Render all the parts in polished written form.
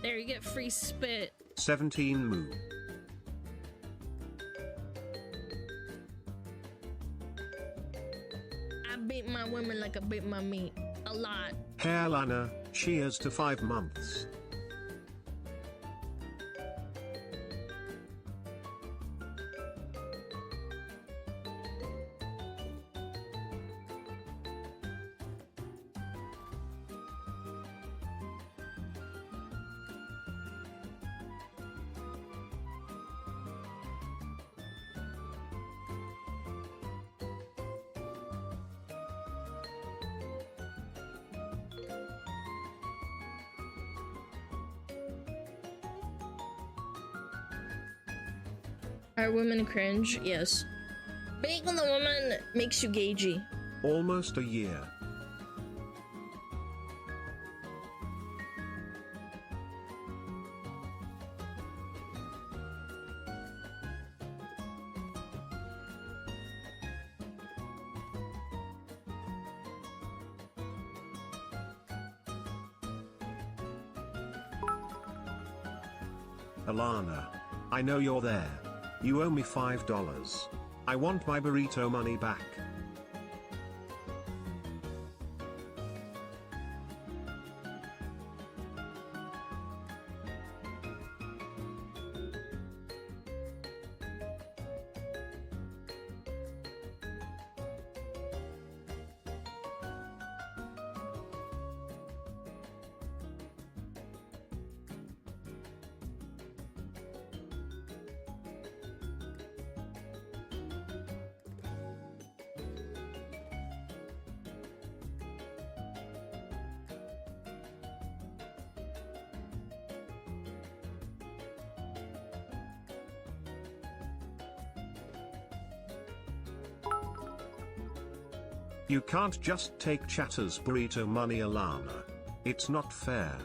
There, you get free spit. 17 moo. I beat my women like I beat my meat. A lot. Hey Alana, cheers to 5 months. Are women cringe? Yes. Being on the woman makes you gagey. Almost a year. Alana, I know you're there. You owe me $5. I want my burrito money back. You can't just take Chatter's burrito money, Alana. It's not fair.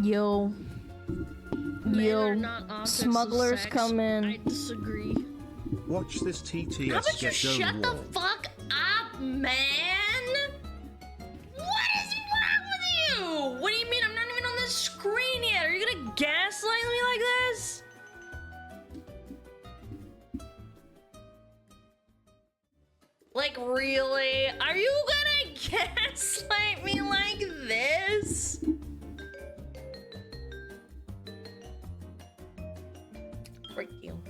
Yo. Men Yo. are not objects of Smugglers sex. come in. I disagree. Watch this TTS How about you get shut dome the wall. fuck up, man? What is wrong with you? What do you mean? I'm not even on the screen yet. Are you gonna gaslight me like this? Like, really? Are you gonna gaslight me like this? Frick you.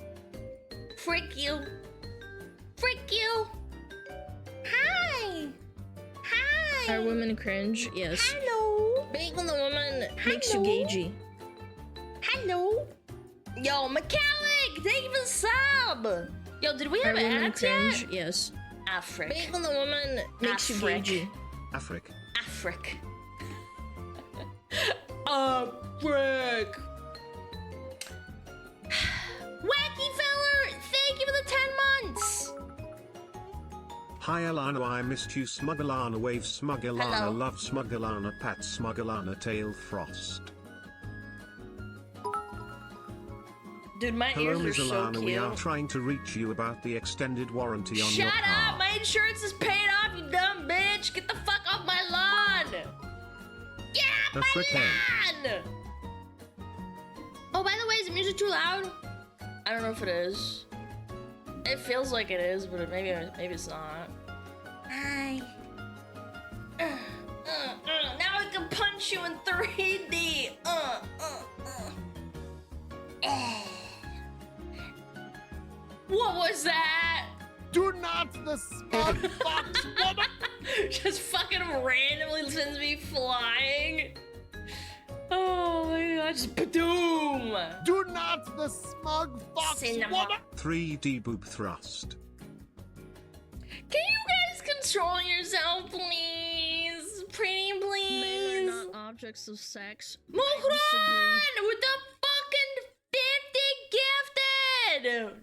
Frick you. Frick you. Hi. Hi. Are women cringe? Yes. Hello. Being on the woman makes you Hello. gagey. Hello. Yo, McCallick, thank you for the sub. Yo, did we have Are women ads cringe? yet? Yes. Afric. Being on the woman makes you Afric. gagey. Afric. Afric. Afric. Wacky feller, thank you for the 10 months. Hi Alana, I missed you. SmugAlana, wave SmugAlana, Hello. love SmugAlana, pat SmugAlana, tail frost. Dude, my Hello ears are Ms. so Alana, cute. we are trying to reach you about the extended warranty on Shut your up! car. My insurance is paid off, you dumb bitch! Get the fuck off my lawn! Get off The my frickhead. lawn! Oh, by the way, is the music too loud? I don't know if it is. It feels like it is, but maybe it's not. Hi. Now I can punch you in 3D. What was that? Do not the smug fox woman! Just fucking randomly sends me flying. Oh my god, just badoom! Do not the smug fox Cinema. woman! 3D boob thrust. Can you guys control yourself, please? Pretty please? Men are not objects of sex. Muhran! With the fucking 50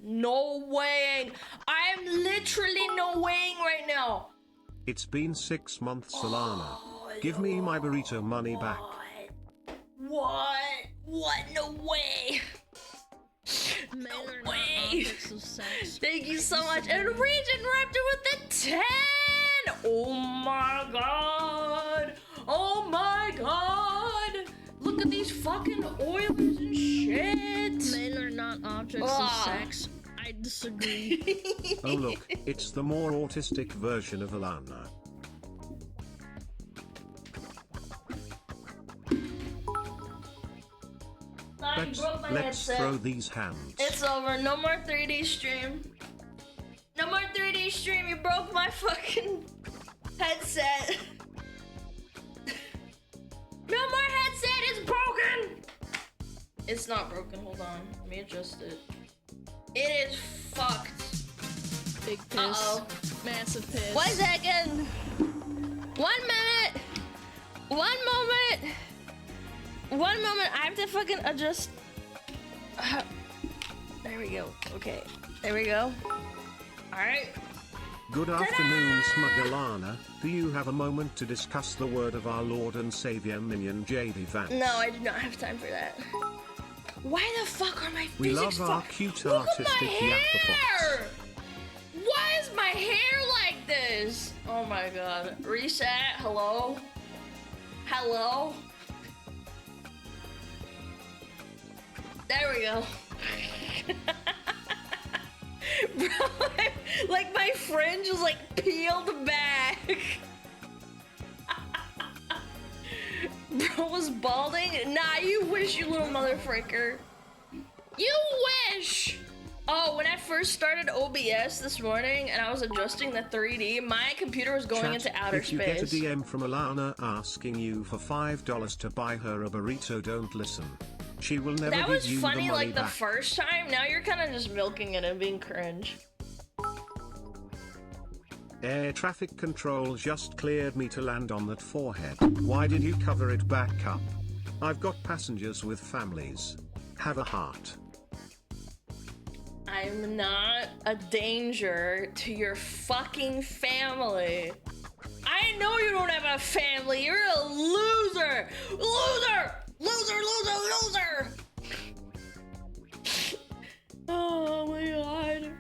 No weighing. I'm literally no weighing right now. It's been 6 months, Alana. Give me my burrito money back. What? No way. Men are not way. objects of sex. Thank you so much. And Region Raptor with the 10. Oh my god. Oh my god. Look at these fucking Oilers and shit. Men are not objects of sex. I disagree. Oh look, it's the more autistic version of Alana. Let's throw these hands. It's over. No more 3D stream. No more 3D stream. You broke my fucking headset. No more headset. It's broken. It's not broken. Hold on. Let me adjust it. It is fucked. Big piss. Uh-oh. Massive piss. 1 second. 1 minute. 1 moment. 1 moment. I have to fucking adjust. There we go. Okay. There we go. Alright. Good afternoon, SmugAlana. Do you have a moment to discuss the word of our Lord and Savior Minion JD Vance? No, I do not have time for that. Why the fuck are my We physics love our cute Look at artistic my yapper hair! Why is my hair like this? Oh my god. Reset. Hello? Hello? There we go. Bro, like my fringe was like peeled back. Bro was balding? Nah, you wish, you little motherfricker. You wish! Oh, when I first started OBS this morning and I was adjusting the 3D, my computer was going into outer if you space. get a DM from Alana asking you for $5 to buy her a burrito, don't listen. She will never That give was you funny the money like the back. first time. Now you're kind of just milking it and being cringe. Air traffic control just cleared me to land on that forehead. Why did you cover it back up? I've got passengers with families. Have a heart. I'm not a danger to your fucking family. I know you don't have a family. You're a loser. Loser! Loser, loser, loser! Oh my god.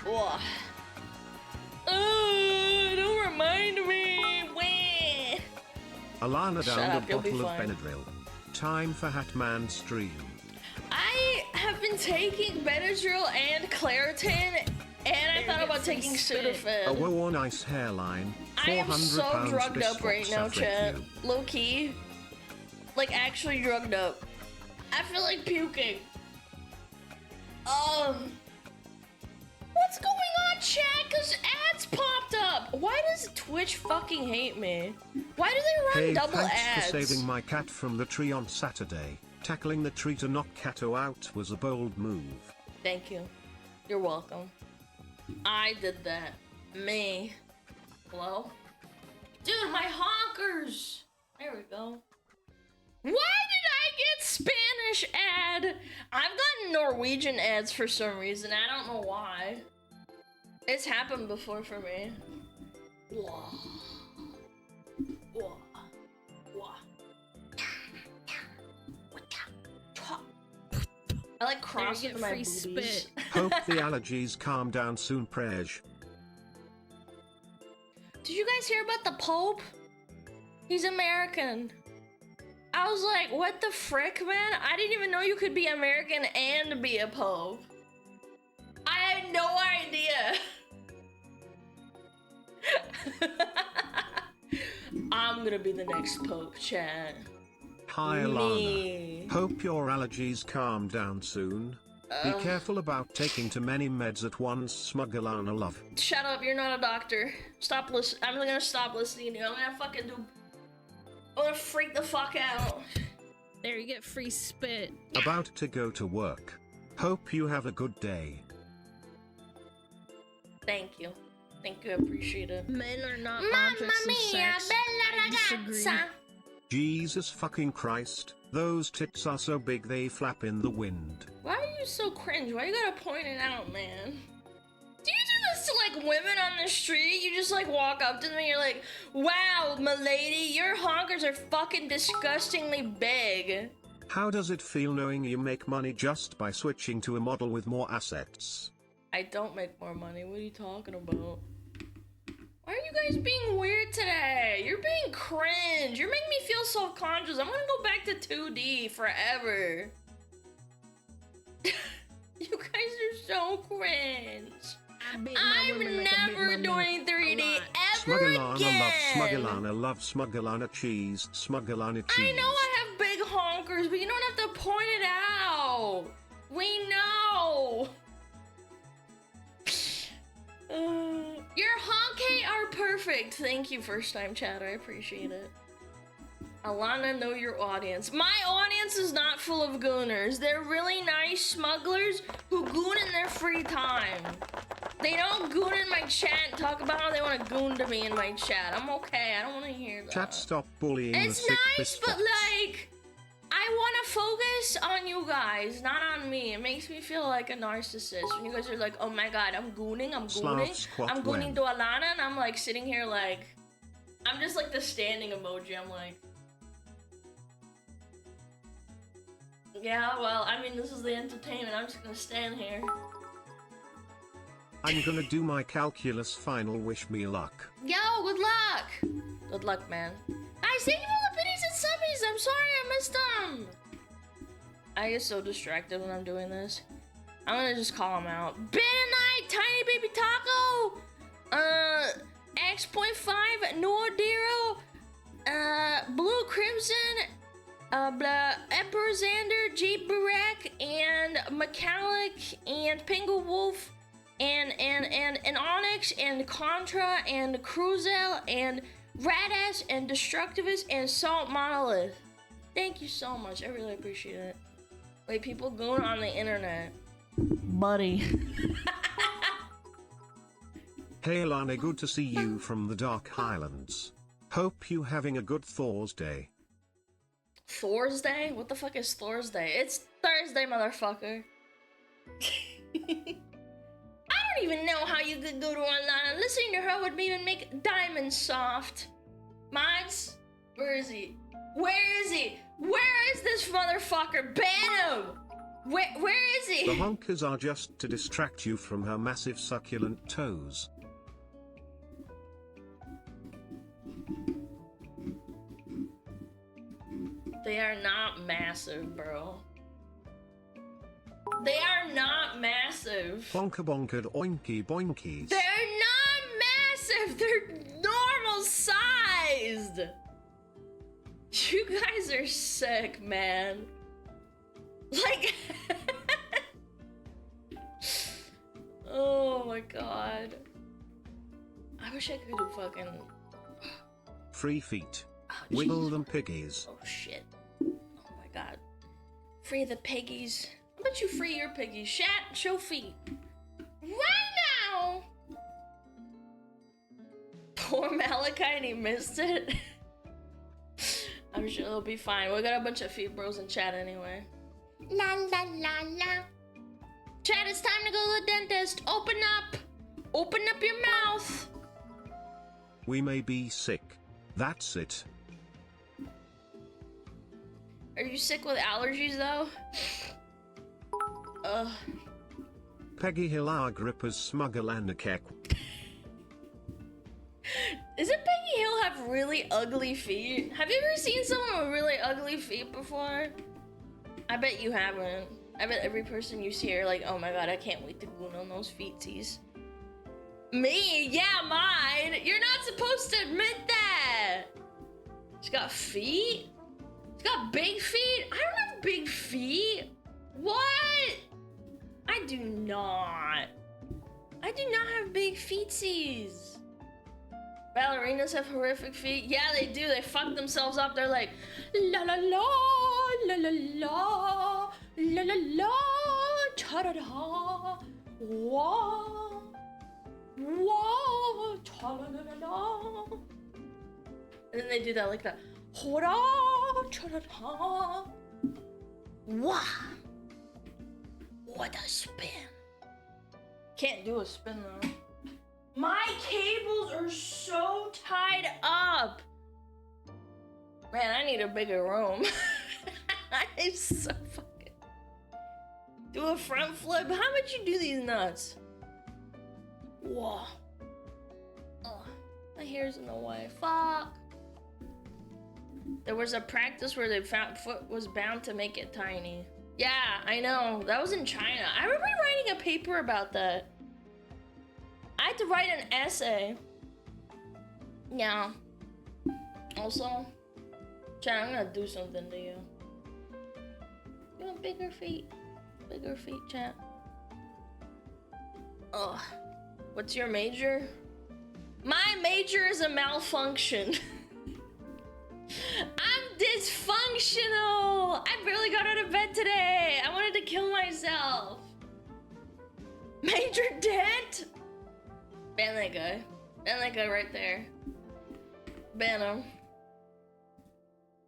Ugh. Don't remind me. Wah. Alana Shut downed up, a you'll be bottle of fine. Benadryl. Time for Hatman stream. I have been taking Benadryl and Claritin, and I thought about taking A Sudafed. whoa, nice hairline. I am 400 so pounds drugged up right biscuits, now, I thank chat. you. Low key. Like, actually drugged up. I feel like puking. What's going on, chat? Cause ads popped up. Why does Twitch fucking hate me? Why do they run Hey, double thanks ads? for saving my cat from the tree on Saturday. Tackling the tree to knock Kato out was a bold move. Thank you. You're welcome. I did that. Me. Hello? Dude, my honkers! There we go. Why did I get Spanish ad? I've gotten Norwegian ads for some reason. I don't know why. It's happened before for me. Whoa. Whoa. Whoa. I like cross There you with get my free boobies. spit. Hope the allergies calm down soon, Prej. Did you guys hear about the Pope? He's American. I was like, what the frick, man? I didn't even know you could be American and be a Pope. I had no idea. I'm gonna be the next Pope, chat. Hi, Alana. Me. Hope your allergies calm down soon. Be careful about taking too many meds at once, SmugAlana love. Shut up, you're not a doctor. Stop listening. I'm gonna stop listening to you. I'm gonna freak the fuck out. There you get free spit. About to go to work. Hope you have a good day. Thank you. Thank you, I appreciate it. Men are not Mamma objects of mia, sex. bella I disagree. ragazza. Jesus fucking Christ, those tits are so big they flap in the wind. Why are you so cringe? Why you gotta point it out, man? Do you do this to like women on the street? You just like walk up to them and you're like, wow, milady, your honkers are fucking disgustingly big. How does it feel knowing you make money just by switching to a model with more assets? I don't make more money. What are you talking about? Why are you guys being weird today? You're being cringe. You're making me feel self-conscious. I'm gonna go back to 2D forever. You guys are so cringe. I'm never doing 3D ever again. SmugAlana loves SmugAlana cheese. SmugAlana cheese. I know I have big honkers, but you don't have to point it out. We know. Your honke are perfect. Thank you, first time chat. I appreciate it. Alana, know your audience. My audience is not full of gooners. They're really nice smugglers who goon in their free time. They don't goon in my chat and talk about how they want to goon to me in my chat. I'm okay. I don't want to hear that. Chat, stop bullying it's the sick nice, but like, I want to focus on you guys, not on me. It makes me feel like a narcissist when you guys are like, oh my god, I'm gooning, I'm gooning to Alana, and I'm like sitting here like, I'm just like the standing emoji. I'm like, yeah, well, I mean, this is the entertainment. I'm just gonna stand here. I'm gonna do my calculus final. Wish me luck. Yo, good luck. Good luck, man. Guys, thank you for the biddies and subbies. I'm sorry I missed them. I get so distracted when I'm doing this. I'm gonna just call them out. Ben Knight, Tiny Baby Taco, X.5, Nordero, Blue Crimson, Emperor Xander, Jeep Barek, and Metallic, and Pingu Wolf, and Onyx, and Contra, and Cruzel, and Radass, and Destructivist, and Salt Monolith. Thank you so much. I really appreciate it. Wait, people going on the internet. Buddy. Hey Alana, good to see you from the Dark Highlands. Hope you having a good Thor's Day. Thor's Day? What the fuck is Thor's Day? It's Thursday, motherfucker. I don't even know how you could go to Alana. Listening to her would even make diamonds soft. Mods? Where is he? Where is he? Where is this motherfucker? Ban him! Where is he? The honkers are just to distract you from her massive succulent toes. They are not massive, bro. They are not massive. Bonka bonkered oinky boinkies. They're not massive. They're normal sized. You guys are sick, man. Like, oh my god. I wish I could do fucking Free feet. Oh, Wiggle them piggies. Oh shit. Oh my god. Free the piggies. How about you free your piggies? Show feet. Right now! Poor Malachi, he missed it. I'm sure it'll be fine. We got a bunch of feet bros in chat anyway. La la la la. Chat, it's time to go to the dentist. Open up. Open up your mouth. We may be sick. That's it. Are you sick with allergies though? Peggy Hill Agrippa's SmugAlana kek. Isn't Peggy Hill have really ugly feet? Have you ever seen someone with really ugly feet before? I bet you haven't. I bet every person you see are like, oh my god, I can't wait to goon on those feetsies. Me? Yeah, mine. You're not supposed to admit that. She's got feet? She's got big feet? I don't have big feet. What? I do not. I do not have big feetsies. Ballerinas have horrific feet. Yeah, they do. They fuck themselves up. They're like, la la la, la la la, la la la, cha da da, wah, wah, cha la la la la. And then they do that like that. Hora, cha-da-da. Wah! What a spin. Can't do a spin though. My cables are so tied up. Man, I need a bigger room. I'm so fucking. Do a front flip. How much you do these nuts? Whoa. Oh, my hair's in the way. Fuck. There was a practice where the foot was bound to make it tiny. Yeah, I know. That was in China. I remember writing a paper about that. I had to write an essay. Yeah. Also, Chad, I'm gonna do something to you. You want bigger feet? Bigger feet, Chad. Ugh. What's your major? My major is a malfunction. I'm dysfunctional. I barely got out of bed today. I wanted to kill myself. Major dent? Ban that guy. Ban that guy right there. Ban him.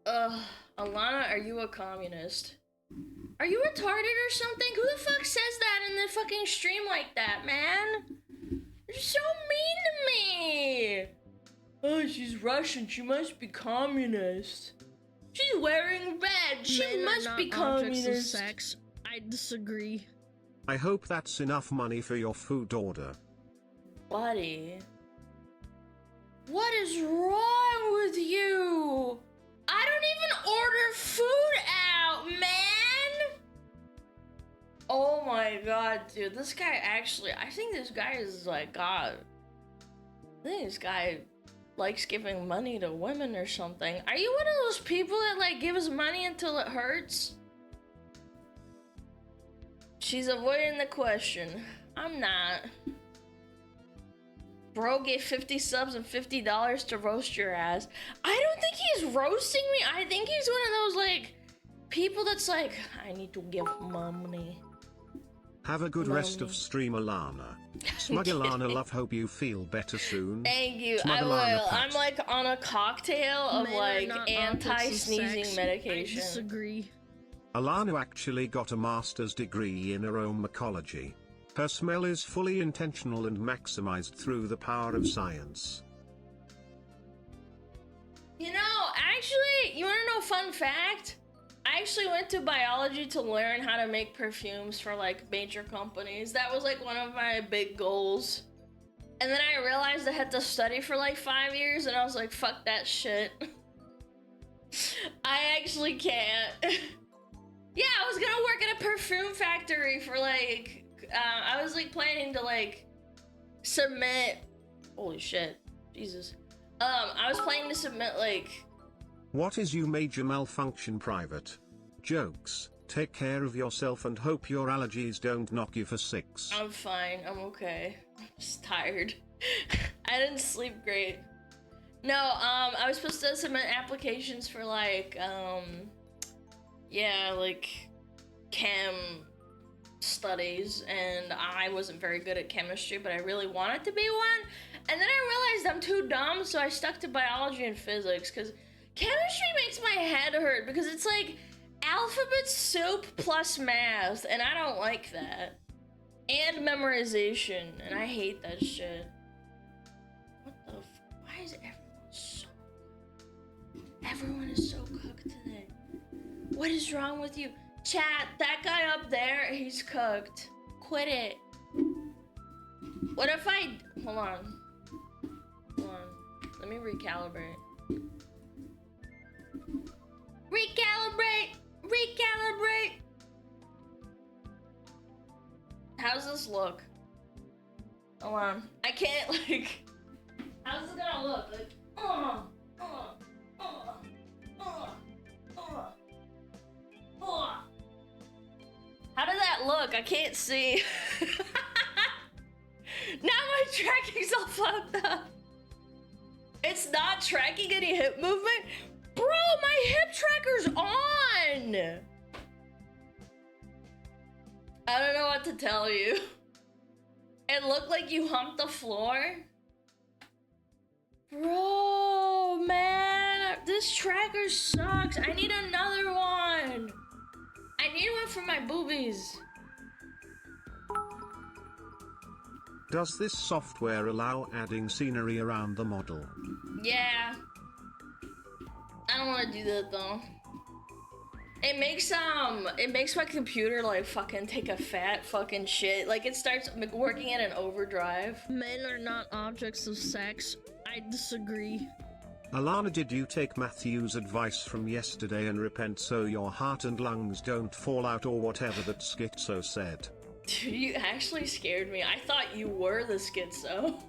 Ugh. Alana, are you a communist? Are you retarded or something? Who the fuck says that in the fucking stream like that, man? You're so mean to me. Oh, she's Russian. She must be communist. She's wearing red. She Men must are not be objects of communist. sex. I disagree. I hope that's enough money for your food order. Buddy. What is wrong with you? I don't even order food out, man. Oh my god, dude. This guy actually, I think this guy is like, God. I think this guy likes giving money to women or something. Are you one of those people that like gives money until it hurts? She's avoiding the question. I'm not. Bro gave 50 subs and $50 to roast your ass. I don't think he's roasting me. I think he's one of those like people that's like, I need to give money. Have a good rest of stream, Alana. SmugAlana, love, hope you feel better soon. Thank you. I SmugAlana will. Pat. I'm like on a cocktail of Men are like not anti-sneezing objects of sex. medication. I disagree. Alana actually got a master's degree in aromacology. Her smell is fully intentional and maximized through the power of science. You know, actually, you wanna know a fun fact? I actually went to biology to learn how to make perfumes for like major companies. That was like one of my big goals. And then I realized I had to study for like 5 years and I was like, fuck that shit. I actually can't. Yeah, I was gonna work at a perfume factory for like, I was like planning to like submit, holy shit, Jesus. I was planning to submit like, What is you major malfunction private? Jokes, take care of yourself and hope your allergies don't knock you for 6. I'm fine, I'm okay. I'm just tired. I didn't sleep great. No, I was supposed to submit applications for like, yeah, like chem studies, and I wasn't very good at chemistry, but I really wanted to be one. And then I realized I'm too dumb, so I stuck to biology and physics, because chemistry makes my head hurt, because it's like alphabet soup plus math, and I don't like that. And memorization, and I hate that shit. What the why is everyone is so cooked today? What is wrong with you? Chat, that guy up there, he's cooked. Quit it. What if I, hold on. Let me recalibrate. Recalibrate! How's this look? Hold on. I can't like, how's this gonna look? Like, How does that look? I can't see. Now my tracking's all fucked up. It's not tracking any hip movement? Bro, my hip tracker's on! I don't know what to tell you. It looked like you humped the floor. Bro, man. this tracker sucks. I need another one. I need one for my boobies. Does this software allow adding scenery around the model? Yeah. I don't want to do that though. It makes my computer like fucking take a fat fucking shit. Like it starts working at an overdrive. Men are not objects of sex. I disagree. Alana, did you take Matthew's advice from yesterday and repent so your heart and lungs don't fall out, or whatever that schizo said? Dude, you actually scared me. I thought you were the schizo.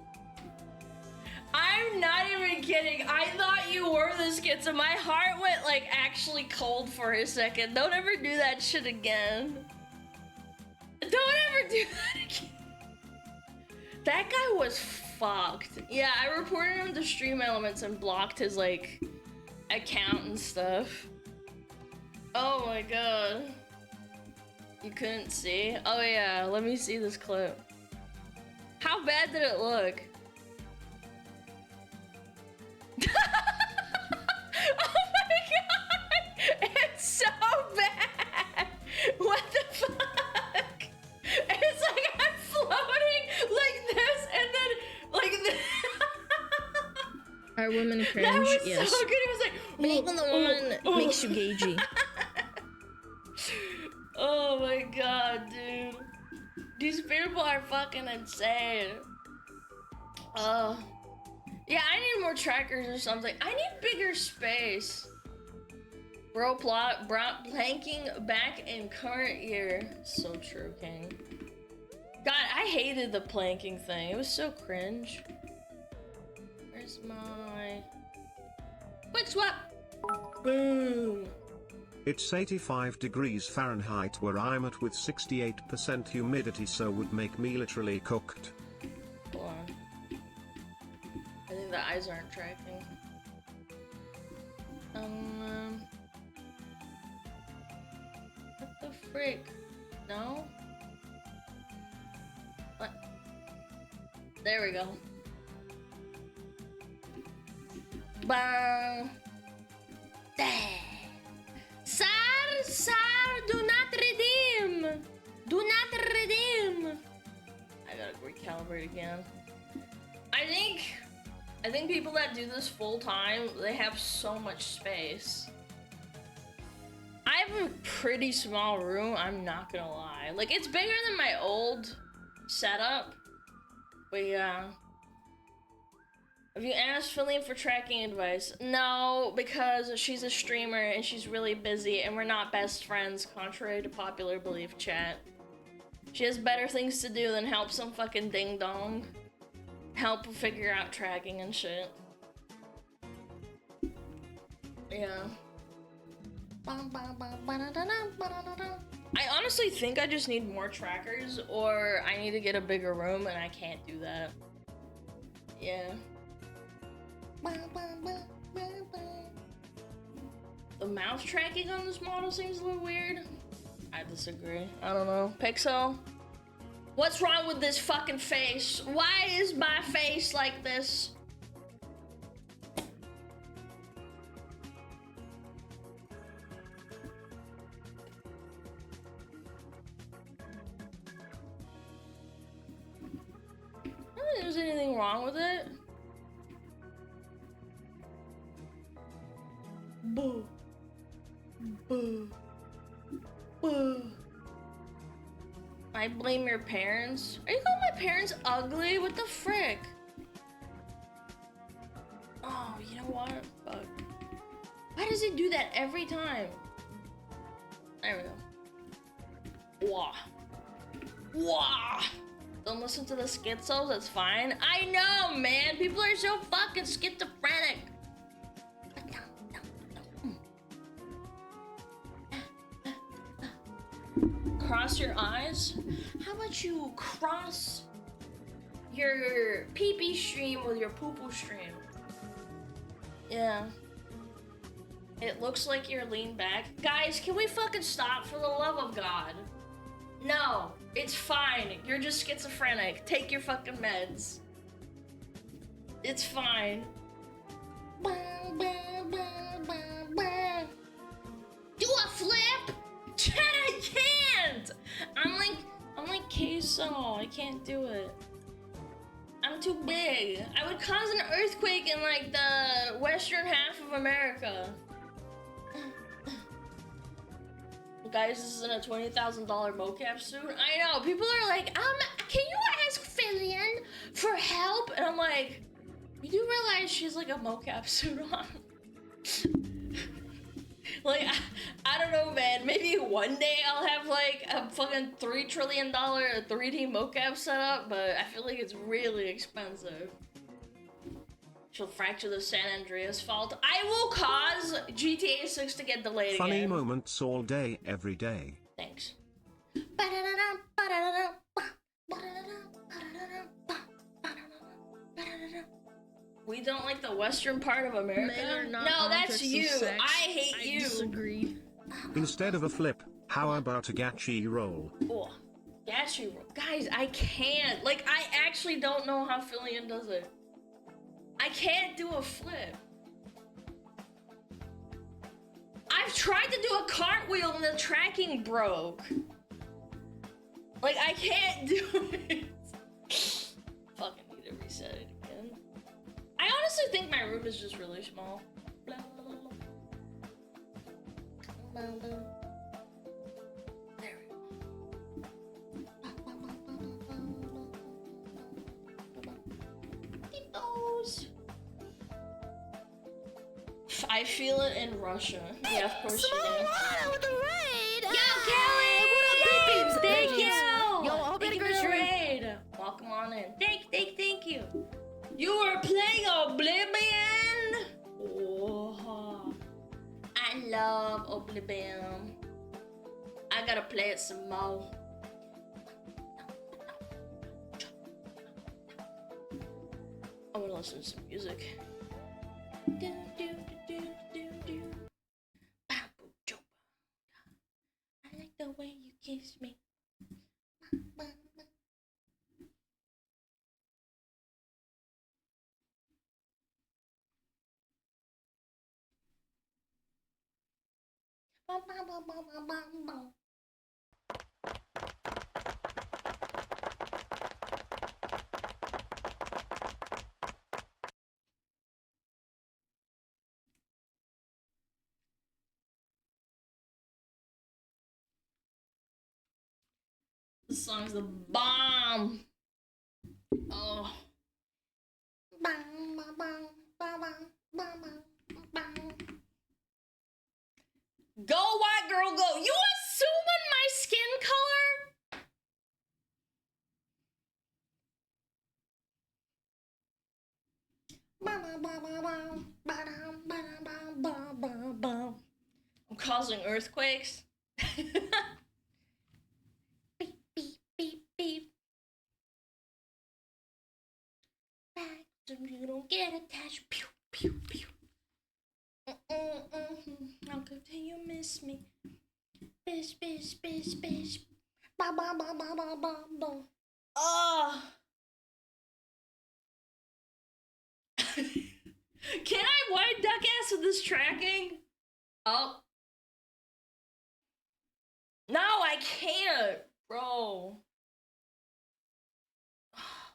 I'm not even kidding. I thought you were the schizo. My heart went like actually cold for a second. Don't ever do that shit again. Don't ever do that again. That guy was fucked. Yeah, I reported him to Stream Elements and blocked his like account and stuff. Oh my god. You couldn't see? Oh yeah, let me see this clip. How bad did it look? Oh my god! It's so bad! What the fuck? It's like I'm floating like this and then like this. Are women cringe? That was Yes. so good. It was like Being the woman makes you gagey. Oh my god, dude. These people are fucking insane. Yeah, I need more trackers or something. I need bigger space. Bro, planking back in current year. So true, King. God, I hated the planking thing. It was so cringe. Where's my... Quick swap! Boom! It's 85 degrees Fahrenheit where I'm at with 68% humidity, so would make me literally cooked. Hold on. I think the eyes aren't tracking. What the frick? No? What? There we go. Bang! Sir, do not redeem! Do not redeem! I gotta recalibrate again. I think people that do this full time, they have so much space. I have a pretty small room, I'm not gonna lie. Like, it's bigger than my old setup, but yeah. Have you asked Fillion for tracking advice? No, because she's a streamer and she's really busy and we're not best friends, contrary to popular belief, chat. She has better things to do than help some fucking ding-dong help figure out tracking and shit. Yeah. I honestly think I just need more trackers, or I need to get a bigger room and I can't do that. Yeah. The mouse tracking on this model seems a little weird. I disagree. I don't know. Pixel? What's wrong with this fucking face? Why is my face like this? I don't think there's anything wrong with it. Boo. Boo. Boo. I blame your parents. Are you calling my parents ugly? What the frick? Oh, you know what? Fuck. Why does it do that every time? There we go. Wah. Wah. Don't listen to the schizos, that's fine. I know, man. People are so fucking schizophrenic. Cross your eyes? How about you cross your pee-pee stream with your poo-poo stream? Yeah. It looks like you're leaned back. Guys, can we fucking stop, for the love of God? No, it's fine. You're just schizophrenic. Take your fucking meds. It's fine. Do a flip? Chad, I can't! I'm like queso. I can't do it. I'm too big. I would cause an earthquake in like the western half of America. Guys, this is in a $20,000 mocap suit. I know, people are like, can you ask Fillion for help? And I'm like, you do realize she's like a mocap suit on? Like, I don't know, man. Maybe one day I'll have like a fucking $3 trillion 3D mocap setup, but I feel like it's really expensive. She'll fracture the San Andreas fault. I will cause GTA 6 to get delayed Funny again. moments all day, every day. Thanks. We don't like the western part of America? Men are not No, that's objects of you. sex. I hate I you. disagree. Instead of a flip, how about a gachi roll? Oh, gachi roll. Guys, I can't. Like, I actually don't know how Fillion does it. I can't do a flip. I've tried to do a cartwheel and the tracking broke. Like, I can't do it. Fucking need to reset it again. I honestly think my room is just really small. Blah, blah, blah, blah. Blah, blah. There we go. Those. I feel it in Russia. Yeah, of course you do. SmugAlana with the raid! Yo, Kelly! What up, babes? Thank you! Yo, I hope Thank you you had a for the great raid. Welcome on in. Thank you. You were playing Oblivion? Oh, I love Oblivion. I gotta play it some more. I wanna listen to some music. Do, do, do, do, do. I like the way you kiss me. This song's the bomb. Oh. Go white girl go. You assuming my skin color? I'm causing earthquakes. Beep, beep, beep, beep. Back so you don't get attached. Pew, pew, pew. How could you miss me? Bish, bish, bish, bish. Ba, ba, ba, ba, ba, ba, ba. Oh. Can I white duck ass with this tracking? Oh. No, I can't, bro.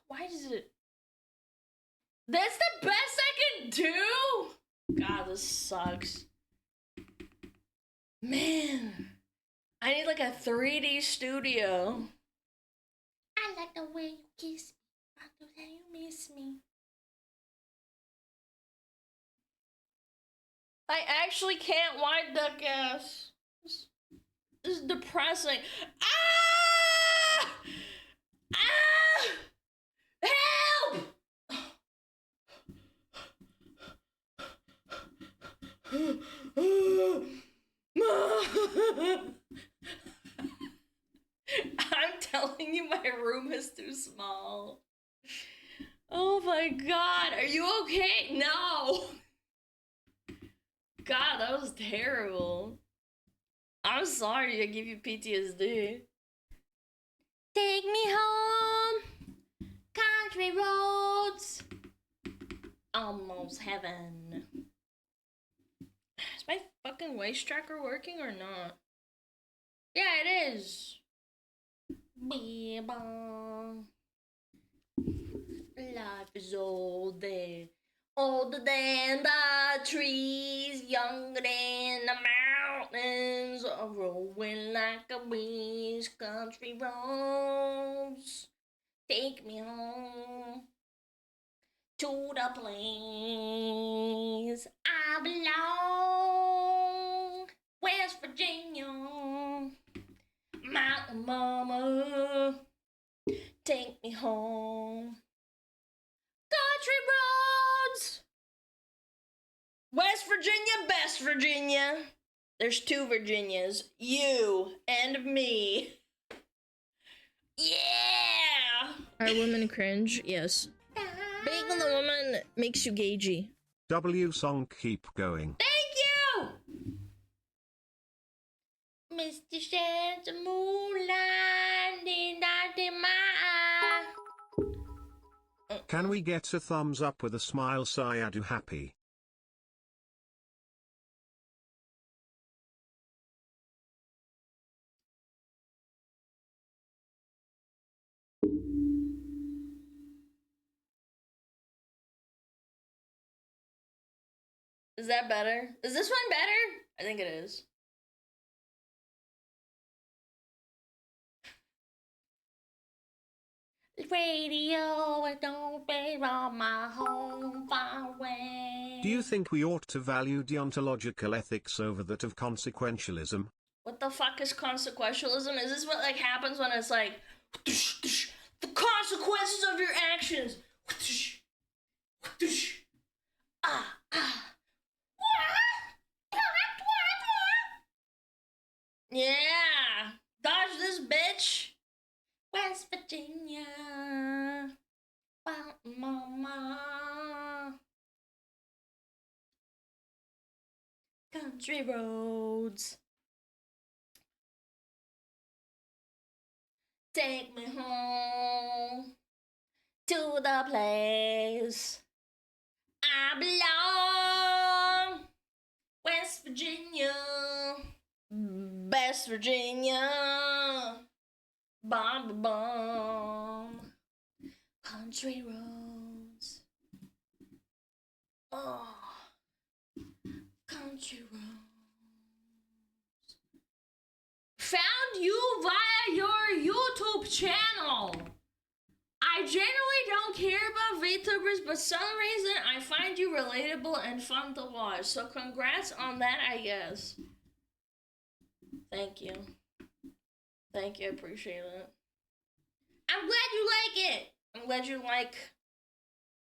Why does it? That's the best I can do? God, this sucks. Man, I need like a 3D studio. I like the way you kiss me. I know that you miss me. I actually can't white duck ass. This is depressing. Ah! Ah! Help! I'm telling you, my room is too small. Oh my god, are you okay? No! God, that was terrible. I'm sorry I give you PTSD. Take me home, country roads, almost heaven. fucking waist tracker working or not? Yeah, it is. Life is older, older than the trees, younger than the mountains, rolling like a breeze. Country roads, take me home to the place I belong. West Virginia, mountain mama, take me home. Country roads, West Virginia, best Virginia. There's two Virginias, you and me. Yeah. Are women cringe? Yes. Being on the woman makes you gagey. W song keep going. Thank you! Mr. Sheds moonlight in my eye. Can we get a thumbs up with a smile? Sayadu happy. Is that better? Is this one better? I think it is. Radio, don't be on my home far away. Do you think we ought to value deontological ethics over that of consequentialism? What the fuck is consequentialism? Is this what like happens when it's like the consequences of your actions? Yeah, dodge this bitch. West Virginia, mama, country roads, take me home to the place I belong. West Virginia, best Virginia. Bomb, bomb, country roads. Oh, country roads. Found you via your YouTube channel. I generally don't care about VTubers, but for some reason I find you relatable and fun to watch. So congrats on that, I guess. Thank you. Thank you, I appreciate it. I'm glad you like it. I'm glad you like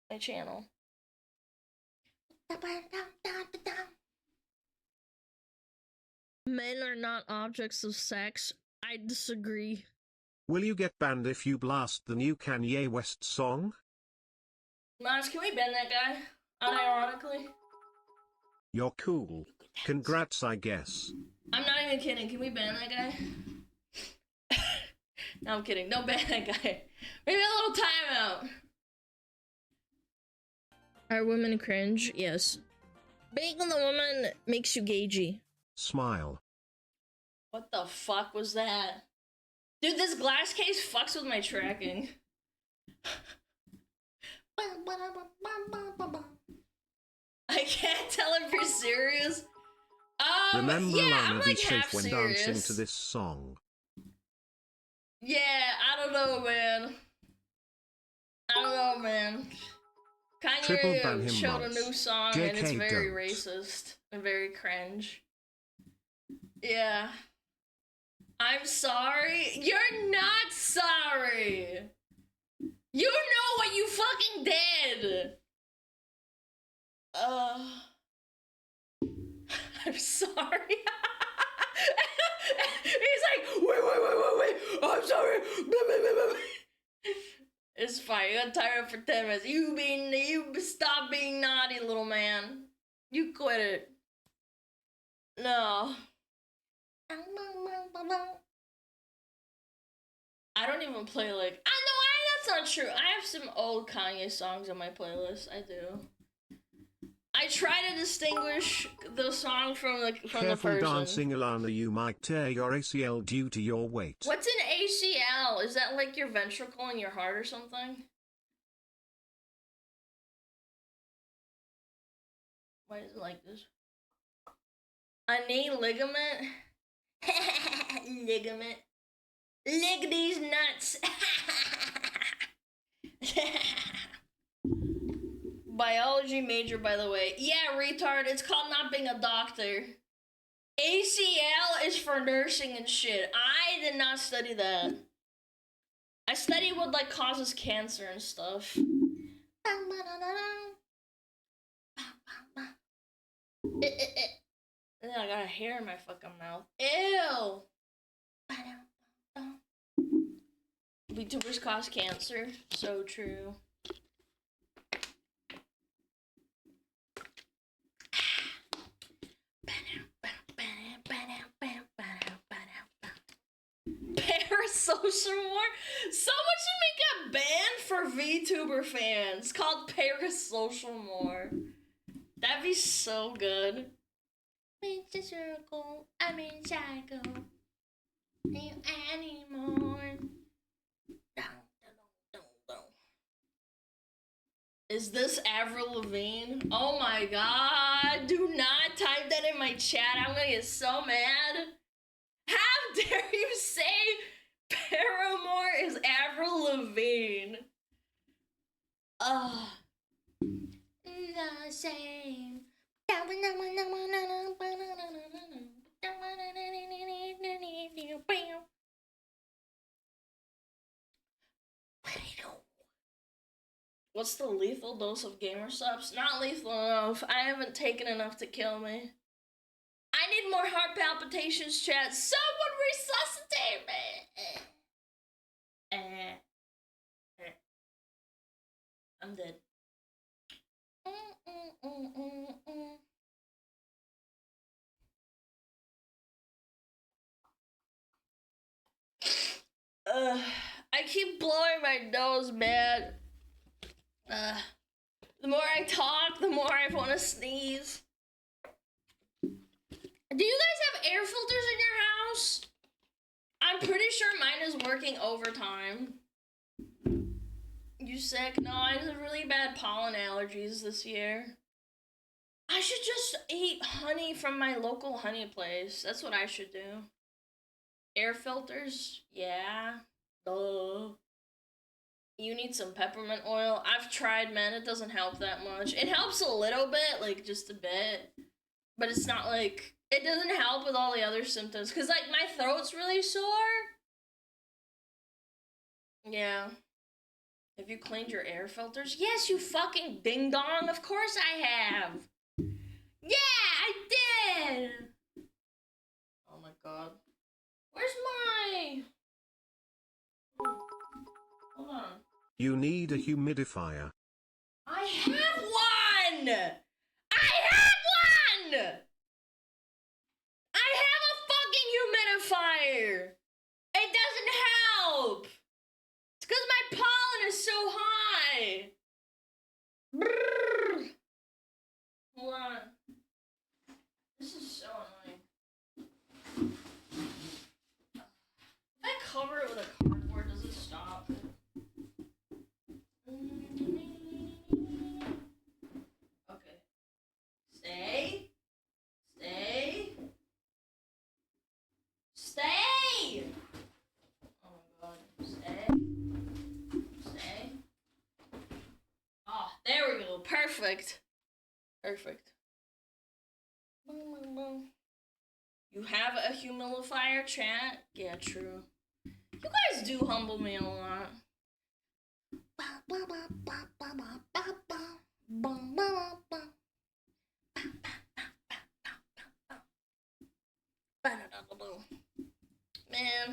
my channel. Men are not objects of sex. I disagree. Will you get banned if you blast the new Kanye West song? Mons, can we ban that guy? Unironically? You're cool. Congrats, I guess. I'm not even kidding. Can we ban that guy? No, I'm kidding. Don't ban that guy. Maybe a little timeout. Are women cringe? Yes. Being on the woman makes you gagey. Smile. What the fuck was that? Dude, this glass case fucks with my tracking. I can't tell if you're serious. Remember, yeah, Alana, I'm be like safe half when serious. dancing to this song. Yeah, I don't know, man. I don't know, man. Triple ban Kanye him showed once. a new song and it's JK very don't. racist and very cringe. Yeah. I'm sorry. You're not sorry. You know what you fucking did. I'm sorry. He's like, wait. I'm sorry. It's fine. You got tired for 10 minutes. You stop being naughty, little man. You quit it. No. I don't even play like. That's not true. I have some old Kanye songs on my playlist. I do. I I try to distinguish the song from the Careful person. dancing, Alana. You might tear your ACL due to your weight. What's an ACL? Is that like your ventricle in your heart or something? Why is it like this? A knee ligament? Ligament. Lig these nuts. Biology major, by the way. Yeah, retard. It's called not being a doctor. ACL is for nursing and shit. I did not study that. I studied what like causes cancer and stuff. And then I got a hair in my fucking mouth. Ew. VTubers cause cancer. So true. Parasocial War? Someone should make a band for VTuber fans called Parasocial War. That'd be so good. It's a circle, I'm in cycle. You anymore. Is this Avril Lavigne? Oh my god, do not type that in my chat. I'm gonna get so mad. How dare you say Paramore is Avril Lavigne? Ugh. The same. What's the lethal dose of gamer subs? Not lethal enough. I haven't taken enough to kill me. I need more heart palpitations, chat. Someone resuscitate me. I'm dead. I keep blowing my nose, man. The more I talk, the more I want to sneeze. Do you guys have air filters in your house? I'm pretty sure mine is working overtime. You sick? No, I have really bad pollen allergies this year. I should just eat honey from my local honey place. That's what I should do. Air filters? Yeah. Duh. You need some peppermint oil. I've tried, man. It doesn't help that much. It helps a little bit, like just a bit. But it's not like... It doesn't help with all the other symptoms. Because, like, my throat's really sore. Yeah. Have you cleaned your air filters? Yes, you fucking ding-dong. Of course I have. Yeah, I did. Oh, my God. Where's my... Hold on. You need a humidifier. I have one! I have one! I have a fucking humidifier! It doesn't help! It's because my pollen is so high! Brrr. Hold on. This is so annoying. If I cover it with a cardboard, does it stop? Okay. Stay. Stay. Stay! Oh my god. Stay. Stay. Oh, there we go. Perfect. Perfect. You have a humidifier, chat? Yeah, true. You guys do humble me a lot. Man.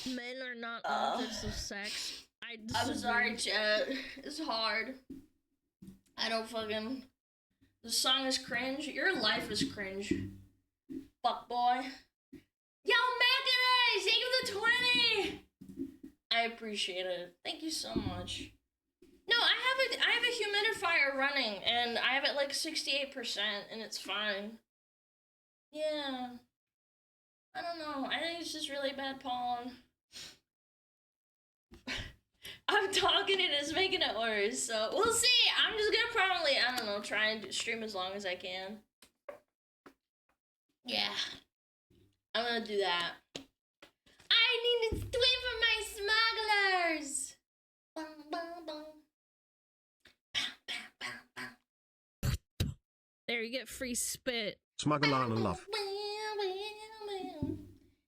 Men are not objects of sex. I disagree. I'm sorry, chat. It's hard. I don't fucking... This song is cringe. Your life is cringe. Fuck boy. Yo, Mechanis! Thank you for the 20! I appreciate it. Thank you so much. No, I have a humidifier running, and I have it like 68%, and it's fine. Yeah. I don't know. I think it's just really bad pollen. I'm talking and it's making it worse, so we'll see. I'm just gonna probably, I don't know, try and stream as long as I can. Yeah. I'm gonna do that. I need to tweet for my smugglers! Bum, bum, bum. There, you get free spit. SmugAlana love.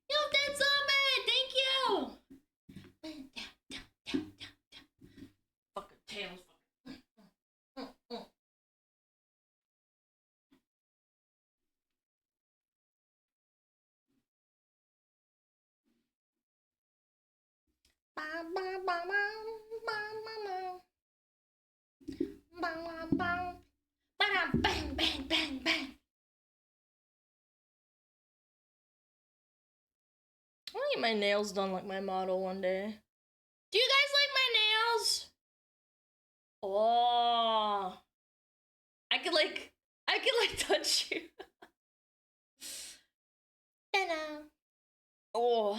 Yo, that's so bad! Thank you! Fucking tails. Bang, bang, bang, bang. I want to get my nails done like my model one day. Do you guys like my nails? Oh, I could like touch you. Oh.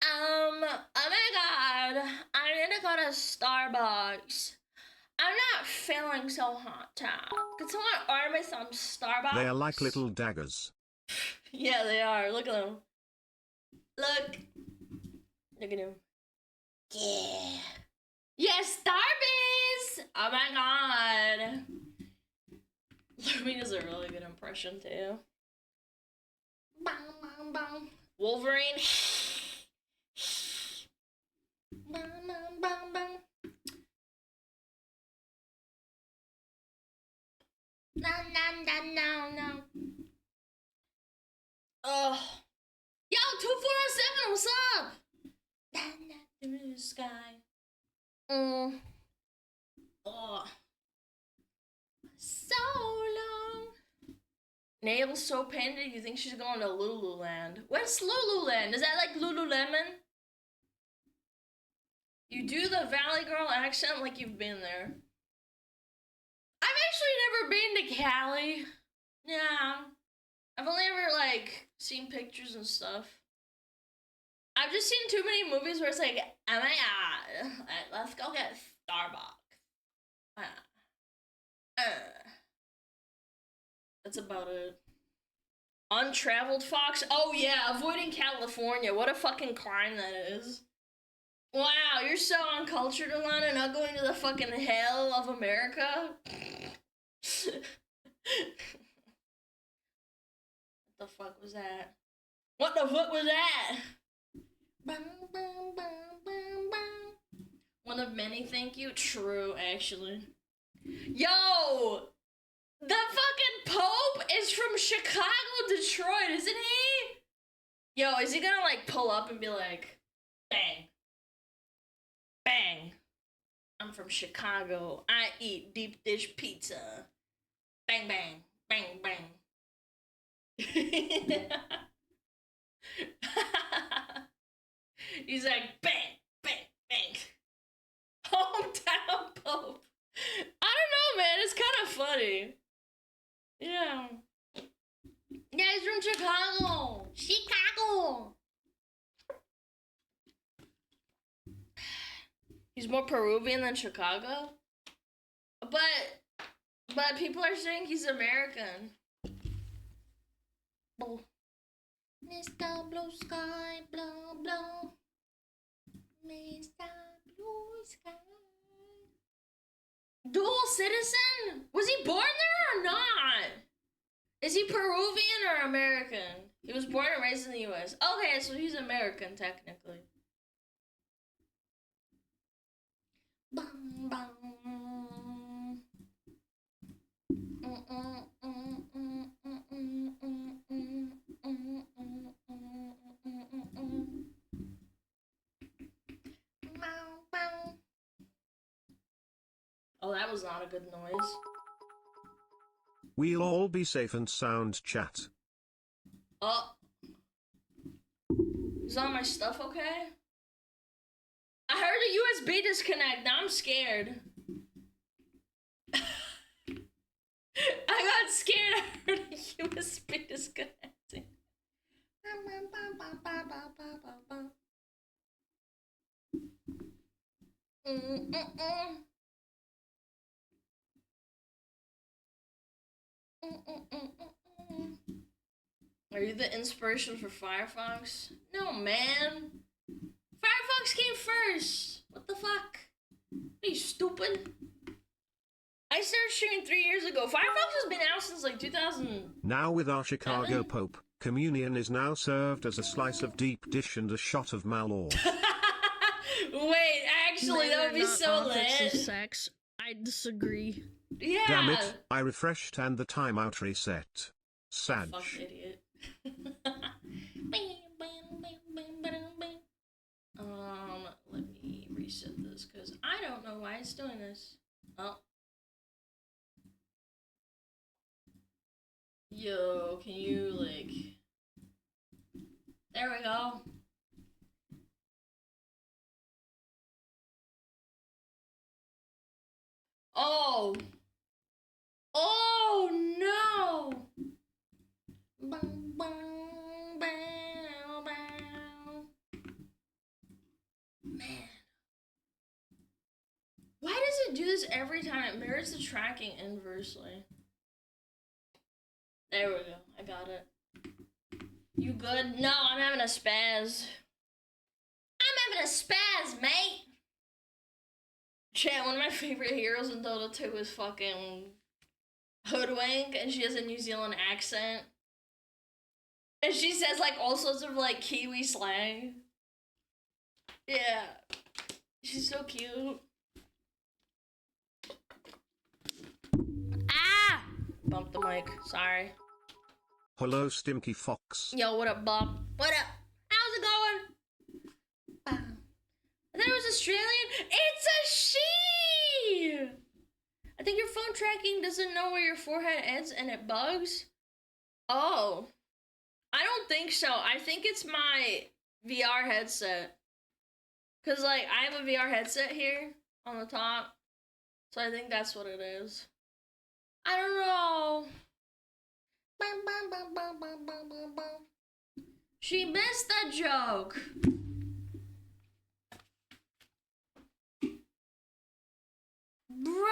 Oh my god, I need to go to Starbucks. I'm not feeling so hot, Tom. Could someone order me some Starbucks? They are like little daggers. Yeah, they are. Look at them. Look. Look at him. Yeah. Yes, Starbucks! Oh my god. Lumi does a really good impression, too. Bum, bum, bum. Wolverine. Bum, bum, bum, bum. No. Oh. Yo, 2407, what's up? Through the sky. Oh. So long. Nails so painted, you think she's going to Lululand. Where's Lululand? Is that like Lululemon? You do the Valley Girl accent like you've been there. I've actually never been to Cali. Yeah. I've only ever, like, seen pictures and stuff. I've just seen too many movies where it's like, oh my god, let's go get Starbucks. That's about it. Untraveled Fox? Oh yeah, avoiding California. What a fucking crime that is. Wow, you're so uncultured, Alana, not going to the fucking hell of America? What the fuck was that? What the fuck was that? One of many, thank you. True, actually. Yo! The fucking Pope is from Chicago, Detroit, isn't he? Yo, is he gonna, like, pull up and be like, bang. Bang. I'm from Chicago. I eat deep dish pizza. Bang, bang. Bang, bang. He's like, bang, bang, bang. Hometown Pope. I don't know, man. It's kind of funny. Yeah. Yeah, he's from Chicago. Chicago. He's more Peruvian than Chicago. But people are saying he's American. Oh. Mr. Blue Sky, blah, blah. Mr. Blue Sky. Dual citizen? Was he born there or not? Is he Peruvian or American? He was born and raised in the US. Okay, so he's American, technically. Bum, bum. Oh, that was not a good noise. We'll all be safe and sound, chat. Oh. Is all my stuff okay? I heard a USB disconnect. Now I'm scared. I got scared. I heard a USB disconnecting. Are you the inspiration for Firefox? No, man. Firefox came first. What the fuck? Are you stupid? I started streaming 3 years ago. Firefox has been out since like 2000. Now with our Chicago Pope, communion is now served as a slice of deep dish and a shot of Malort. Wait, actually, that would be so lit. Sex. I disagree. Yeah. Damn it, I refreshed and the timeout reset. Sag. Fuck idiot. Let me reset this because I don't know why it's doing this. Oh. Yo, can you like... There we go. Oh. Oh no. Bum, bum, bow, bow. Man. Why does it do this every time? It mirrors the tracking inversely. There we go. I got it. You good? No, I'm having a spaz. I'm having a spaz, mate. Chat, one of my favorite heroes in Dota 2 is fucking Hoodwink, and she has a New Zealand accent. And she says like all sorts of like Kiwi slang. Yeah. She's so cute. Ah! Bumped the mic. Sorry. Hello, Stimky Fox. Yo, what up, Bob? What up? How's it going? I thought it was Australian. It's a she! I think your phone tracking doesn't know where your forehead ends and it bugs. Oh. I don't think so. I think it's my VR headset. Cause like, I have a VR headset here on the top. So I think that's what it is. I don't know. She missed the joke. Bro,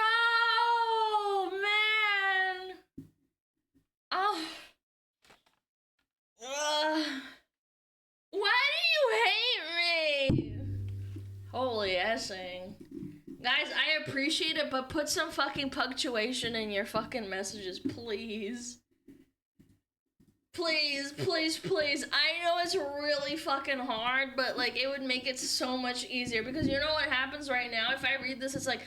man. Oh. Why do you hate me? Holy essing. Guys, I appreciate it, but put some fucking punctuation in your fucking messages, please. Please, please, please. I know it's really fucking hard, but like it would make it so much easier because you know what happens right now? If I read this, it's like,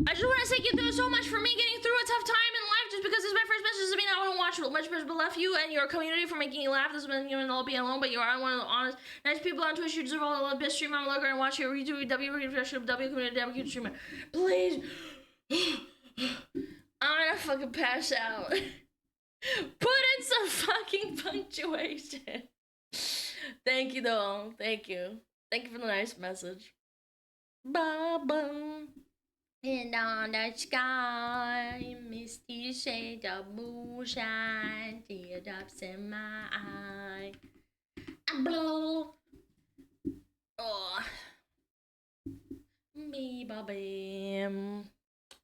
I just want to thank you so much for me getting through a tough time in life just because this is my first message to me. I want to watch much better, but left you and your community for making you laugh. This has been you and all being alone, but you are one of the honest, nice people on Twitch. You deserve all the best stream. I'm a looker and watch your YouTube, W community, streamer. Please. I'm gonna fucking pass out. Put in some fucking punctuation. Thank you though. Thank you. Thank you for the nice message. Ba-bum. And on the sky, misty shades of moonshine, teardrops in my eye. I blow. Oh. Bee-ba-bam.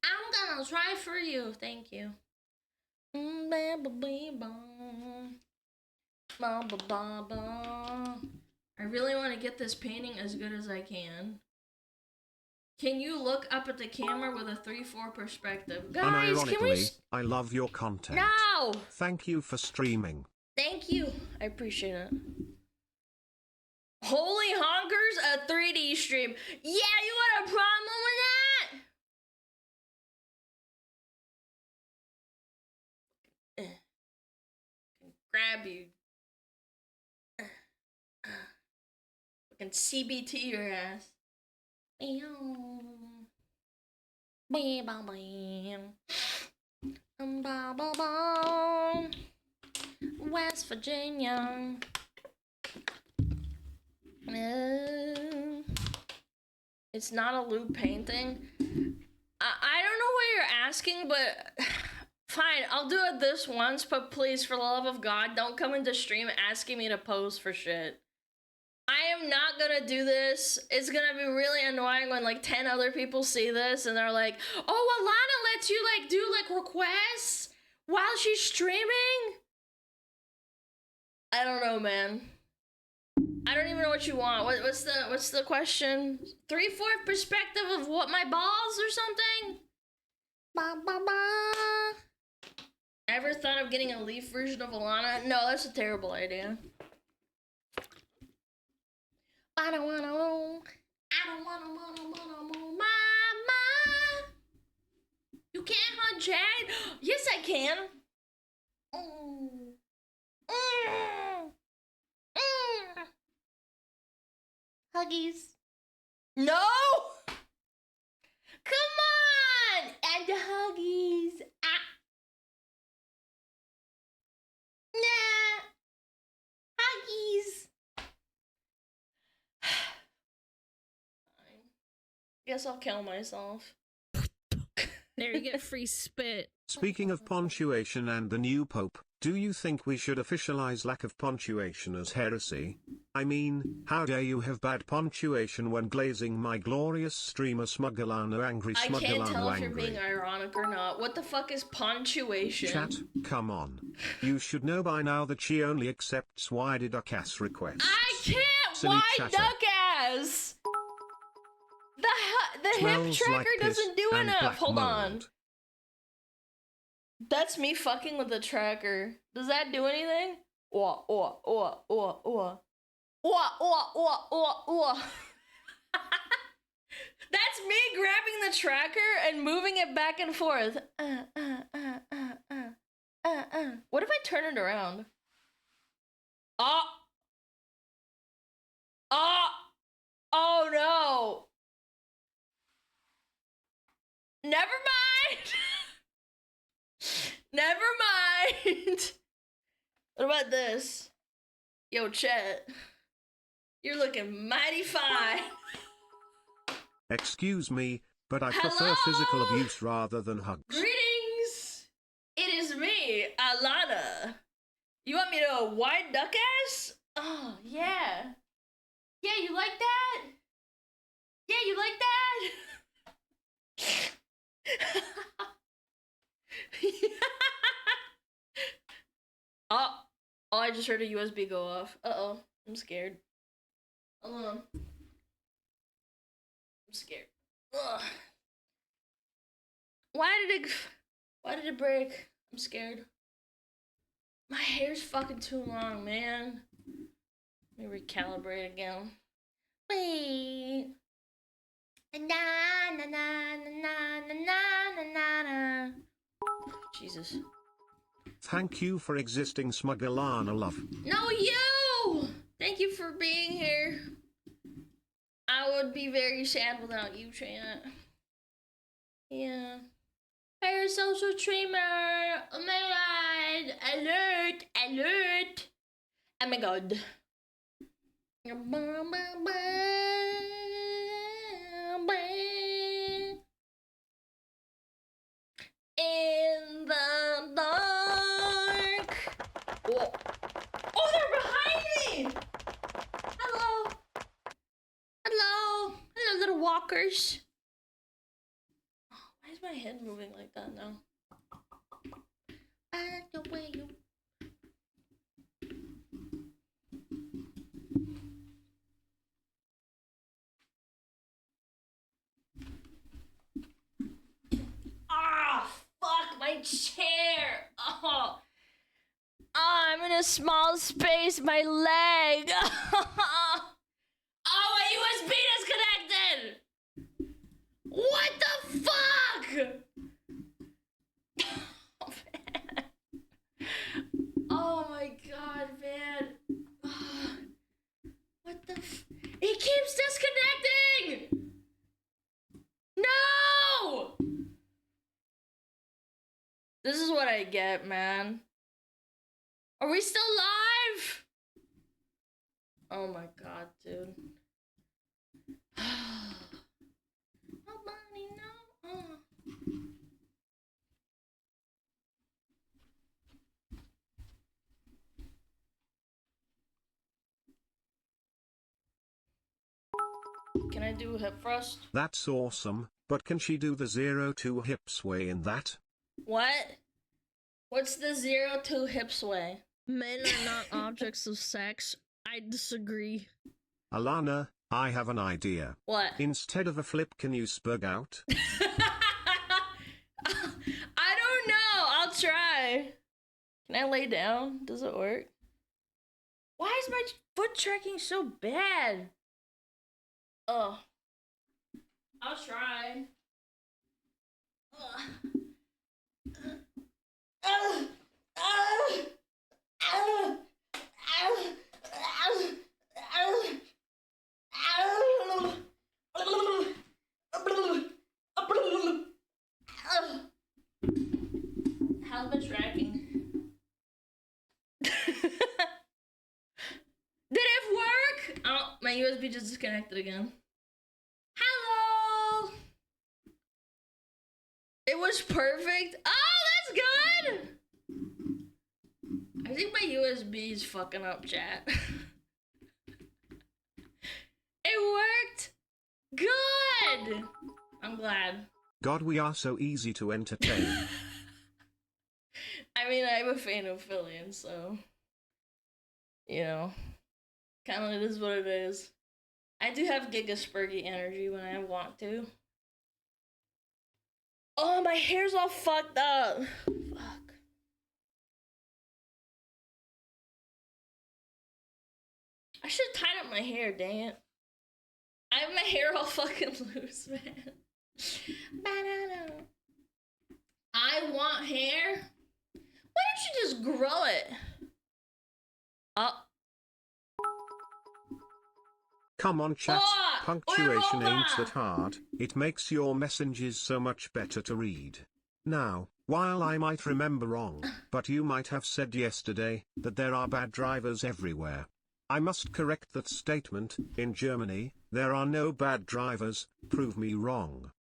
I'm gonna try for you. Thank you. I really want to get this painting as good as I can. Can you look up at the camera with a 3-4 perspective? Guys, can we... I love your content. No! Thank you for streaming. Thank you. I appreciate it. Holy Honkers, a 3D stream. Yeah, you got a problem with that? Grab you. Fucking CBT your ass. Ba, ba, ba. West Virginia. It's not a loop painting. I don't know what you're asking, but fine, I'll do it this once, but please, for the love of God, don't come into stream asking me to pose for shit. I am not gonna do this. It's gonna be really annoying when like 10 other people see this and they're like, oh, Alana lets you like do like requests while she's streaming? I don't know, man. I don't even know what you want. What's the question? 3/4 perspective of what, my balls or something? Ba, ba, ba. Ever thought of getting a leaf version of Alana? No, that's a terrible idea. I don't wanna mama. You can't hunt Chad? Yes, I can. Huggies. No! Come on! And huggies. Ah. Nah. Huggies. Guess I'll kill myself. There, you get free spit. Speaking of punctuation and the new pope, do you think we should officialize lack of punctuation as heresy? I mean, how dare you have bad punctuation when glazing my glorious streamer SmugAlana angry I SmugAlana can't tell if angry. you're being ironic or not. What the fuck is punctuation? Chat, come on. You should know by now that she only accepts why did ass requests. I can't! Silly Why chatter. duck ass? The hip Smells tracker like piss doesn't do and enough. black Hold on. mold. That's me fucking with the tracker. Does that do anything? That's me grabbing the tracker and moving it back and forth. What if I turn it around? Oh no. Never mind. Never mind. What about this? Yo, Chet. You're looking mighty fine. Excuse me, but I Hello? prefer physical abuse rather than hugs. Greetings. It is me, Alana. You want me to wide duck ass? Oh, yeah. Yeah, you like that? Yeah, you like that? Oh, I just heard a USB go off. Uh-oh, I'm scared. Hold on. I'm scared. Ugh. Why did it break? I'm scared. My hair's fucking too long, man. Let me recalibrate again. Wait. Na na na na na na na na. Jesus. Thank you for existing, SmugAlana love. No, you! Thank you for being here. I would be very sad without you, Chant. Yeah. Hey, social streamer! Oh my god! Alert! Alert! Oh my god. In the dark. Oh, oh, they're behind me! Hello. Hello. Hello, little walkers. Oh, why is my head moving like that now? I like the way you... Ah, fuck my chair. Oh, I'm in a small space. My leg. Oh, my USB disconnected. What the fuck? Oh, man. Oh my god, man. What the it keeps disconnecting. No. This is what I get, man. Are we still live? Oh my god, dude. Nobody know. Can I do hip thrust? That's awesome, but can she do the 0 to hip sway in that? What? What's the 0 to hip sway? Men are not objects of sex. I disagree. Alana, I have an idea. What? Instead of a flip, can you spug out? I don't know. I'll try. Can I lay down? Does it work? Why is my foot tracking so bad? Ugh. I'll try. Ugh. How's the tracking? Did it work? Oh, my USB just disconnected again. Hello! It was perfect. Oh, that's good! I think my USB is fucking up, chat. It worked! Good! I'm glad. God, we are so easy to entertain. I mean, I'm a fan of Phillian, so... You know. Kinda it is what it is. I do have Gigaspurgy energy when I want to. Oh, my hair's all fucked up. Fuck. I should have tied up my hair, dang it. I have my hair all fucking loose, man. I want hair. Why don't you just grow it? Oh. Come on, chat. Oh, Punctuation Europa! ain't that hard. It makes your messages so much better to read. Now, while I might remember wrong, but you might have said yesterday that there are bad drivers everywhere. I must correct that statement. In Germany, there are no bad drivers. Prove me wrong.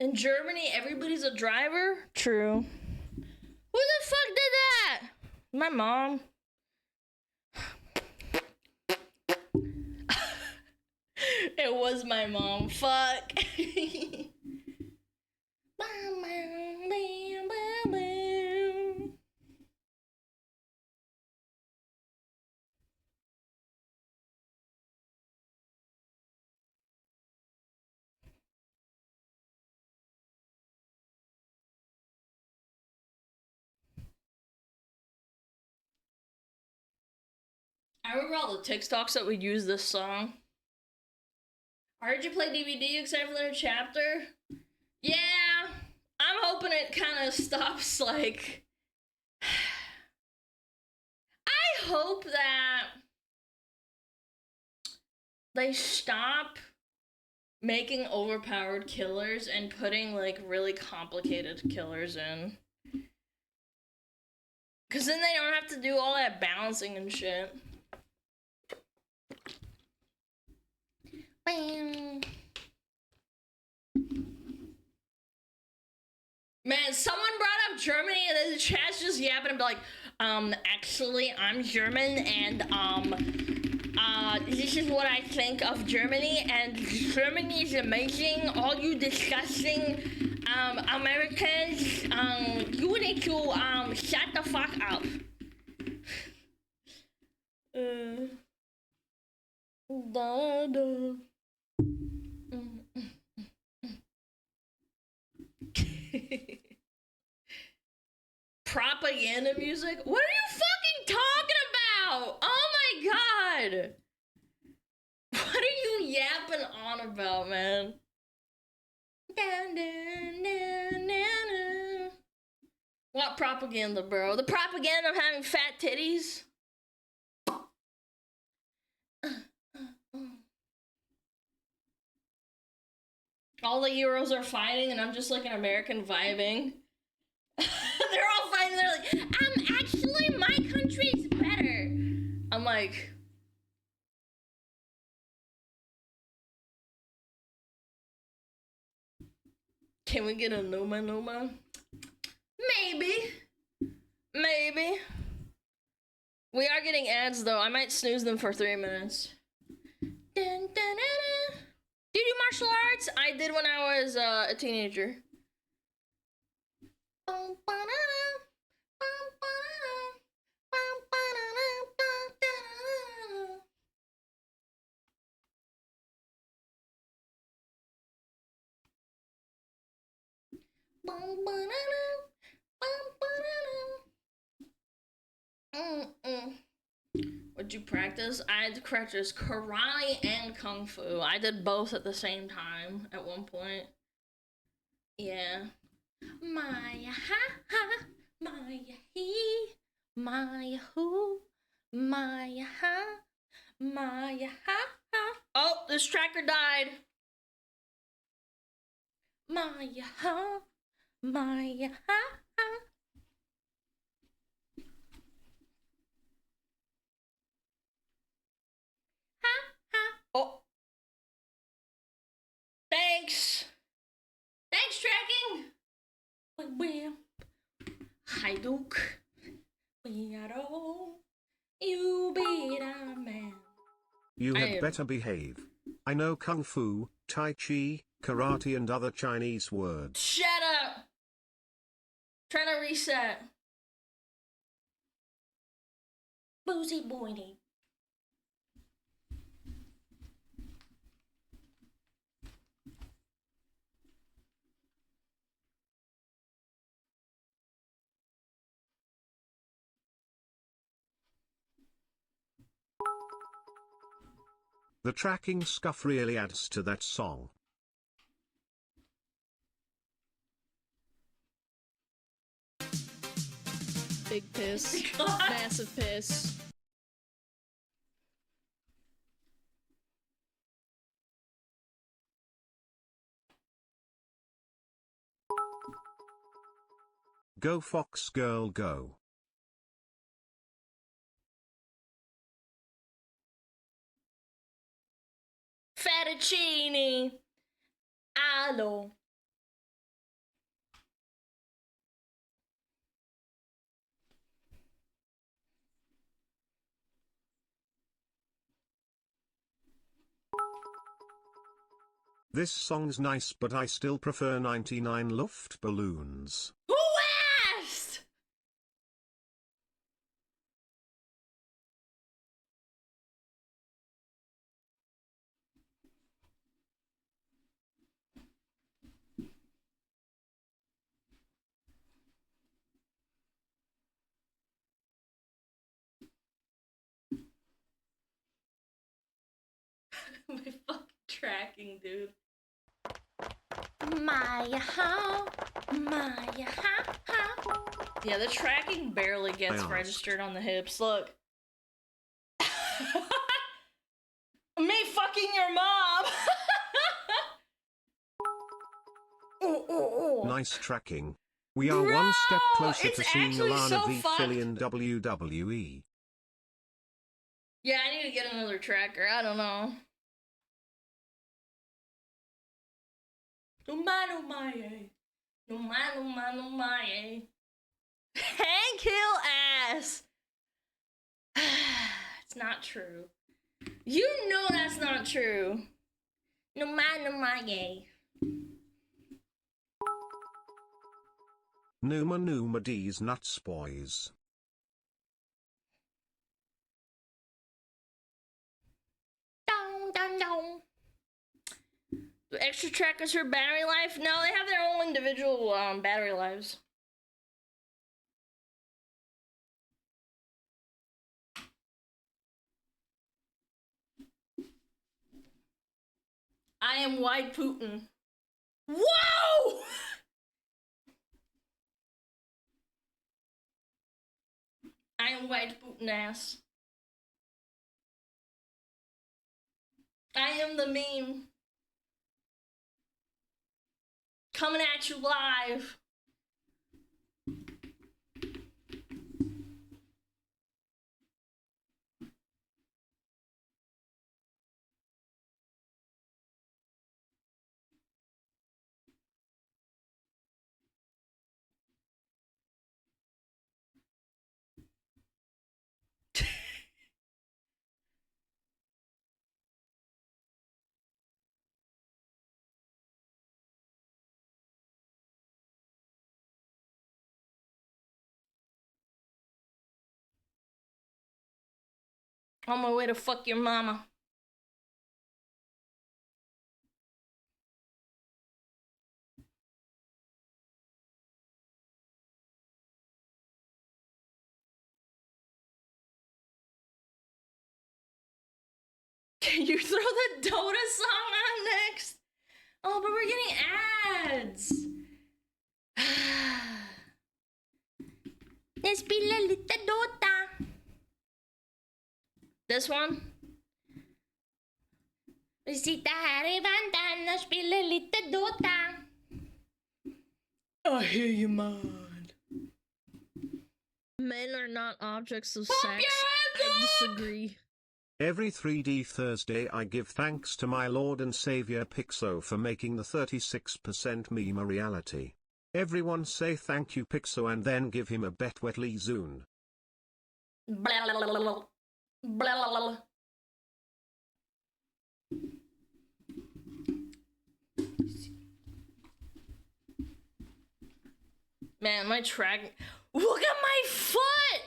In Germany, everybody's a driver? True. Who the fuck did that? My mom. It was my mom. Fuck. I remember all the TikToks that would use this song. I heard you play DVD except for the chapter. Yeah, I'm hoping it kind of stops, like... I hope that they stop making overpowered killers and putting, like, really complicated killers in. Because then they don't have to do all that balancing and shit. Man, someone brought up Germany and then the chat's just yapping and be like, actually, I'm German and, this is what I think of Germany, and Germany is amazing. All you disgusting, Americans, you need to, shut the fuck up. Da, da. Propaganda music? What are you fucking talking about? Oh my god! What are you yapping on about, man? Dun, dun, dun, dun, dun. What propaganda, bro? The propaganda of having fat titties? All the Euros are fighting, and I'm just like an American vibing. They're all fighting. They're like, actually, my country's better. I'm like, can we get a Numa Numa? Maybe. Maybe. We are getting ads, though. I might snooze them for 3 minutes. Dun, dun, dun, dun. Do you do martial arts? I did when I was a teenager. What'd you practice? I had to practice karate and kung fu. I did both at the same time at one point. Yeah. Maya ha ha, Maya he, Maya who, Maya ha, Maya ha ha. Oh, this tracker died. Maya ha, Maya ha ha. Ha ha. Oh. Thanks. Thanks, tracking. Wham. Hajduk. You beat a man. You had better behave. I know Kung Fu, Tai Chi, Karate and other Chinese words. Shut up. Trying to reset. Boozy boy. The tracking scuff really adds to that song. Big piss. Massive piss. Go Fox Girl Go. Fettuccine. Allo. This song's nice, but I still prefer 99 Luftballons. Who asked? My fucking tracking, dude. Maya ha, Maya ha ha. Yeah, the tracking barely gets registered on the hips. Look. Me fucking your mom. Ooh, ooh, ooh. Nice tracking. We are Bro, one step closer it's to seeing actually Alana so v fucked. Philly in WWE. Yeah, I need to get another tracker. I don't know. No, Hank Hill ass. It's not true. You know that's not true. No, my. Numa D's nuts boys. Down. Do extra trackers for battery life? No, they have their own individual battery lives. I am wide Putin. Whoa! I am white bootin' ass. I am the meme. Coming at you live. On my way to fuck your mama. Can you throw the Dota song on next? Oh, but we're getting ads. Let's be a little Dota. This one? Visita Harry Vandana, spela lite Dota. I hear you, man. Men are not objects of Pop sex. your hands I up! disagree. Every 3D Thursday I give thanks to my Lord and Savior Pixo for making the 36% meme a reality. Everyone say thank you Pixo and then give him a bet wetly zoon. Blah, blah, blah, blah. Blah, blah, blah. Man, my track. Look at my foot!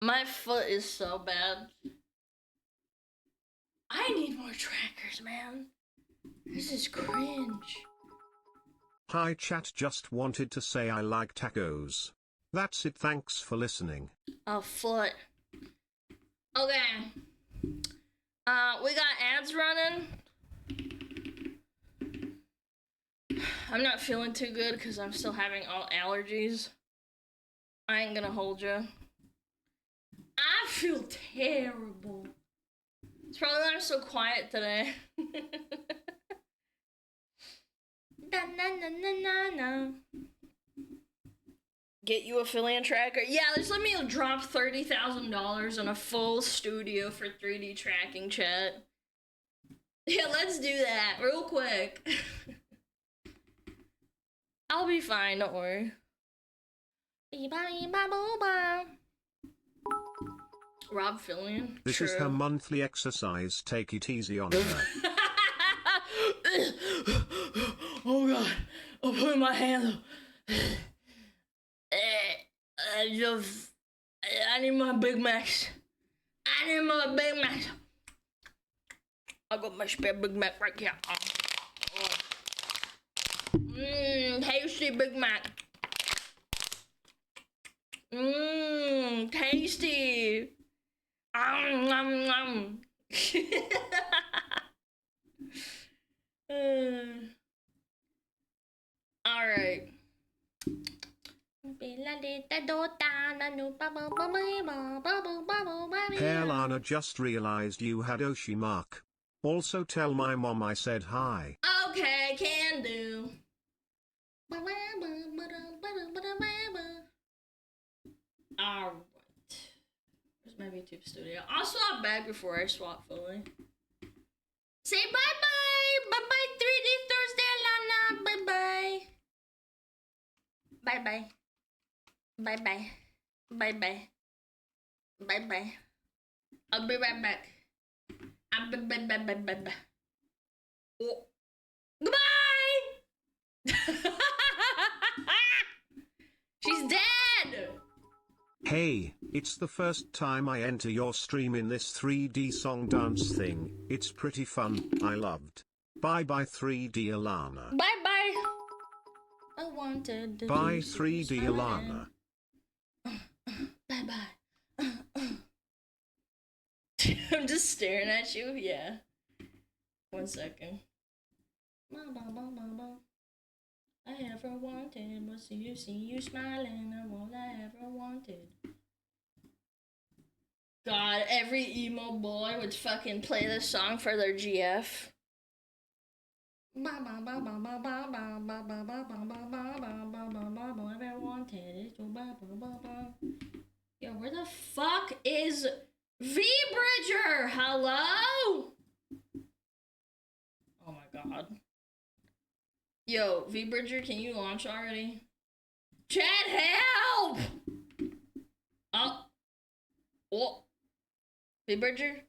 My foot is so bad. I need more trackers, man. This is cringe. Hi chat, just wanted to say I like tacos. That's it, thanks for listening. A foot. Okay. We got ads running. I'm not feeling too good because I'm still having all allergies. I ain't gonna hold you. I feel terrible. It's probably why I'm so quiet today. Da, na, na, na, na, na. Get you affiliate tracker? Yeah, just let me drop $30,000 on a full studio for 3D tracking, chat. Yeah, let's do that real quick. I'll be fine, don't worry. Rob Fillion? This True. is her monthly exercise, take it easy on her. Oh god, I'm putting my hand up. I need my Big Macs. I need my Big Macs. I got my spare Big Mac right here. Tasty Big Mac. Tasty. Nom, nom. All right. Hey Alana, just realized you had Oshi mark. Also tell my mom I said hi. Okay, can do. Alright. Where's my YouTube studio? I'll swap back before I swap fully. Say bye-bye! Bye-bye 3D Thursday, Alana! Bye-bye! Bye-bye. Bye-bye. Bye-bye. Bye-bye. I'll be right back. I'll be bye-bye-bye-bye-bye. Oh. Goodbye! She's dead! Hey, it's the first time I enter your stream in this 3D song dance thing. It's pretty fun, I loved. Bye bye 3D Alana. Bye bye. I wanted to Bye do 3D Alana. Bye bye. I'm just staring at you. Yeah. 1 second. I ever wanted was to see you smiling, and all I ever wanted. God, every emo boy would fucking play this song for their GF. Yo, where the fuck is V-Bridger? Hello? Oh my god. Yo, V-Bridger, can you launch already? Chat, help! Oh. Oh. V-Bridger?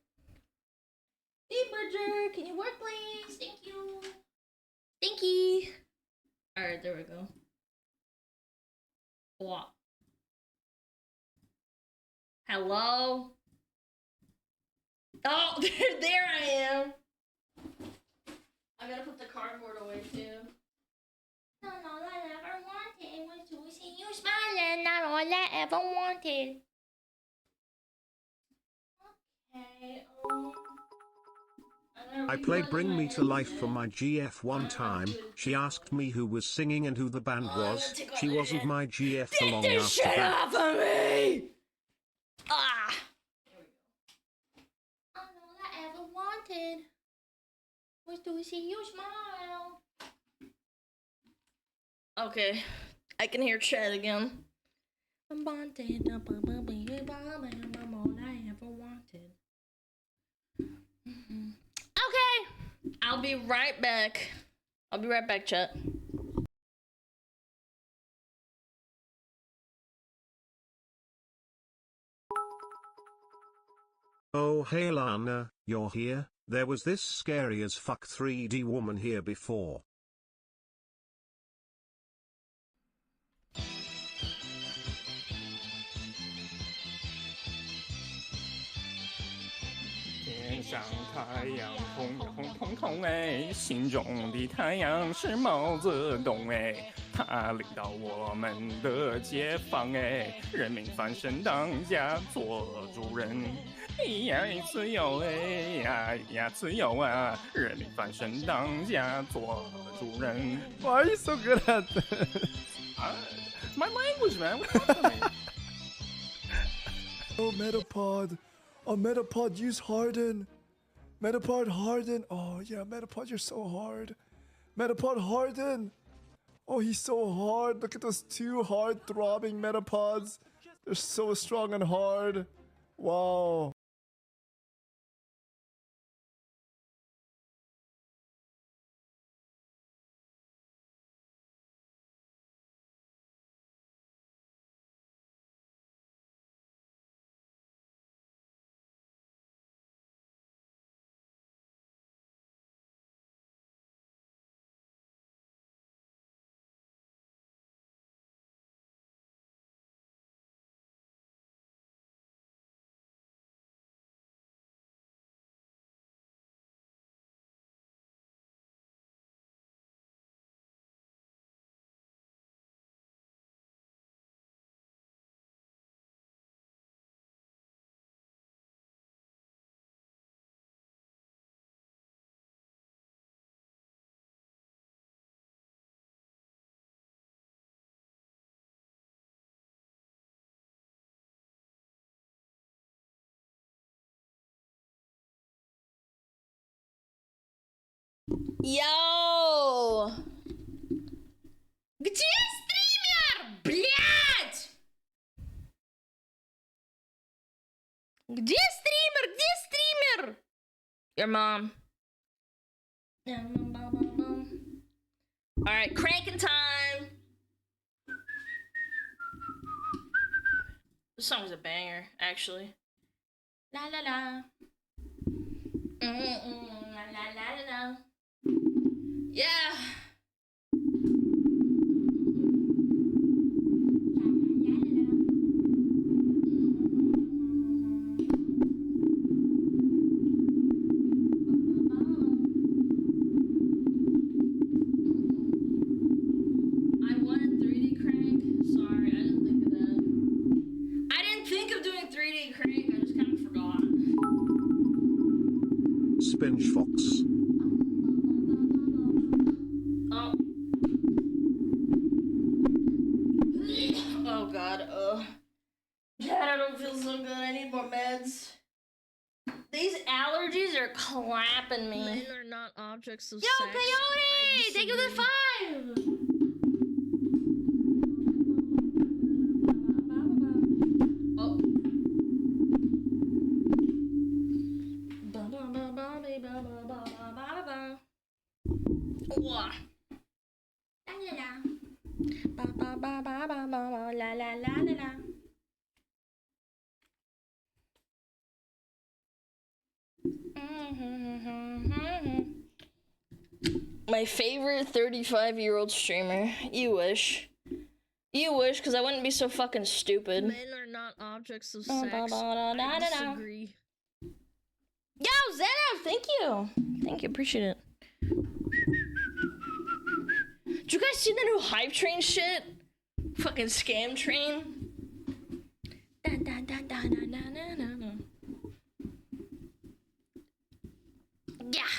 V-Bridger, can you work, please? Thank you. Thank you. Alright, there we go. What? Hello? Oh, there I am. I gotta put the cardboard away too. Not all I ever wanted was to see you smiling. Not all I ever wanted. Okay, I played Bring Me to Life for my GF one time. She asked me who was singing and who the band was. She wasn't my GF for long Get this after shit that. off of me! Ah! There we go. All I ever wanted was to see you smile. Okay, I can hear Chad again. I'm wanted, I'm all I ever wanted. Okay, I'll be right back. I'll be right back, chat. Oh hey Alana, you're here? There was this scary as fuck 3D woman here before.天上太阳红红彤彤哎，心中的太阳是毛泽东哎，他领导我们的解放哎，人民翻身当家做主人，呀自由哎呀自由啊，人民翻身当家做主人。Why are you so good at this? It's my language, man. What's up with me? Oh, Metapod. Oh, Metapod, use Harden. Metapod, Harden. Oh, yeah, Metapod, you're so hard. Metapod, Harden. Oh, he's so hard. Look at those two hard throbbing Metapods. They're so strong and hard. Wow. Yo! Где стример? Блять! Где стример? Где стример? Your mom. Alright, cranking time. This song's a banger, actually. La la la. La la la la la. Yeah. I wanted 3D crank. Sorry, I didn't think of that. I didn't think of doing 3D crank. I just kind of forgot. Spinch Fox. These allergies are clapping me. Men are not objects of Yo, sex. I Peyote! Thank you for the disagree. 5! Oh. Wah. La la la. Ba ba ba ba ba ba la la la la la. My favorite 35-year-old streamer. You wish. You wish, because I wouldn't be so fucking stupid. Men are not objects of sex. I disagree. Yo, Zeno, thank you. Thank you, appreciate it. Did you guys see the new hype train shit? Fucking scam train. Da, da, da, da, da, da, da, da, da. Yeah.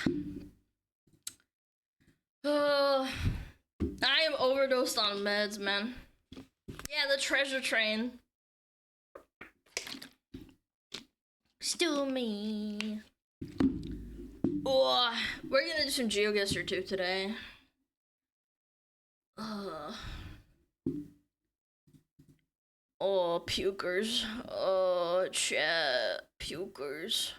I am overdosed on meds, man. Yeah, the treasure train. Still me. Oh, we're gonna do some GeoGuessr too today. Oh, pukers. Oh, chat. Pukers.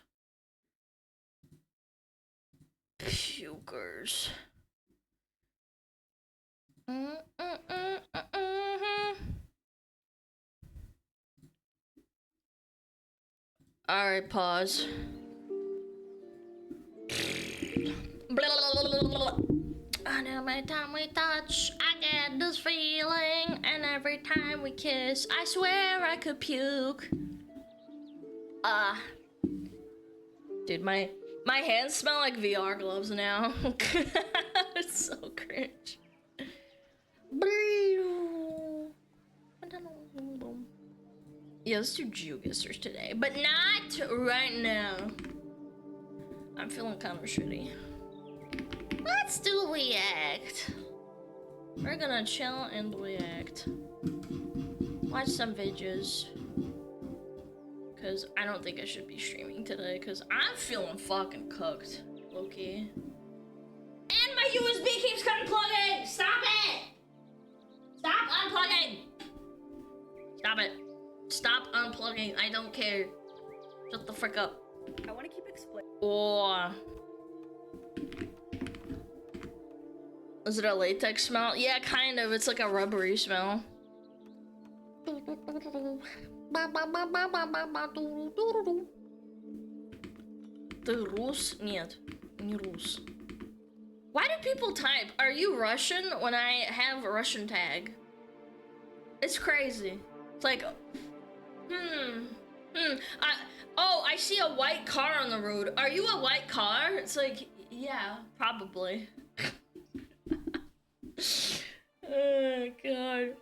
Pukers. Alright, pause. And every time we touch, I get this feeling. And every time we kiss, I swear I could puke. Dude, my hands smell like VR gloves now. It's so cringe. Yeah, let's do GeoGuessrs today, but not right now. I'm feeling kind of shitty. Let's do React. We're gonna chill and React. Watch some videos. Cause I don't think I should be streaming today, cause I'm feeling fucking cooked, low-key. And my USB keeps unplugging! Stop it! Stop unplugging! Stop it. Stop unplugging, I don't care. Shut the frick up. I want to keep explaining. Oh. Is it a latex smell? Yeah, kind of. It's like a rubbery smell. Ты рус? Нет, не рус. Why do people type, "Are you Russian?" when I have a Russian tag? It's crazy. It's like, I see a white car on the road. Are you a white car? It's like, yeah, probably. Oh, God.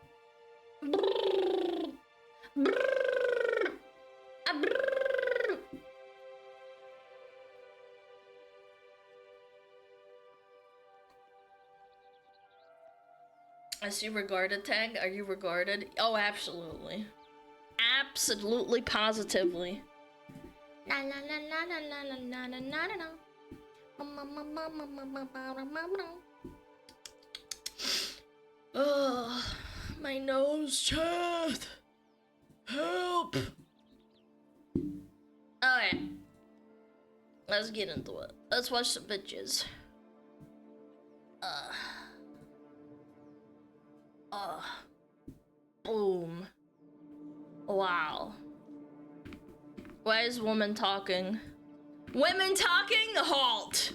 I see regarded tag. Are you regarded? Oh, absolutely. Absolutely, positively. La la la la la la la la la la. Oh, my nose, chat. Help. Alright. Let's get into it. Let's watch some bitches. Boom. Wow. Why is woman talking? Women talking? Halt.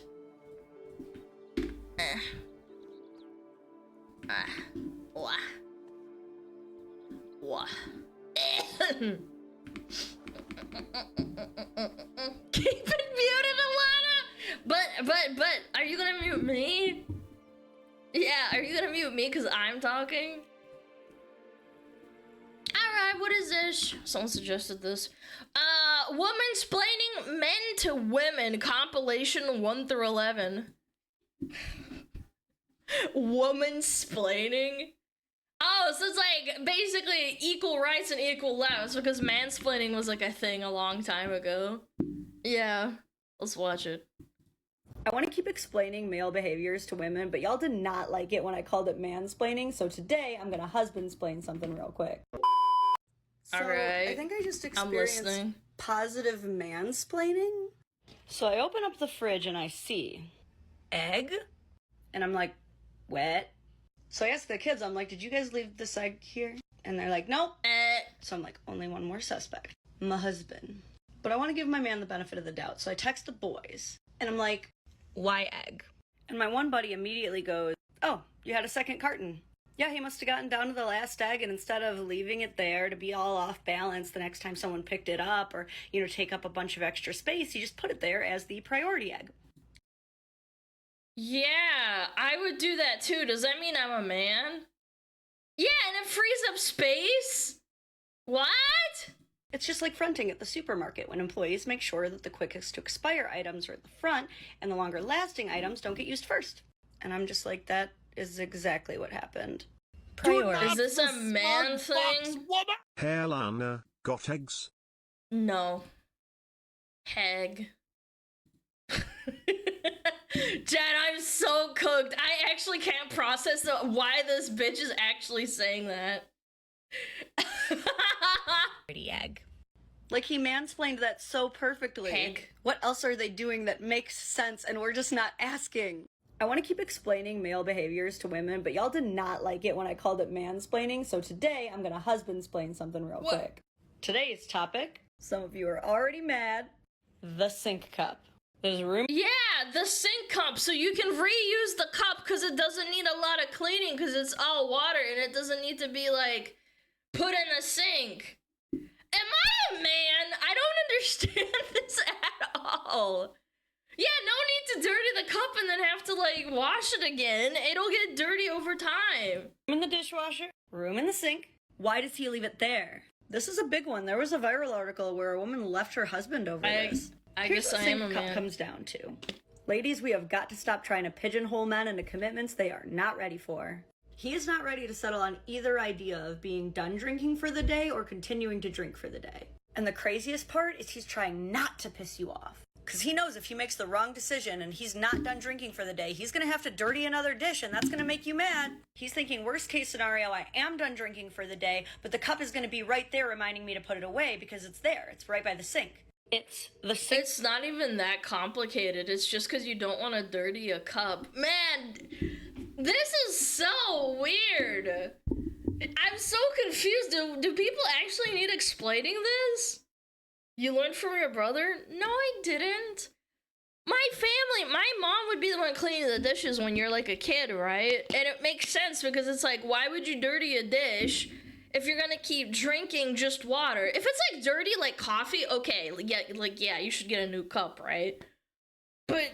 Wah. Wah. Keep it muted, Alana. But, are you gonna mute me? Yeah, are you gonna mute me because I'm talking? Alright, what is this? Someone suggested this. Womansplaining men to women, compilation 1 through 11. Womansplaining? Oh, so it's like basically equal rights and equal lefts because mansplaining was like a thing a long time ago. Yeah, let's watch it. I want to keep explaining male behaviors to women, but y'all did not like it when I called it mansplaining, so today I'm gonna husbandsplain something real quick. So, Alright. I think I just I'm experienced listening. positive mansplaining. So I open up the fridge and I see egg, and I'm like, wet. So I ask the kids, I'm like, did you guys leave this egg here? And they're like, nope. So I'm like, only one more suspect. My husband. But I want to give my man the benefit of the doubt. So I text the boys. And I'm like, Why egg? and my one buddy immediately goes, oh, you had a second carton. Yeah, he must have gotten down to the last egg, and instead of leaving it there to be all off balance the next time someone picked it up or, take up a bunch of extra space, he just put it there as the priority egg. Yeah, I would do that too. Does that mean I'm a man? Yeah, and it frees up space? What? It's just like fronting at the supermarket when employees make sure that the quickest to expire items are at the front and the longer lasting items don't get used first. And I'm just like, that is exactly what happened. Is this a man thing? Hey Alana, got eggs? No. Heg. Dad, I'm so cooked. I actually can't process why this bitch is actually saying that. Pretty egg. Like, he mansplained that so perfectly. Heck. What else are they doing that makes sense and we're just not asking? I want to keep explaining male behaviors to women, but y'all did not like it when I called it mansplaining, so today I'm gonna husbandsplain something real quick. Today's topic, some of you are already mad, the sink cup. There's room. Yeah, the sink cup, so you can reuse the cup because it doesn't need a lot of cleaning because it's all water and it doesn't need to be, like, put in the sink. Am I a man? I don't understand this at all. Yeah, no need to dirty the cup and then have to, like, wash it again. It'll get dirty over time. Room in the dishwasher, room in the sink. Why does he leave it there? This is a big one. There was a viral article where a woman left her husband over this. I Here's guess what I am a sink cup man. comes down to. Ladies, we have got to stop trying to pigeonhole men into commitments they are not ready for. He is not ready to settle on either idea of being done drinking for the day or continuing to drink for the day. And the craziest part is he's trying not to piss you off. Because he knows if he makes the wrong decision and he's not done drinking for the day, he's going to have to dirty another dish and that's going to make you mad. He's thinking, worst case scenario, I am done drinking for the day, but the cup is going to be right there reminding me to put it away because it's there. It's right by the sink. It's the sink. It's not even that complicated. It's just because you don't want to dirty a cup. Man, this is so weird. I'm so confused. Do people actually need explaining this? You learned from your brother? No, I didn't. My family, my mom would be the one cleaning the dishes when you're like a kid, right? And it makes sense because it's like, why would you dirty a dish if you're gonna keep drinking just water? If it's like dirty like coffee, okay, yeah, you should get a new cup, right? But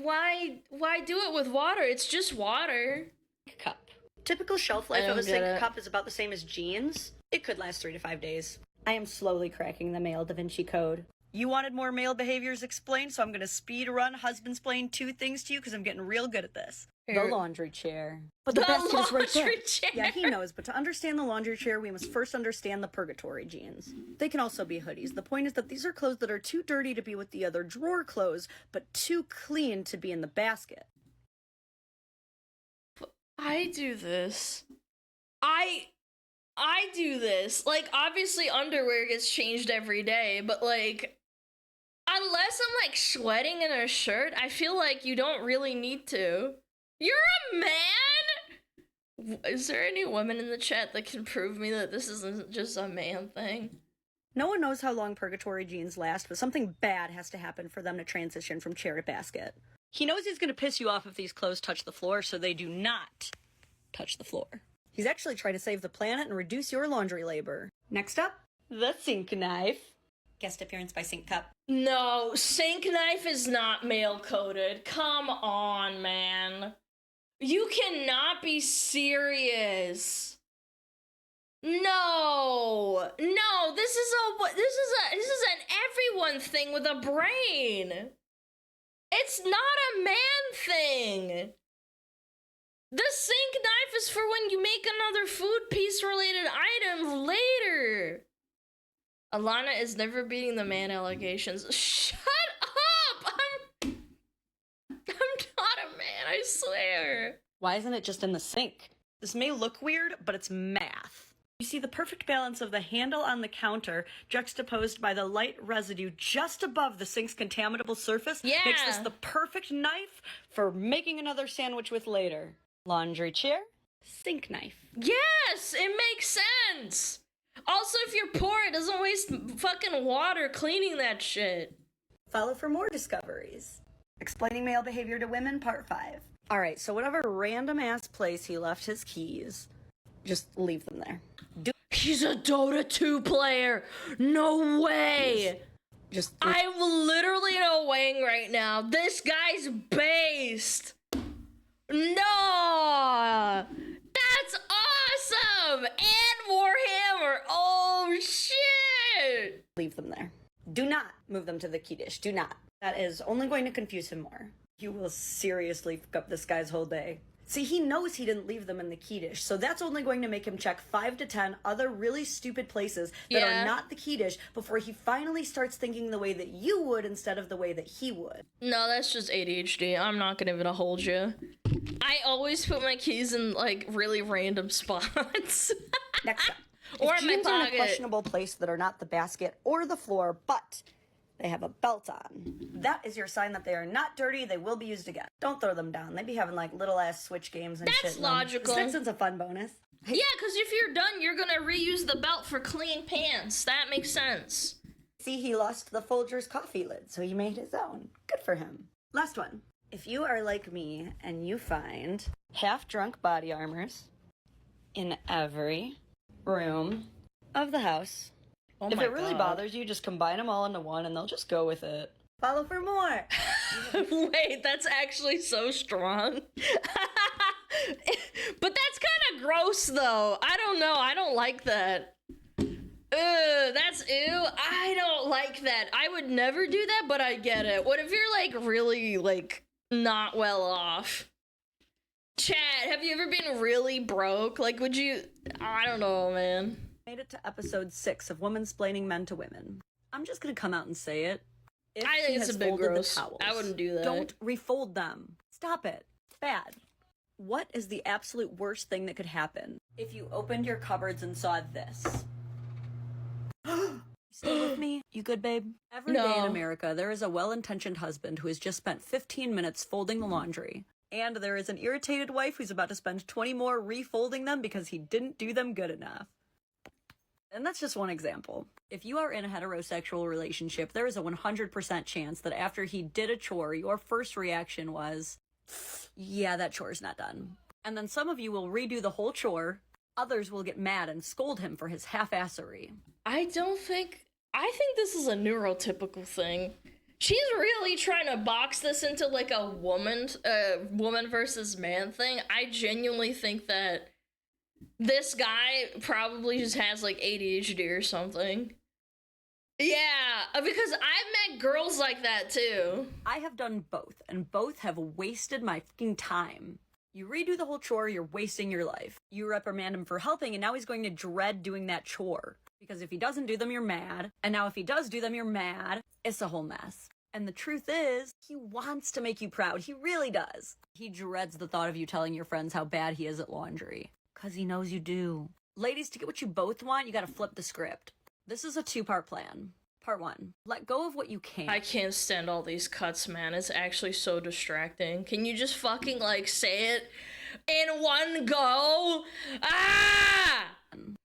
why do it with water? It's just water. Cup. Typical shelf life I of a don't get sink it. cup is about the same as jeans. It could last 3 to 5 days. I am slowly cracking the male Da Vinci Code. You wanted more male behaviors explained, so I'm going to speed run husbandsplain 2 things to you because I'm getting real good at this. Here. The laundry chair. But The the basket is right there. laundry chair. Yeah, he knows, but to understand the laundry chair, we must first understand the purgatory jeans. They can also be hoodies. The point is that these are clothes that are too dirty to be with the other drawer clothes, but too clean to be in the basket. I do this. I do this. Like, obviously underwear gets changed every day, but like, unless I'm like sweating in a shirt, I feel like you don't really need to. You're a man? Is there any women in the chat that can prove me that this isn't just a man thing? No one knows how long purgatory jeans last, but something bad has to happen for them to transition from chair to basket. He knows he's going to piss you off if these clothes touch the floor, so they do not touch the floor. He's actually trying to save the planet and reduce your laundry labor. Next up, the sink knife. Guest appearance by Sink Cup. No, sink knife is not male coded. Come on, man. You cannot be serious. No, this is an everyone thing with a brain. It's not a man thing. The sink knife is for when you make another food piece related item later. Alana is never beating the man allegations. Shut up! I'm not a man, I swear. Why isn't it just in the sink? This may look weird, but it's math. You see the perfect balance of the handle on the counter juxtaposed by the light residue just above the sink's contaminable surface makes this the perfect knife for making another sandwich with later. Laundry chair, sink knife. Yes, it makes sense. Also, if you're poor, it doesn't waste fucking water cleaning that shit. Follow for more discoveries. Explaining male behavior to women, part 5. Alright, so whatever random ass place he left his keys, just leave them there. He's a Dota 2 player. No way. I'm literally away right now. This guy's based. No. That's awesome. And Warhammer. Oh, shit. Leave them there. Do not move them to the key dish. Do not. That is only going to confuse him more. You will seriously fuck up this guy's whole day. See, he knows he didn't leave them in the key dish, so that's only going to make him check 5 to 10 other really stupid places that are not the key dish before he finally starts thinking the way that you would instead of the way that he would. No, that's just ADHD. I'm not gonna even hold you. I always put my keys in, like, really random spots. Next up. Or if in my jeans are in a pocket. questionable place that are not the basket or the floor, but they have a belt on, that is your sign that they are not dirty. They will be used again. Don't throw them down. They be having like little ass switch games and shit. That's logical. It's a fun bonus. Yeah, because if you're done, you're gonna reuse the belt for clean pants. That makes sense. See, he lost the Folgers coffee lid, so he made his own. Good for him. Last one. If you are like me and you find half-drunk body armors in every room of the house, if it really bothers you, just combine them all into one and they'll just go with it. Follow for more. Wait, that's actually so strong. But that's kind of gross, though. I don't know. I don't like that. That's ew. I don't like that. I would never do that, but I get it. What if you're, like, really, like, not well off? Chad, have you ever been really broke? Like, would you... I don't know, man. Made it to episode 6 of Womansplaining Men to Women. I'm just gonna come out and say it. If I think it's a bit gross. Towels, I wouldn't do that. Don't refold them. Stop it. It's bad. What is the absolute worst thing that could happen if you opened your cupboards and saw this? Stay with me? You good, babe? Every day in America, there is a well-intentioned husband who has just spent 15 minutes folding the laundry. And there is an irritated wife who's about to spend 20 more refolding them because he didn't do them good enough. And that's just one example. If you are in a heterosexual relationship, there is a 100% chance that after he did a chore, your first reaction was, yeah, that chore's not done. And then some of you will redo the whole chore. Others will get mad and scold him for his half-assery. I think this is a neurotypical thing. She's really trying to box this into like a woman versus man thing. I genuinely think that this guy probably just has like ADHD or something. Yeah, because I've met girls like that too. I have done both, and both have wasted my fucking time. You redo the whole chore, you're wasting your life. You reprimand him for helping, and now he's going to dread doing that chore. Because if he doesn't do them, you're mad. And now if he does do them, you're mad. It's a whole mess. And the truth is, he wants to make you proud. He really does. He dreads the thought of you telling your friends how bad he is at laundry. Because he knows you do. Ladies, to get what you both want, you gotta flip the script. This is a 2-part plan. Part 1, let go of what you can't. I can't stand all these cuts, man. It's actually so distracting. Can you just fucking, like, say it in one go? Ah!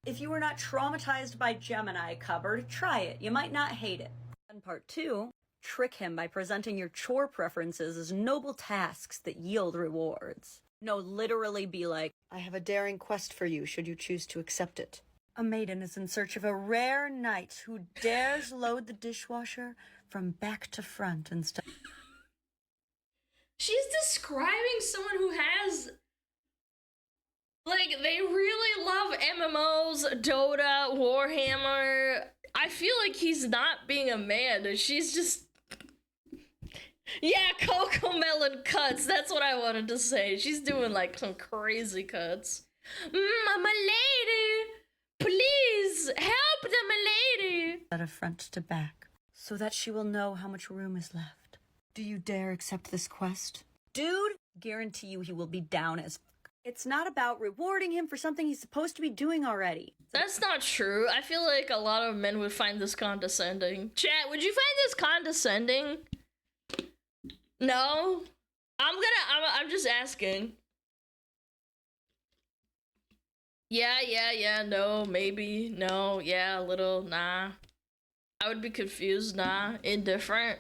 If you were not traumatized by Gemini cupboard, try it. You might not hate it. And part 2, trick him by presenting your chore preferences as noble tasks that yield rewards. No, literally be like, I have a daring quest for you, should you choose to accept it. A maiden is in search of a rare knight who dares load the dishwasher from back to front instead. She's describing someone who has... Like, they really love MMOs, Dota, Warhammer. I feel like he's not being a man. She's just... Yeah, Coco Melon cuts. That's what I wanted to say. She's doing, like, some crazy cuts. My lady! Please, help the lady! of front to back, so that she will know how much room is left. Do you dare accept this quest? Dude, guarantee you he will be down as fuck. It's not about rewarding him for something he's supposed to be doing already. That's not true. I feel like a lot of men would find this condescending. Chat, would you find this condescending? No? I'm just asking. Yeah, no, maybe, no, yeah, a little, nah. I would be confused, nah, indifferent.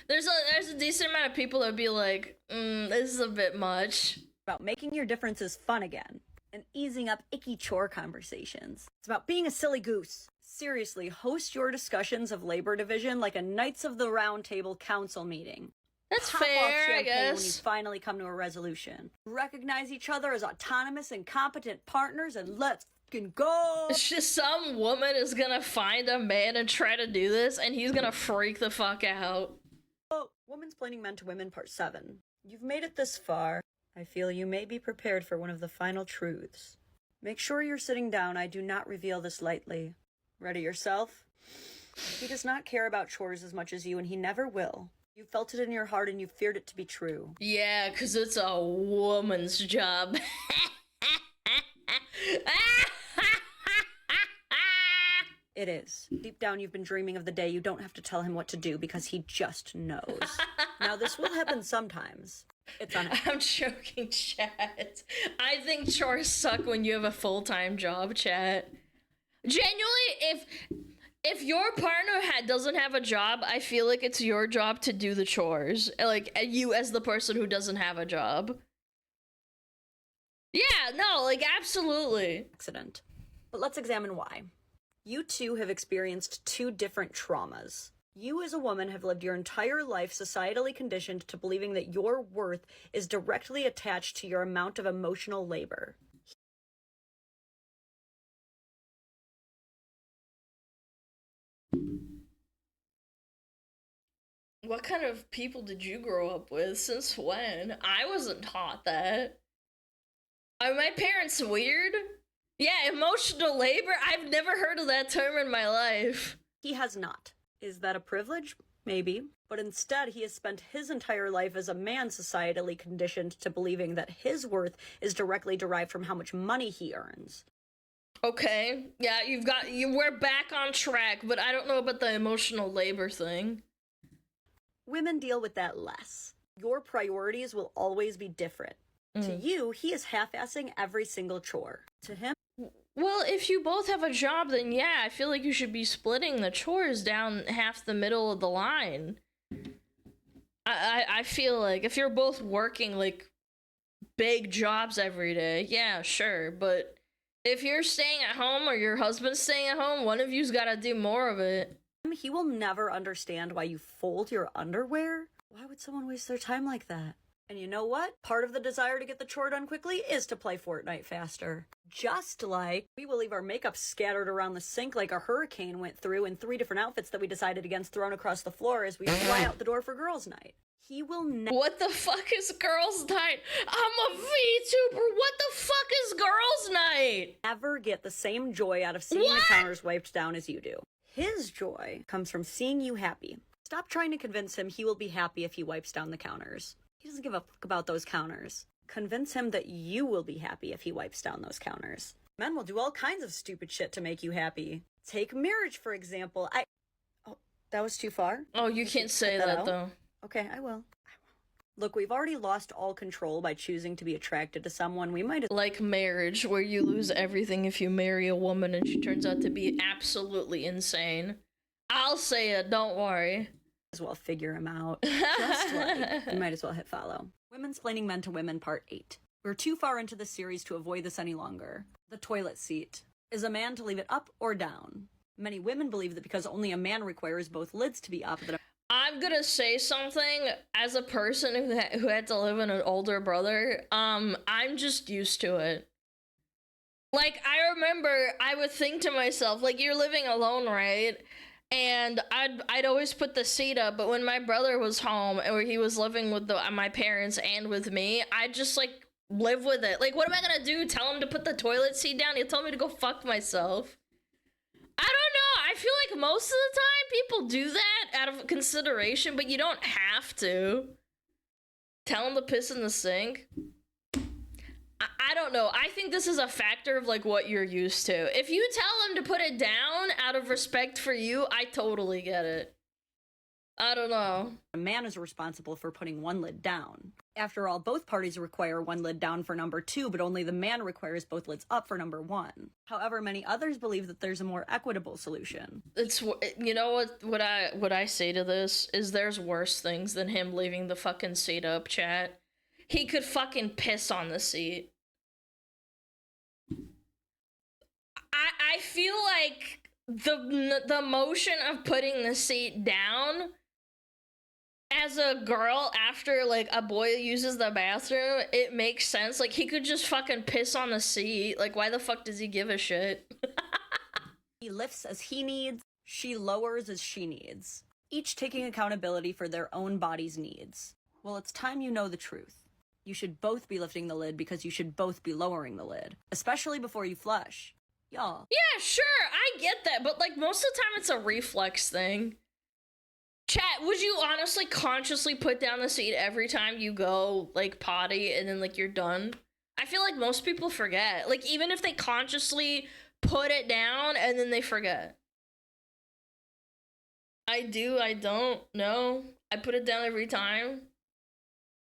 There's a decent amount of people that would be like, this is a bit much. About making your differences fun again and easing up icky chore conversations. It's about being a silly goose. Seriously, host your discussions of labor division like a Knights of the Round Table council meeting. That's Pop off fair, I champagne guess. when you finally come to a resolution. Recognize each other as autonomous and competent partners, and let's fucking go! It's just some woman is gonna find a man and try to do this, and he's gonna freak the fuck out. Oh, Woman's Planning Men to Women Part 7. You've made it this far. I feel you may be prepared for one of the final truths. Make sure you're sitting down. I do not reveal this lightly. Ready yourself? He does not care about chores as much as you, and he never will. You felt it in your heart and you feared it to be true. Yeah, 'cause it's a woman's job. It is. Deep down, you've been dreaming of the day you don't have to tell him what to do because he just knows. Now, this will happen sometimes. It's on. I'm joking, chat. I think chores suck when you have a full-time job, chat. Genuinely, if your partner doesn't have a job, I feel like it's your job to do the chores. Like, you as the person who doesn't have a job. Yeah, no, like, absolutely. Accident. But let's examine why. You two have experienced two different traumas. You as a woman have lived your entire life societally conditioned to believing that your worth is directly attached to your amount of emotional labor. What kind of people did you grow up with? Since when? I wasn't taught that. Are my parents weird? Yeah, emotional labor? I've never heard of that term in my life. He has not. Is that a privilege? Maybe. But instead, he has spent his entire life as a man societally conditioned to believing that his worth is directly derived from how much money he earns. Okay, yeah, we're back on track, but I don't know about the emotional labor thing. Women deal with that less. Your priorities will always be different. To you, he is half-assing every single chore. To him, well, if you both have a job, then yeah, I feel like you should be splitting the chores down half the middle of the line. I feel like if you're both working, like, big jobs every day, yeah, sure, but if you're staying at home or your husband's staying at home, one of you's gotta do more of it. he will never understand why you fold your underwear. Why would someone waste their time like that? And you know what? Part of the desire to get the chore done quickly is to play Fortnite faster. Just like we will leave our makeup scattered around the sink like a hurricane went through in 3 different outfits that we decided against thrown across the floor as we fly out the door for girls' night. He will never— What the fuck is girls' night? I'm a VTuber. What the fuck is girls' night? Never get the same joy out of seeing the counters wiped down as you do. His joy comes from seeing you happy. Stop trying to convince him he will be happy if he wipes down the counters. He doesn't give a fuck about those counters. Convince him that you will be happy if he wipes down those counters. Men will do all kinds of stupid shit to make you happy. Take marriage, for example. Oh, that was too far? Oh, you can't say that, though. Okay, I will. Look, we've already lost all control by choosing to be attracted to someone. We might— Like marriage, where you lose everything if you marry a woman and she turns out to be absolutely insane. I'll say it, don't worry. As well figure him out. Just like, you might as well hit follow. Women's Planning Men to Women Part 8. We're too far into this series to avoid this any longer. The toilet seat. Is a man to leave it up or down? Many women believe that because only a man requires both lids to be up, that I'm gonna say something as a person who had to live with an older brother. I'm just used to it. Like, I remember I would think to myself, like, you're living alone, right? And I'd always put the seat up, but when my brother was home or he was living with my parents and with me, I'd just, like, live with it. Like, what am I gonna do? Tell him to put the toilet seat down? He'll tell me to go fuck myself. I don't know. I feel like most of the time people do that out of consideration, but you don't have to. Tell him to piss in the sink. I don't know. I think this is a factor of like what you're used to. If you tell him to put it down out of respect for you, I totally get it. I don't know. A man is responsible for putting one lid down. After all, both parties require one lid down for number 2, but only the man requires both lids up for number 1. However, many others believe that there's a more equitable solution. It's, you know what I say to this is there's worse things than him leaving the fucking seat up, chat. He could fucking piss on the seat. I feel like the motion of putting the seat down as a girl after like a boy uses the bathroom, it makes sense. Like he could just fucking piss on the seat. Like why the fuck does he give a shit? He lifts as he needs, she lowers as she needs, each taking accountability for their own body's needs. Well, it's time you know the truth. You should both be lifting the lid because you should both be lowering the lid, especially before you flush. Y'all. Yeah, sure, I get that, but like most of the time it's a reflex thing. Chat, would you honestly consciously put down the seat every time you go like potty and then like you're done? I feel like most people forget. Like even if they consciously put it down and then they forget. I do, I don't, no. I put it down every time.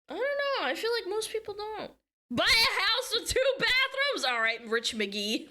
I don't know, I feel like most people don't. Buy a house with 2 bathrooms! Alright, Rich McGee.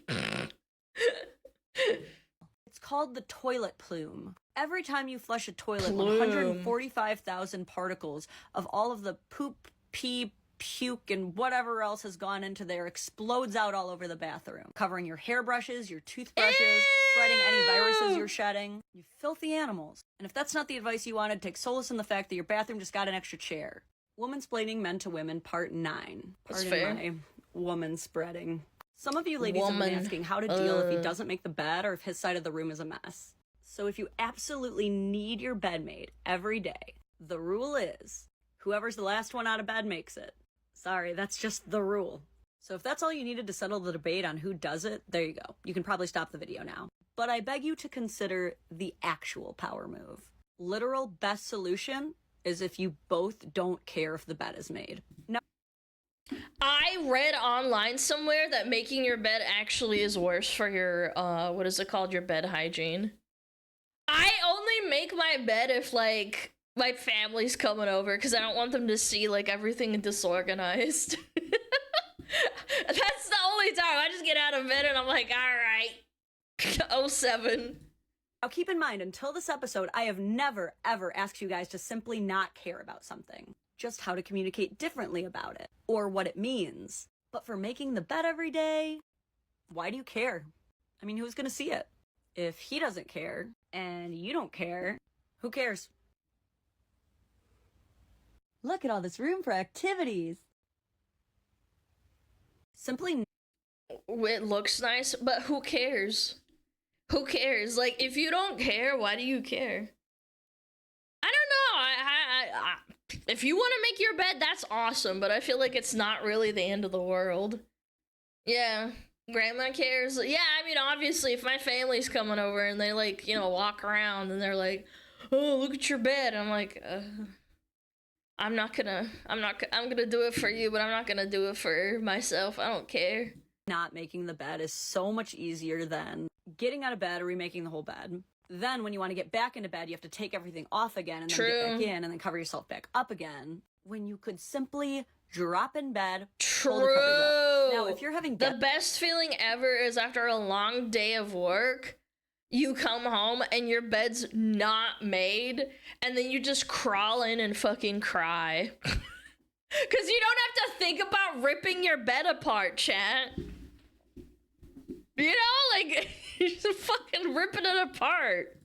It's called the toilet plume. Every time you flush a toilet, Plume. 145,000 particles of all of the poop, pee, puke, and whatever else has gone into there explodes out all over the bathroom, covering your hairbrushes, your toothbrushes, spreading any viruses you're shedding. You filthy animals. And if that's not the advice you wanted, take solace in the fact that your bathroom just got an extra chair. Womansplaining Men to Women, Part 9. That's Pardon fair. my woman spreading. Some of you ladies have Woman. been asking how to deal if he doesn't make the bed or if his side of the room is a mess. So if you absolutely need your bed made every day, the rule is whoever's the last one out of bed makes it. Sorry, that's just the rule. So if that's all you needed to settle the debate on who does it, there you go. You can probably stop the video now. But I beg you to consider the actual power move. Literal best solution is if you both don't care if the bed is made. No. I read online somewhere that making your bed actually is worse for your, what is it called? Your bed hygiene. I only make my bed if, like, my family's coming over because I don't want them to see, like, everything disorganized. That's the only time. I just get out of bed and I'm like, all right, 07. Now keep in mind, until this episode, I have never, ever asked you guys to simply not care about something. Just how to communicate differently about it, or what it means. But for making the bed every day, why do you care? I mean, who's gonna see it? If he doesn't care, and you don't care, who cares? Look at all this room for activities. Simply. It looks nice, but who cares? Who cares? Like, if you don't care, why do you care? I don't know. If you want to make your bed, that's awesome, but I feel like it's not really the end of the world. Yeah, grandma cares. Yeah, I mean, obviously, if my family's coming over and they, like, you know, walk around and they're like, oh, look at your bed. I'm like, I'm gonna do it for you, but I'm not gonna do it for myself. I don't care. Not making the bed is so much easier than getting out of bed or remaking the whole bed. Then when you want to get back into bed, you have to take everything off again and then get back in and then cover yourself back up again. When you could simply drop in bed, pull the covers up. Now, if you're having the best feeling ever is after a long day of work, you come home and your bed's not made, and then you just crawl in and fucking cry. Because you don't have to think about ripping your bed apart, chat. You know, like, you're just fucking ripping it apart.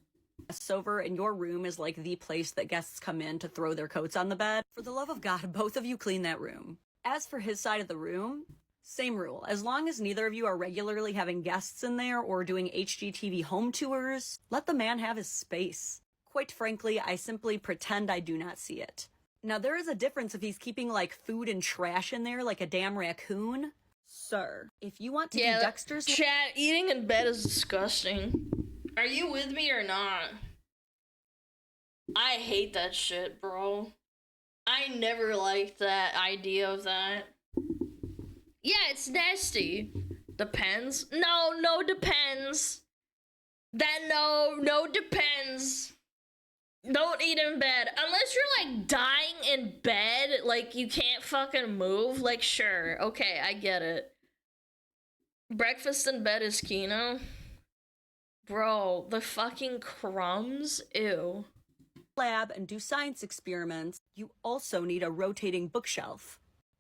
Over and your room is like the place that guests come in to throw their coats on the bed. For the love of God, both of you clean that room. As for his side of the room, same rule. As long as neither of you are regularly having guests in there or doing HGTV home tours, let the man have his space. Quite frankly, I simply pretend I do not see it. Now, there is a difference if he's keeping, like, food and trash in there like a damn raccoon. Sir, if you want to be Dexter's... Chat, eating in bed is disgusting. Are you with me or not? I hate that shit, bro. I never liked that idea of that. Yeah, it's nasty. Depends. No, depends. No, depends. Don't eat in bed. Unless you're, like, dying in bed, like, you can't fucking move. Like, sure. Okay, I get it. Breakfast in bed is Kino. Bro, the fucking crumbs? Ew. Lab and do science experiments, you also need a rotating bookshelf.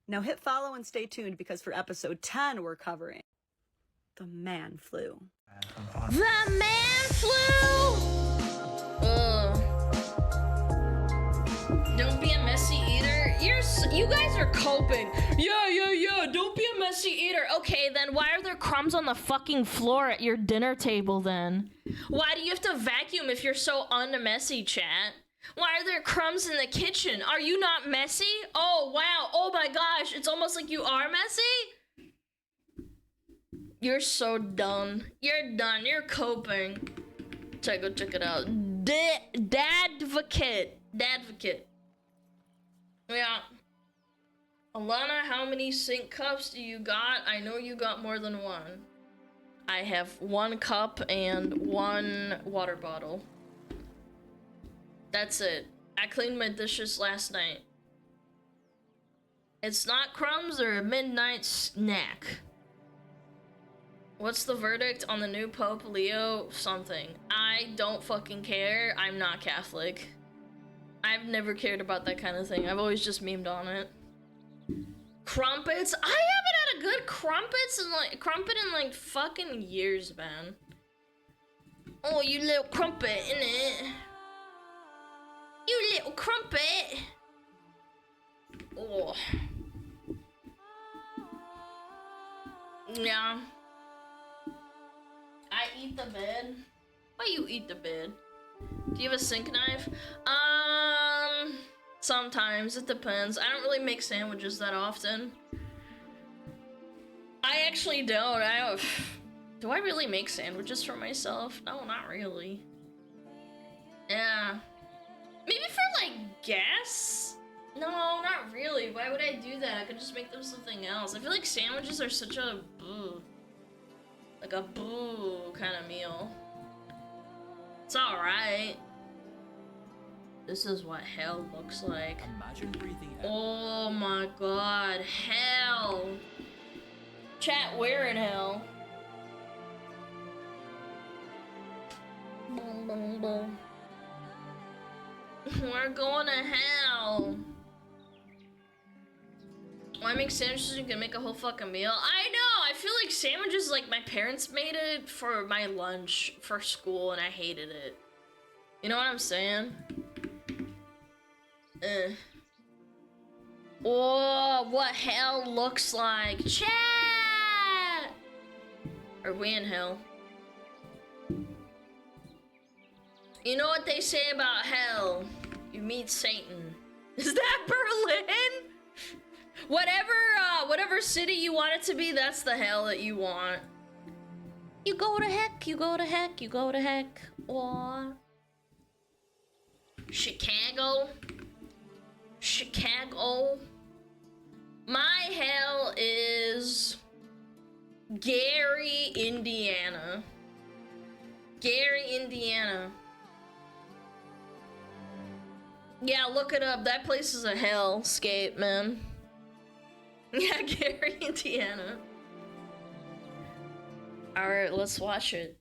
Now hit follow and stay tuned because for episode 10 we're covering the man flu. The man flu! Ugh. Don't be a messy eater. You guys are coping. Yeah. Don't be a messy eater. Okay, then why are there crumbs on the fucking floor at your dinner table then? Why do you have to vacuum if you're so unmessy, chat? Why are there crumbs in the kitchen? Are you not messy? Oh, wow. Oh my gosh. It's almost like you are messy? You're so done. You're done. You're coping. Check it out. Dadvocate. Yeah. Alana, how many sink cups do you got? I know you got more than one. I have 1 cup and 1 water bottle. That's it. I cleaned my dishes last night. It's not crumbs or a midnight snack. What's the verdict on the new Pope Leo something? I don't fucking care. I'm not Catholic. I've never cared about that kind of thing. I've always just memed on it. Crumpets? I haven't had a good crumpet in like fucking years, man. Oh, you little crumpet, innit? You little crumpet. Oh. Yeah. I eat the bed. Why you eat the bed? Do you have a sink knife? Sometimes. It depends. I don't really make sandwiches that often. I actually don't. Do I really make sandwiches for myself? No, not really. Yeah. Maybe for, like, gas? No, not really. Why would I do that? I could just make them something else. I feel like sandwiches are such a boo. Like a boo kind of meal. It's alright. This is what hell looks like. Imagine breathing out. Oh my god, hell. Chat, where in hell? Boom, boom, boom. We're going to hell. Why make sandwiches? You can make a whole fucking meal. I know. I feel like sandwiches, like my parents made it for my lunch for school, and I hated it. You know what I'm saying? Oh, what hell looks like. Chat! Are we in hell? You know what they say about hell? You meet Satan. Is that Berlin? Whatever city you want it to be, that's the hell that you want. You go to heck, you go to heck, you go to heck. Or Chicago. My hell is Gary, Indiana. Yeah, look it up. That place is a hellscape, man. Yeah, Gary, Indiana. Alright, let's watch it.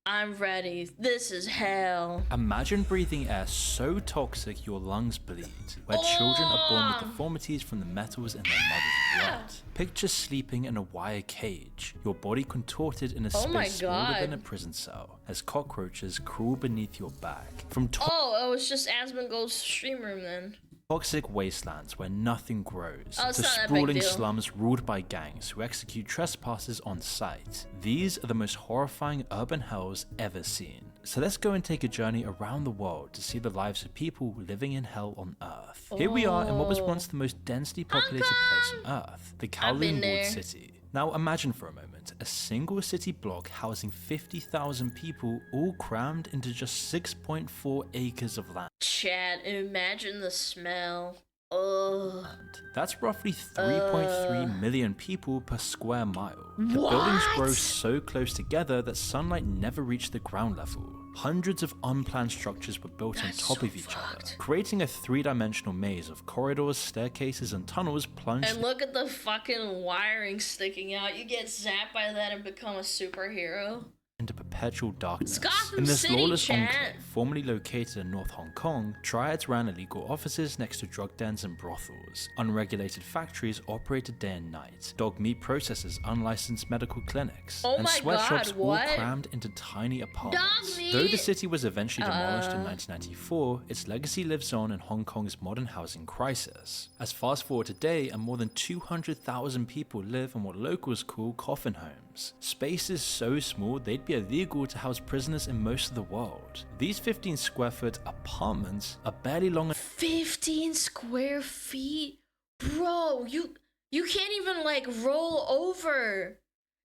I'm ready. This is hell. Imagine breathing air so toxic your lungs bleed, where children are born with deformities from the metals in their mother's blood. Picture sleeping in a wire cage, your body contorted in a space smaller than a prison cell, as cockroaches crawl beneath your back. Oh, it was just Asmongold's stream room then. Toxic wastelands where nothing grows, Oh, it's to not that big sprawling deal. slums ruled by gangs who execute trespassers on sight. These are the most horrifying urban hells ever seen. So let's go and take a journey around the world to see the lives of people living in hell on Earth. Here we are in what was once the most densely populated place on Earth, the Kowloon Walled City. Now imagine for a moment, a single city block housing 50,000 people all crammed into just 6.4 acres of land. Chat, imagine the smell. Ugh. That's roughly 3.3 million people per square mile. The What? buildings grow so close together that sunlight never reached the ground level. Hundreds of unplanned structures were built on top of each other, creating a three-dimensional maze of corridors, staircases, and tunnels plunged And look at the fucking wiring sticking out. You get zapped by that and become a superhero. into perpetual darkness. Gotham In this City, lawless chat. enclave, formerly located in North Hong Kong, triads ran illegal offices next to drug dens and brothels. Unregulated factories operated day and night. Dog meat processors, unlicensed medical clinics, Oh and my sweatshops God, all what? crammed into tiny apartments. Dog meat? Though the city was eventually demolished in 1994, its legacy lives on in Hong Kong's modern housing crisis. As fast forward today, and more than 200,000 people live in what locals call coffin homes. Spaces so small they'd be illegal to house prisoners in most of the world. These 15 square foot apartments are barely long enough 15 square feet? Bro, you can't even like roll over.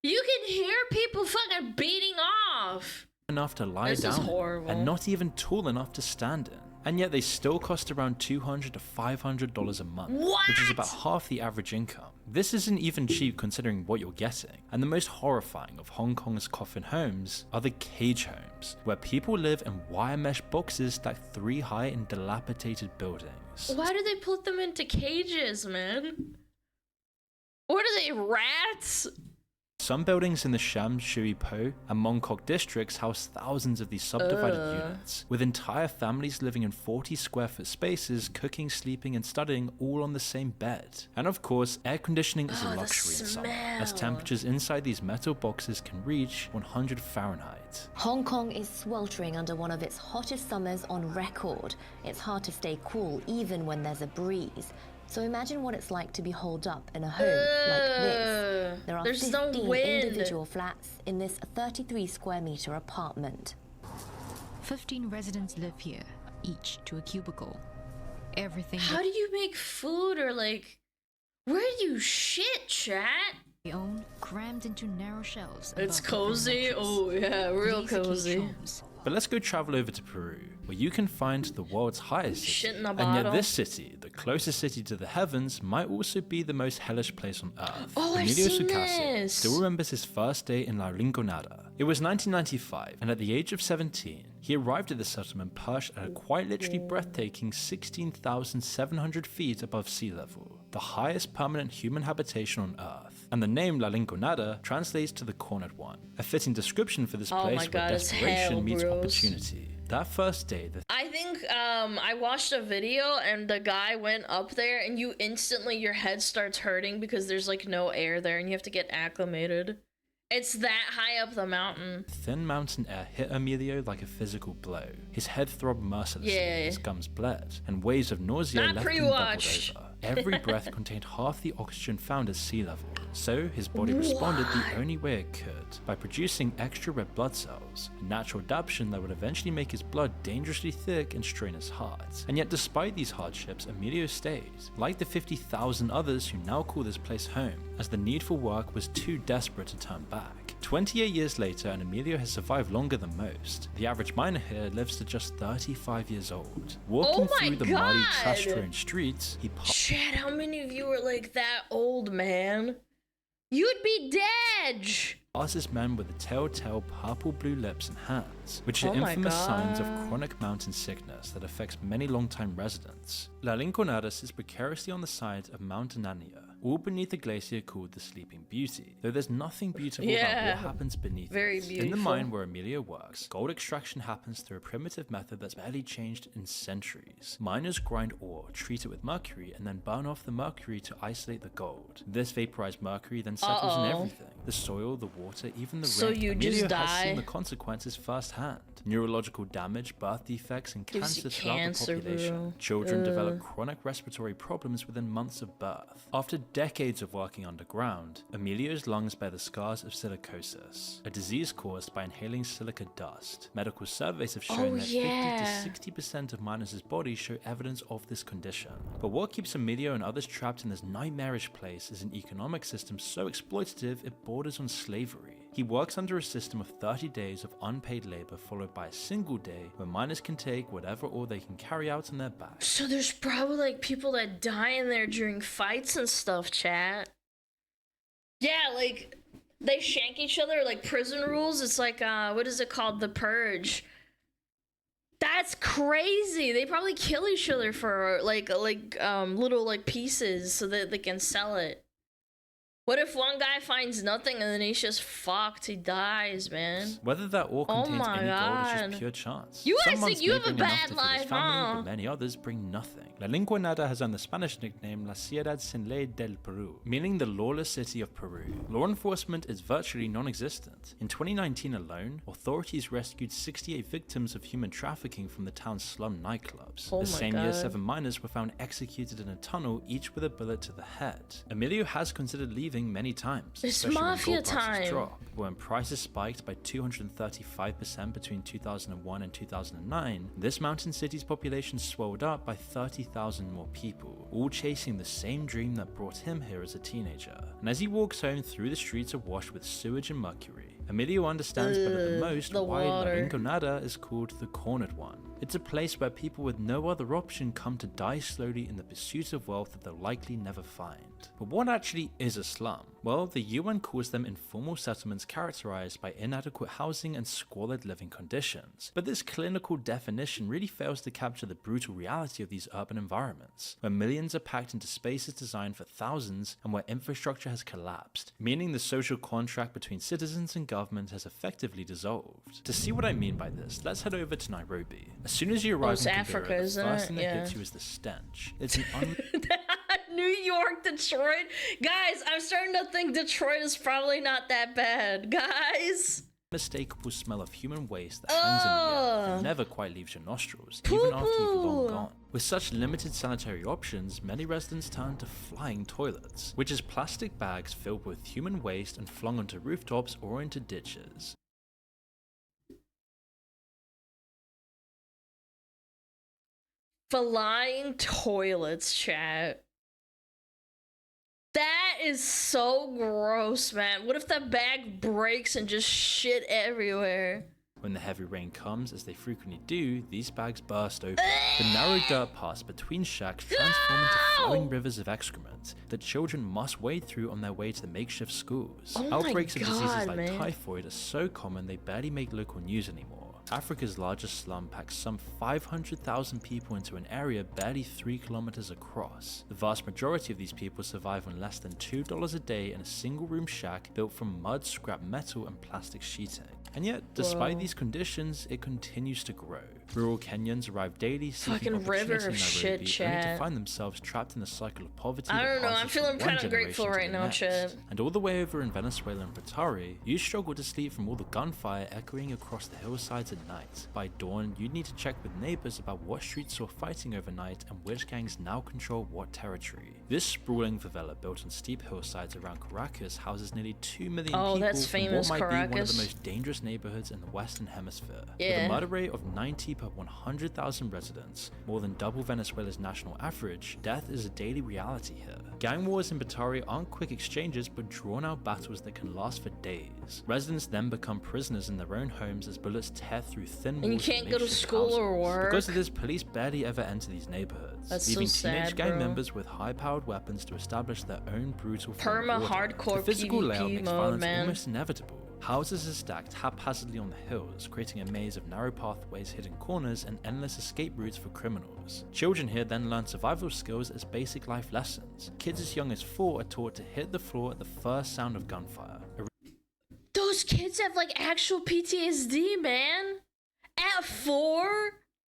You can hear people fucking beating off. to lie This is down in, horrible. and not even tall enough to stand in. And yet they still cost around $200 to $500 a month, which is about half the average income. This isn't even cheap considering what you're getting. And the most horrifying of Hong Kong's coffin homes are the cage homes, where people live in wire mesh boxes stacked 3 high in dilapidated buildings. Why do they put them into cages, man? What are they, rats? Some buildings in the Sham Shui Po and Mong Kok districts house thousands of these subdivided units, with entire families living in 40 square foot spaces, cooking, sleeping, and studying all on the same bed. And of course, air conditioning is a luxury in summer, as temperatures inside these metal boxes can reach 100 Fahrenheit. Hong Kong is sweltering under one of its hottest summers on record. It's hard to stay cool even when there's a breeze. So imagine what it's like to be holed up in a home like this. There are There's 15 no wind. individual flats in this 33 square meter apartment. 15 residents live here, each to a cubicle. Everything How do you make food, or like, where do you shit, chat? they own crammed into narrow shelves. It's above every cozy. mattress. Oh yeah, real These are cage cozy. homes. But let's go travel over to Peru, where you can find the world's highest Shit city. in a And yet bottle. this city, the closest city to the heavens, might also be the most hellish place on earth. Oh, I've Emilio seen Sukase this. still remembers his first day in La Rinconada. It was 1995, and at the age of 17, he arrived at the settlement perched at a quite literally breathtaking 16,700 feet above sea level, the highest permanent human habitation on Earth. And the name La Rinconada translates to the cornered one, a fitting description for this Oh my place where God, it's desperation hell, meets bros. opportunity. That first day, the I think I watched a video and the guy went up there and you instantly, your head starts hurting because there's like no air there and you have to get acclimated. It's that high up the mountain. thin mountain air hit Emilio like a physical blow. His head throbbed mercilessly, Yeah. his gums bled, and waves of nausea Not left him pre-watch. doubled over. Every breath contained half the oxygen found at sea level, so his body responded the only way it could, by producing extra red blood cells, a natural adaptation that would eventually make his blood dangerously thick and strain his heart. And yet despite these hardships, Emilio stayed, like the 50,000 others who now call this place home, as the need for work was too desperate to turn back. 28 years later, and Emilio has survived longer than most. The average miner here lives to just 35 years old. Walking Oh my through the muddy, God. trash-strewn streets, he Shit, how many of you are like that old, man? You'd be dead! passes men with the telltale purple-blue lips and hands, which are Oh my infamous signs of God. chronic mountain sickness that affects many long-time residents. La Rinconada sits precariously on the side of Mount Anania, all beneath a glacier called the Sleeping Beauty, though there's nothing beautiful about Yeah, what happens beneath very it. In the beautiful. mine where Emilio works, gold extraction happens through a primitive method that's barely changed in centuries. Miners grind ore, treat it with mercury, and then burn off the mercury to isolate the gold. This vaporized mercury then settles in everything: the soil, the water, even the So rain. you Emilio just has seen die. the consequences firsthand: neurological damage, birth defects, and Gives you cancer throughout cancer, the population. bro. Children develop chronic respiratory problems within months of birth. After decades of working underground, Emilio's lungs bear the scars of silicosis, a disease caused by inhaling silica dust. Medical surveys have shown that 50 to 60% of Minos' body show evidence of this condition. But what keeps Emilio and others trapped in this nightmarish place is an economic system so exploitative it borders on slavery. He works under a system of 30 days of unpaid labor followed by a single day where miners can take whatever ore they can carry out on their backs. So there's probably like people that die in there during fights and stuff, chat. Yeah, like they shank each other like prison rules. It's like what is it called? The Purge. That's crazy. They probably kill each other for like little like pieces so that they can sell it. What if one guy finds nothing and then he's just fucked? He dies, man. Whether that ore contains any gold is just pure chance. You guys Some think months you may have a bring enough bad to feed his life, family, huh? but many others bring nothing. La Lingua Nada has earned the Spanish nickname La Ciudad Sin Ley del Peru, meaning the lawless city of Peru. Law enforcement is virtually non-existent. In 2019 alone, authorities rescued 68 victims of human trafficking from the town's slum nightclubs. Oh the my same year, God. 7 miners were found executed in a tunnel, each with a bullet to the head. Emilio has considered leaving many times. It's especially when mafia gold prices time. drop. When prices spiked by 235% between 2001 and 2009, this mountain city's population swelled up by 30,000 more people, all chasing the same dream that brought him here as a teenager. And as he walks home through the streets awash with sewage and mercury, Emilio understands better than most the why La water. Rinconada is called the Cornered One. It's a place where people with no other option come to die slowly in the pursuit of wealth that they'll likely never find. But what actually is a slum? Well, the UN calls them informal settlements characterized by inadequate housing and squalid living conditions. But this clinical definition really fails to capture the brutal reality of these urban environments, where millions are packed into spaces designed for thousands and where infrastructure has collapsed, meaning the social contract between citizens and government has effectively dissolved. To see what I mean by this, let's head over to Nairobi. As soon as you arrive it's in Africa, Kibera, the isn't first it? thing that Yeah. hits you is the stench. It's an New York, Detroit. Guys, I'm starting to think Detroit is probably not that bad. Guys. unmistakable smell of human waste that hangs in the air and never quite leaves your nostrils, even after you've long gone. With such limited sanitary options, many residents turn to flying toilets, which is plastic bags filled with human waste and flung onto rooftops or into ditches. Flying toilets, chat. That is so gross, man. What if that bag breaks and just shit everywhere? When the heavy rain comes, as they frequently do, these bags burst open. The narrow dirt paths between shacks transform into flowing rivers of excrement that children must wade through on their way to the makeshift schools. Oh Outbreaks of diseases God, like man. typhoid are so common they barely make local news anymore. Africa's largest slum packs some 500,000 people into an area barely 3 kilometers across. The vast majority of these people survive on less than $2 a day in a single room shack built from mud, scrap metal, and plastic sheeting. And yet, despite these conditions, it continues to grow. Rural Kenyans arrive daily seeking Fucking river opportunity in of shit, Nairobi, only to chat. find themselves trapped in a cycle of poverty. I that don't know, passes I'm feeling from one kinda grateful generation to right the now, next. chat. And all the way over in Venezuela and Butare, you struggle to sleep from all the gunfire echoing across the hillsides at night. By dawn, you'd need to check with neighbors about what streets saw fighting overnight and which gangs now control what territory. This sprawling favela built on steep hillsides around Caracas houses nearly 2 million Oh, people that's from famous, what might be one of Caracas. the most dangerous neighborhoods in the Western Hemisphere. With Yeah. a murder rate of 90 per 100,000 residents, more than double Venezuela's national average, death is a daily reality here. Gang wars in Butare aren't quick exchanges but drawn-out battles that can last for days. Residents then become prisoners in their own homes as bullets tear through thin walls. And you can't go to makeshift school or housing. work. Because of this, police barely ever enter these neighborhoods, That's so leaving teenage sad, gang bro. members with high-powered weapons to establish their own brutal form of order. Perma-hardcore The physical layout PvP makes mode, violence man. almost inevitable. Houses are stacked haphazardly on the hills, creating a maze of narrow pathways, hidden corners, and endless escape routes for criminals. Children here then learn survival skills as basic life lessons. Kids as young as 4 are taught to hit the floor at the first sound of gunfire. Those kids have like actual PTSD, man. At 4?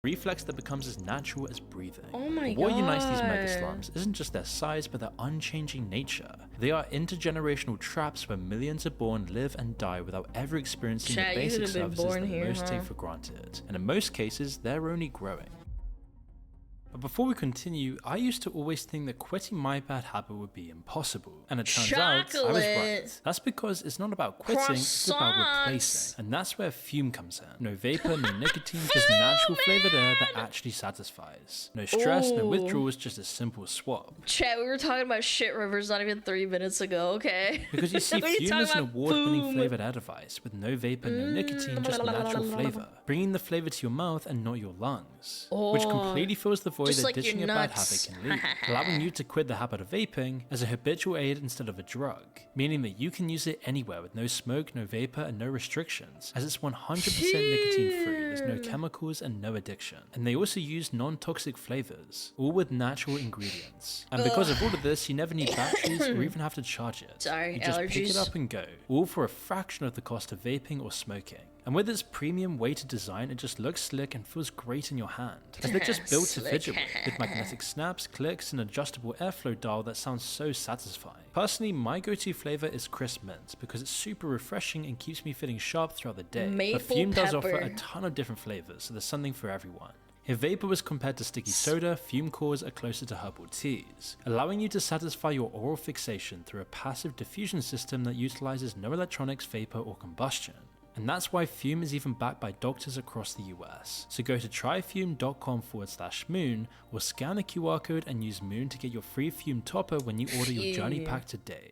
Reflex that becomes as natural as breathing. Oh my But what unites these mega God. slums isn't just their size, but their unchanging nature. They are intergenerational traps where millions are born, live, and die without ever experiencing Chat, the you basic could've been services born that here, most huh? take for granted. And in most cases, they're only growing. But before we continue, I used to always think that quitting my bad habit would be impossible. And it turns out I was right. That's because it's not about quitting, it's about replacing. And that's where fume comes in. No vapor, no nicotine, just natural flavored air that actually satisfies. No stress, no withdrawals, just a simple swap. Chat, we were talking about shit rivers not even 3 minutes ago, okay? Because you see, fume is an award-winning flavored air device with no vapor, no nicotine, just natural flavor. Bringing the flavor to your mouth and not your lungs. Which completely fills the void that ditching a bad habit can leave, allowing you to quit the habit of vaping as a habitual aid instead of a drug, meaning that you can use it anywhere with no smoke, no vapor, and no restrictions, as it's 100% nicotine free, there's no chemicals and no addiction. And they also use non-toxic flavors, all with natural ingredients. And because of all of this, you never need batteries or even have to charge it. Sorry, you just allergies. pick it up and go, all for a fraction of the cost of vaping or smoking. And with its premium weighted design, it just looks slick and feels great in your hand, as they're just built to fidget with magnetic snaps, clicks, and adjustable airflow dial that sounds so satisfying. Personally, my go-to flavor is crisp mint because it's super refreshing and keeps me feeling sharp throughout the day. But Fume does offer a ton of different flavors, so there's something for everyone. If vapor was compared to sticky soda, fume cores are closer to herbal teas, allowing you to satisfy your oral fixation through a passive diffusion system that utilizes no electronics, vapor, or combustion. And that's why Fume is even backed by doctors across the US. So go to tryfume.com/moon or scan the QR code and use Moon to get your free Fume topper when you order your journey pack today.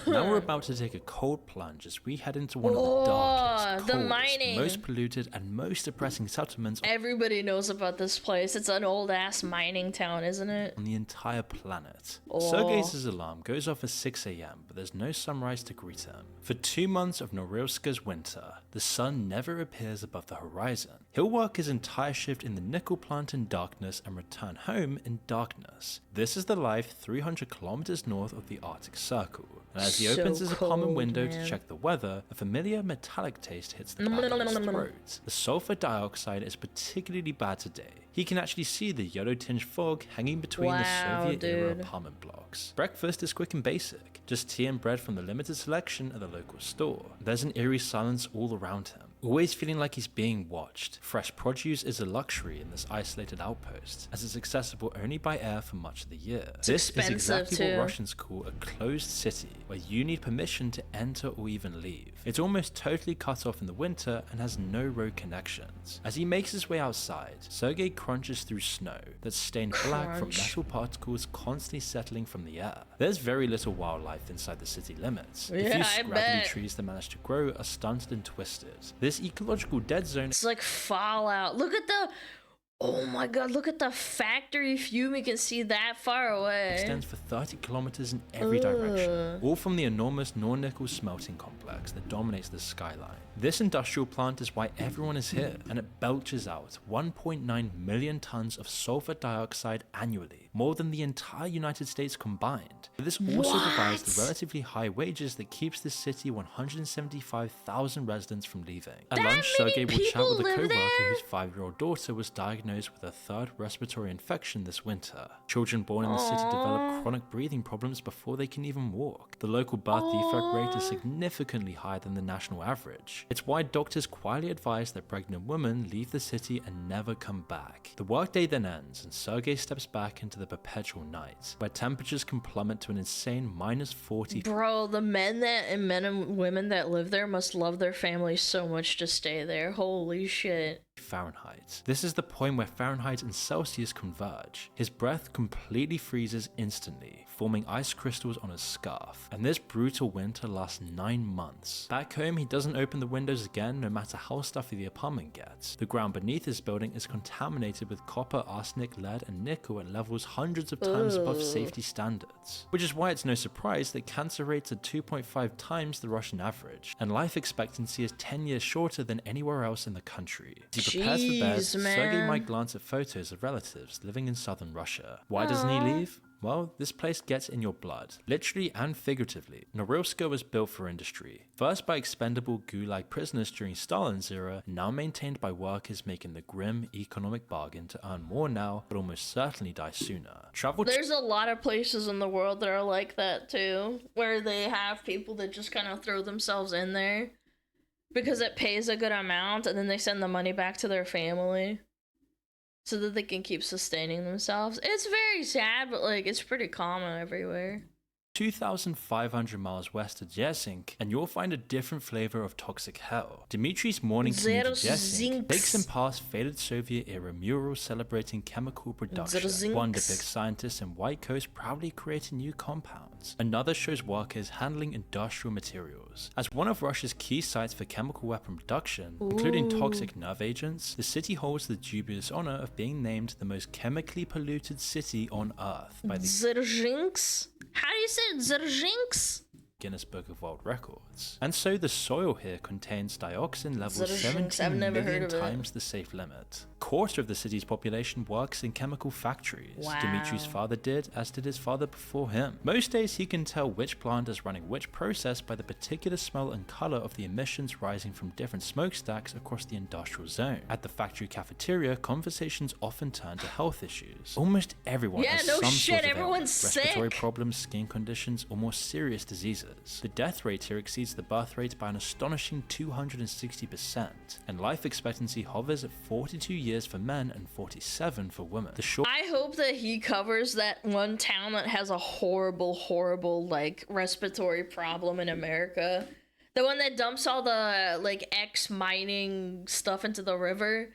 Now we're about to take a cold plunge as we head into one of the darkest, coldest, most polluted, and most depressing settlements. Everybody knows about this place. It's an old ass mining town, isn't it? On the entire planet. Sergei's alarm goes off at 6 AM, but there's no sunrise to greet him. For 2 months of Norilska's winter, the sun never appears above the horizon. He'll work his entire shift in the nickel plant in darkness and return home in darkness. This is the life 300 kilometers north of the Arctic Circle. And as he opens his apartment window to check the weather, a familiar metallic taste hits the back of his throat. The sulfur dioxide is particularly bad today. He can actually see the yellow-tinged fog hanging between the Soviet-era apartment blocks. Breakfast is quick and basic, just tea and bread from the limited selection at the local store. There's an eerie silence all around him, always feeling like he's being watched. Fresh produce is a luxury in this isolated outpost, as it's accessible only by air for much of the year. This is exactly what Russians call a closed city, where you need permission to enter or even leave. It's almost totally cut off in the winter and has no road connections. As he makes his way outside, Sergei crunches through snow that's stained black from metal particles constantly settling from the air. There's very little wildlife inside the city limits. The few scraggly trees that manage to grow are stunted and twisted. This ecological dead zone— it's like Fallout. Look at the— oh my god, look at the factory fume. You can see that far away. Extends for 30 kilometers in every direction, all from the enormous Nornickel smelting complex that dominates the skyline. This industrial plant is why everyone is here, and it belches out 1.9 million tons of sulfur dioxide annually, more than the entire United States combined. But this also provides the relatively high wages that keeps this city 175,000 residents from leaving. At lunch, Sergei will chat with a co-worker whose 5-year-old daughter was diagnosed with a third respiratory infection this winter. Children born in the city develop chronic breathing problems before they can even walk. The local birth defect rate is significantly higher than the national average. It's why doctors quietly advise that pregnant women leave the city and never come back. The workday then ends, and Sergei steps back into the perpetual night, where temperatures can plummet to an insane -40. Bro, the men and women that live there must love their families so much to stay there. Holy shit. Fahrenheit. This is the point where Fahrenheit and Celsius converge. His breath completely freezes instantly, forming ice crystals on his scarf, and this brutal winter lasts 9 months. Back home, he doesn't open the windows again no matter how stuffy the apartment gets. The ground beneath his building is contaminated with copper, arsenic, lead, and nickel at levels hundreds of times above safety standards. Which is why it's no surprise that cancer rates are 2.5 times the Russian average, and life expectancy is 10 years shorter than anywhere else in the country. As he prepares for bed, Sergei might glance at photos of relatives living in southern Russia. Why doesn't he leave? Well, this place gets in your blood, literally and figuratively. Norilsk was built for industry, first by expendable gulag prisoners during Stalin's era, and now maintained by workers making the grim economic bargain to earn more now, but almost certainly die sooner. There's a lot of places in the world that are like that too, where they have people that just kind of throw themselves in there because it pays a good amount, and then they send the money back to their family. so that they can keep sustaining themselves. It's very sad, but like it's pretty common everywhere. 2,500 miles west of Jersink, and you'll find a different flavor of toxic hell. Dimitri's morning commute to Jersink takes him past faded Soviet-era murals celebrating chemical production. One depicts scientists in white coats proudly creating new compounds. Another shows workers handling industrial materials. As one of Russia's key sites for chemical weapon production, including toxic nerve agents, the city holds the dubious honor of being named the most chemically polluted city on Earth by the Dzerzhinsk? How do you say it? Dzerzhinsk? Guinness Book of World Records. And so the soil here contains dioxin levels I've 17 never heard million of it. times the safe limit. Quarter of the city's population works in chemical factories. Wow. Dimitri's father did, as did his father before him. Most days he can tell which plant is running which process by the particular smell and color of the emissions rising from different smokestacks across the industrial zone. At the factory cafeteria, conversations often turn to health issues. Almost everyone has some sort of everyone's ailment, respiratory sick. problems, skin conditions, or more serious diseases. The death rate here exceeds the birth rate by an astonishing 260%, and life expectancy hovers at 42 years for men and 47 for women. I hope that he covers that one town that has a horrible, like, respiratory problem in America. The one that dumps all the, like, ex-mining stuff into the river.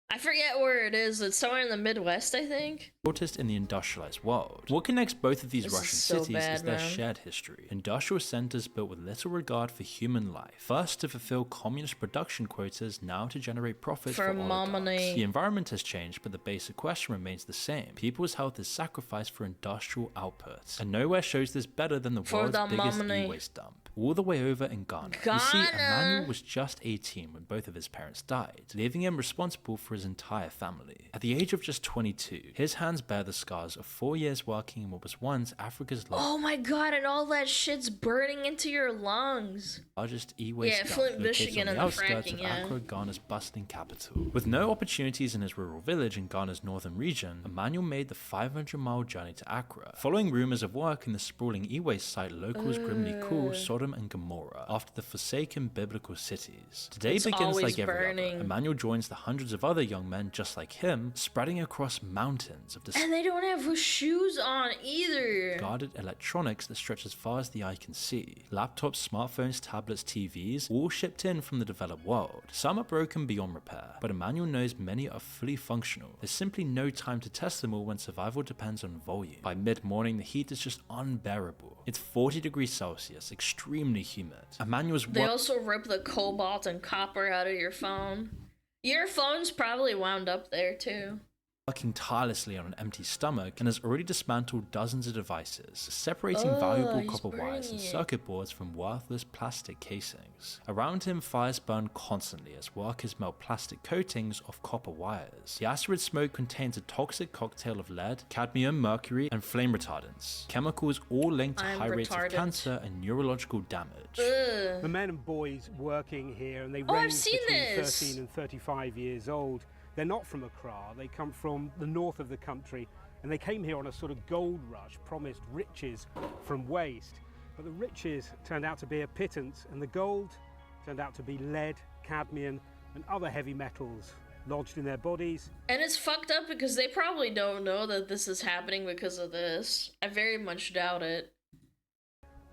I forget where it is. It's somewhere in the Midwest, I think. Shortest in the industrialized world. What connects both of these This Russian is so cities bad, is their man. shared history. Industrial centers built with little regard for human life. First to fulfill communist production quotas, now to generate profits for oligarchs. money. The environment has changed, but the basic question remains the same. People's health is sacrificed for industrial output. And nowhere shows this better than the For world's the biggest money. e-waste dump. All the way over in Ghana. You see, Emmanuel was just 18 when both of his parents died, leaving him responsible for his entire family. At the age of just 22, his hands bear the scars of 4 years working in what was once Africa's Oh my god, and all that shit's burning into your lungs. largest e-waste Yeah, dump Flint, located Michigan on and the the outskirts fracking, of yeah. Accra, Ghana's bustling capital. With no opportunities in his rural village in Ghana's northern region, Emmanuel made the 500-mile journey to Accra. Following rumors of work in the sprawling e-waste site, locals grimly call Sodom and Gomorrah, after the forsaken biblical cities. Today It's begins always like every burning. other. Emmanuel joins the hundreds of other young men just like him, spreading across mountains of And they don't have shoes on either. discarded electronics that stretch as far as the eye can see. Laptops, smartphones, tablets, TVs, all shipped in from the developed world. Some are broken beyond repair, but Emmanuel knows many are fully functional. There's simply no time to test them all when survival depends on volume. By mid-morning, the heat is just unbearable. It's 40 degrees Celsius, extremely humid. Emmanuel's They also rip the cobalt and copper out of your phone. Your phone's probably wound up there too. working tirelessly on an empty stomach and has already dismantled dozens of devices, separating valuable he's copper wires and burning it. circuit boards from worthless plastic casings. Around him, fires burn constantly as workers melt plastic coatings off copper wires. The acrid smoke contains a toxic cocktail of lead, cadmium, mercury, and flame retardants, chemicals all linked to I'm high rates of retardant. cancer and neurological damage. Ugh. The men and boys working here, and they Oh, I've range seen between this. 13 and 35 years old. They're not from Accra, they come from the north of the country, and they came here on a sort of gold rush, promised riches from waste. But the riches turned out to be a pittance, and the gold turned out to be lead, cadmium, and other heavy metals lodged in their bodies. And it's fucked up because they probably don't know that this is happening because of this. I very much doubt it.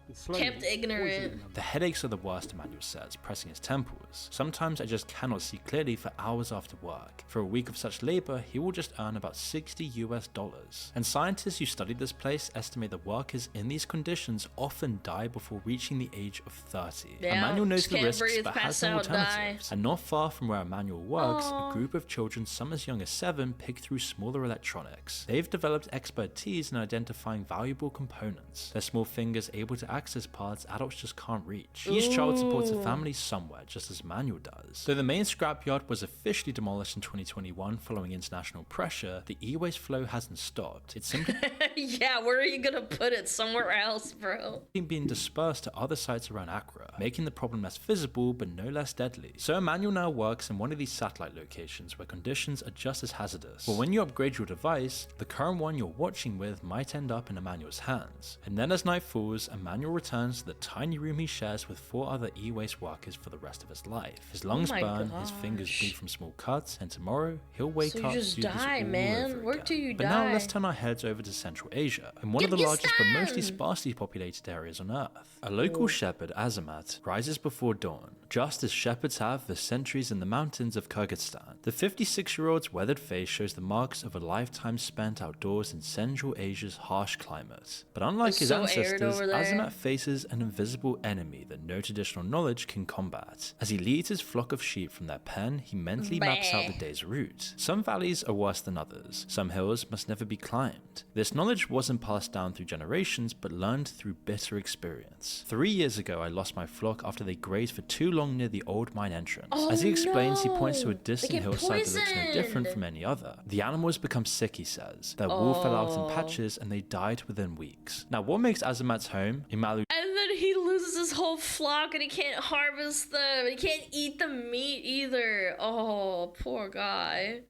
And slowly Kept ignorant. poisoning them. The headaches are the worst, Emmanuel says, pressing his temples. Sometimes I just cannot see clearly for hours after work. For a week of such labor, he will just earn about $60 US. And scientists who study this place estimate that workers in these conditions often die before reaching the age of 30. Yeah, Emmanuel knows just the can't risks breathe, but has pass no out, die. alternatives. And not far from where Emmanuel works, Aw. a group of children, some as young as 7, pick through smaller electronics. They've developed expertise in identifying valuable components. Their small fingers able to access parts adults just can't reach. Each child supports a family somewhere, just as Emmanuel does. Though the main scrapyard was officially demolished in 2021 following international pressure, the e-waste flow hasn't stopped. It's simply Yeah, where are you gonna put it? Somewhere else, bro. being dispersed to other sites around Accra, making the problem less visible but no less deadly. So Emmanuel now works in one of these satellite locations where conditions are just as hazardous. But when you upgrade your device, the current one you're watching with might end up in Emmanuel's hands. And then as night falls, Emmanuel Daniel returns to the tiny room he shares with 4 other e-waste workers for the rest of his life. His lungs burn, his fingers bleed from small cuts, and tomorrow he'll wake up to do this all over again. But now let's turn our heads over to Central Asia, in one of the largest but mostly sparsely populated areas on Earth. A local shepherd, Azamat, rises before dawn, just as shepherds have for centuries in the mountains of Kyrgyzstan. The 56-year-old's weathered face shows the marks of a lifetime spent outdoors in Central Asia's harsh climate. But unlike his ancestors, Azamat faces an invisible enemy that no traditional knowledge can combat. As he leads his flock of sheep from their pen, he mentally maps out the day's route. Some valleys are worse than others. Some hills must never be climbed. This knowledge wasn't passed down through generations, but learned through bitter experience. 3 years ago, I lost my flock after they grazed for too long near the old mine entrance. As he explains, he points to a distant hillside that looks no different from any other. The animals become sick, he says. Their wool fell out in patches and they died within weeks. Now, what makes Azamat's home, Imalu, and then he loses his whole flock and he can't harvest them. He can't eat the meat either. Oh, poor guy.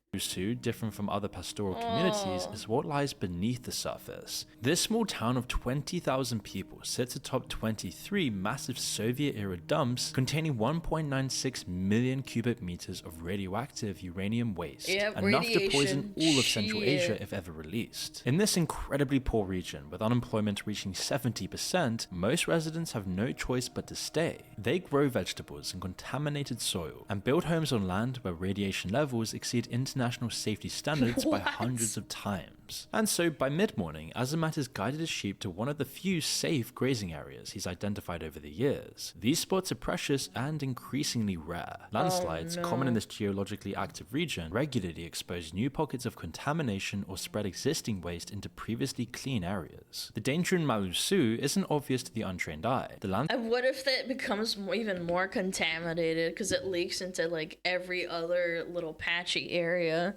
different from other pastoral communities is what lies beneath the surface. This small town of 20,000 people sits atop 23 massive Soviet-era dumps containing 1.96 million cubic meters of radioactive uranium waste, enough to poison all of Central Asia if ever released. In this incredibly poor region, with unemployment reaching 70%, most residents have no choice but to stay. They grow vegetables in contaminated soil and build homes on land where radiation levels exceed international safety standards by hundreds of times. And so by mid-morning, Azamat has guided his sheep to one of the few safe grazing areas he's identified over the years. These spots are precious and increasingly rare. Landslides, common in this geologically active region, regularly expose new pockets of contamination or spread existing waste into previously clean areas. The danger in Malusu isn't obvious to the untrained eye. And what if that becomes even more contaminated because it leaks into like every other little patchy area?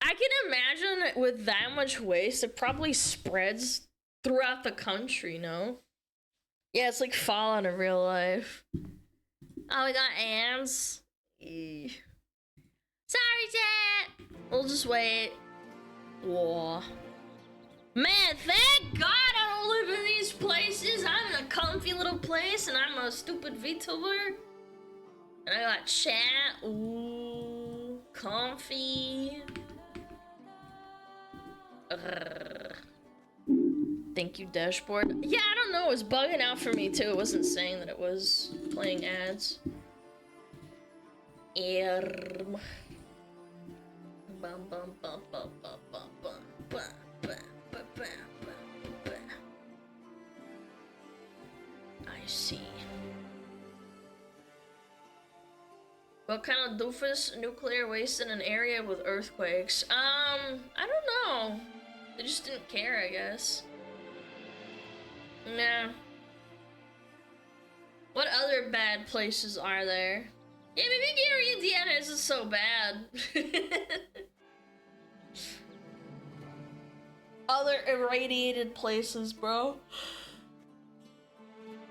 I can imagine with that much waste, it probably spreads throughout the country, no? Yeah, it's like Fallout in real life. Oh, we got ants. Sorry, Dad. We'll just wait. Whoa. Man, thank God I don't live in these places. I'm in a comfy little place and I'm a stupid VTuber. And I got chat. Ooh, comfy. Thank you, dashboard. Yeah, I don't know. It was bugging out for me too. It wasn't saying that it was playing ads. Bum, bum, bum, bum, bum, bum, bum, bum, bum, bum. I see. What kind of doofus nuclear waste in an area with earthquakes? I don't know. They just didn't care, I guess. Nah. What other bad places are there? Yeah, maybe Gary, Indiana isn't so bad. Other irradiated places, bro.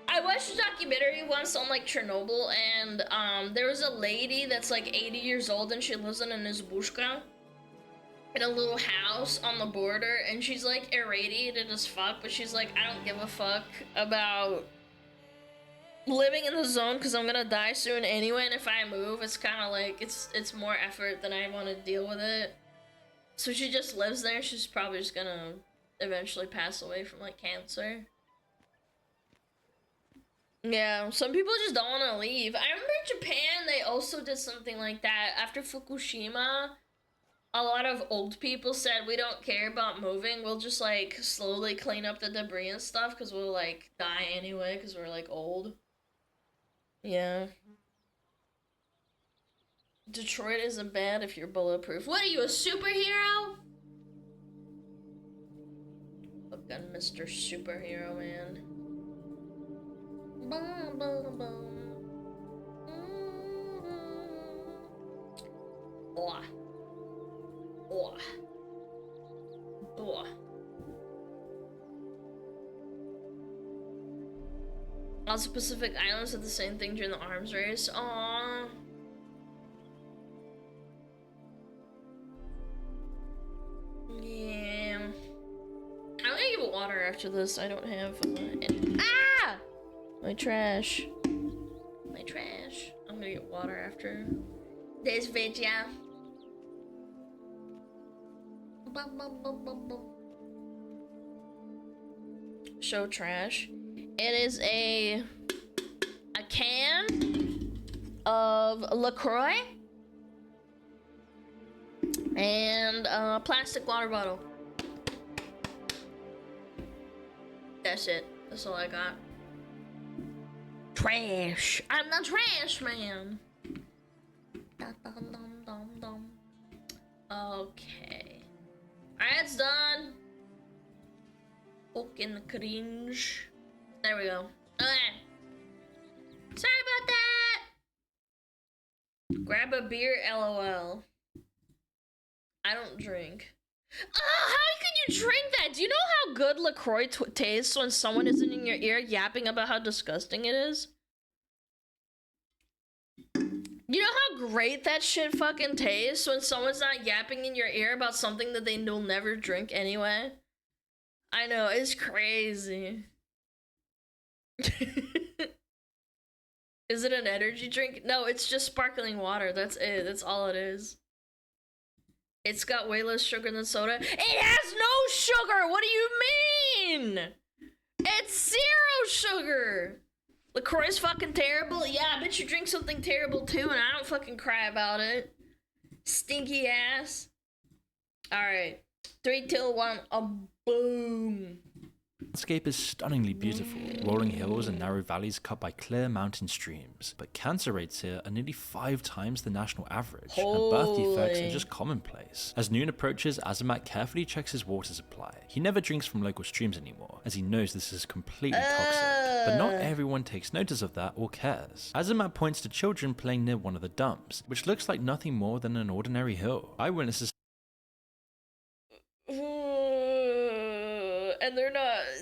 I watched a documentary once on like Chernobyl, and there was a lady that's like 80 years old and she lives in an izbushka in a little house on the border, and she's like irradiated as fuck, but she's like, I don't give a fuck about living in the zone because I'm gonna die soon anyway, and if I move, it's kind of like it's more effort than I want to deal with it. So she just lives there. She's probably just gonna eventually pass away from like cancer. Yeah, some people just don't want to leave. I remember in Japan, they also did something like that. After Fukushima, a lot of old people said, we don't care about moving. We'll just, like, slowly clean up the debris and stuff because we'll, like, die anyway because we're, like, old. Yeah. Detroit isn't bad if you're bulletproof. What are you, a superhero? Fucking Mr. Superhero, man. Boom, boom, boom. Oh. Oh. Oh. Lots of Pacific Islands did the same thing during the arms race. Aww. Yeah. I'm gonna give it water after this. I don't have any. Ah! My trash. My trash. I'm gonna get water after this video. Show trash. It is a can of LaCroix and a plastic water bottle. That's it. That's all I got. Trash. I'm the trash man. Okay. Alright, it's done. Fucking cringe. There we go. Okay. Sorry about that. Grab a beer, LOL. I don't drink. Oh, how can you drink that? Do you know how good LaCroix tastes when someone is in your ear yapping about how disgusting it is? You know how great that shit fucking tastes when someone's not yapping in your ear about something that they'll never drink anyway? I know, it's crazy. Is it an energy drink? No, it's just sparkling water. That's it. That's all it is. It's got way less sugar than soda. It has no sugar! What do you mean? It's 0 sugar! LaCroix's fucking terrible? Yeah, I bet you drink something terrible too and I don't fucking cry about it. Stinky ass. Alright. 3, 2, 1, boom. The landscape is stunningly beautiful, rolling hills and narrow valleys cut by clear mountain streams, but cancer rates here are nearly 5 times the national average, and birth defects are just commonplace. As noon approaches, Azamat carefully checks his water supply. He never drinks from local streams anymore, as he knows this is completely toxic. But not everyone takes notice of that or cares. Azamat points to children playing near one of the dumps, which looks like nothing more than an ordinary hill. Eyewitnesses And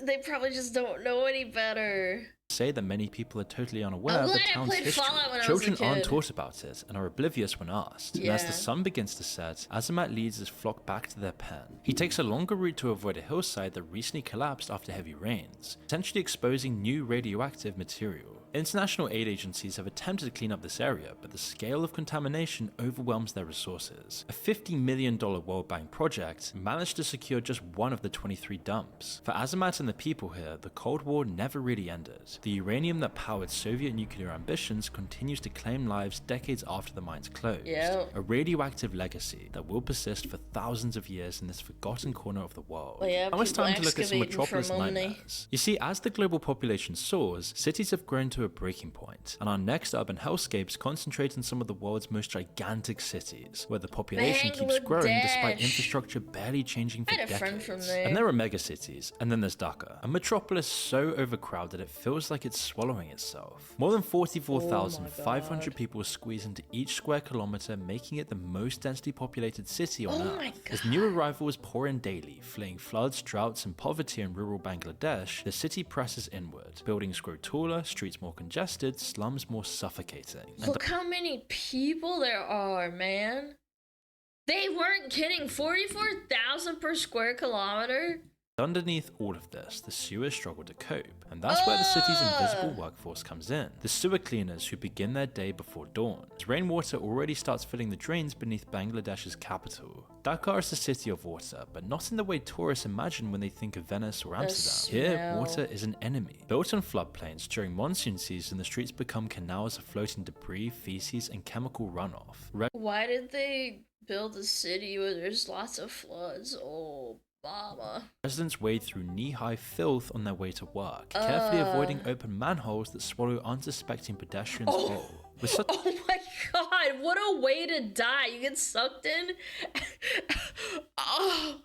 they probably just don't know any better. Say that many people are totally unaware of the town's history. Children aren't taught about it and are oblivious when asked. And as the sun begins to set, Azamat leads his flock back to their pen. He takes a longer route to avoid a hillside that recently collapsed after heavy rains, potentially exposing new radioactive material. International aid agencies have attempted to clean up this area, but the scale of contamination overwhelms their resources. A $50 million World Bank project managed to secure just one of the 23 dumps. For Azamat and the people here, the Cold War never really ended. The uranium that powered Soviet nuclear ambitions continues to claim lives decades after the mines closed. A radioactive legacy that will persist for thousands of years in this forgotten corner of the world. Now it's time to look at some metropolis nightmares. You see, as the global population soars, cities have grown to a breaking point, and our next urban hellscapes concentrate in some of the world's most gigantic cities, where the population keeps growing despite infrastructure barely changing for decades. And there are megacities, and then there's Dhaka, a metropolis so overcrowded it feels like it's swallowing itself. More than 44,500 people squeeze into each square kilometer, making it the most densely populated city on Earth. As new arrivals pour in daily, fleeing floods, droughts, and poverty in rural Bangladesh, the city presses inward. Buildings grow taller, streets more congested, slums more suffocating. Look how many people there are, man. They weren't kidding. 44,000 per square kilometer? Underneath all of this, the sewers struggle to cope, and that's where the city's invisible workforce comes in. The sewer cleaners who begin their day before dawn. As rainwater already starts filling the drains beneath Bangladesh's capital. Dhaka is a city of water, but not in the way tourists imagine when they think of Venice or Amsterdam. Here, water is an enemy. Built on floodplains, during monsoon season, the streets become canals of floating debris, feces, and chemical runoff. Why did they build a city where there's lots of floods? Oh, Mama. Residents wade through knee-high filth on their way to work, carefully avoiding open manholes that swallow unsuspecting pedestrians whole. Oh my god, what a way to die. You get sucked in. Oh,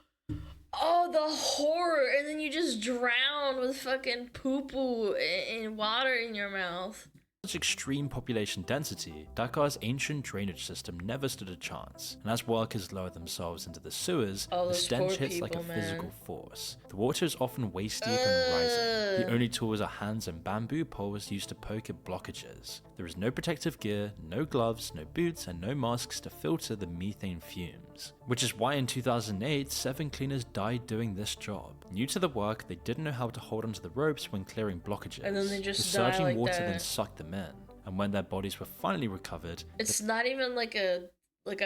the horror. And then you just drown with fucking poo-poo and water in your mouth. Such extreme population density, Dhakar's ancient drainage system never stood a chance, and as workers lower themselves into the sewers, the stench hits like a physical force. The water is often waist-deep and rising. The only tools are hands and bamboo poles used to poke at blockages. There is no protective gear, no gloves, no boots, and no masks to filter the methane fumes. Which is why in 2008, 7 cleaners died doing this job. New to the work, they didn't know how to hold onto the ropes when clearing blockages. And then they just the die surging like water that. then sucked them in, and when their bodies were finally recovered, It's not even like a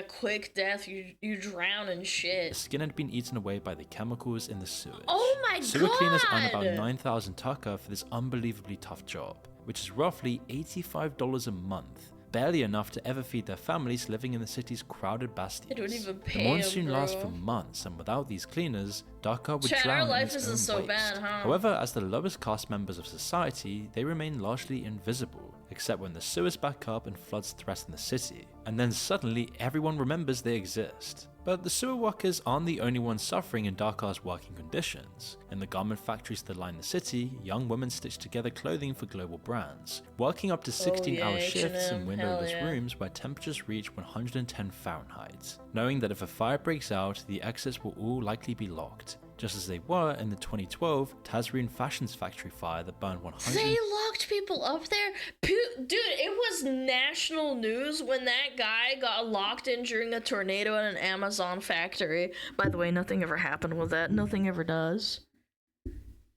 quick death. You drown in the shit. skin had been eaten away by the chemicals in the sewage. Oh my Sewer cleaners earn God! about 9,000 taka for this unbelievably tough job, which is roughly $85 a month. Barely enough to ever feed their families living in the city's crowded bastions. They don't even The pay monsoon them, lasts bro. for months, and without these cleaners, Dhaka would Chat, our drown in life its isn't own so waste. bad, huh? However, as the lowest class members of society, they remain largely invisible, except when the sewers back up and floods threaten the city. And then suddenly, everyone remembers they exist. But the sewer workers aren't the only ones suffering in Dhaka's working conditions. In the garment factories that line the city, young women stitch together clothing for global brands, working up to 16-hour shifts in H&M, windowless hell yeah. rooms where temperatures reach 110 Fahrenheit, knowing that if a fire breaks out, the exits will all likely be locked, just as they were in the 2012 Tazreen Fashions factory fire that burned 100. They locked people up there? Dude, it was national news when that guy got locked in during a tornado in an Amazon factory. By the way, nothing ever happened with that. Nothing ever does.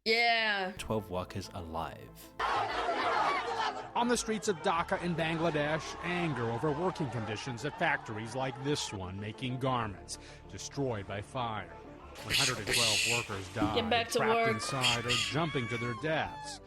Yeah. 12 workers alive. On the streets of Dhaka in Bangladesh, anger over working conditions at factories like this one making garments destroyed by fire. 112 workers died, Get back to trapped work. inside or jumping to their deaths.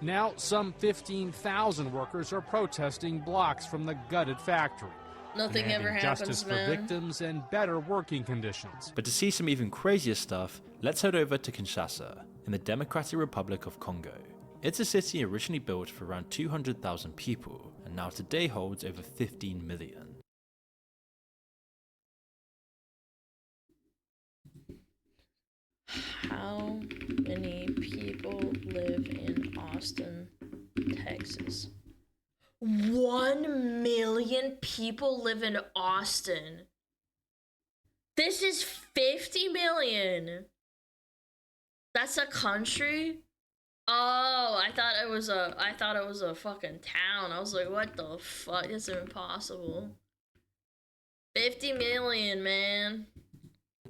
Now, some 15,000 workers are protesting blocks from the gutted factory. Nothing demanding ever justice happens, for man. victims and better working conditions. But to see some even crazier stuff, let's head over to Kinshasa, in the Democratic Republic of Congo. It's a city originally built for around 200,000 people, and now today holds over 15 million. How many people live in Austin, Texas? 1 million people live in Austin. This is 50 million. That's a country? Oh, I thought it was a fucking town. I was like, what the fuck? That's impossible. 50 million, man.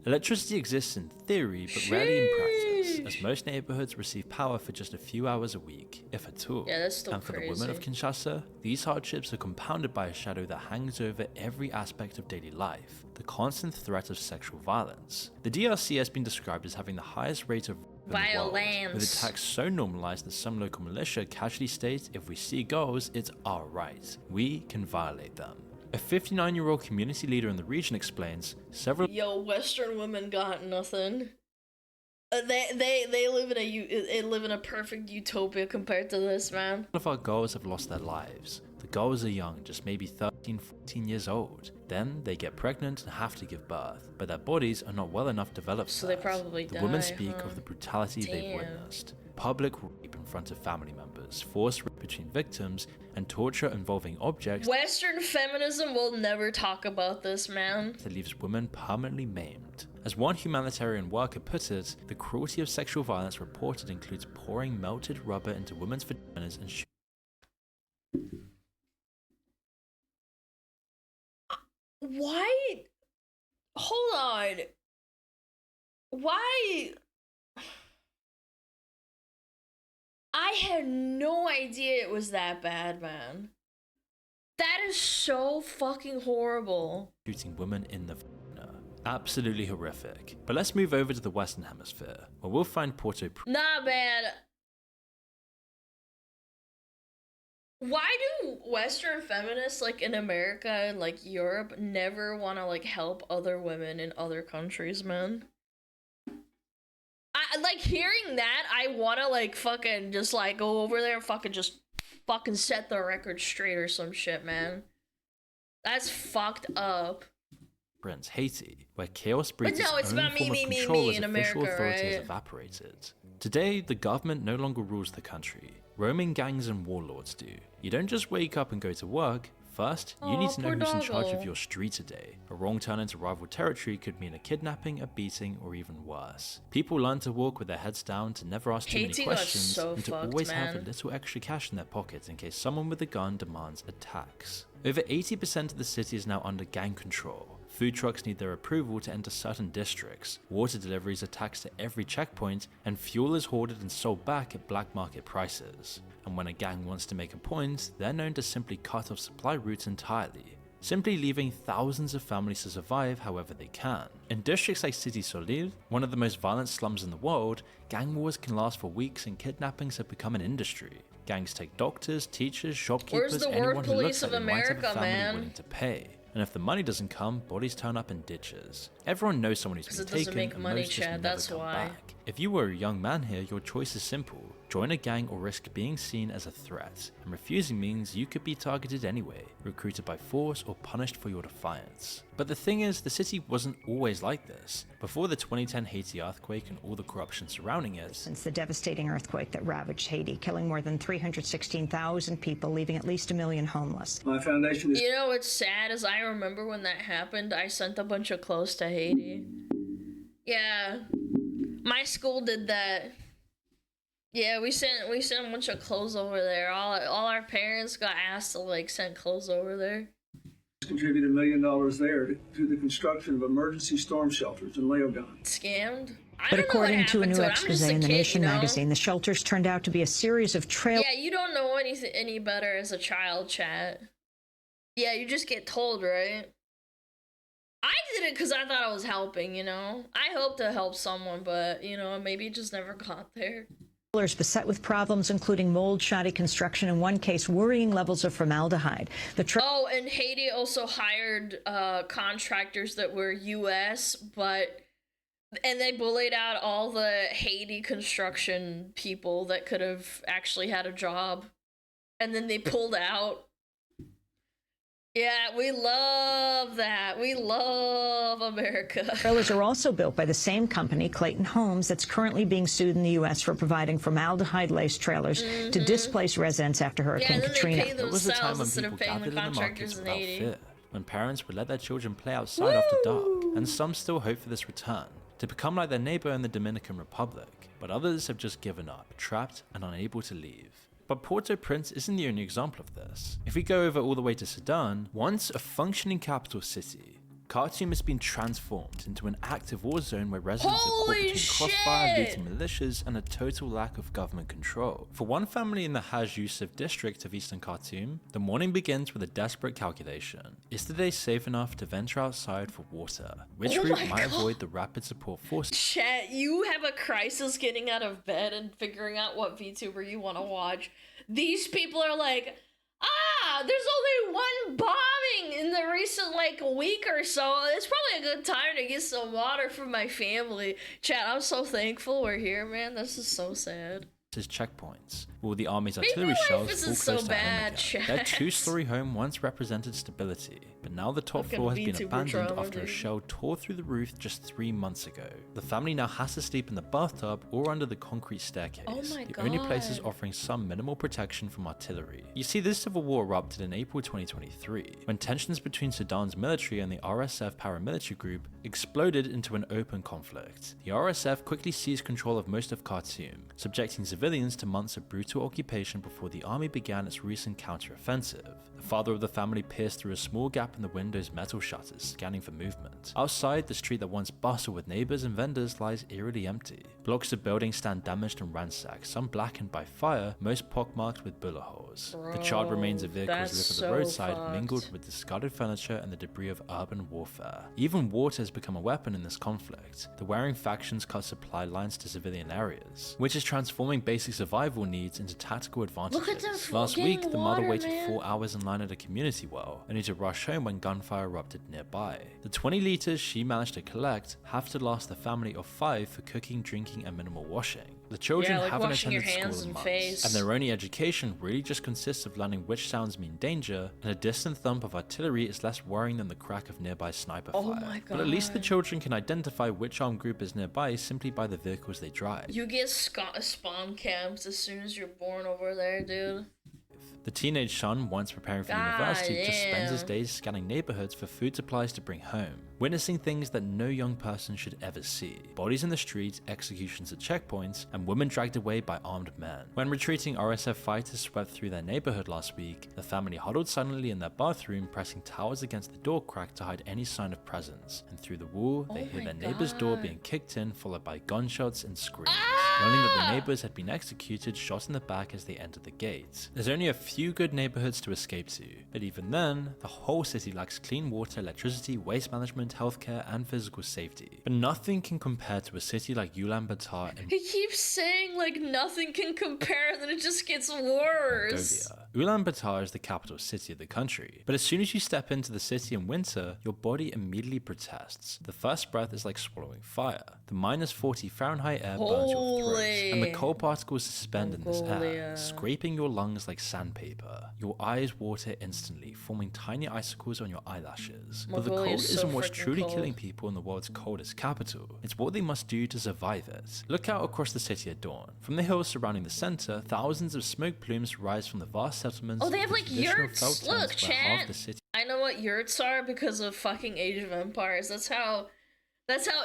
Electricity exists in theory, but rarely in practice, as most neighborhoods receive power for just a few hours a week, if at all. Yeah, that's still And for the women of crazy. Kinshasa, these hardships are compounded by a shadow that hangs over every aspect of daily life, the constant threat of sexual violence. The DRC has been described as having the highest rate of in the world, with Violence. attacks so normalized that some local militia casually states if we see girls, it's our right. We can violate them. A 59-year-old community leader in the region explains, several Yo, Western women got nothing. They live in a perfect utopia compared to this, man. of our girls have lost their lives. The girls are young, just maybe 13, 14 years old. Then they get pregnant and have to give birth, but their bodies are not well enough developed. So for they that. probably The women die, speak huh? of the brutality they've Damn. witnessed. Public rape in front of family members, forced rape between victims, and torture involving objects Western feminism will never talk about this, man. that leaves women permanently maimed. As one humanitarian worker put it, the cruelty of sexual violence reported includes pouring melted rubber into women's vaginas and Why? Hold on. Why? I had no idea it was that bad, man. That is so fucking horrible. shooting women in the vagina. Absolutely horrific. But let's move over to the Western Hemisphere, where we'll find Not bad. Why do Western feminists, like in America and like Europe, never want to like help other women in other countries, man? I like hearing that. I want to like fucking just like go over there and fucking set the record straight or some shit, man. That's fucked up. Prince Haiti, where chaos breeds no, its it's own about form me of control as in official America, authority has right? evaporated. Today, the government no longer rules the country. Roaming gangs and warlords do. You don't just wake up and go to work. First, you need to know poor who's in charge doggo. of your street today. A wrong turn into rival territory could mean a kidnapping, a beating, or even worse. People learn to walk with their heads down, to never ask too many Haiti got questions, so and to fucked, always have a man. little extra cash in their pockets in case someone with a gun demands a tax. Over 80% of the city is now under gang control. Food trucks need their approval to enter certain districts, water deliveries are taxed at every checkpoint, and fuel is hoarded and sold back at black market prices. And when a gang wants to make a point, they're known to simply cut off supply routes entirely, simply leaving thousands of families to survive however they can. In districts like Cité Soleil, one of the most violent slums in the world, gang wars can last for weeks and kidnappings have become an industry. Gangs take doctors, teachers, shopkeepers, anyone who looks like they might have a family willing to pay. And if the money doesn't come, bodies turn up in ditches. Everyone knows someone who's been taken, and most just never come back. If you were a young man here, your choice is simple. Join a gang or risk being seen as a threat, and refusing means you could be targeted anyway, recruited by force or punished for your defiance. But the thing is, the city wasn't always like this. Before the 2010 Haiti earthquake and all the corruption surrounding it, since the devastating earthquake that ravaged Haiti, killing more than 316,000 people, leaving at least 1 million homeless. My foundation is... You know what's sad is I remember when that happened, I sent a bunch of clothes to Haiti. Yeah, my school did that. Yeah, we sent a bunch of clothes over there. All our parents got asked to like send clothes over there. Contributed $1 million there to the construction of emergency storm shelters in Leogane. Scammed? But according to a new expose in The Nation magazine, the shelters turned out to be a series of trail. Yeah, you don't know anything any better as a child, chat. Yeah, you just get told, right? I did it because I thought I was helping, you know? I hope to help someone, but, you know, maybe it just never got there. Beset with problems including mold, shoddy construction, in one case worrying levels of formaldehyde. Oh, and Haiti also hired contractors that were US, and they bullied out all the Haiti construction people that could have actually had a job, and then they pulled out. Yeah, we love that. We love America. Trailers are also built by the same company, Clayton Homes, that's currently being sued in the U.S. for providing formaldehyde-laced trailers to displace residents after Hurricane Katrina. There was a time when people gathered in the markets without fear, when parents would let their children play outside after dark, and some still hope for this return, to become like their neighbor in the Dominican Republic, but others have just given up, trapped and unable to leave. But Port-au-Prince isn't the only example of this. If we go over all the way to Sudan, once a functioning capital city, Khartoum has been transformed into an active war zone where residents are caught between crossfire, looting militias, and a total lack of government control. For one family in the Haj Yusuf district of eastern Khartoum, the morning begins with a desperate calculation. Is the day safe enough to venture outside for water? Which route might avoid the rapid support forces? Chat, you have a crisis getting out of bed and figuring out what VTuber you want to watch. These people are like, there's only one bombing in the recent like week or so. It's probably a good time to get some water for my family. Chat, I'm so thankful we're here, man. This is so sad. Checkpoints. Will the army's artillery shells fall close to home again? Their two-story home once represented stability, but now the top floor has been abandoned after a shell tore through the roof just 3 months ago. The family now has to sleep in the bathtub or under the concrete staircase, the only places offering some minimal protection from artillery. You see, this civil war erupted in April 2023, when tensions between Sudan's military and the RSF paramilitary group exploded into an open conflict. The RSF quickly seized control of most of Khartoum, subjecting civilians to months of brutal occupation before the army began its recent counter-offensive. The father of the family pierced through a small gap in the window's metal shutters, scanning for movement. Outside, the street that once bustled with neighbors and vendors lies eerily empty. Blocks of buildings stand damaged and ransacked, some blackened by fire, most pockmarked with bullet holes. The charred remains of vehicles litter the roadside, mingled with discarded furniture and the debris of urban warfare. Even water has become a weapon in this conflict. The warring factions cut supply lines to civilian areas, which is transforming basic survival needs into tactical advantages. Last week, the mother waited 4 hours in line at a community well, only to rush home when gunfire erupted nearby. The 20 liters she managed to collect have to last the family of 5 for cooking, drinking, and minimal washing. The children haven't attended school in months, and their only education really just consists of learning which sounds mean danger, and a distant thump of artillery is less worrying than the crack of nearby sniper fire. But at least the children can identify which armed group is nearby simply by the vehicles they drive. You get spawn camps as soon as you're born over there, dude. The teenage son, once preparing for university, just spends his days scanning neighborhoods for food supplies to bring home, witnessing things that no young person should ever see. Bodies in the streets, executions at checkpoints, and women dragged away by armed men. When retreating RSF fighters swept through their neighborhood last week, the family huddled silently in their bathroom, pressing towels against the door crack to hide any sign of presence. And through the wall, they hear their neighbor's door being kicked in, followed by gunshots and screams. Learning that the neighbors had been executed, shot in the back as they entered the gate. There's only a few good neighborhoods to escape to, but even then, the whole city lacks clean water, electricity, waste management, healthcare, and physical safety. But nothing can compare to a city like Ulaanbaatar in He keeps saying like nothing can compare, and then it just gets worse. Mongolia. Ulaanbaatar is the capital city of the country, but as soon as you step into the city in winter, your body immediately protests. The first breath is like swallowing fire. The -40 Fahrenheit air burns your throat, and the cold particles suspend in this air, scraping your lungs like sandpaper. Your eyes water instantly, forming tiny icicles on your eyelashes. But the cold isn't what's truly killing people in the world's coldest capital. It's what they must do to survive it. Look out across the city at dawn. From the hills surrounding the center, thousands of smoke plumes rise from the vast settlements. Oh, they have like yurts. Look, chat. The city I know what yurts are because of fucking Age of Empires. That's how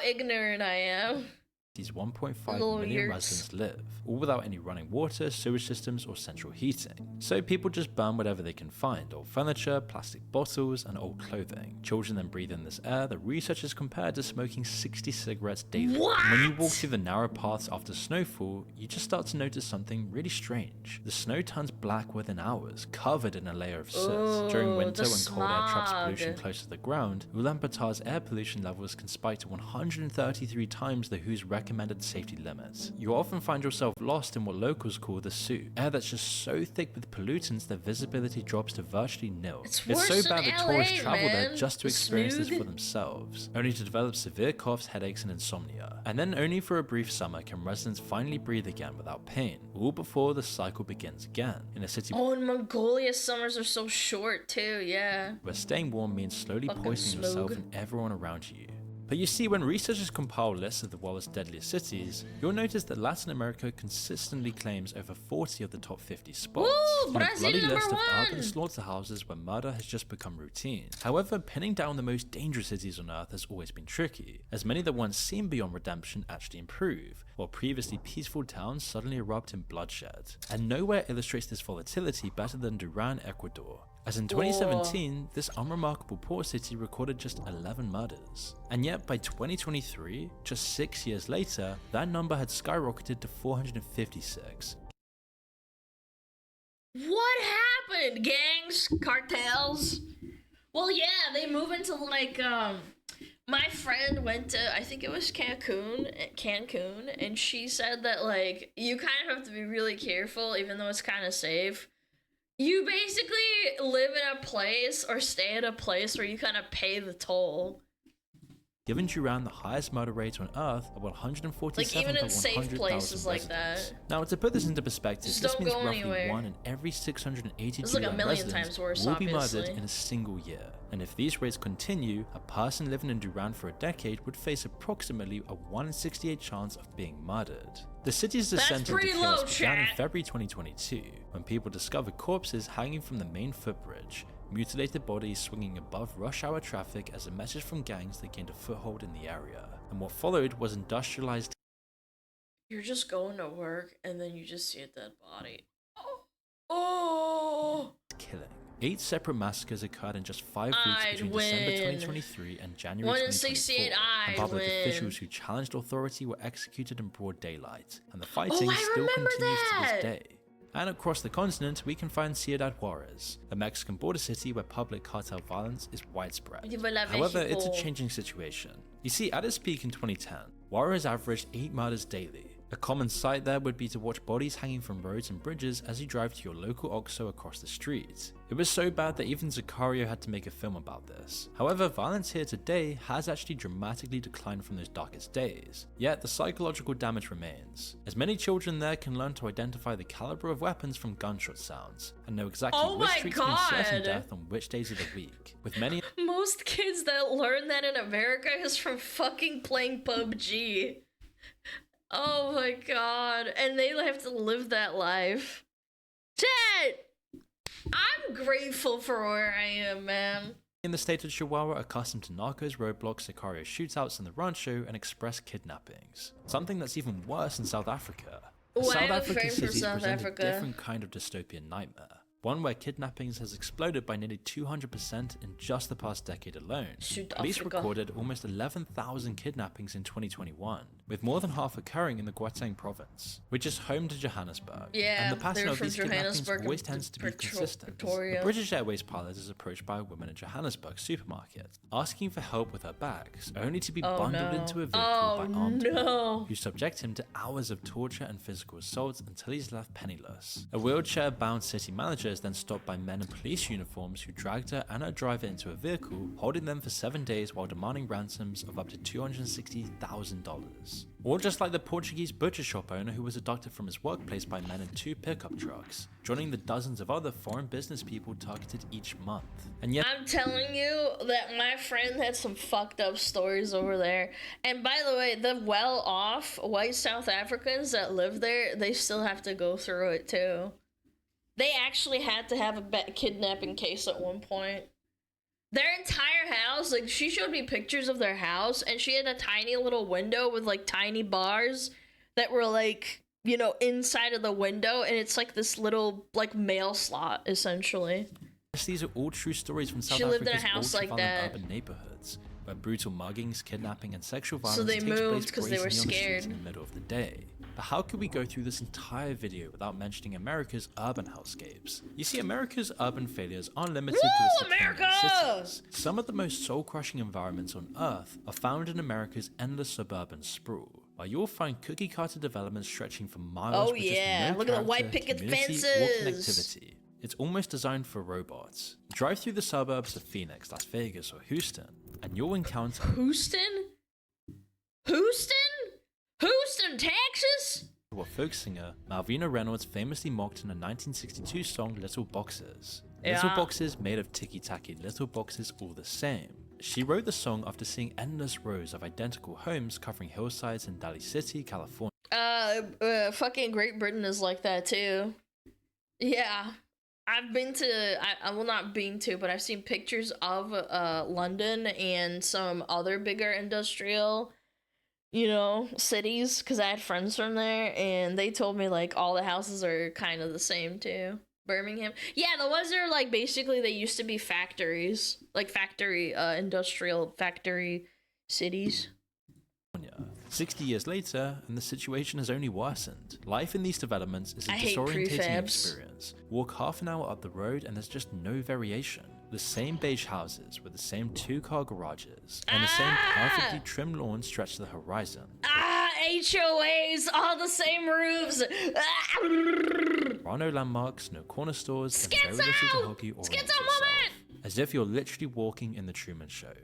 ignorant I am. These 1.5 million residents live, all without any running water, sewage systems, or central heating. So people just burn whatever they can find: old furniture, plastic bottles, and old clothing. Children then breathe in this air that researchers compared to smoking 60 cigarettes daily. And when you walk through the narrow paths after snowfall, you just start to notice something really strange. The snow turns black within hours, covered in a layer of soot. During winter, when cold air traps pollution close to the ground, Ulaanbaatar's air pollution levels can spike to 133 times the WHO's recommended safety limits. You often find yourself lost in what locals call the soot, air that's just so thick with pollutants that visibility drops to virtually nil. It's so bad that tourists travel there just to experience this for themselves, only to develop severe coughs, headaches, and insomnia. And then only for a brief summer can residents finally breathe again without pain, all before the cycle begins again. In a city in Mongolia, summers are so short too, yeah. where staying warm means slowly poisoning yourself and everyone around you. But you see, when researchers compile lists of the world's deadliest cities, you'll notice that Latin America consistently claims over 40 of the top 50 spots. Woo! On a bloody list of #1! urban slaughterhouses where murder has just become routine. However, pinning down the most dangerous cities on Earth has always been tricky, as many that once seemed beyond redemption actually improve, while previously peaceful towns suddenly erupt in bloodshed. And nowhere illustrates this volatility better than Duran, Ecuador, as in 2017, this unremarkable port city recorded just 11 murders. And yet by 2023, just 6 years later, that number had skyrocketed to 456. What happened? Gangs? Cartels? Well, yeah, they move into like, my friend went to, I think it was Cancun, and she said that like, you kind of have to be really careful even though it's kind of safe. You basically live in a place or stay at a place where you kind of pay the toll. Giving Duran the highest murder rate on Earth at 147 like even in per safe 100,000 places like residents. that. Now, to put this into perspective, Just this don't means go roughly anywhere. 1 in every 682 It's like a million residents times worse, will be obviously. murdered in a single year. And if these rates continue, a person living in Duran for a decade would face approximately a 1 in 68 chance of being murdered. The city's descent into chaos began in February 2022, when people discovered corpses hanging from the main footbridge, mutilated bodies swinging above rush hour traffic as a message from gangs that gained a foothold in the area. And what followed was industrialized. You're just going to work and then you just see a dead body. Oh! Killing. 8 separate massacres occurred in just 5 weeks between December 2023 and January 2024. And public officials who challenged authority were executed in broad daylight, and the fighting still continues to this day. And across the continent, we can find Ciudad Juarez, a Mexican border city where public cartel violence is widespread. However, it's a changing situation. You see, at its peak in 2010, Juarez averaged 8 murders daily. A common sight there would be to watch bodies hanging from roads and bridges as you drive to your local OXXO across the street. It was so bad that even Sicario had to make a film about this. However, violence here today has actually dramatically declined from those darkest days, yet the psychological damage remains, as many children there can learn to identify the caliber of weapons from gunshot sounds, and know exactly which streets mean certain death on which days of the week, with many— Most kids that learn that in America is from fucking playing PUBG. Oh my god. And they have to live that life. Chat! I'm grateful for where I am, man. In the state of Chihuahua, accustomed to narcos, roadblocks, sicario shootouts in the rancho, and express kidnappings. Something that's even worse in South Africa. Ooh, South I have a African friend from cities South present Africa. a different kind of dystopian nightmare. One where kidnappings has exploded by nearly 200% in just the past decade alone. South Police Africa. recorded almost 11,000 kidnappings in 2021, with more than half occurring in the Gauteng province, which is home to Johannesburg. Yeah, and the pattern they're of from these kidnappings Johannesburg always and tends to be consistent. Pretoria. A British Airways pilot is approached by a woman in Johannesburg supermarket, asking for help with her bags, only to be bundled into a vehicle by armed men, who subject him to hours of torture and physical assault until he's left penniless. A wheelchair-bound city manager is then stopped by men in police uniforms who dragged her and her driver into a vehicle, holding them for 7 days while demanding ransoms of up to $260,000. Or just like the Portuguese butcher shop owner who was abducted from his workplace by men in 2 pickup trucks, joining the dozens of other foreign business people targeted each month. And yet, I'm telling you that my friend had some fucked up stories over there. And by the way, the well-off white South Africans that live there, they still have to go through it too. They actually had to have a kidnapping case at one point. Their entire house, like, she showed me pictures of their house, and she had a tiny little window with, like, tiny bars that were, like, you know, inside of the window, and it's, like, this little, like, mail slot, essentially. these are all true stories from South She lived in a Africa's house like ultra-violent that. urban neighborhoods, where brutal muggings, kidnapping, and sexual violence So they takes moved place 'cause they were brazenly on the streets scared. in the middle of the day. But how could we go through this entire video without mentioning America's urban hellscapes? You see, America's urban failures aren't limited to its decaying cities. Some of the most soul-crushing environments on Earth are found in America's endless suburban sprawl, while you'll find cookie-cutter developments stretching for miles Oh with yeah, just no look at the white character, picket community, or fences. connectivity. It's almost designed for robots. Drive through the suburbs of Phoenix, Las Vegas, or Houston, and you'll encounter Houston, Texas. what folk singer Malvina Reynolds famously mocked in a 1962 song Little Boxes. Little Yeah. boxes made of ticky-tacky little boxes all the same. She wrote the song after seeing endless rows of identical homes covering hillsides in Daly City, California. Fucking Great Britain is like that too. Yeah. I've been to, well not been to, but I've seen pictures of London and some other bigger industrial, you know, cities, because I had friends from there, and they told me, like, all the houses are kind of the same too. Birmingham. Yeah, the ones that are, like, basically they used to be factories. Like, industrial factory cities. 60 years later, and the situation has only worsened. Life in these developments is a I hate disorientating prefabs. experience. Walk half an hour up the road and there's just no variation. The same beige houses with the same 2-car garages, and the same perfectly trimmed lawns stretch to the horizon. HOAs, all the same roofs. There are no landmarks, no corner stores, and very little to hug you or arrange yourself. As if you're literally walking in the Truman Show.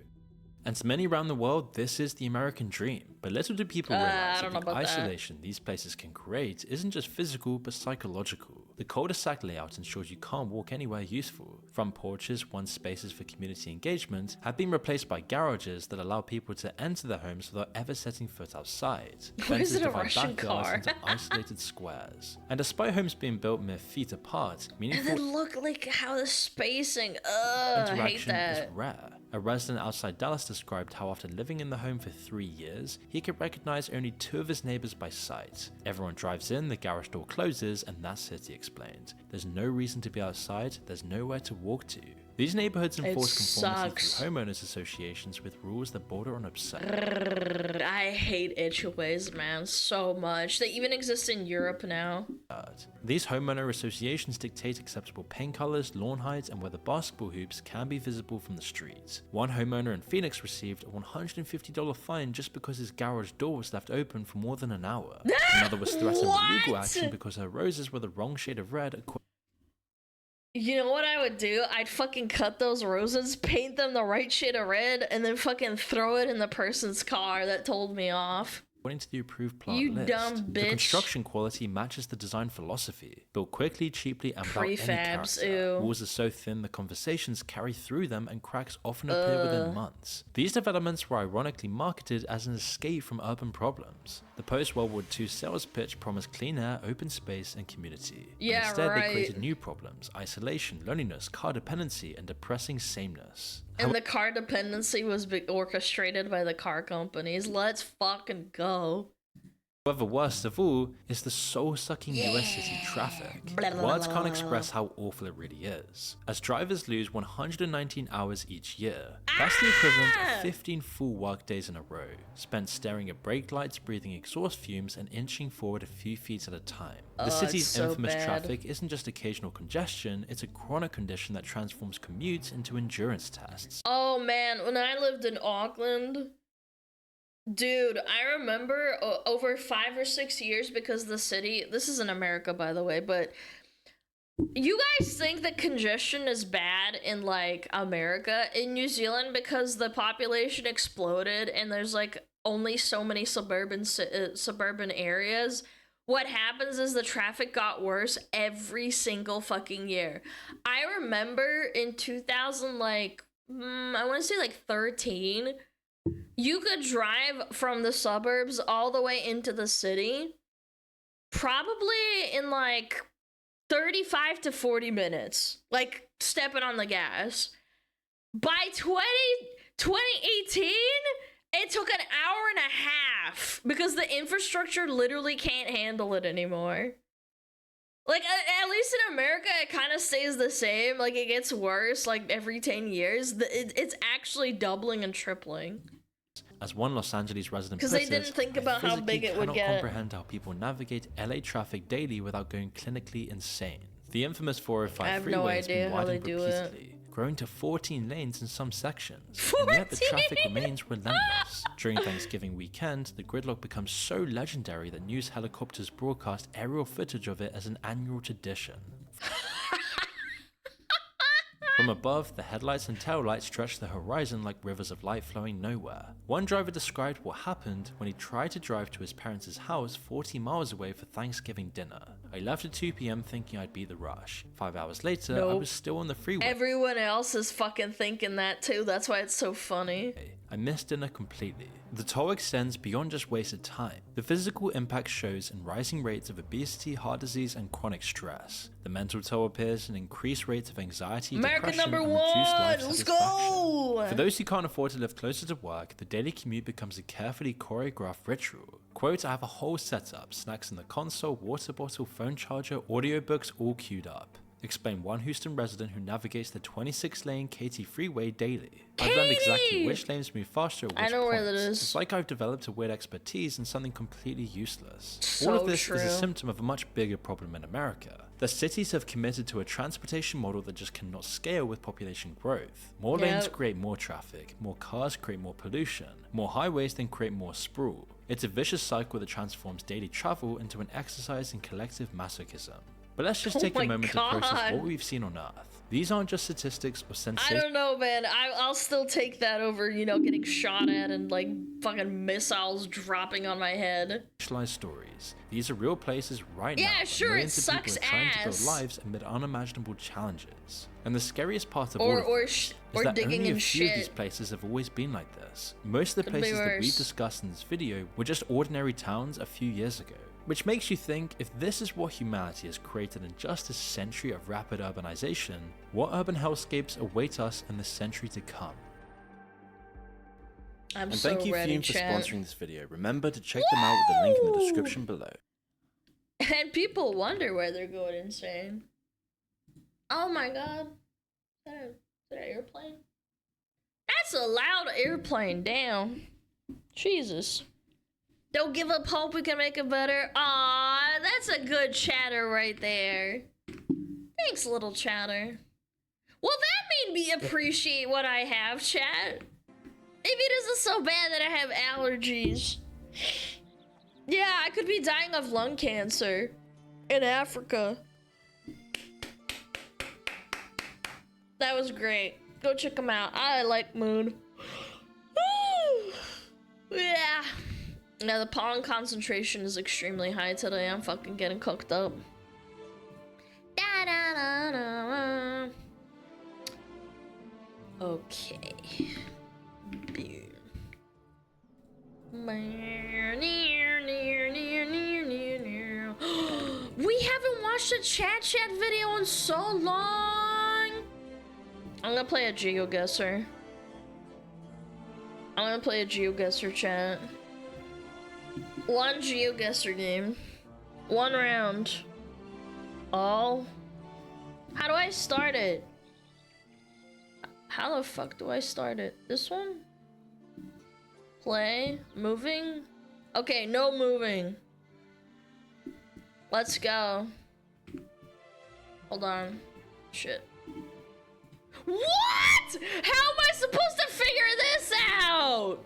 And to many around the world, this is the American dream. But little do people I realize don't that know the about that. isolation these places can create isn't just physical, but psychological. The cul-de-sac layout ensures you can't walk anywhere useful. Front porches, once spaces for community engagement, have been replaced by garages that allow people to enter their homes without ever setting foot outside. Why is Fences it a divide Russian backyards car? into isolated squares. And despite homes being built mere feet apart, And meaningful then look, like, how the spacing. I hate interaction is that. rare. A resident outside Dallas described how after living in the home for 3 years, he could recognize only 2 of his neighbors by sight. Everyone drives in, the garage door closes, and that's it, he explained. There's no reason to be outside, there's nowhere to walk to. These neighborhoods enforce conformity sucks. through homeowners associations with rules that border on absurd. I hate HOAs, man, so much. They even exist in Europe now. These homeowner associations dictate acceptable paint colors, lawn heights, and whether basketball hoops can be visible from the street. One homeowner in Phoenix received a $150 fine just because his garage door was left open for more than an hour. Another was threatened with legal action because her roses were the wrong shade of red. You know what I would do? I'd fucking cut those roses, paint them the right shade of red, and then fucking throw it in the person's car that told me off. According to the approved plant You list, dumb the bitch. construction quality matches the design philosophy. Built quickly, cheaply, and without any Prefabs, character. ew. Walls are so thin the conversations carry through them and cracks often appear within months. These developments were ironically marketed as an escape from urban problems. The post-World War II sales pitch promised clean air, open space, and community. Yeah, and instead, right. they created new problems: isolation, loneliness, car dependency, and depressing sameness. And the car dependency was orchestrated by the car companies. Let's fucking go. However, worst of all is the soul-sucking US city traffic. Words can't express how awful it really is. As drivers lose 119 hours each year, that's the equivalent of 15 full workdays in a row, spent staring at brake lights, breathing exhaust fumes, and inching forward a few feet at a time. The city's so infamous bad. traffic isn't just occasional congestion, it's a chronic condition that transforms commutes into endurance tests. Oh man, when I lived in Auckland, dude, I remember over 5 or 6 years, because the city, this is in America by the way, but you guys think that congestion is bad in like America? In New Zealand, because the population exploded and there's like only so many suburban areas, what happens is the traffic got worse every single fucking year. I remember in 2000, like, I want to say like 13, you could drive from the suburbs all the way into the city probably in like 35 to 40 minutes, like stepping on the gas. By 2018, it took an hour and a half because the infrastructure literally can't handle it anymore. Like, at least in America, it kind of stays the same. Like, it gets worse, like, every 10 years. It's actually doubling and tripling. As one Los Angeles resident Because put they it, didn't think "I about how physically big it would cannot get." comprehend how people navigate LA traffic daily without going clinically insane. The infamous 405 I have freeway no has been idea how they widened do it. repeatedly, growing to 14 lanes in some sections, and yet the traffic remains relentless. During Thanksgiving weekend, the gridlock becomes so legendary that news helicopters broadcast aerial footage of it as an annual tradition. From above, the headlights and taillights stretch the horizon like rivers of light flowing nowhere. One driver described what happened when he tried to drive to his parents' house 40 miles away for Thanksgiving dinner. "I left at 2 p.m. thinking I'd beat the rush. 5 hours later, I Nope. was still on the freeway. Everyone else is fucking thinking that too. That's why it's so funny. I missed dinner completely." The toll extends beyond just wasted time. The physical impact shows in rising rates of obesity, heart disease, and chronic stress. The mental toll appears in increased rates of anxiety, America depression, number and reduced life one! Let's satisfaction. go! For those who can't afford to live closer to work, the daily commute becomes a carefully choreographed ritual. Quote, "I have a whole setup, snacks in the console, water bottle, phone charger, audiobooks all queued up." Explain one Houston resident who navigates the 26-lane Katy freeway daily. "I've learned exactly which lanes move faster at which I know where that points. is. It's like I've developed a weird expertise in something completely useless." So All of this true. is a symptom of a much bigger problem in America. The cities have committed to a transportation model that just cannot scale with population growth. More lanes Yep. create more traffic, more cars create more pollution, more highways then create more sprawl. It's a vicious cycle that transforms daily travel into an exercise in collective masochism. But let's just Oh take a my moment God. to process what we've seen on Earth. These aren't just statistics or I sensations. don't know, man. I'll still take that over, you know, getting shot at and like fucking missiles dropping on my head. Stories. These are real places right Yeah, now. and sure, it millions of people sucks are trying to build ass. lives amid unimaginable challenges. And the scariest part of Or- all of or this sh- is or that digging only a in few of these shit. places have always been like this. Most of the Could be places that we've worse. discussed in this video were just ordinary towns a few years ago. Which makes you think, if this is what humanity has created in just a century of rapid urbanization, what urban hellscapes await us in the century to come? I'm And so thank you ready, Fume for chat. sponsoring this video. Remember to check them out with the link in the description below. And people wonder where they're going insane. Oh my god. Is that an airplane? That's a loud airplane, damn. Jesus. Don't give up hope, we can make it better. Aw, that's a good chatter right there. Thanks, little chatter. Well, that made me appreciate what I have, chat. Maybe it isn't so bad that I have allergies. Yeah, I could be dying of lung cancer in Africa. That was great. Go check them out. I like Moon. Yeah. Yeah, the pollen concentration is extremely high today. I'm fucking getting cooked up. Da, da, da, da, da. Okay. We haven't watched a chat video in so long. I'm gonna play a GeoGuessr. I'm gonna play a GeoGuessr chat. One GeoGuessr game. One round. Oh. How do I start it? How the fuck do I start it? This one? Play? Moving? Okay, no moving. Let's go. Hold on. Shit. What? How am I supposed to figure this out?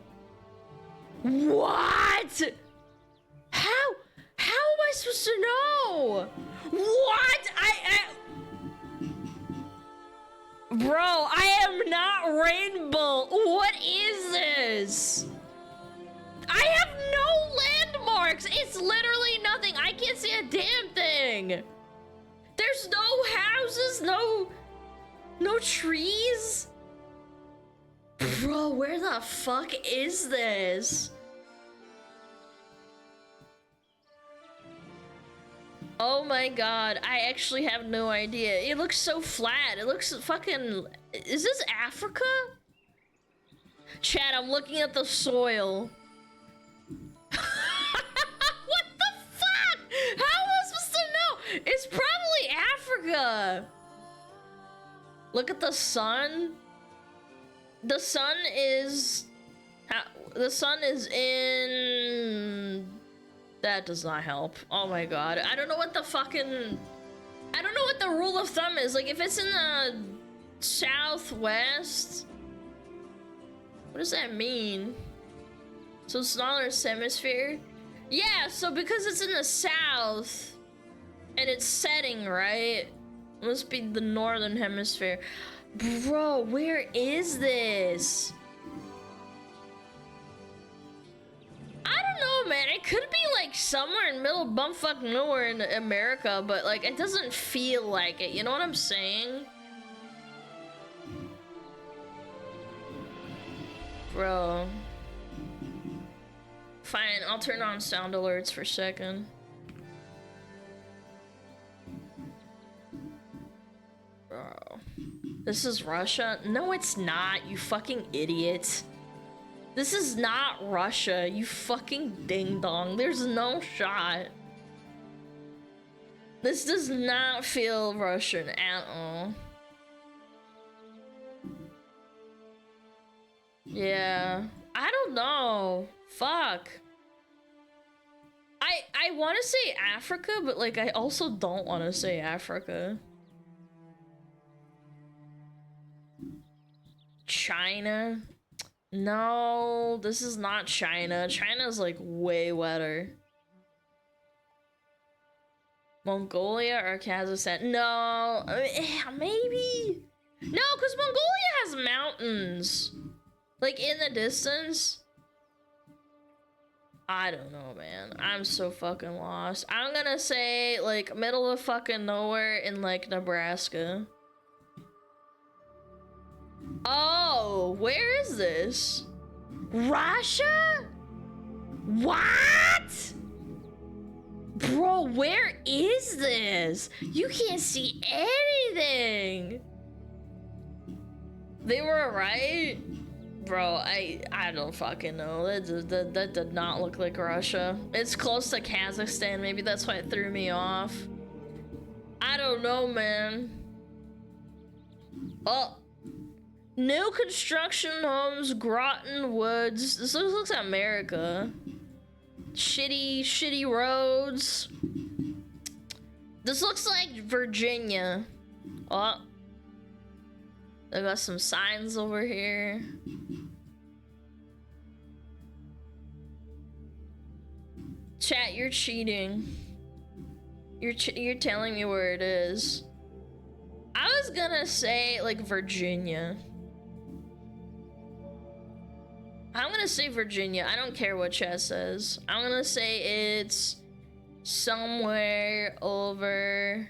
What? How am I supposed to know? What? Bro, I am not Rainbow. What is this? I have no landmarks. It's literally nothing. I can't see a damn thing. There's no houses, no trees. Bro, where the fuck is this? Oh my god, I actually have no idea. It looks so flat. It looks fucking... Is this Africa? Chat, I'm looking at the soil. What the fuck? How am I supposed to know? It's probably Africa. Look at the sun. The sun is... The sun is in... That does not help. Oh my god. I don't know what the fucking... I don't know what the rule of thumb is. Like, if it's in the southwest... What does that mean? So it's not our hemisphere? Yeah, so because it's in the south... And it's setting, right? It must be the northern hemisphere. Bro, where is this? I don't know, man. It could be like somewhere in middle bumfuck nowhere in America, but like it doesn't feel like it. You know what I'm saying? Bro. Fine, I'll turn on sound alerts for a second. Bro. This is Russia? No, it's not, you fucking idiot. This is not Russia, you fucking ding-dong. There's no shot. This does not feel Russian at all. Yeah. I don't know. Fuck. I want to say Africa, but like I also don't want to say Africa. China? No, this is not China. China's like way wetter. Mongolia or Kazakhstan? No, maybe. No, because Mongolia has mountains. Like in the distance. I don't know, man. I'm so fucking lost. I'm gonna say like middle of fucking nowhere in like Nebraska. Oh, where is this? Russia? What? Bro, where is this? You can't see anything. They were right? Bro, I don't fucking know. That did not look like Russia. It's close to Kazakhstan. Maybe that's why it threw me off. I don't know, man. Oh. New construction homes, Groton Woods. This looks like America. Shitty roads. This looks like Virginia. Oh. They got some signs over here. Chat, you're cheating. You're telling me where it is. I was gonna say like Virginia. I'm gonna gonna say Virginia. I don't care what chat says. I'm gonna say it's somewhere over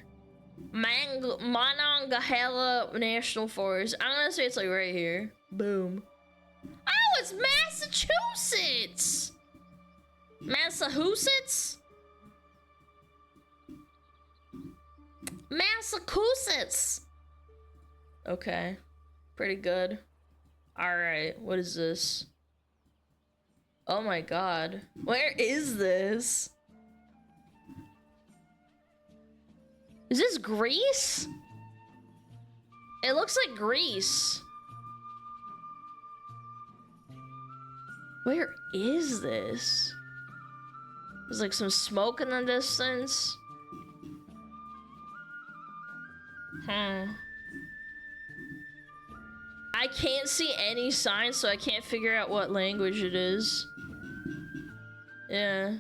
Monongahela National Forest. I'm gonna say it's like right here. Boom. Oh, it's Massachusetts! Massachusetts? Massachusetts! Okay. Pretty good. Alright, what is this? Oh my god. Where is this? Is this Greece? It looks like Greece. Where is this? There's like some smoke in the distance. I can't see any signs, so I can't figure out what language it is. Yeah.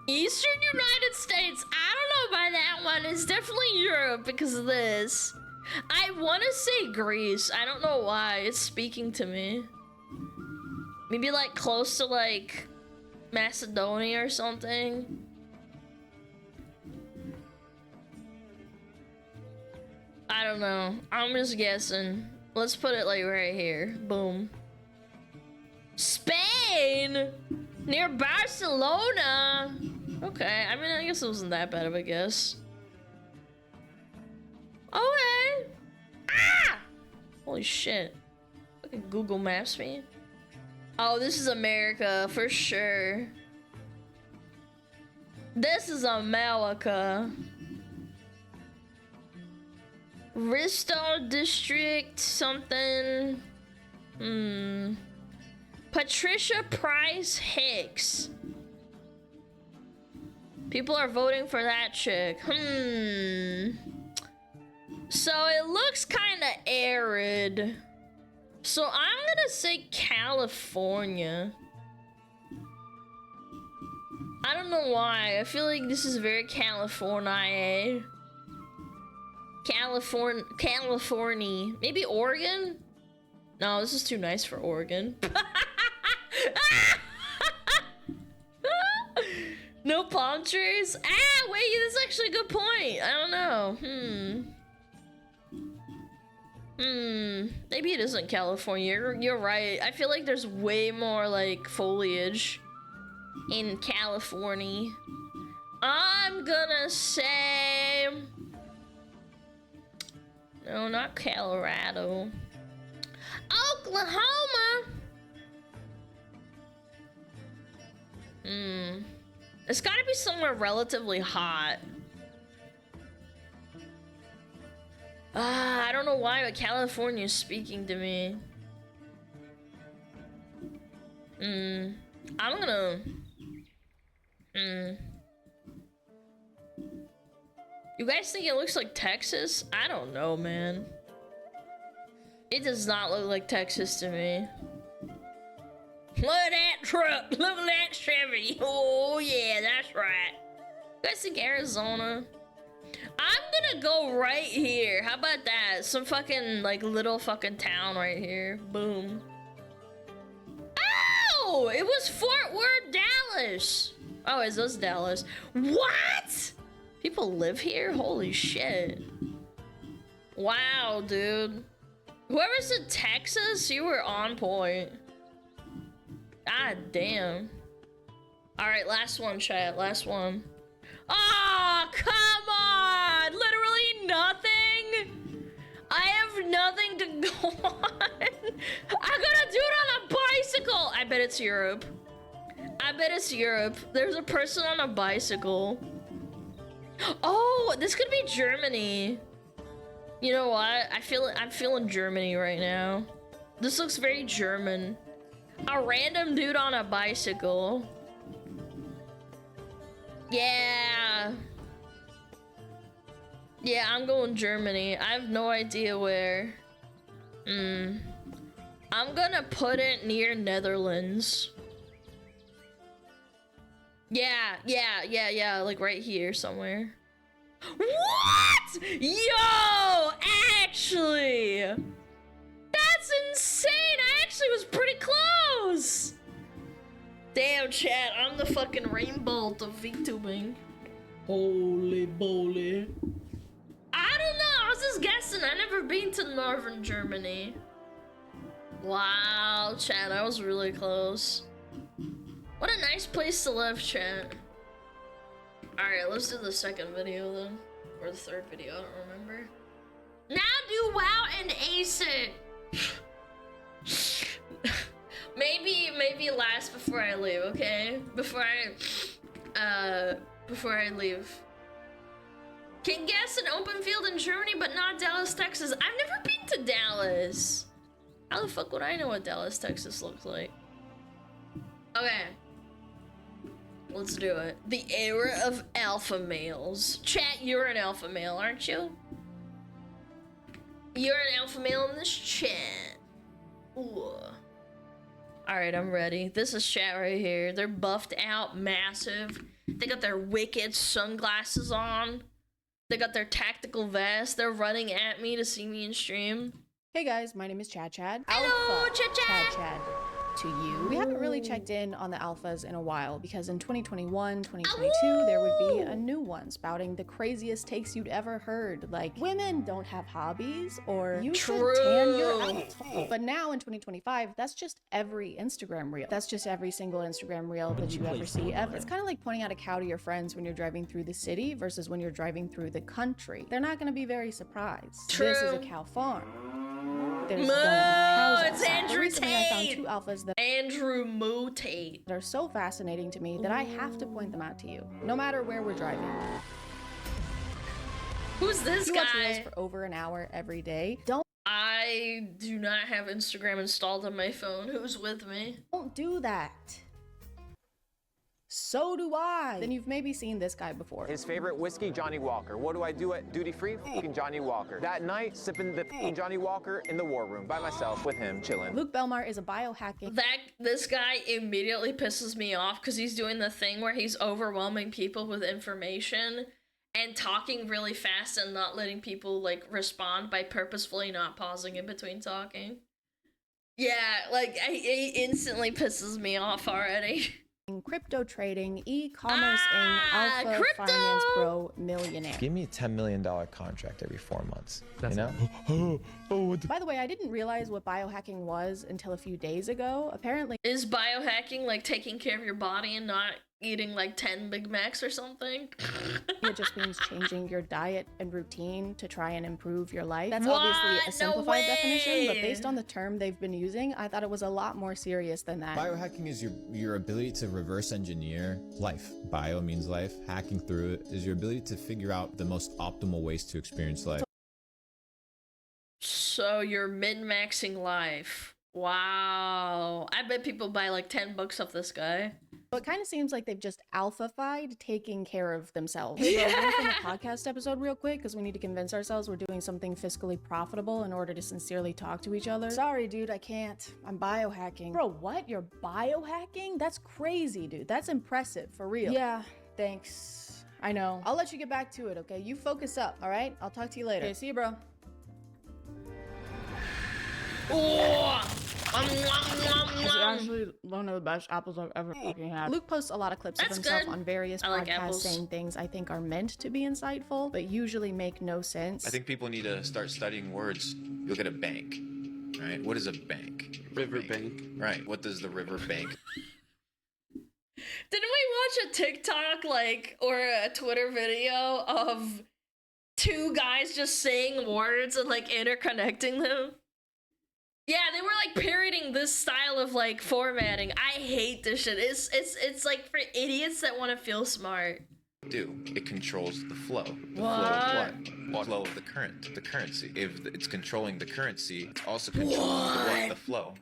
Eastern United States. I don't know about that one. It's definitely Europe because of this. I want to say Greece. I don't know why. It's speaking to me. Maybe like close to like Macedonia or something. I don't know. I'm just guessing. Let's put it like right here. Boom. Spain? Near Barcelona? Okay, I mean, I guess it wasn't that bad of a guess. Okay. Ah! Holy shit. Fucking Google Maps me. Oh, this is America, for sure. This is America. Bristol District something. Patricia Price Hicks. People are voting for that chick. So it looks kind of arid. So I'm gonna say California. I don't know why. I feel like this is very California. California. Maybe Oregon? No, this is too nice for Oregon. No palm trees? Ah, wait, that's actually a good point. I don't know. Maybe it isn't California. You're right. I feel like there's way more like foliage in California. I'm gonna say... No, not Colorado. Oklahoma! It's gotta be somewhere relatively hot. I don't know why, but California is speaking to me. I'm gonna... You guys think it looks like Texas? I don't know, man. It does not look like Texas to me. Look at that truck. Look at that Chevy. Oh, yeah, that's right. You guys think Arizona? I'm gonna go right here. How about that? Some fucking, like, little fucking town right here. Boom. Oh! It was Fort Worth, Dallas. Oh, is this Dallas? What? People live here? Holy shit. Wow, dude. Whoever said Texas, you were on point. God damn. Alright, last one, chat. Last one. Oh, come on! Literally nothing? I have nothing to go on. I'm gonna do it on a bicycle! I bet it's Europe. I bet it's Europe. There's a person on a bicycle. Oh, this could be Germany. You know what? I'm feeling Germany right now. This looks very German. A random dude on a bicycle. Yeah. Yeah, I'm going Germany. I have no idea where. I'm gonna put it near Netherlands. Yeah, like right here somewhere. What? Yo, actually, that's insane. I actually actually was pretty close. Damn, chat, I'm the fucking rainbow of VTubing. Holy moly. I don't know, I was just guessing. I never been to northern Germany. Wow, chat, I was really close. What a nice place to live, chat. Alright, let's do the second video then. Or the third video, I don't remember. Now do WoW and ace it! maybe last before I leave, okay? Before I leave. Can guess an open field in Germany, but not Dallas, Texas. I've never been to Dallas. How the fuck would I know what Dallas, Texas looks like? Okay. Let's do it. The era of alpha males. Chat, you're an alpha male, aren't you? You're an alpha male in this chat. Ooh. Alright, I'm ready. This is chat right here. They're buffed out, massive. They got their wicked sunglasses on. They got their tactical vest. They're running at me to see me in stream. Hey guys, my name is Chad. Hello, Alpha Chad. Chad to you. We haven't really checked in on the alphas in a while because in 2021, 2022, there would be a new one spouting the craziest takes you'd ever heard, like women don't have hobbies or you should tan your asshole. But now in 2025, that's just every Instagram reel. That's just every single Instagram reel that you ever see ever. It's kind of like pointing out a cow to your friends when you're driving through the city versus when you're driving through the country. They're not going to be very surprised. True. This is a cow farm. There's gonna be cows It's outside. Andrew Recently, I found Tate. 2 alphas that Andrew Moo Tate. are so fascinating to me that I have to point them out to you, no matter where we're driving. Who's this You watch guy? reels for over an hour every day. I do not have Instagram installed on my phone. Who's with me? Don't do that. So do I. Then you've maybe seen this guy before. His favorite whiskey, Johnny Walker. What do I do at duty free? Fucking Johnny Walker. That night, sipping the fucking Johnny Walker in the war room by myself with him, chilling. Luke Belmar is a biohacking. This guy immediately pisses me off because he's doing the thing where he's overwhelming people with information and talking really fast and not letting people like respond by purposefully not pausing in between talking. Yeah, like he instantly pisses me off already. Crypto trading, e-commerce, alpha crypto! finance bro millionaire. Give me a $10 million contract every 4 months. You know? By the way, I didn't realize what biohacking was until a few days ago. Apparently, Is biohacking like taking care of your body and not eating like 10 Big Macs or something? it just means changing your diet and routine to try and improve your life. That's What? obviously a No simplified definition, but way. based on the term they've been using, I thought it was a lot more serious than that. Biohacking is your ability to reverse engineer life. Bio means life. Hacking through it is your ability to figure out the most optimal ways to experience life. So you're min-maxing life. Wow. I bet people buy like 10 books off this guy. So it kind of seems like they've just alpha-fied taking care of themselves. Hey, bro, we're from a podcast episode real quick because we need to convince ourselves we're doing something fiscally profitable in order to sincerely talk to each other. Sorry, dude, I can't. I'm biohacking. Bro, what? You're biohacking? That's crazy, dude. That's impressive, for real. Yeah, thanks. I know. I'll let you get back to it, okay? You focus up, all right? I'll talk to you later. Okay, see you, bro. Oh! It's actually one of the best apples I've ever fucking had. Luke posts a lot of clips That's of himself good. on various I like podcasts apples. saying things I think are meant to be insightful, but usually make no sense. I think people need to start studying words. You look at a bank, right? What is a bank? River bank. Right. What does the river bank? Didn't we watch a TikTok like or a Twitter video of 2 guys just saying words and like interconnecting them? Yeah, they were like parroting this style of like formatting. I hate this shit. It's like for idiots that want to feel smart. It controls the flow. The What? flow of what? What flow of the current, the currency. If it's controlling the currency, it's also controlling the flow.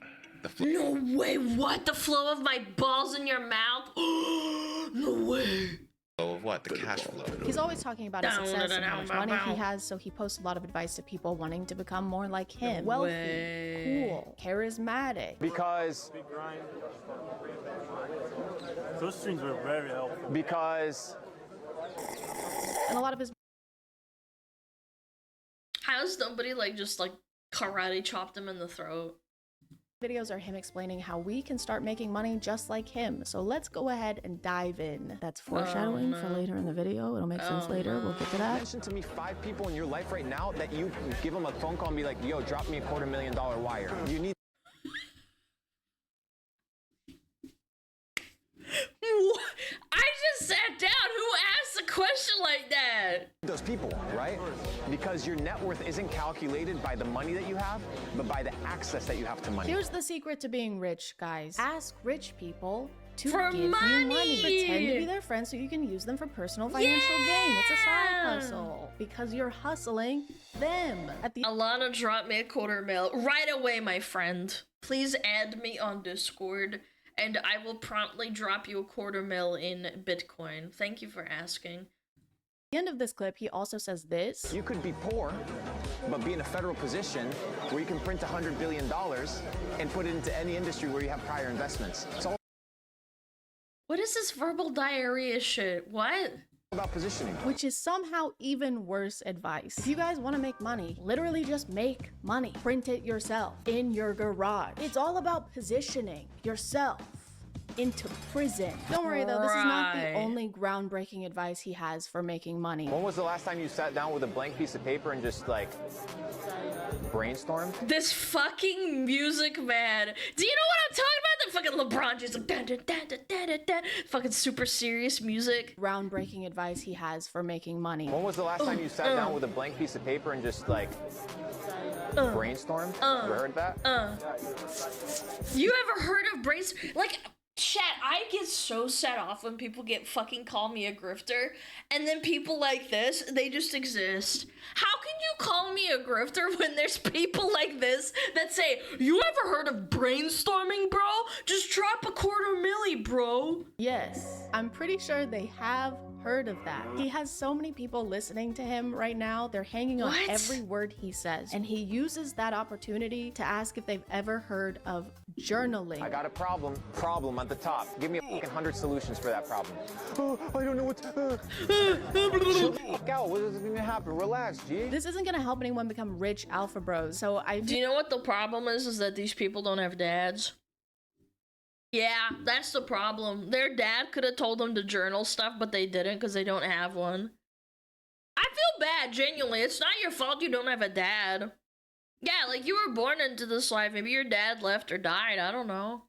The flow. No way, what? The flow of my balls in your mouth? No way. Flow of what? The cash flow. He's always talking about his success and how much money he has, so he posts a lot of advice to people wanting to become more like him. Wealthy, cool, charismatic. Because those streams were very helpful. Because And a lot of his How's somebody like just like karate chopped him in the throat? videos are him explaining how we can start making money just like him. So let's go ahead and dive in. That's foreshadowing for later in the video. It'll make sense later. We'll get to that. Mention to me 5 people in your life right now that you give them a phone call and be like, yo, drop me a $250,000 wire. You need. I just sat down. Who asked a question like that? Those people, right? Because your net worth isn't calculated by the money that you have, but by the access that you have to money. Here's the secret to being rich, guys. Ask rich people to For give money. you money. Pretend to be their friend so you can use them for personal financial gain. It's a side hustle because you're hustling them. Alana dropped me a $250,000 right away, my friend. Please add me on Discord, and I will promptly drop you a $250,000 in Bitcoin. Thank you for asking. At the end of this clip, he also says this. You could be poor, but be in a federal position where you can print $100 billion and put it into any industry where you have prior investments. It's all What is this verbal diarrhea shit? What? about positioning. Which is somehow even worse advice. If you guys want to make money, literally just make money. Print it yourself in your garage. It's all about positioning yourself into prison. Don't worry though, this is not the only groundbreaking advice he has for making money. When was the last time you sat down with a blank piece of paper and just like brainstormed? This fucking music, man. Do you know what I'm talking about? The fucking LeBron just like dun, dun, dun, dun, dun, dun, dun. Fucking super serious music. Groundbreaking advice he has for making money. When was the last time you sat down with a blank piece of paper and just like brainstormed? You heard that? You ever heard of like, chat, I get so set off when people get fucking call me a grifter, and then people like this, they just exist. How can you call me a grifter when there's people like this that say, you ever heard of brainstorming, bro? Just drop a $250,000, bro. Yes, I'm pretty sure they have heard of that. He has so many people listening to him right now. They're hanging on every word he says, and he uses that opportunity to ask if they've ever heard of journaling. I got a problem at the top. Give me a fucking 100 solutions for that problem. Oh, I don't know what to... Fuck out. What is gonna happen? Relax, G. This isn't gonna help anyone become rich alpha bros, so Do you know what the problem is that these people don't have dads? Yeah, that's the problem. Their dad could have told them to journal stuff, but they didn't because they don't have one. I feel bad, genuinely. It's not your fault you don't have a dad. Yeah, like, you were born into this life. Maybe your dad left or died. I don't know.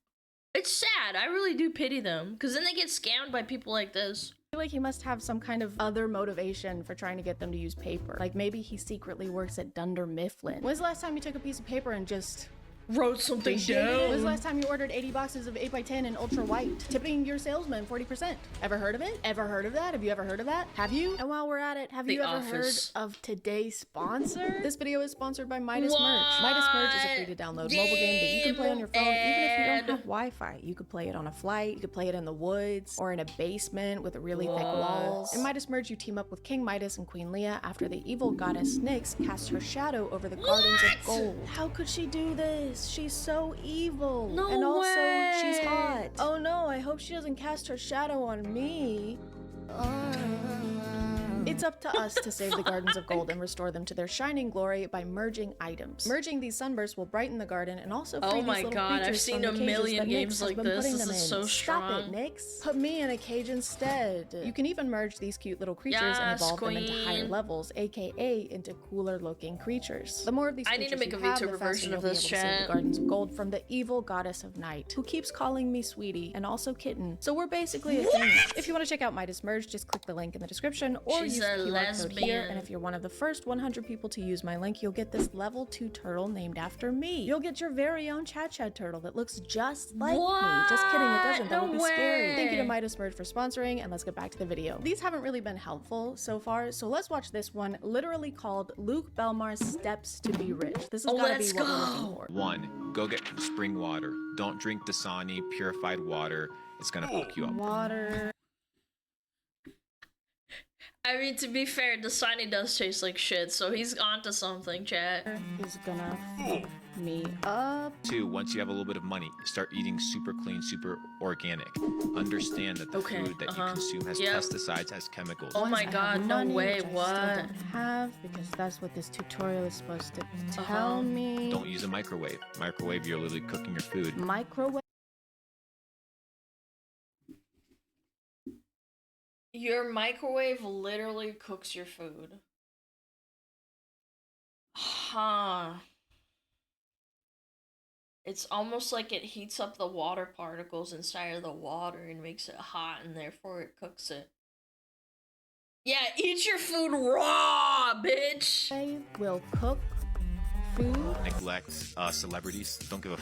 It's sad. I really do pity them, because then they get scammed by people like this. I feel like he must have some kind of other motivation for trying to get them to use paper. Like, maybe he secretly works at Dunder Mifflin. When's the last time you took a piece of paper and just... wrote something down? When's the last time you ordered 80 boxes of 8x10 in ultra white? Tipping your salesman 40%. Ever heard of it? Ever heard of that? Have you ever heard of that? Have you? And while we're at it, have you ever heard of today's sponsor? This video is sponsored by Midas Merge. Midas Merge is a free to download mobile game that you can play on your phone even if you don't have Wi-Fi. You could play it on a flight, you could play it in the woods, or in a basement with really thick walls. In Midas Merge, you team up with King Midas and Queen Leah after the evil goddess Nyx casts her shadow over the gardens of gold. How could she do this? She's so evil. No and also, way. she's hot. Oh no, I hope she doesn't cast her shadow on me. It's up to us to save the gardens of gold and restore them to their shining glory by merging items. Merging these sunbursts will brighten the garden and also free these little creatures I've seen from a the cages million that games Nyx has like been this. putting This them is in. so strong. Stop it, Nyx. Put me in a cage instead. You can even merge these cute little creatures and Yes, evolve them into higher queen. levels, aka into cooler looking creatures. The more of these I need to creatures make you a have, the VTuber faster version you'll of be this, able to save chat. the gardens of gold from the evil goddess of night, who keeps calling me sweetie and also kitten. So we're basically a thing. If you want to check out Midas Merge, just click the link in the description or She's use the a QR code lesbian. here. And if you're one of the first 100 people to use my link, you'll get this level 2 turtle named after me. You'll get your very own Chat turtle that looks just like me. Just kidding, it doesn't. That No would be scary. way. Thank you to Midas Merge for sponsoring, and let's get back to the video. These haven't really been helpful so far, so let's watch this one, literally called Luke Belmar's Steps to Be Rich. This has gotta be what we're looking for. 1. Go get spring water. Don't drink Dasani purified water. It's gonna fuck you up. Water. I mean, to be fair, Dasani does taste like shit, so he's onto something, chat. Is gonna me up. 2, once you have a little bit of money, start eating super clean, super organic. Understand that the food that you consume has pesticides, has chemicals. Oh my god, no way, Which I what? still don't have, because that's what this tutorial is supposed to tell me. Don't use a microwave. Microwave, you're literally cooking your food. Microwave? Your microwave literally cooks your food. Huh. It's almost like it heats up the water particles inside of the water and makes it hot, and therefore it cooks it. Yeah, eat your food raw, bitch! I will cook food. Neglect celebrities. Don't give a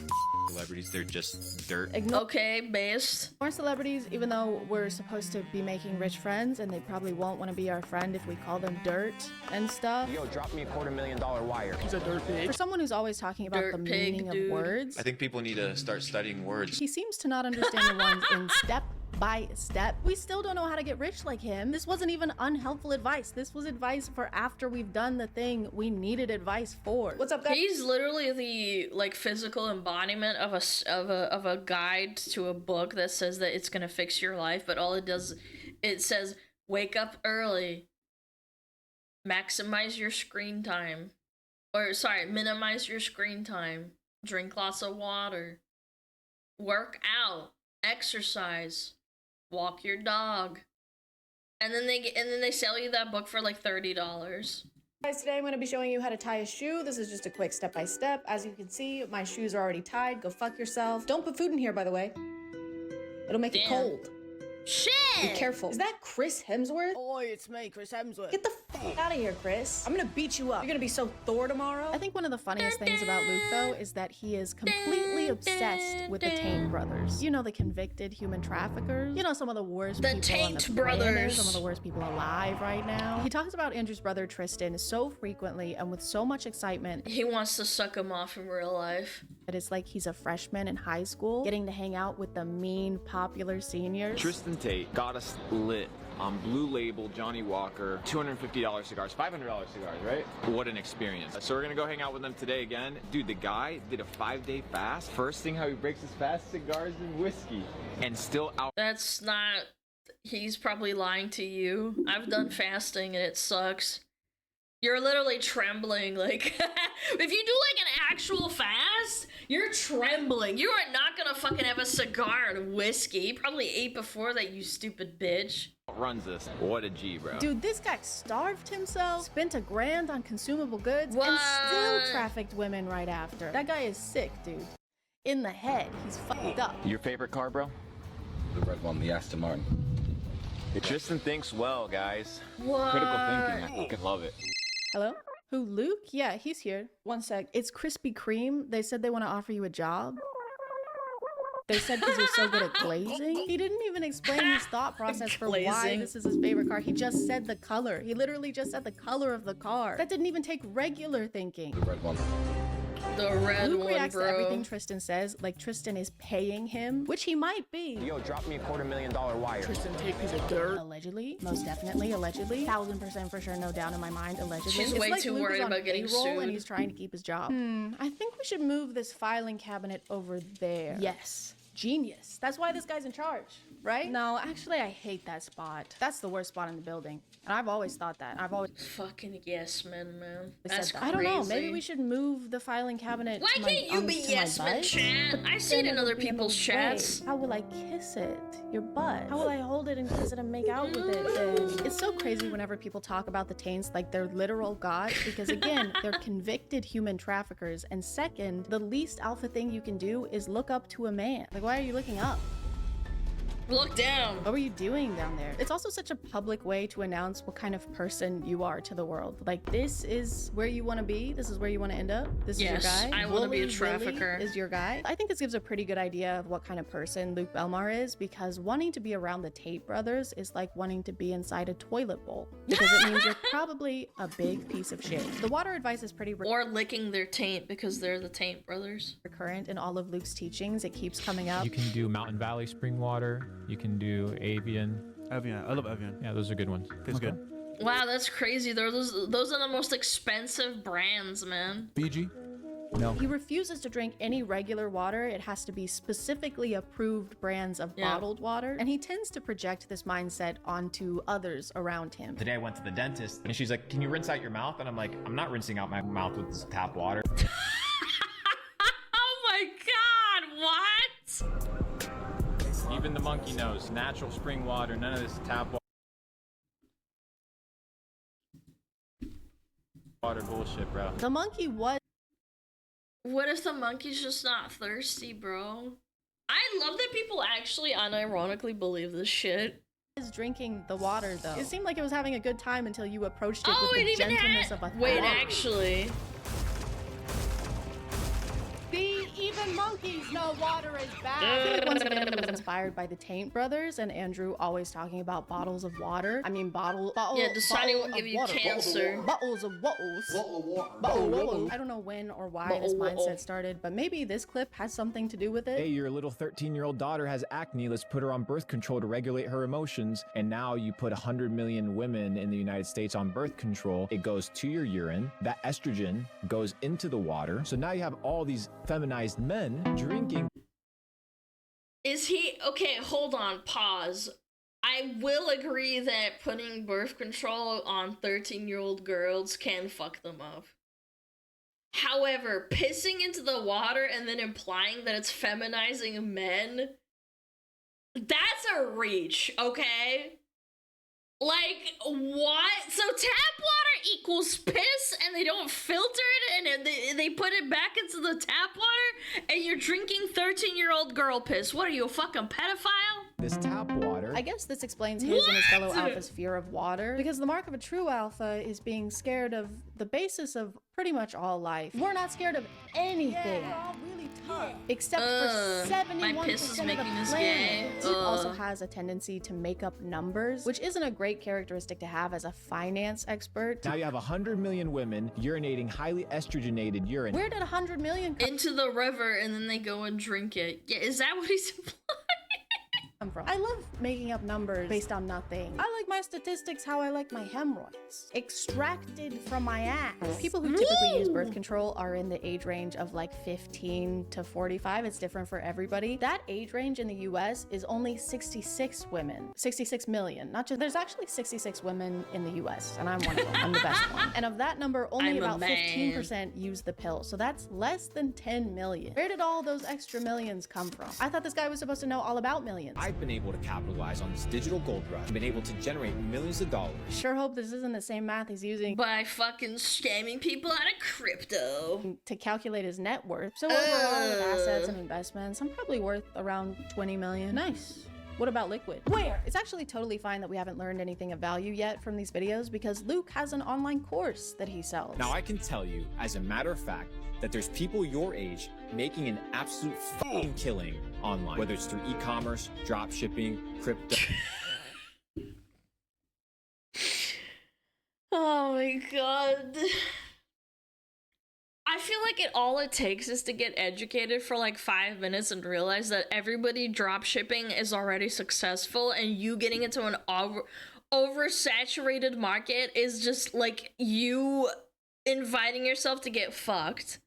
celebrities. They're just dirt. Okay, based. More celebrities, even though we're supposed to be making rich friends, and they probably won't want to be our friend if we call them dirt and stuff. Yo, drop me a $250,000 wire. He's a dirt pig. For someone who's always talking about the meaning of words, I think people need to start studying words. he seems to not understand the ones in step by step. We still don't know how to get rich like him. This wasn't even unhelpful advice. This was advice for after we've done the thing we needed advice for. What's up, guys? He's literally the like physical embodiment of a guide to a book that says that it's gonna fix your life, but all it does, it says wake up early, maximize your screen time, or sorry, minimize your screen time, drink lots of water, work out, exercise, walk your dog, and then they sell you that book for like $30. Guys, today I'm going to be showing you how to tie a shoe. This is just a quick step-by-step. As you can see, my shoes are already tied. Go fuck yourself. Don't put food in here, by the way. It'll make it cold. Shit! Be careful. Is that Chris Hemsworth? Oh, it's me, Chris Hemsworth. Get the fuck out of here, Chris. I'm gonna beat you up. You're gonna be so Thor tomorrow. I think one of the funniest things about Luke, though, is that he is completely obsessed with the Taint brothers. You know, the convicted human traffickers. You know, some of the worst people on the planet, some of the worst people alive right now. He talks about Andrew's brother Tristan so frequently and with so much excitement. He wants to suck him off in real life. But it's like he's a freshman in high school, getting to hang out with the mean, popular seniors. Tristan Tate got us lit on Blue Label Johnny Walker $250 cigars, $500 cigars, right? What an experience. So we're gonna go hang out with them today again. Dude, the guy did a 5-day fast. First thing how he breaks his fast, cigars and whiskey. And still out. That's not, he's probably lying to you. I've done fasting and it sucks. You're literally trembling, like, if you do like an actual fast, you're trembling. You are not gonna fucking have a cigar and whiskey. You probably ate before that, you stupid bitch. Runs this. What a G, bro. Dude, this guy starved himself, spent $1,000 on consumable goods, and still trafficked women right after. That guy is sick, dude. In the head, he's fucked up. Your favorite car, bro? The red one, the Aston Martin. Tristan thinks well, guys. What? Critical thinking. I fucking love it. Hello? Who, Luke? Yeah, he's here. One sec. It's Krispy Kreme. They said they want to offer you a job. They said because you're so good at glazing. He didn't even explain his thought process for why this is his favorite car. He just said the color. He literally just said the color of the car. That didn't even take regular thinking. The red one. The red Luke one, reacts bro. to everything Tristan says like Tristan is paying him, which he might be. Yo, drop me a $250,000 wire. Tristan, take piece of dirt. Allegedly, most definitely, allegedly, 1000% for sure, no doubt in my mind, allegedly. She's It's way like too Luke worried is on about getting payroll sued. and he's trying to keep his job. I think we should move this filing cabinet over there. Yes. Genius. That's why this guy's in charge, right? No, actually, I hate that spot. That's the worst spot in the building. And I've always thought that. I've always fucking yes man. That's That's I don't know. crazy. Maybe we should move the filing cabinet. Why to my, can't you be to my yes man, butt? chat? But I see it then in it'll other be in the people's way. chats. How will I kiss it? Your butt. How will I hold it and kiss it and make out with it? Then? It's so crazy whenever people talk about the Taints like they're literal gods because again, they're convicted human traffickers. And second, the least alpha thing you can do is look up to a man. Like, why are you looking up? Look down. What were you doing down there? It's also such a public way to announce what kind of person you are to the world. Like, this is where you want to be. This is where you want to end up. This is your Yes, guy. I wanna be a Wooly trafficker. Willy is your guy. I think this gives a pretty good idea of what kind of person Luke Belmar is because wanting to be around the Tate brothers is like wanting to be inside a toilet bowl because it means you're probably a big piece of shit. The water advice is pretty Or licking their taint because they're the Taint brothers. recurrent in all of Luke's teachings. It keeps coming up. You can do Mountain Valley spring water. You can do Avian. Evian, I love Evian. Yeah, those are good ones. Tastes good. Wow, that's crazy. Those are the most expensive brands, man. Fiji. No. He refuses to drink any regular water. It has to be specifically approved brands of bottled water. And he tends to project this mindset onto others around him. Today I went to the dentist and she's like, can you rinse out your mouth? And I'm like, I'm not rinsing out my mouth with this tap water. Oh my god, what? Even the monkey knows. Natural spring water, none of this tap water bullshit, bro. The monkey was. What if the monkey's just not thirsty, bro? I love that people actually unironically believe this shit. Is drinking the water though. It seemed like it was having a good time until you approached it Oh, with the it even gentleness had. of a Wait, thug. actually. See, even monkeys know water is bad. Once again, it was inspired by the Taint brothers and Andrew always talking about bottles of water. I mean, bottle Yeah, deciding will give you cancer. Bottles of water. I don't know when or why this mindset started, but maybe this clip has something to do with it. Hey, your little 13-year-old daughter has acne. Let's put her on birth control to regulate her emotions. And now you put 100 million women in the United States on birth control. It goes to your urine. That estrogen goes into the water. So now you have all these feminized men drinking. Is he okay? Hold on, pause. I will agree that putting birth control on 13-year-old girls can fuck them up. However, pissing into the water and then implying that it's feminizing men, that's a reach, okay? Like, what? So tap water equals piss and they don't filter it and they put it back into the tap water and you're drinking 13-year-old girl piss. What are you, a fucking pedophile? This tap water. I guess this explains his and his fellow alpha's fear of water, because the mark of a true alpha is being scared of the basis of pretty much all life. We're not scared of anything. We're all really tough. Except for 71% my piss is of the making this planet. gay. He also has a tendency to make up numbers, which isn't a great characteristic to have as a finance expert. Now you have 100 million women urinating highly estrogenated urine. Where did 100 million come into the river and then they go and drink it? Yeah, is that what he's implying? from? I love making up numbers based on nothing. I like my statistics how I like my hemorrhoids. Extracted from my ass. People who typically use birth control are in the age range of like 15 to 45. It's different for everybody. That age range in the US is only 66 women. 66 million. Not just, there's actually 66 women in the US and I'm one of them. I'm the best one. And of that number, only about 15% use the pill. So that's less than 10 million. Where did all those extra millions come from? I thought this guy was supposed to know all about millions. I've been able to capitalize on this digital gold rush and been able to generate millions of dollars. Sure hope this isn't the same math he's using by fucking scamming people out of crypto to calculate his net worth. So overall, with assets and investments, I'm probably worth around 20 million. Nice. What about liquid? Where? It's actually totally fine that we haven't learned anything of value yet from these videos because Luke has an online course that he sells. Now I can tell you, as a matter of fact, that there's people your age making an absolute fucking killing online, whether it's through e-commerce, drop shipping, crypto. Oh my god. I feel like all it takes is to get educated for like 5 minutes and realize that everybody drop shipping is already successful and you getting into an oversaturated market is just like you inviting yourself to get fucked.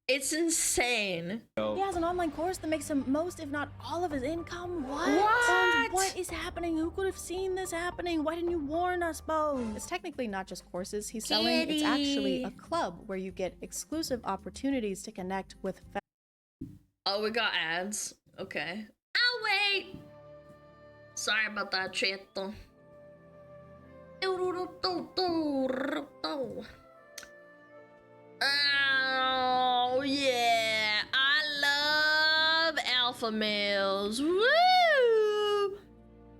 It's insane. He has an online course that makes him most, if not all of his income. What? And what is happening? Who could have seen this happening? Why didn't you warn us both? It's technically not just courses he's selling. It's actually a club where you get exclusive opportunities to connect with. Oh, we got ads. Okay. I'll wait. Sorry about that, chato. Oh yeah, I love alpha males. Woo!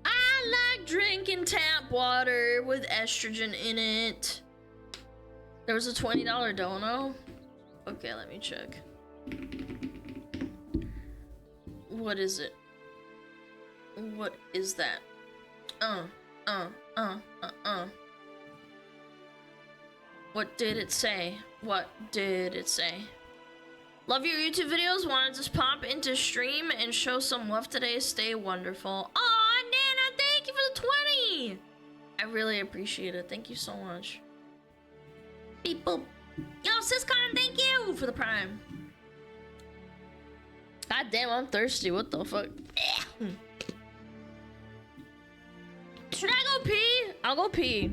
I like drinking tap water with estrogen in it. There was a $20 dono. Okay, let me check. What is it? What is that? What did it say? What did it say? Love your YouTube videos. Wanted to just pop into stream and show some love today. Stay wonderful. Aw, Nana, thank you for the 20. I really appreciate it. Thank you so much. Beep boop. Yo, Syscon, thank you for the prime. God damn, I'm thirsty. What the fuck? Should I go pee? I'll go pee.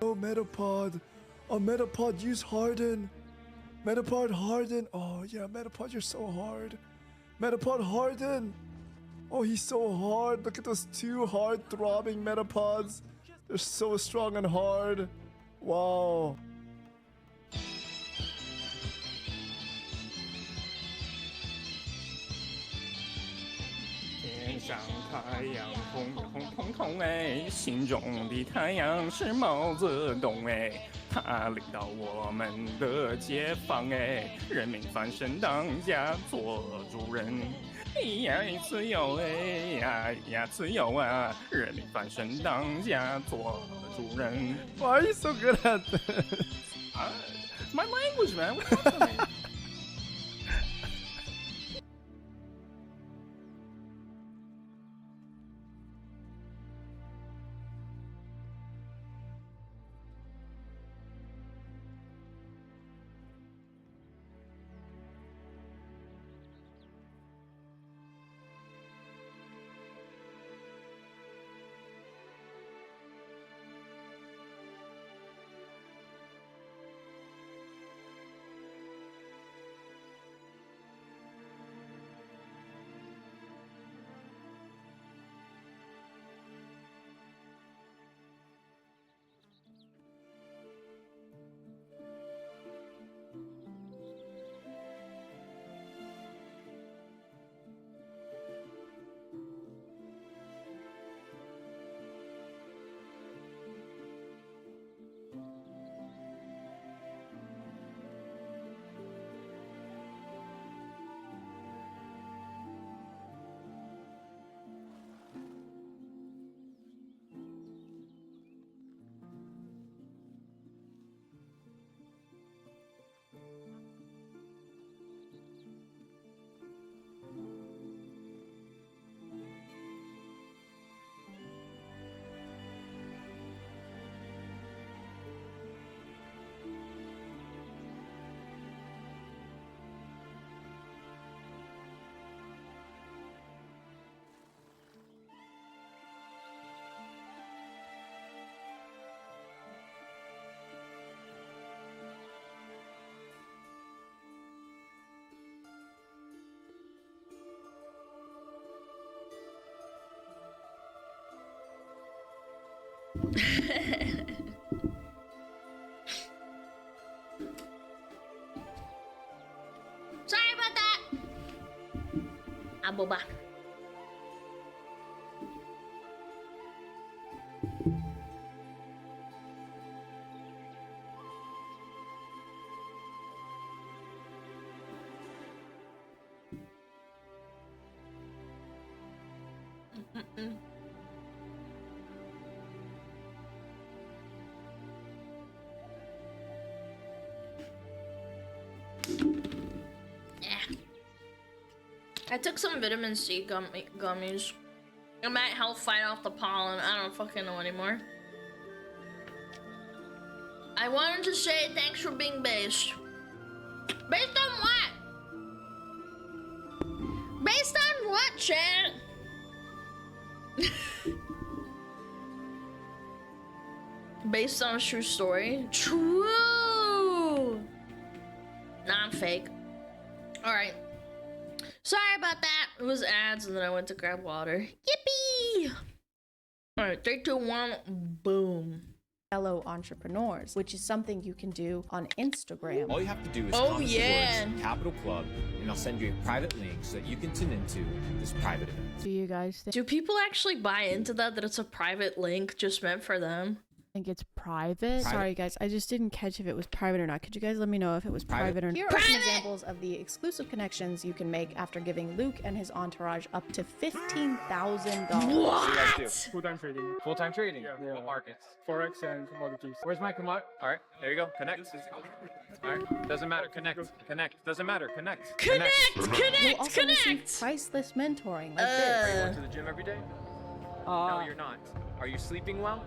Oh, Metapod. Oh, Metapod, use Harden. Metapod, Harden. Oh, yeah, Metapod, you're so hard. Metapod, Harden. Oh, he's so hard. Look at those two hard throbbing Metapods. They're so strong and hard. Wow. 天上太阳红红彤彤哎，心中的太阳是毛泽东哎，他领导我们的解放哎，人民翻身当家做主人，呀自由哎呀自由啊，人民翻身当家做主人。Why are you so good at this? My language, man. What's up with me? Sorry about that. Aboba. I took some vitamin C gummies. It might help fight off the pollen. I don't fucking know anymore. I wanted to say thanks for being based. Based on what? Based on what, chat? Based on a true story? True! Nah, I'm fake. Alright. Sorry about that. It was ads and then I went to grab water. Yippee! Alright, 3, 2, 1, boom. Fellow entrepreneurs, which is something you can do on Instagram. All you have to do is comment the words Capital Club, and I'll send you a private link so that you can tune into this private event. Do you guys think? Do people actually buy into that it's a private link just meant for them? think it's private. Sorry guys, I just didn't catch if it was private or not. Could you guys let me know if it was private or not? Here are some examples of the exclusive connections you can make after giving Luke and his entourage up to $15,000. What? Full-time trading. Full-time trading. Yeah. What markets? Forex and commodities. Where's my commodity? All right, there you go. Connect. All right, doesn't matter. Connect. Doesn't matter. Connect. You'll also receive priceless mentoring like this. Are you going to the gym every day? No, you're not. Are you sleeping well?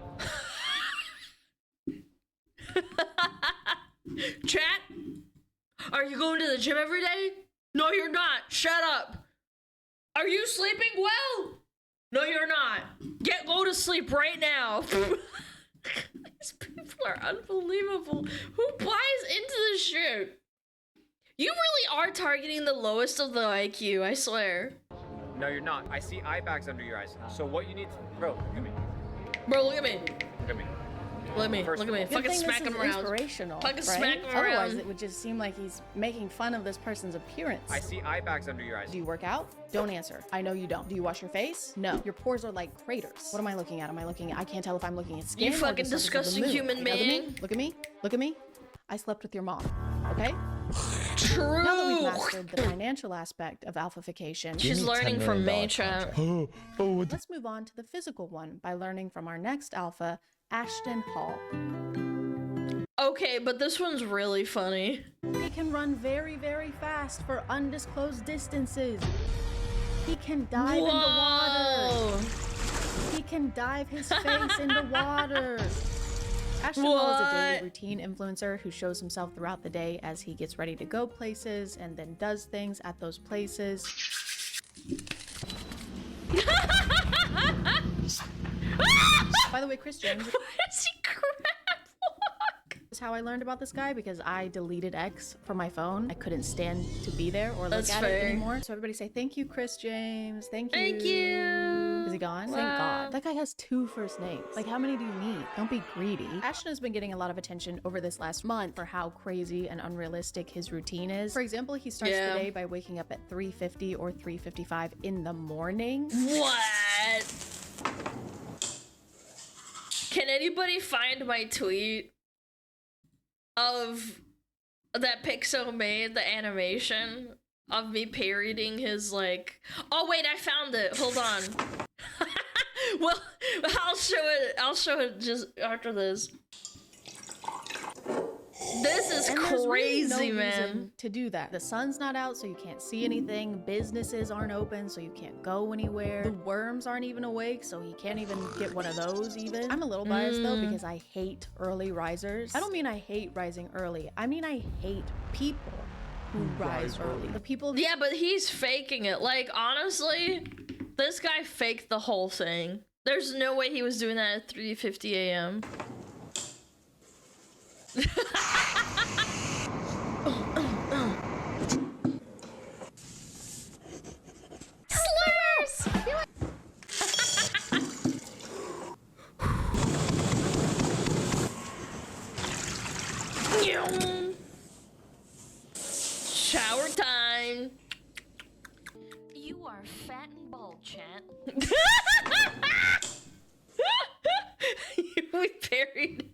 Chat? Are you going to the gym every day? No, you're not. Shut up. Are you sleeping well? No, you're not. Go to sleep right now. These people are unbelievable. Who buys into this shit? You really are targeting the lowest of the IQ, I swear. No, you're not. I see eye bags under your eyes. So what you need to... Bro, look at me. Bro, look at me. Look at me. Look at me. Look at me. Fucking smack him around. Inspirational, Fucking right? smack him Otherwise, around. it would just seem like he's making fun of this person's appearance. I see eye bags under your eyes. Do you work out? Don't answer. I know you don't. Do you wash your face? No. Your pores are like craters. What am I looking at? I can't tell if I'm looking at skin. You or fucking the surface of the disgusting moon. human being. Look at me. Look at me. I slept with your mom. Okay? True. Now that we've mastered the financial aspect of alphafication, She's learning from me, chat. Let's move on to the physical one by learning from our next alpha, Ashton Hall. Okay, but this one's really funny. He can run very, very fast for undisclosed distances. He can dive into water. He can dive his face into water. Ashton Hall is a daily routine influencer who shows himself throughout the day as he gets ready to go places and then does things at those places. By the way, Chris James. Why does he crab walk? Is how I learned about this guy because I deleted X from my phone. I couldn't stand to be there or look at it anymore. So everybody say thank you, Chris James. Thank you. Thank you. Is he gone? Wow. Thank God. That guy has 2 first names. Like, how many do you need? Don't be greedy. Ashton has been getting a lot of attention over this last month for how crazy and unrealistic his routine is. For example, he starts the day by waking up at 3:50 or 3:55 in the morning. What? Can anybody find my tweet of that Pixel made, the animation of me parodying his like... Oh wait, I found it. Hold on. Well, I'll show it just after this. This is crazy, really no man. reason to do that. The sun's not out, so you can't see anything. Businesses aren't open, so you can't go anywhere. The worms aren't even awake, so he can't even get one of those even. I'm a little biased though because I hate early risers. I don't mean I hate rising early. I mean I hate people who rise early. The people. Yeah, but he's faking it. Like, honestly, this guy faked the whole thing. There's no way he was doing that at 3:50 a.m. Shower time. You are fat and bald, chat. We parried.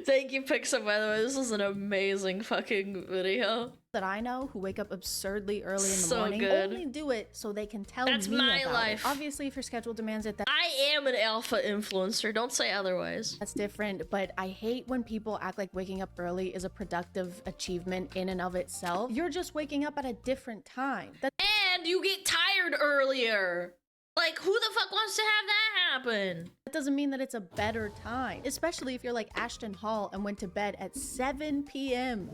Thank you, Pixel, by the way. This was an amazing fucking video. That I know who wake up absurdly early in the So morning good. only do it so they can tell That's me my about life. it. Obviously, if your schedule demands it, I am an alpha influencer. Don't say otherwise. That's different, but I hate when people act like waking up early is a productive achievement in and of itself. You're just waking up at a different time. And you get tired earlier. Like, who the fuck wants to have that happen? That doesn't mean that it's a better time, especially if you're like Ashton Hall and went to bed at 7 p.m.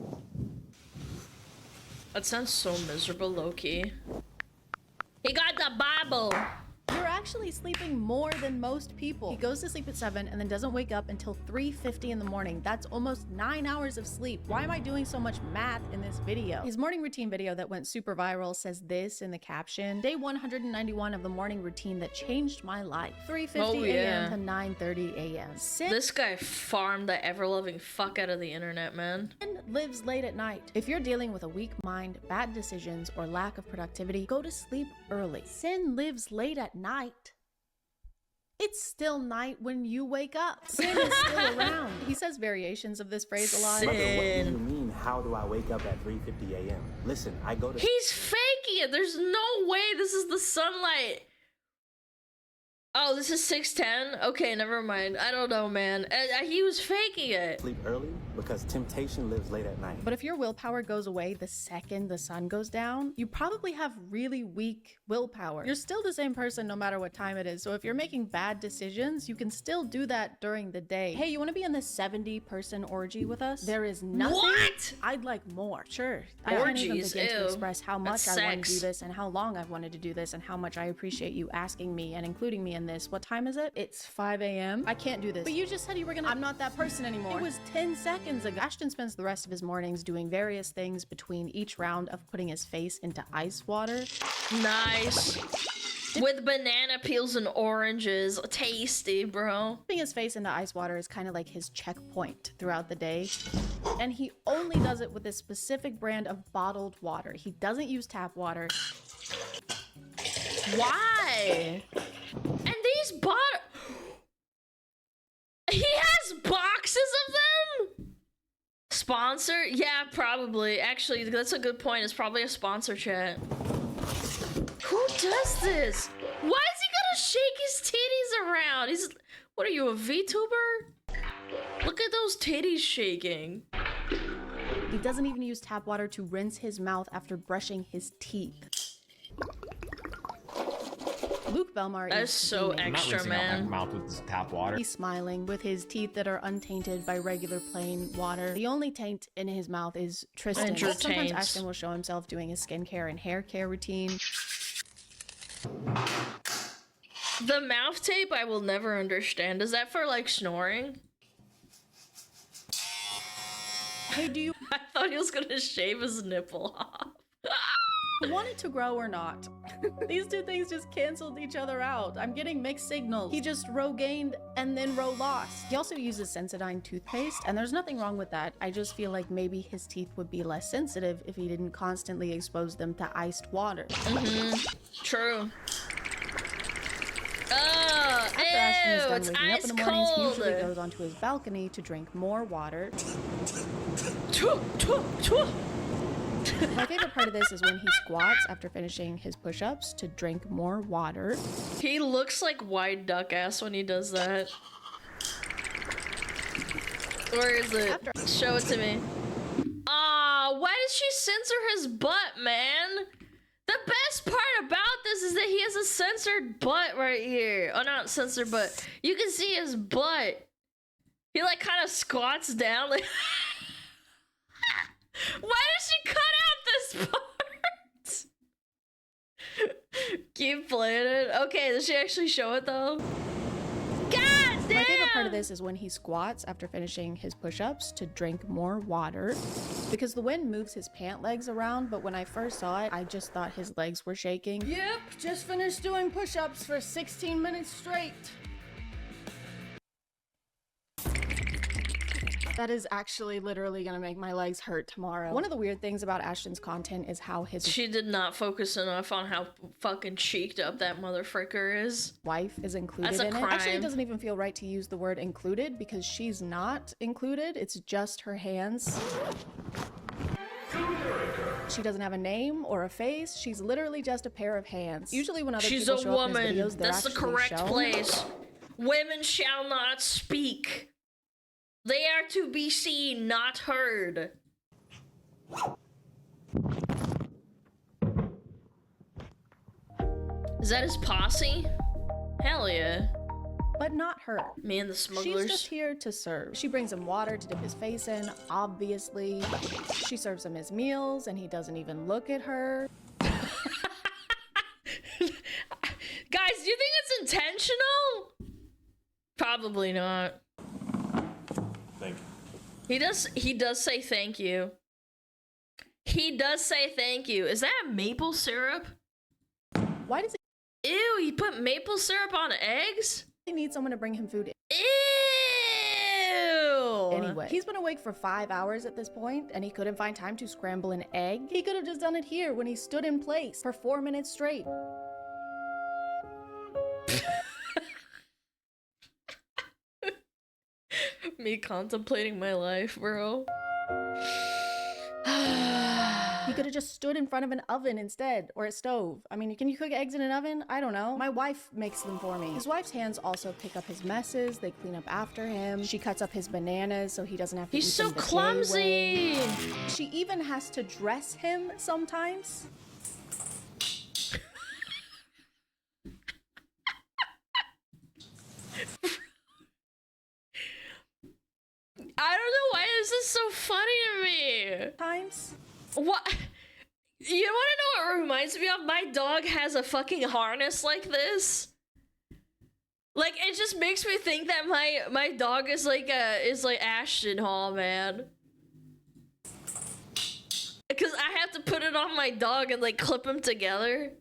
That sounds so miserable, low-key. He got the Bible. You're actually sleeping more than most people. He goes to sleep at 7 and then doesn't wake up until 3:50 in the morning. That's almost 9 hours of sleep. Why am I doing so much math in this video? His morning routine video that went super viral says this in the caption: day 191 of the morning routine that changed my life. 3:50 a.m. to 9:30 a.m. This guy farmed the ever-loving fuck out of the internet, man. Sin lives late at night. If you're dealing with a weak mind, bad decisions, or lack of productivity, go to sleep early. Sin lives late at night. It's still night when you wake up. Sin is still around. He says variations of this phrase a lot. Mother, what do you mean, how do I wake up at 3:50 a.m.? Listen, I go to... He's faking it. There's no way this is the sunlight. Oh, this is 6:10? Okay, never mind. I don't know, man. He was faking it. Sleep early because temptation lives late at night. But if your willpower goes away the second the sun goes down, you probably have really weak willpower. You're still the same person no matter what time it is. So if you're making bad decisions, you can still do that during the day. Hey, you want to be in this 70-person orgy with us? There is nothing. What? I'd like more. Sure. Orgies, I can't even begin to ew. express how much That's I want to sex. do this and how long I've wanted to do this and how much I appreciate you asking me and including me in this. What time is it? It's 5 a.m. I can't do this. But you just said you were gonna... I'm not that person anymore. It was 10 seconds ago. Ashton spends the rest of his mornings doing various things between each round of putting his face into ice water. Nice. With banana peels and oranges. Tasty, bro. Dipping his face into ice water is kind of like his checkpoint throughout the day. And he only does it with a specific brand of bottled water. He doesn't use tap water. Why? And these he has boxes of them? Sponsor? Yeah, probably. Actually, that's a good point. It's probably a sponsor chat. Who does this? Why is he gonna shake his titties around? What are you, a VTuber? Look at those titties shaking. He doesn't even use tap water to rinse his mouth after brushing his teeth. Luke Belmar That's so extra, man. My mouth with this tap water. He's smiling with his teeth that are untainted by regular plain water. The only taint in his mouth is Tristan. Sometimes Ashton will show himself doing his skincare and hair care routine. The mouth tape I will never understand. Is that for like snoring? Hey, do you... I thought he was gonna shave his nipple off. Want it to grow or not? These two things just canceled each other out. I'm getting mixed signals. He just row gained and then row lost. He also uses Sensodyne toothpaste, and there's nothing wrong with that. I just feel like maybe his teeth would be less sensitive if he didn't constantly expose them to iced water. True. After Ashton is done it's waking up ice in the mornings, he cold. usually goes onto his balcony to drink more water. My favorite part of this is when he squats after finishing his push-ups to drink more water. He looks like Wide Duck ass when he does that. Where is it? Show it to me. Aw, why did she censor his butt, man? The best part about this is that he has a censored butt right here. Oh, not censored, but you can see his butt. He like kind of squats down like... Why did she cut out this part? Keep playing it. Okay, does she actually show it though? God damn! My favorite part of this is when he squats after finishing his push-ups to drink more water. Because the wind moves his pant legs around, but when I first saw it, I just thought his legs were shaking. Yep, just finished doing push-ups for 16 minutes straight. That is actually literally gonna make my legs hurt tomorrow. One of the weird things about Ashton's content is how his... She did not focus enough on how fucking cheeked up that motherfucker is. Wife is included That's a in crime. it. Actually, it doesn't even feel right to use the word included because she's not included. It's just her hands. She doesn't have a name or a face. She's literally just a pair of hands. Usually when other She's people a show up in his woman. videos, they're That's the actually correct shown. place. Women shall not speak. They are to be seen, not heard. Is that his posse? Hell yeah. But not her. Me and the smugglers. She's just here to serve. She brings him water to dip his face in, obviously. She serves him his meals, and he doesn't even look at her. Guys, do you think it's intentional? Probably not. Thank you. He does say thank you. He does say thank you. Is that maple syrup? Why does he... Ew, he put maple syrup on eggs? He needs someone to bring him food. Ew! Anyway, he's been awake for 5 hours at this point, and he couldn't find time to scramble an egg. He could have just done it here when he stood in place for 4 minutes straight. Me contemplating my life, bro. He could have just stood in front of an oven instead, or a stove. I mean, can you cook eggs in an oven? I don't know. My wife makes them for me. His wife's hands also pick up his messes. They clean up after him. She cuts up his bananas so he doesn't have to eat them the clumsy. day way. She even has to dress him sometimes. I don't know why this is so funny to me. Times. What? You want to know what it reminds me of? My dog has a fucking harness like this. Like, it just makes me think that my dog is like Ashton Hall, man. Because I have to put it on my dog and like clip them together.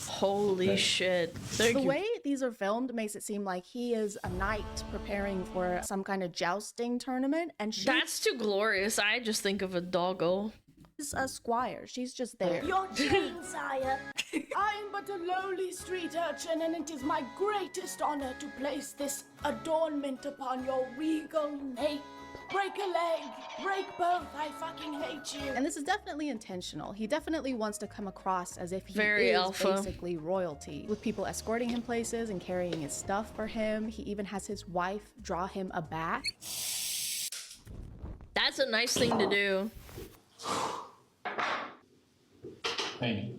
Holy shit. The way these are filmed makes it seem like he is a knight preparing for some kind of jousting tournament, and she— That's too glorious. I just think of a doggo. She's a squire. She's just there. Your chain, sire. I am but a lowly street urchin, and it is my greatest honor to place this adornment upon your regal nape. Break a leg, break both, I fucking hate you. And this is definitely intentional. He definitely wants to come across as if he Very is alpha. basically royalty, with people escorting him places and carrying his stuff for him. He even has his wife draw him a bath. That's a nice thing to do. Hey.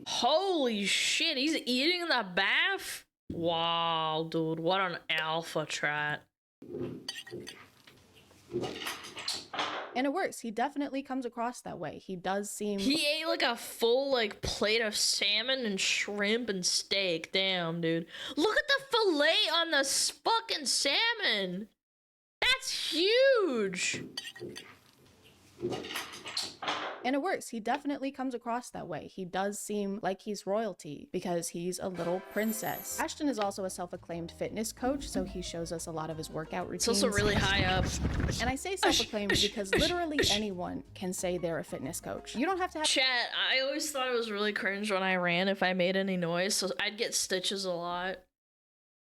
Holy shit, he's eating in the bath? Wow, dude, what an alpha trat. And it works. He definitely comes across that way. He does seem— He ate like a full like plate of salmon and shrimp and steak. Damn, dude. Look at the fillet on the fucking salmon. That's huge. And it works. He definitely comes across that way. He does seem like he's royalty because he's a little princess. Ashton is also a self-acclaimed fitness coach, so he shows us a lot of his workout routines. It's also really high up. And I say self-acclaimed because literally anyone can say they're a fitness coach. You don't have to have— Chat, I always thought it was really cringe when I ran if I made any noise, so I'd get stitches a lot.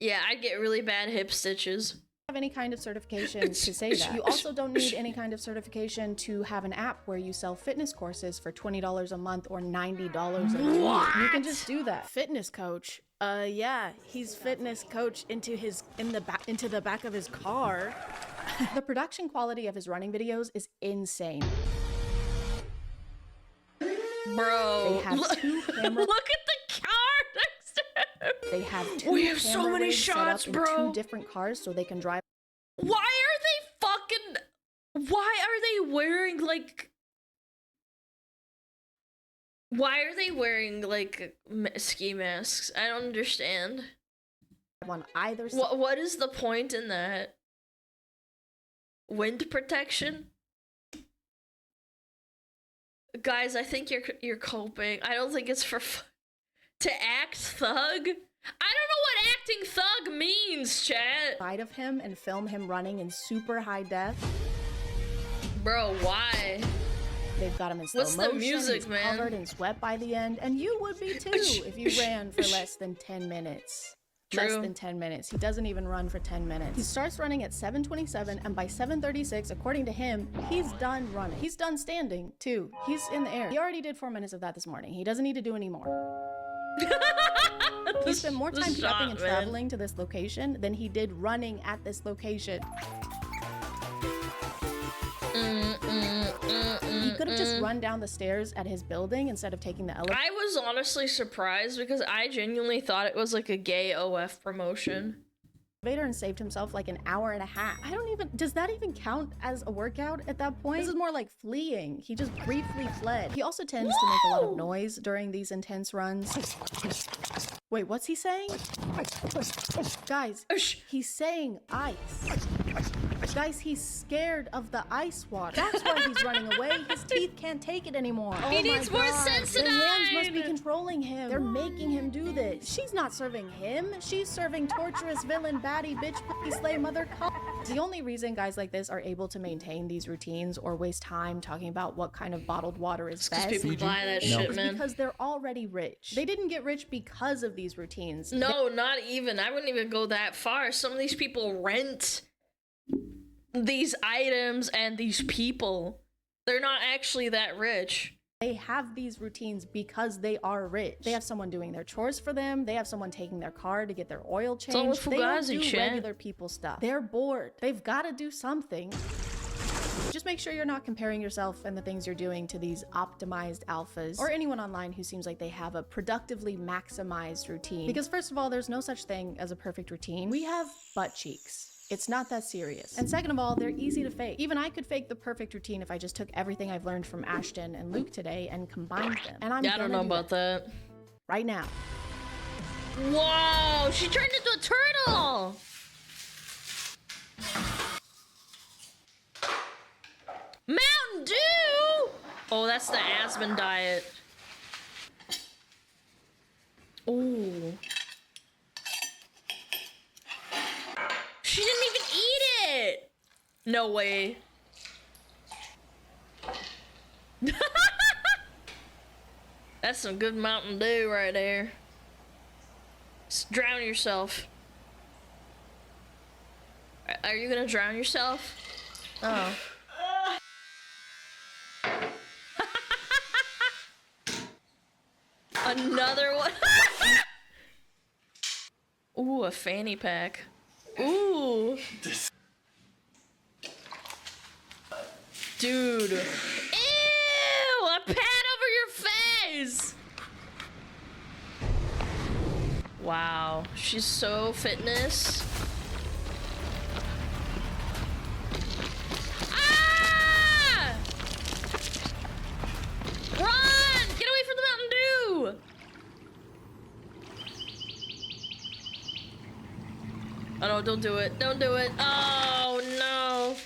Yeah, I'd get really bad hip stitches. Have any kind of certification to say that. You also don't need any kind of certification to have an app where you sell fitness courses for $20 a month or $90 a year. You can just do that. Fitness coach. Yeah, he's fitness coach into the back of his car. The production quality of his running videos is insane. Bro, They have two camera— look at the car next to him. They have two We have so camera many rigs set up shots, in bro. 2 different cars so they can drive. Why are they wearing like ski masks? I don't understand. On either side. What is the point in that? Wind protection? Guys, I think you're coping. I don't think it's for to act thug. I don't know what acting thug means, chat. Side of him and film him running in super high def. Bro, why? They've got him in slow What's motion. the music, He's man? covered in sweat by the end, and you would be too if you ran for less than 10 minutes. Less True. than 10 minutes. He doesn't even run for 10 minutes. He starts running at 7:27, and by 7:36, according to him, he's done running. He's done standing too. He's in the air. He already did 4 minutes of that this morning. He doesn't need to do any more. He spent more time prepping and traveling to this location than he did running at this location. He could have just run down the stairs at his building instead of taking the elevator. I was honestly surprised because I genuinely thought it was like a gay OF promotion. And saved himself like an hour and a half. Does that even count as a workout at that point? This is more like fleeing. He just briefly fled. He also tends to make a lot of noise during these intense runs. Wait, what's he saying? Guys, he's saying ice. Guys, he's scared of the ice water. That's why he's running away. His teeth can't take it anymore. He needs more Sensodyne. The hands must be controlling him. They're making him do this. She's not serving him. She's serving torturous villain, baddie, bitch, puppy, slay, mother, The only reason guys like this are able to maintain these routines or waste time talking about what kind of bottled water is best people buy that shit, man. because they're already rich. They didn't get rich because of these routines. No, not even. I wouldn't even go that far. Some of these people rent these items and these people. They're not actually that rich. They have these routines because they are rich. They have someone doing their chores for them. They have someone taking their car to get their oil changed. They don't do regular people stuff. They're bored. They've got to do something. Just make sure you're not comparing yourself and the things you're doing to these optimized alphas or anyone online who seems like they have a productively maximized routine. Because first of all, there's no such thing as a perfect routine. We have butt cheeks. It's not that serious. And second of all, they're easy to fake. Even I could fake the perfect routine if I just took everything I've learned from Ashton and Luke today and combined them. And I don't know about that. Right now. Whoa, she turned into a turtle. Mountain Dew! Oh, that's the Aspen diet. Ooh. She didn't even eat it! No way. That's some good Mountain Dew right there. Just drown yourself. Are you gonna drown yourself? Oh. Another one. Ooh, a fanny pack. Ooh. Dude. Ew! A pad over your face! Wow. She's so fitness. Ah! Run! Get away from the Mountain Dew! Oh no, don't do it. Don't do it. Oh no.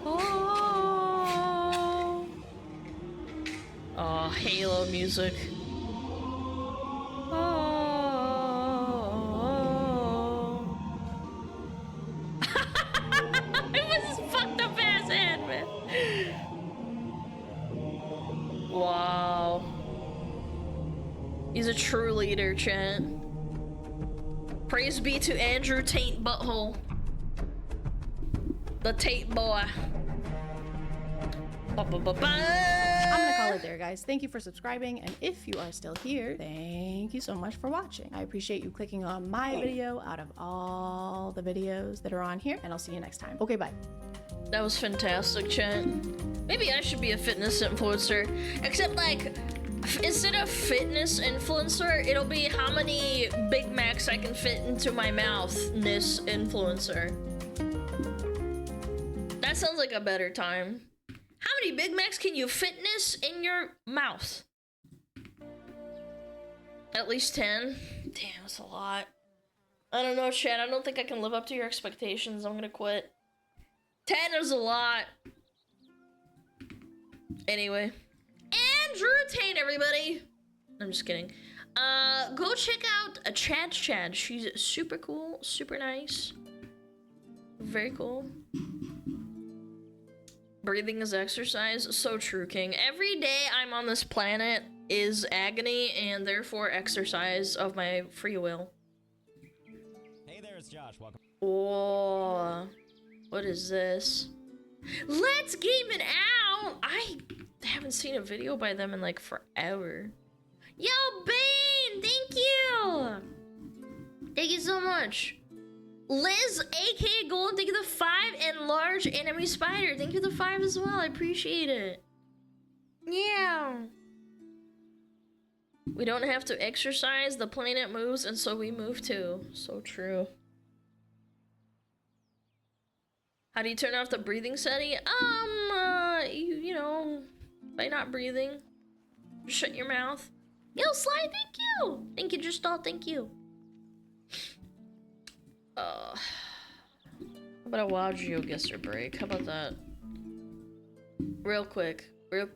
Oh. Oh, Halo music. Oh. It was this fucked up ass hand, man. Wow. He's a true leader, chat. Praise be to Andrew Tate Butthole. The Tate boy. I'm gonna call it there, guys. Thank you for subscribing, and if you are still here, thank you so much for watching. I appreciate you clicking on my video out of all the videos that are on here, and I'll see you next time. Okay, bye. That was fantastic, chat. Maybe I should be a fitness influencer. Except, like, instead of fitness influencer, it'll be how many Big Macs I can fit into my mouth-ness influencer. That sounds like a better time. How many Big Macs can you fitness in your mouth? At least 10? Damn, that's a lot. I don't know, chat. I don't think I can live up to your expectations. I'm gonna quit. 10 is a lot. Anyway. Andrew Tate, everybody. I'm just kidding. Go check out Chad. She's super cool, super nice. Very cool. Breathing is exercise. So true, King. Every day I'm on this planet is agony and therefore exercise of my free will. Hey there, it's Josh. Welcome. Oh, what is this? Let's Game It Out. I haven't seen a video by them in like forever. Yo, Bane, thank you. Thank you so much. Liz, aka Gold, thank you for the 5, and Large Enemy Spider, thank you for the 5 as well. I appreciate it. Yeah. We don't have to exercise, the planet moves, and so we move too. So true. How do you turn off the breathing setting? You know, by not breathing. Shut your mouth. Yo, Sly, thank you. Thank you, Justal, thank you. How about a wild GeoGuessr break? How about that? Real quick. Bam,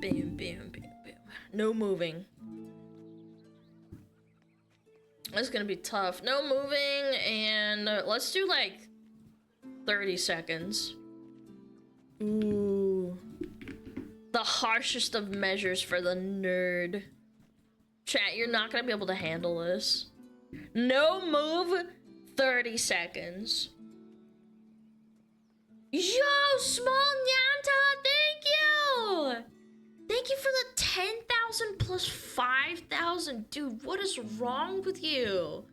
bam, bam, bam. No moving. That's gonna be tough. No moving, and let's do like 30 seconds. Ooh. The harshest of measures for the nerd. Chat, you're not gonna be able to handle this. No move, 30 seconds. Yo, Small Nyanta, thank you! Thank you for the 10,000 plus 5,000. Dude, what is wrong with you?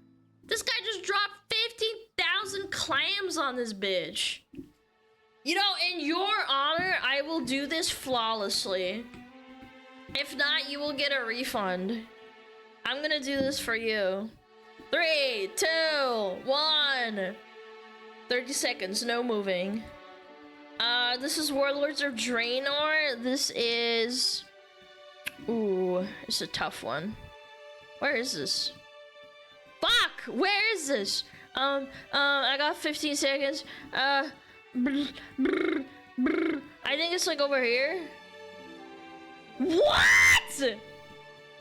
This guy just dropped 15,000 clams on this bitch. You know, in your honor, I will do this flawlessly. If not, you will get a refund. I'm gonna do this for you. 3, 2, 1. 30 seconds, no moving. This is Warlords of Draenor. This is... Ooh, it's a tough one. Where is this? Fuck! Where is this? I got 15 seconds. I think it's like over here. What?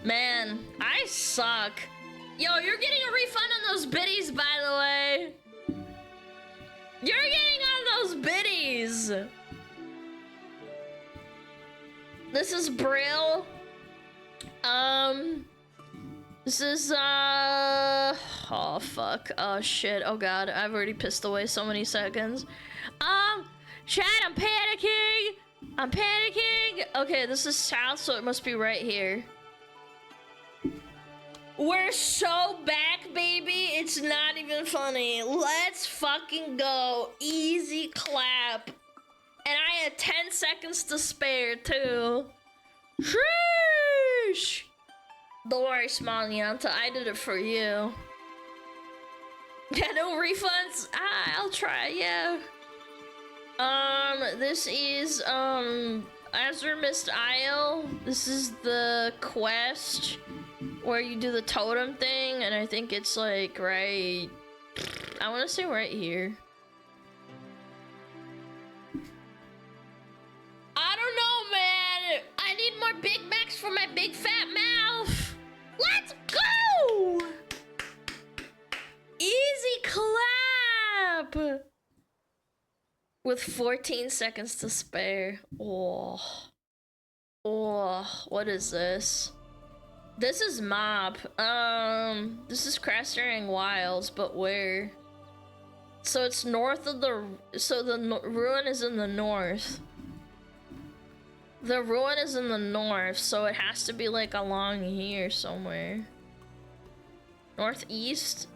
Man, I suck. Yo, you're getting a refund on those biddies, by the way. You're getting on those biddies. This is Brill. This is, oh, fuck. Oh, shit. Oh, God. I've already pissed away so many seconds. Chat, I'm panicking. Okay, this is south, so it must be right here. We're so back, baby. It's not even funny. Let's fucking go. Easy clap. And I had 10 seconds to spare, too. Sheesh. Don't worry, Small Nyanta. I did it for you. Yeah, no refunds? I'll try, yeah. This is, Azure Mist Isle. This is the quest where you do the totem thing, and I think it's like right... I want to say right here. I don't know, man. I need more Big Macs for my big fat mouth. Let's go! Easy clap! With 14 seconds to spare. Oh, what is this? This is Mob. This is Crastering Wilds, but where? So it's north of the... So the ruin is in the north. The ruin is in the north, so it has to be like along here somewhere. Northeast?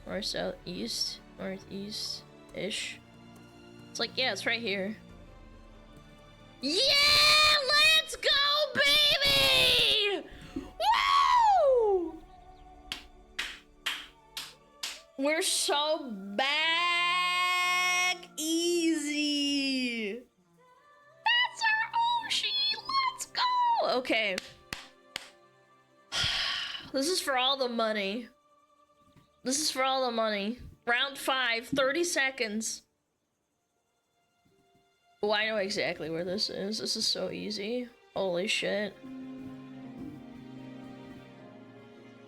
Or southeast? Northeast-ish. It's like, yeah, it's right here. Yeah! Let's go, baby! Woo! We're so back easy. That's our Oshi. Let's go. Okay. This is for all the money. This is for all the money. Round 5, 30 seconds. Oh, I know exactly where this is. This is so easy. Holy shit.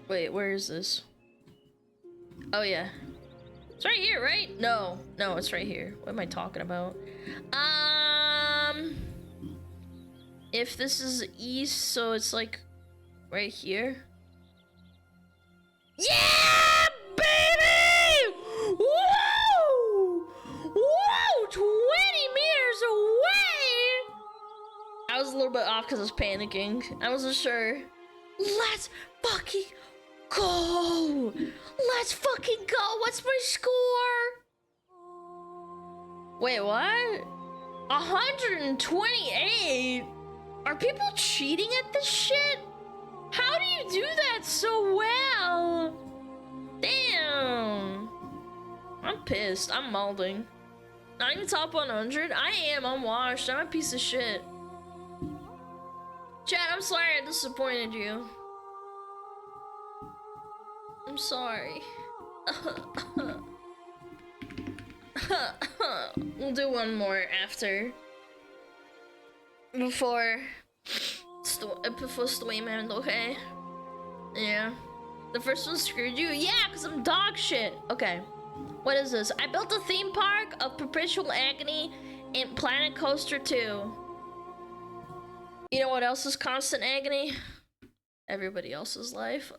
Wait, where is this? Oh, yeah. It's right here, right? No, it's right here. What am I talking about? If this is east, so it's like right here. Yeah, baby! Woo! Whoa! 20 meters away! I was a little bit off because I was panicking. I wasn't sure. Let's fucking go! Let's fucking go! What's my score? Wait, what? 128? Are people cheating at this shit? How do you do that so well? Damn. I'm pissed. I'm molding. Not even top 100? I am. I'm washed. I'm a piece of shit. Chat, I'm sorry I disappointed you. I'm sorry. We'll do one more after. Before stream end, okay? Yeah. The first one screwed you? Yeah, because I'm dog shit. Okay. What is this? I built a theme park of perpetual agony in Planet Coaster 2. You know what else is constant agony? Everybody else's life.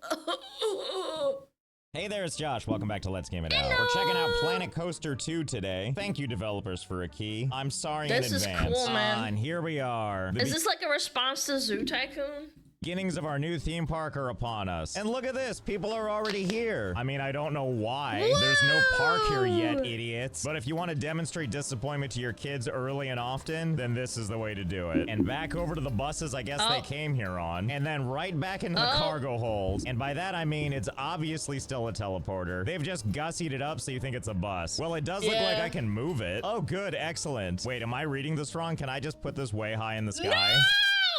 Hey there, it's Josh. Welcome back to Let's Game It Out. We're checking out Planet Coaster 2 today. Thank you, developers, for a key. I'm sorry in advance. This is cool, man. And here we are. Is this like a response to Zoo Tycoon? Beginnings of our new theme park are upon us. And look at this, people are already here. I mean, I don't know why. Whoa! There's no park here yet, idiots. But if you want to demonstrate disappointment to your kids early and often, then this is the way to do it. And back over to the buses I guess they came here on. And then right back into the cargo holds. And by that I mean it's obviously still a teleporter. They've just gussied it up so you think it's a bus. Well, it does look like I can move it. Oh, good, excellent. Wait, am I reading this wrong? Can I just put this way high in the sky?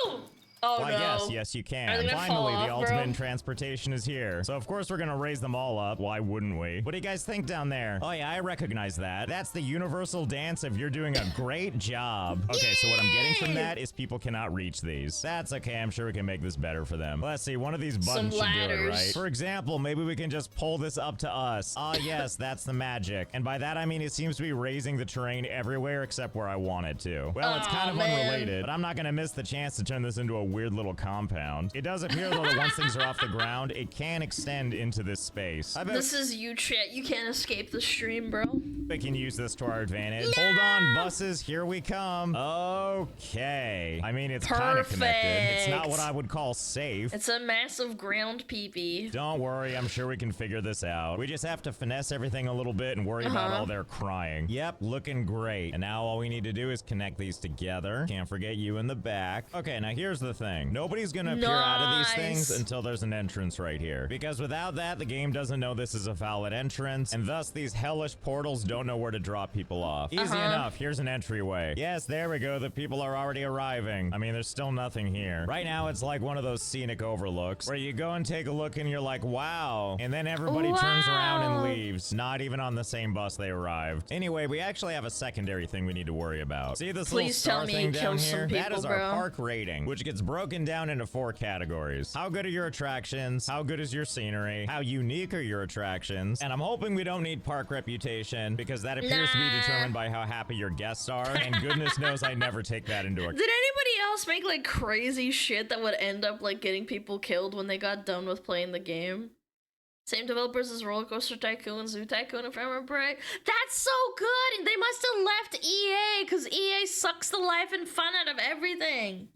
No! Oh, well, no. Yes, you Are can. they gonna Finally, fall the off, ultimate bro? in transportation is here. So, of course, we're gonna raise them all up. Why wouldn't we? What do you guys think down there? Oh, yeah, I recognize that. That's the universal dance of you're doing a great job. Okay, so what I'm getting from that is people cannot reach these. That's okay. I'm sure we can make this better for them. Let's see. One of these buttons should do it, right? For example, maybe we can just pull this up to us. Ah, yes, that's the magic. And by that, I mean it seems to be raising the terrain everywhere except where I want it to. Well, it's kind of unrelated, but I'm not gonna miss the chance to turn this into a weird little compound. It does appear, though, that once things are off the ground, it can extend into this space. I bet This is you, chat. You can't escape the stream, bro. we can use this to our advantage. Hold on, buses. Here we come. Okay. I mean, it's kind of connected. It's not what I would call safe. It's a massive ground PB. Don't worry. I'm sure we can figure this out. We just have to finesse everything a little bit and worry about all their crying. Yep, looking great. And now all we need to do is connect these together. Can't forget you in the back. Okay, now here's the thing. Nobody's gonna appear out of these things until there's an entrance right here. Because without that, the game doesn't know this is a valid entrance, and thus these hellish portals don't know where to drop people off. Easy enough. Here's an entryway. Yes, there we go. The people are already arriving. I mean, there's still nothing here. Right now, it's like one of those scenic overlooks where you go and take a look and you're like, wow. And then everybody turns around and leaves. Not even on the same bus they arrived. Anyway, we actually have a secondary thing we need to worry about. See this little star thing down here? That is our park rating, which gets broken down into 4 categories. How good are your attractions? How good is your scenery? How unique are your attractions? And I'm hoping we don't need park reputation because that appears to be determined by how happy your guests are. And goodness knows I never take that into account. Did anybody else make like crazy shit that would end up like getting people killed when they got done with playing the game? Same developers as Roller Coaster Tycoon, Zoo Tycoon, if I remember right. That's so good! And they must have left EA because EA sucks the life and fun out of everything.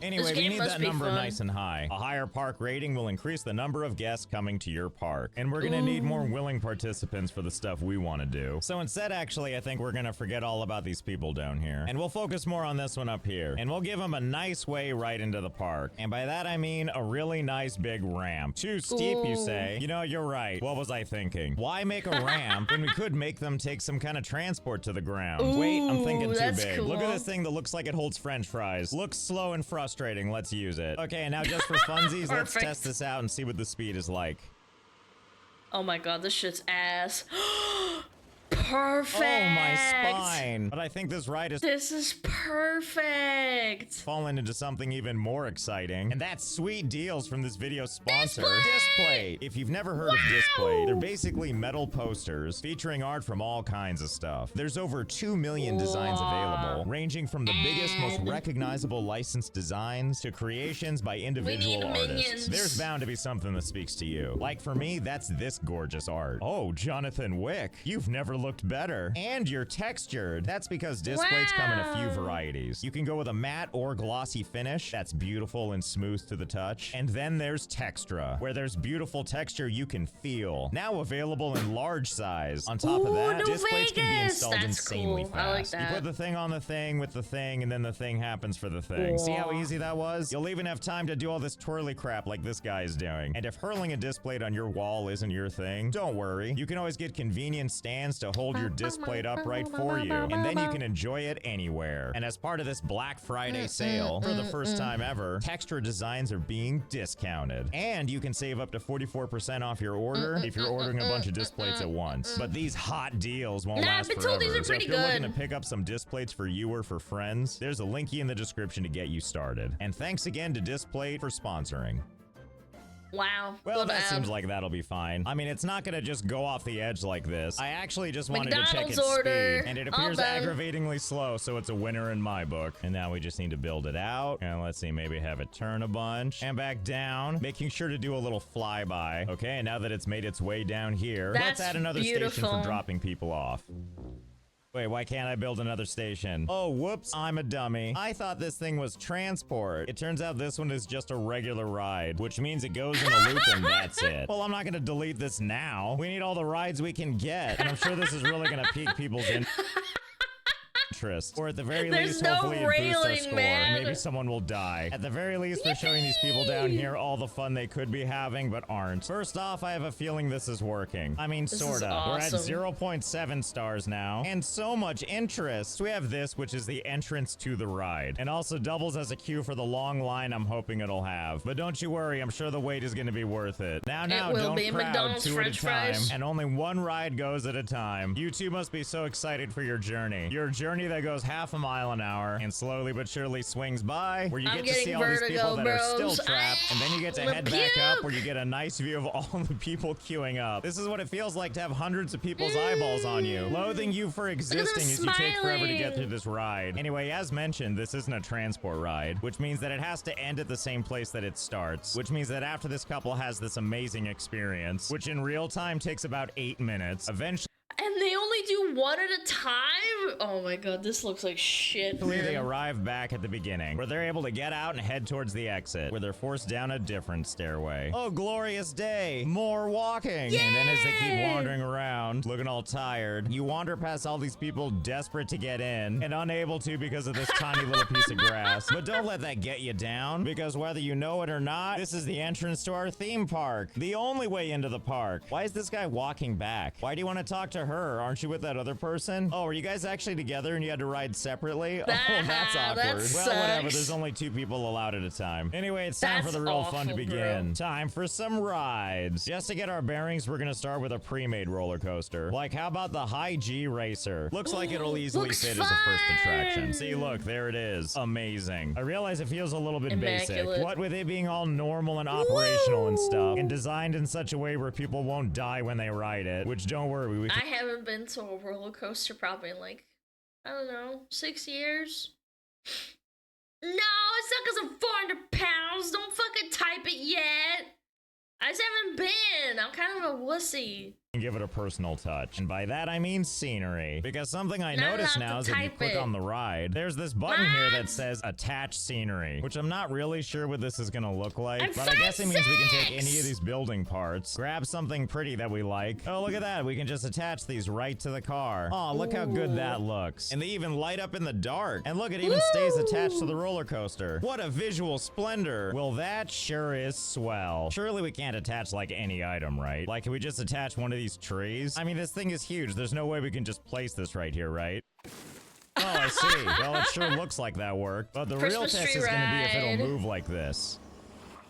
Anyway, we need that number nice and high. A higher park rating will increase the number of guests coming to your park. And we're gonna need more willing participants for the stuff we want to do. So instead, actually, I think we're gonna forget all about these people down here. And we'll focus more on this one up here. And we'll give them a nice way right into the park. And by that, I mean a really nice big ramp. Too steep, you say? You know, you're right. What was I thinking? Why make a ramp when we could make them take some kind of transport to the ground? Wait, I'm thinking too big. Look at this thing that looks like it holds French fries. Looks slow and frustrating. Let's use it. Okay, and now just for funsies, let's test this out and see what the speed is like. Oh my god, this shit's ass. Perfect. Oh, my spine. But I think this ride is... This is perfect. Fallen into something even more exciting. And that's sweet deals from this video sponsor, Display. If you've never heard of Display, they're basically metal posters featuring art from all kinds of stuff. There's over 2 million designs available, ranging from the biggest, most recognizable licensed designs to creations by individual artists. There's bound to be something that speaks to you. Like for me, that's this gorgeous art. Oh, Jonathan Wick, you've never looked better. And you're textured. That's because Displays come in a few varieties. You can go with a matte or glossy finish that's beautiful and smooth to the touch. And then there's Textra, where there's beautiful texture you can feel. Now available in large size. On top of that, Displays can be installed insanely fast. I like that. You put the thing on the thing with the thing, and then the thing happens for the thing. See how easy that was? You'll even have time to do all this twirly crap like this guy is doing. And if hurling a display on your wall isn't your thing, don't worry. You can always get convenient stands to hold hold your disc plate upright for you, and then you can enjoy it anywhere. And as part of this Black Friday sale, for the first time ever, Textra designs are being discounted. And you can save up to 44% off your order if you're ordering a bunch of disc plates at once. But these hot deals won't last forever. So if you're looking to pick up some disc plates for you or for friends, there's a linky in the description to get you started. And thanks again to Displate for sponsoring. Wow. Well, that seems like that'll be fine. I mean, it's not gonna just go off the edge like this. I actually just wanted to check its speed, and it appears aggravatingly slow, so it's a winner in my book. And now we just need to build it out, and let's see, maybe have it turn a bunch, and back down, making sure to do a little flyby. Okay, and now that it's made its way down here, let's add another station for dropping people off. Wait, why can't I build another station? Oh, whoops, I'm a dummy. I thought this thing was transport. It turns out this one is just a regular ride, which means it goes in a loop and that's it. Well, I'm not gonna delete this now. We need all the rides we can get, and I'm sure this is really gonna pique people's interest. Or at the very least, hopefully it boosts our score. And maybe someone will die. At the very least, they're showing these people down here all the fun they could be having, but aren't. First off, I have a feeling this is working. I mean, sorta. Awesome. We're at 0.7 stars now. And so much interest. We have this, which is the entrance to the ride. And also doubles as a queue for the long line I'm hoping it'll have. But don't you worry, I'm sure the wait is gonna be worth it. Now, don't crowd McDonald's two French at a time. Fries. And only one ride goes at a time. You two must be so excited for your journey. Your journey that goes half a mile an hour and slowly but surely swings by, where you get to see all these people that are still trapped, and then you get to head back up where you get a nice view of all the people queuing up. This is what it feels like to have hundreds of people's eyeballs on you, loathing you for existing as you take forever to get through this ride. Anyway, as mentioned, this isn't a transport ride, which means that it has to end at the same place that it starts, which means that after this couple has this amazing experience, which in real time takes about 8 minutes, eventually and they only do one at a time? Oh my god, this looks like shit, man. They arrive back at the beginning, where they're able to get out and head towards the exit, where they're forced down a different stairway. Oh, glorious day! More walking! Yay! And then as they keep wandering around, looking all tired, you wander past all these people desperate to get in, and unable to because of this tiny little piece of grass. But don't let that get you down, because whether you know it or not, this is the entrance to our theme park. The only way into the park. Why is this guy walking back? Why do you want to talk to her? Aren't you with that other person? Oh, are you guys actually together and you had to ride separately? Oh, that's awkward. Well, whatever. There's only 2 people allowed at a time. Anyway, it's time for the real fun to begin. Time for some rides. Just to get our bearings, we're gonna start with a pre-made roller coaster. Like, how about the High G Racer? Looks like it'll easily fit as a first attraction. See, look, there it is. Amazing. I realize it feels a little bit basic. What with it being all normal and operational and stuff, and designed in such a way where people won't die when they ride it, which don't worry, we I haven't been to a roller coaster probably in like, I don't know, 6 years. No, it's not because I'm 400 pounds. Don't fucking type it yet. I just haven't been. I'm kind of a wussy. Give it a personal touch, and by that I mean scenery, because something I notice now is if you click on the ride, there's this button here that says attach scenery, which I'm not really sure what this is gonna look like, but I guess it means we can take any of these building parts, grab something pretty that we like. Oh, look at that, we can just attach these right to the car. Oh, look how good that looks. And they even light up in the dark, and look, it even stays attached to the roller coaster. What a visual splendor. Well, that sure is swell. Surely we can't attach like any item, right? Like, can we just attach one of these trees? I mean, this thing is huge. There's no way we can just place this right here, right? Oh, I see. Well, it sure looks like that worked. But the real test is going to be if it'll move like this.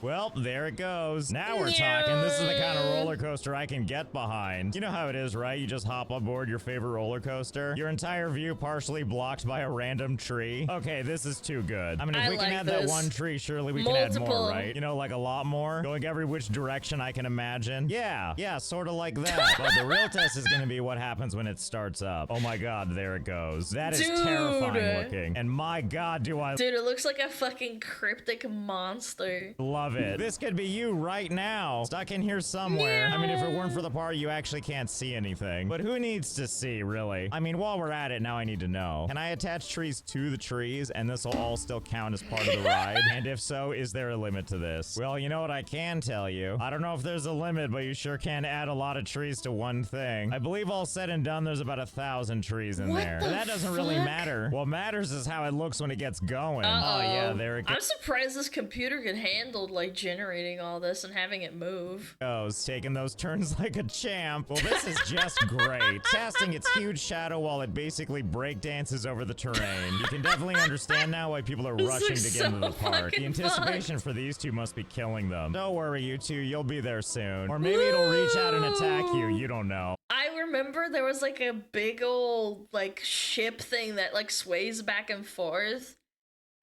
Well, there it goes. Now we're talking. This is the kind of roller coaster I can get behind. You know how it is, right? You just hop on board your favorite roller coaster. Your entire view partially blocked by a random tree. Okay, this is too good. I mean, if we can add that one tree, surely we can add more, right? You know, like a lot more? Going every which direction I can imagine. Yeah, sort of like that. But the real test is going to be what happens when it starts up. Oh my god, there it goes. That is terrifying looking. And my god, do I... Dude, it looks like a fucking cryptic monster. Love it. This could be you right now, stuck in here somewhere. I mean, if it weren't for the part, you actually can't see anything. But who needs to see, really? I mean, while we're at it, now I need to know. Can I attach trees to the trees, and this will all still count as part of the ride? And if so, is there a limit to this? Well, you know what I can tell you? I don't know if there's a limit, but you sure can add a lot of trees to one thing. I believe all said and done, there's about 1,000 trees in there. But that doesn't really matter. What matters is how it looks when it gets going. Oh, yeah, there it goes. I'm surprised this computer can handle, like generating all this and having it move. Goes, taking those turns like a champ. Well, this is just great. Casting its huge shadow while it basically breakdances over the terrain. You can definitely understand now why people are rushing to get into the park. The anticipation for these two must be killing them. Don't worry, you two, you'll be there soon. Or maybe it'll reach out and attack you. You don't know. I remember there was like a big old like ship thing that like sways back and forth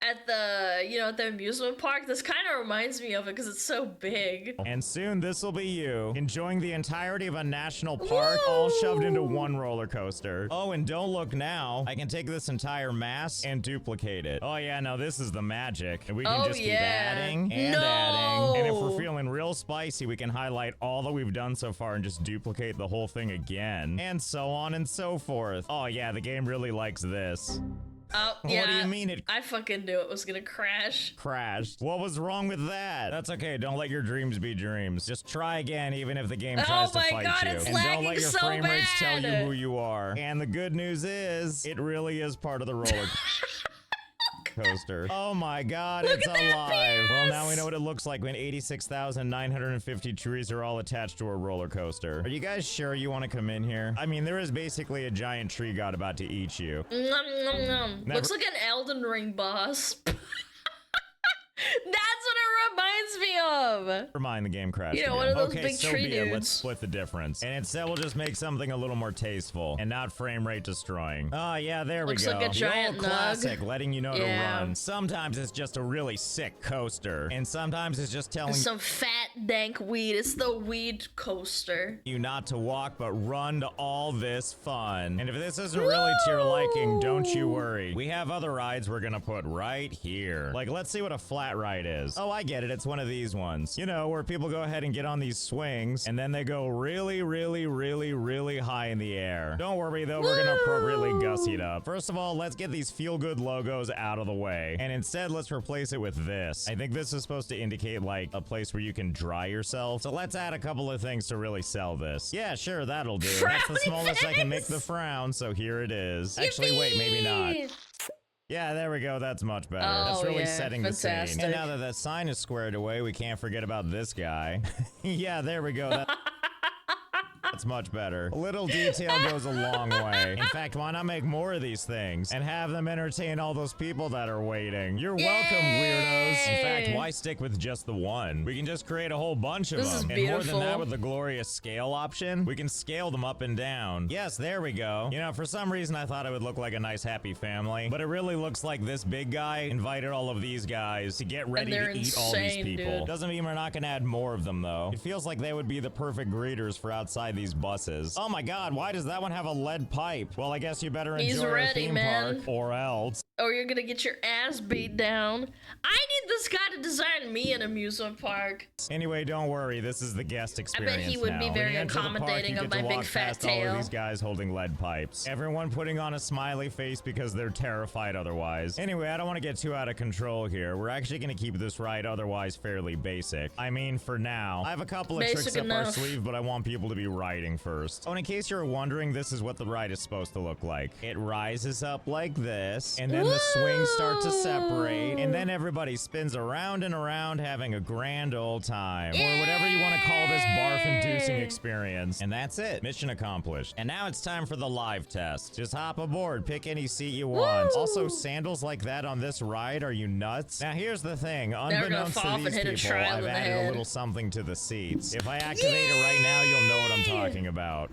at the, you know, at the amusement park. This kind of reminds me of it because it's so big. And soon this will be you, enjoying the entirety of a national park, all shoved into one roller coaster. Oh, and don't look now. I can take this entire mass and duplicate it. Oh yeah, no, this is the magic. And we can just keep adding and adding. And if we're feeling real spicy, we can highlight all that we've done so far and just duplicate the whole thing again. And so on and so forth. Oh yeah, the game really likes this. Oh, yeah. What do you mean it I fucking knew it was gonna crash. crashed? What was wrong with that? That's okay. Don't let your dreams be dreams. Just try again, even if the game tries to fight you. It's and lagging don't let your so frame rates tell you bad. who you are. And the good news is, it really is part of the roller coaster. Oh my god, it's alive. Well, now we know what it looks like when 86,950 trees are all attached to a roller coaster. Are you guys sure you want to come in here? I mean, there is basically a giant tree god about to eat you. Nom, nom, nom. Looks like an Elden Ring boss. That's what it reminds me of. Never mind, the game crashed. You know, again. one of those okay, big so tree be it. dudes. Let's split the difference. And instead, we'll just make something a little more tasteful and not frame rate destroying. Oh, yeah, there Looks we go. like a giant the old classic, nug. letting you know Yeah. to run. Sometimes it's just a really sick coaster. And sometimes it's just telling Some fat, dank weed. It's the weed coaster. you not to walk, but run to all this fun. And if this isn't really to your liking, don't you worry. We have other rides we're gonna put right here. Like, let's see what a flat ride is. Oh, I get it. It's one of these ones. You know, where people go ahead and get on these swings, and then they go really, really, really, really high in the air. Don't worry, though. We're gonna appropriately gussy it up. First of all, let's get these feel-good logos out of the way. And instead, let's replace it with this. I think this is supposed to indicate, like, a place where you can dry yourself. So let's add a couple of things to really sell this. Yeah, sure, that'll do. That's the smallest I can make the frown, so here it is. Actually, wait, maybe not. Yeah, there we go. That's much better. That's really setting the scene. And now that that sign is squared away, we can't forget about this guy. Yeah, there we go. That's much better. A little detail goes a long way. In fact, why not make more of these things and have them entertain all those people that are waiting? You're welcome, weirdos. In fact, why stick with just the one? We can just create a whole bunch of This them. is And beautiful. more than that, with the glorious scale option, we can scale them up and down. Yes, there we go. You know, for some reason, I thought it would look like a nice, happy family, but it really looks like this big guy invited all of these guys to get ready they're to eat all these insane, people. dude. Doesn't mean we're not gonna add more of them, though. It feels like they would be the perfect greeters for outside these buses. Oh my god, why does that one have a lead pipe? Well, I guess you better He's enjoy ready, a theme man. park, or else. Or you're gonna get your ass beat down. I need this guy to design me an amusement park. Anyway, don't worry, this is the guest experience he would be now. very When you enter the park, accommodating you of get to my big walk fat past all tail. of these guys holding lead pipes. Everyone putting on a smiley face because they're terrified otherwise. Anyway, I don't want to get too out of control here. We're actually going to keep this ride otherwise fairly basic. I mean, for now. I have a couple of Basic tricks up our enough. sleeve, but I want people to be riding first. Oh, and in case you're wondering, this is what the ride is supposed to look like. It rises up like this, and then the swings start to separate, and then everybody spins around and around having a grand old time. Or whatever you want to call this barf-inducing experience. And that's it. Mission accomplished. And now it's time for the live test. Just hop aboard, pick any seat you want. Also, sandals like that on this ride, are you nuts? Now here's the thing. Unbeknownst fall to off and these hit a people, trial I've in the added head. a little something to the seats. If I activate it right now, you'll know what I'm talking about.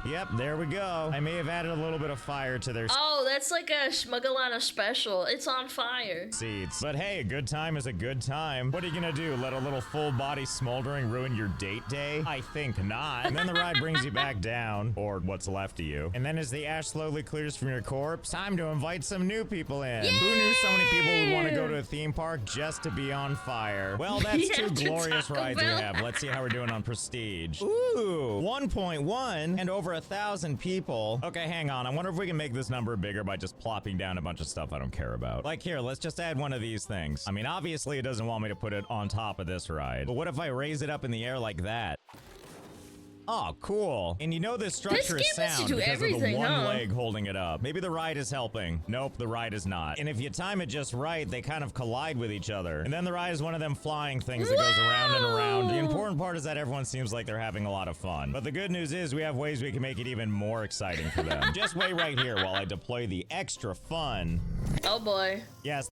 Yep, there we go. I may have added a little bit of fire to their Oh, that's like a SmugAlana special. It's on fire. seats. But hey, a good time is a good time. What are you gonna do? Let a little full body smoldering ruin your date day? I think not. And then the ride brings you back down, or what's left of you. And then as the ash slowly clears from your corpse, time to invite some new people in. Who knew so many people would want to go to a theme park just to be on fire? Well, that's two glorious rides we have. Let's see how we're doing on prestige. Ooh, 1.1 and over 1,000 people. Okay, hang on. I wonder if we can make this number bigger by just plopping down a bunch of stuff I don't care about. Like here, let's just add one of these things. I mean, obviously it doesn't want me to put it on top of this ride, but what if I raise it up in the air like that? Oh, cool. And you know this structure is sound because of the one leg holding it up. Maybe the ride is helping. Nope, the ride is not. And if you time it just right, they kind of collide with each other. And then the ride is one of them flying things that goes around and around. The important part is that everyone seems like they're having a lot of fun. But the good news is we have ways we can make it even more exciting for them. Just wait right here while I deploy the extra fun. Oh boy. Yes.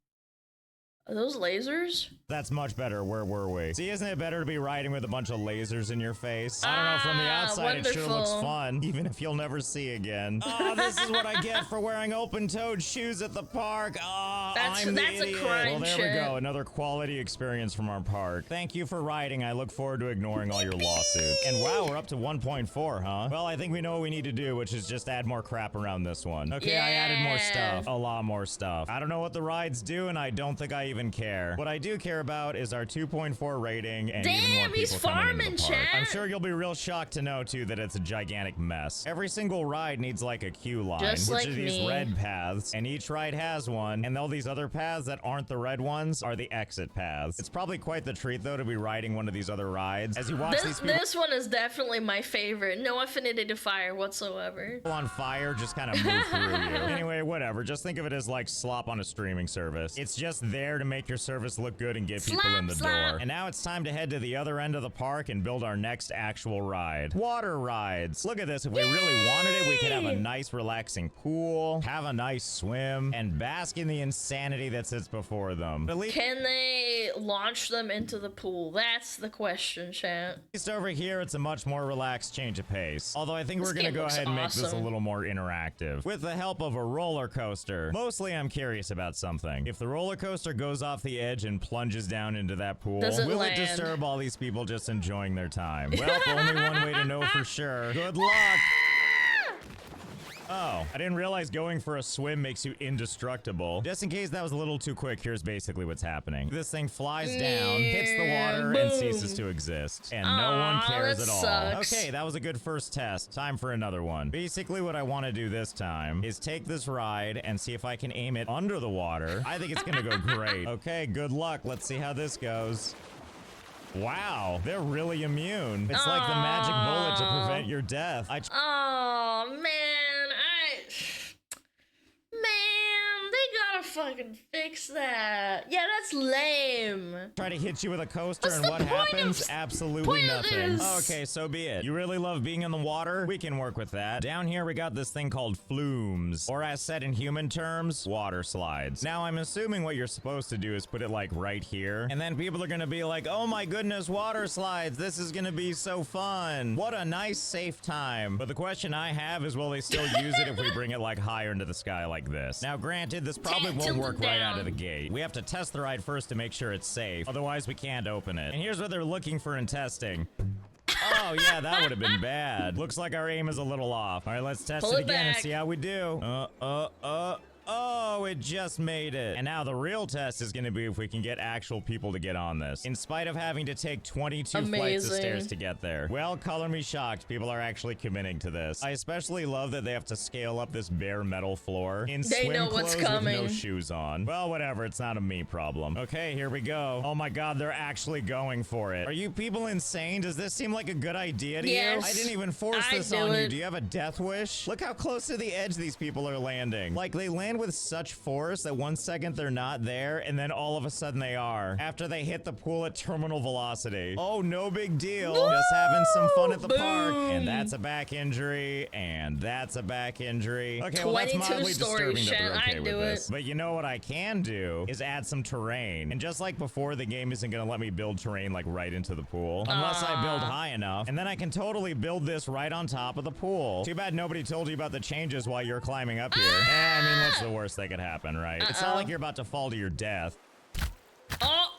Are those lasers? That's much better. Where were we? See, isn't it better to be riding with a bunch of lasers in your face? I don't know, from the outside it sure looks fun, even if you'll never see again. Oh, this is what I get for wearing open-toed shoes at the park. Oh, that's the idiot. A crime. Well, there we go. Another quality experience from our park. Thank you for riding. I look forward to ignoring all your lawsuits. And wow, we're up to 1.4, huh? Well, I think we know what we need to do, which is just add more crap around this one. Okay, yeah. I added more stuff. A lot more stuff. I don't know what the rides do, and I don't think I even care. What I do care about is our 2.4 rating and even more people coming into the park. I'm sure you'll be real shocked to know too that it's a gigantic mess. Every single ride needs like a queue line, which are these red paths, and each ride has one, and all these other paths that aren't the red ones are the exit paths. It's probably quite the treat though to be riding one of these other rides as you watch these people. This one is definitely my favorite. No affinity to fire whatsoever. On fire just kind of move through you. Anyway, whatever. Just think of it as like slop on a streaming service. It's just there to make your service look good and get people in the door. And now it's time to head to the other end of the park and build our next actual ride. Water rides. Look at this. If we really wanted it, we could have a nice relaxing pool, have a nice swim, and bask in the insanity that sits before them. But can they launch them into the pool? That's the question, chat. At least over here, it's a much more relaxed change of pace. Although I think we're gonna go ahead and make this a little more interactive. With the help of a roller coaster. Mostly I'm curious about something. If the roller coaster goes off the edge and plunges down into that pool, will it disturb all these people just enjoying their time? Well, only one way to know for sure. Good luck! Oh, I didn't realize going for a swim makes you indestructible. Just in case that was a little too quick, here's basically what's happening. This thing flies down, hits the water, and ceases to exist. And no one cares at all. Sucks. Okay, that was a good first test. Time for another one. Basically, what I want to do this time is take this ride and see if I can aim it under the water. I think it's gonna go great. Okay, good luck. Let's see how this goes. Wow, they're really immune. It's like the magic bullet to prevent your death. Oh, man. They gotta fucking fix that. Yeah, that's lame. Try to hit you with a coaster and what happens? Absolutely nothing. Okay, so be it. You really love being in the water? We can work with that. Down here, we got this thing called flumes, or as said in human terms, water slides. Now, I'm assuming what you're supposed to do is put it like right here, and then people are gonna be like, oh my goodness, water slides. This is gonna be so fun. What a nice, safe time. But the question I have is, will they still use it if we bring it like higher into the sky like this? Now, granted, this probably won't work right out of the gate. We have to test the ride first to make sure it's safe. Otherwise, we can't open it. And here's what they're looking for in testing. Oh, yeah, that would have been bad. Looks like our aim is a little off. All right, let's test it again and see how we do. Oh, it just made it. And now the real test is going to be if we can get actual people to get on this, in spite of having to take 22 flights of stairs to get there. Well, color me shocked. People are actually committing to this. I especially love that they have to scale up this bare metal floor in swim clothes with no shoes on. Well, whatever. It's not a me problem. Okay, here we go. Oh my God, they're actually going for it. Are you people insane? Does this seem like a good idea to you? I didn't even force this on you. Do you have a death wish? Look how close to the edge these people are landing. Like, they land with such force that 1 second they're not there, and then all of a sudden they are, after they hit the pool at terminal velocity. Oh, no big deal. Just having some fun at the park. And that's a back injury, and that's a back injury. Okay, well, that's mildly disturbing that they're okay with this. But you know what I can do is add some terrain. And just like before, the game isn't gonna let me build terrain like right into the pool, unless I build high enough, and then I can totally build this right on top of the pool. Too bad nobody told you about the changes while you're climbing up here. I mean, what's the worst that could happen, right? It's not like you're about to fall to your death. Oh!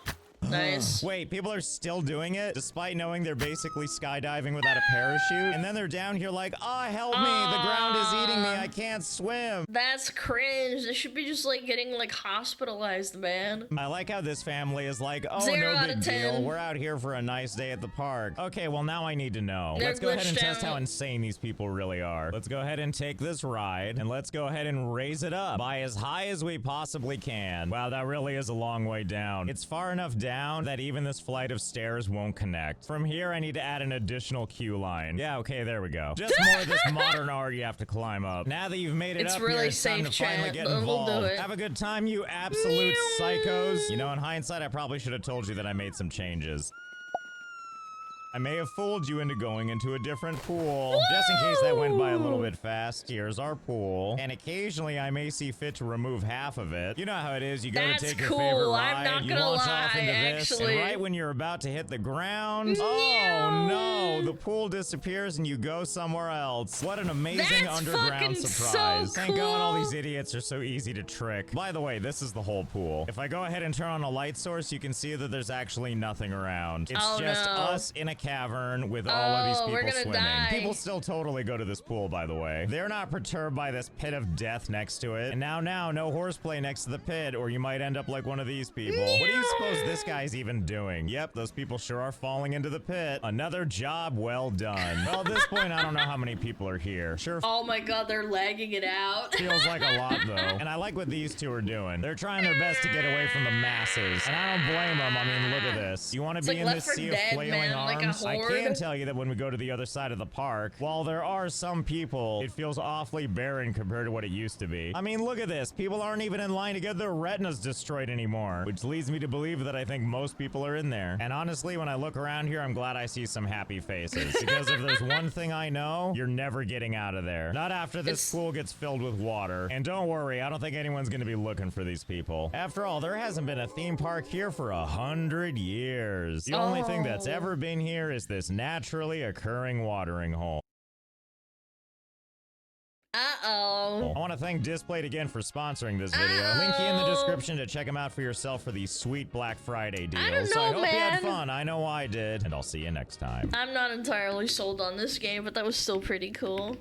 Nice. Wait, people are still doing it despite knowing they're basically skydiving without a parachute? And then they're down here like, oh, help me, the ground is eating me, I can't swim. That's cringe. They should be just like getting like hospitalized, man. I like how this family is like, oh, no big deal. We're out here for a nice day at the park. Okay, well, now I need to know. Let's go ahead and test how insane these people really are. Let's go ahead and take this ride, and let's go ahead and raise it up by as high as we possibly can. Wow, that really is a long way down. It's far enough down down that even this flight of stairs won't connect. From here, I need to add an additional queue line. Yeah, okay, there we go. Just more of this modern art you have to climb up. Now that you've made it It's up really here, it's time safe, to finally chat. get We'll involved. do it. Have a good time, you absolute psychos. You know, in hindsight, I probably should have told you that I made some changes. I may have fooled you into going into a different pool. Just in case that went by a little bit fast, here's our pool. And occasionally I may see fit to remove half of it. You know how it is, you go That's to take your cool. favorite I'm ride, not you gonna launch off lie, into this, and actually. right when you're about to hit the ground, oh no, the pool disappears and you go somewhere else. What an amazing That's underground fucking surprise. so Thank God all cool. these idiots are so easy to trick. By the way, this is the whole pool. If I go ahead and turn on a light source, you can see that there's actually nothing around. It's Oh, just no. us in a cavern with all of these Oh, we're people gonna swimming. die. People still totally go to this pool, by the way. They're not perturbed by this pit of death next to it. And now, no horseplay next to the pit, or you might end up like one of these people. What do you suppose this guy's even doing? Yep, those people sure are falling into the pit. Another job well done. Well, at this point, I don't know how many people are here. Sure Oh my god, they're lagging it out. feels like a lot, though. And I like what these two are doing. They're trying their best to get away from the masses. And I don't blame them. I mean, look at this. You want to It's be like in Left this 4 sea of Dead, flailing man, like a arms? I horde. can tell you that when we go to the other side of the park, while there are some people, it feels awfully barren compared to what it used to be. I mean, look at this. People aren't even in line to get their retinas destroyed anymore, which leads me to believe that I think most people are in there. And honestly, when I look around here, I'm glad I see some happy faces. Because if there's one thing I know, you're never getting out of there. Not after this pool gets filled with water. And don't worry, I don't think anyone's gonna be looking for these people. After all, there hasn't been a theme park here for 100 years. The only thing that's ever been here is this naturally occurring watering hole. Uh-oh. I want to thank Displayed again for sponsoring this video. Link you in the description to check them out for yourself for these sweet Black Friday deals. I don't So I know, hope you had man. fun. I know I did. And I'll see you next time. I'm not entirely sold on this game, but that was still pretty cool.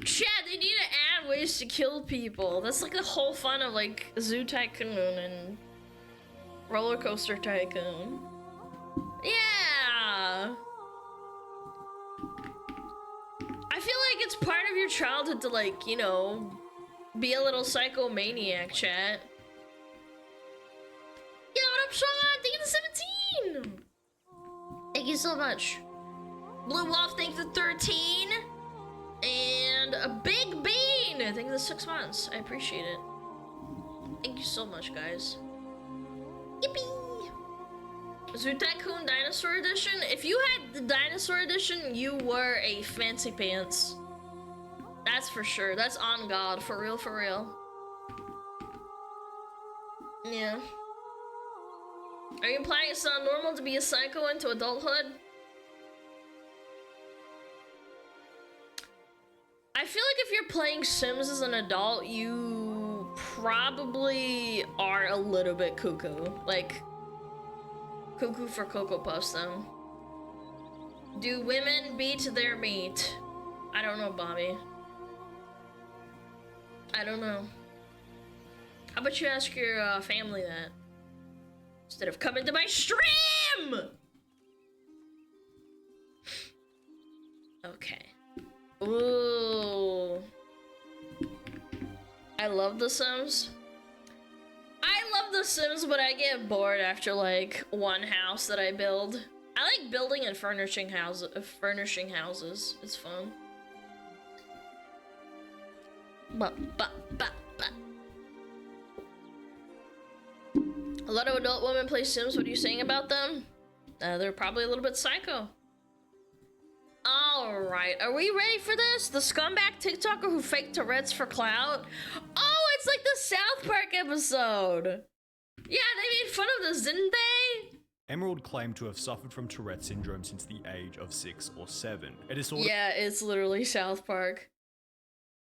Chad, they need to add ways to kill people. That's like the whole fun of like Zoo Tycoon and Roller Coaster Tycoon. Yeah! I feel like it's part of your childhood to like, you know, be a little psychomaniac, chat. Yo, what up, Sean? Thank you for 17! Thank you so much. Blue Wolf, thank you for 13. And a Big Bean, thank you for 6 months. I appreciate it. Thank you so much, guys. Yippee! Zoo Tycoon Dinosaur Edition. If you had the Dinosaur Edition, you were a fancy pants. That's for sure. That's on God. For real, for real. Yeah. Are you implying it's not normal to be a psycho into adulthood? I feel like if you're playing Sims as an adult, you probably are a little bit cuckoo. Like, cuckoo for Cocoa Puffs, though. Do women beat their meat? I don't know, Bobby. I don't know. How about you ask your family that? Instead of coming to my stream! Okay. Ooh. I love The Sims. I love The Sims, but I get bored after like one house that I build. I like building and furnishing houses. It's fun. But. A lot of adult women play Sims. What are you saying about them? They're probably a little bit psycho. Alright, are we ready for this? The scumbag TikToker who faked Tourette's for clout? Oh, it's like the South Park episode! Yeah, they made fun of this, didn't they? Emerald claimed to have suffered from Tourette syndrome since the age of 6 or 7. A disorder Yeah, it's literally South Park.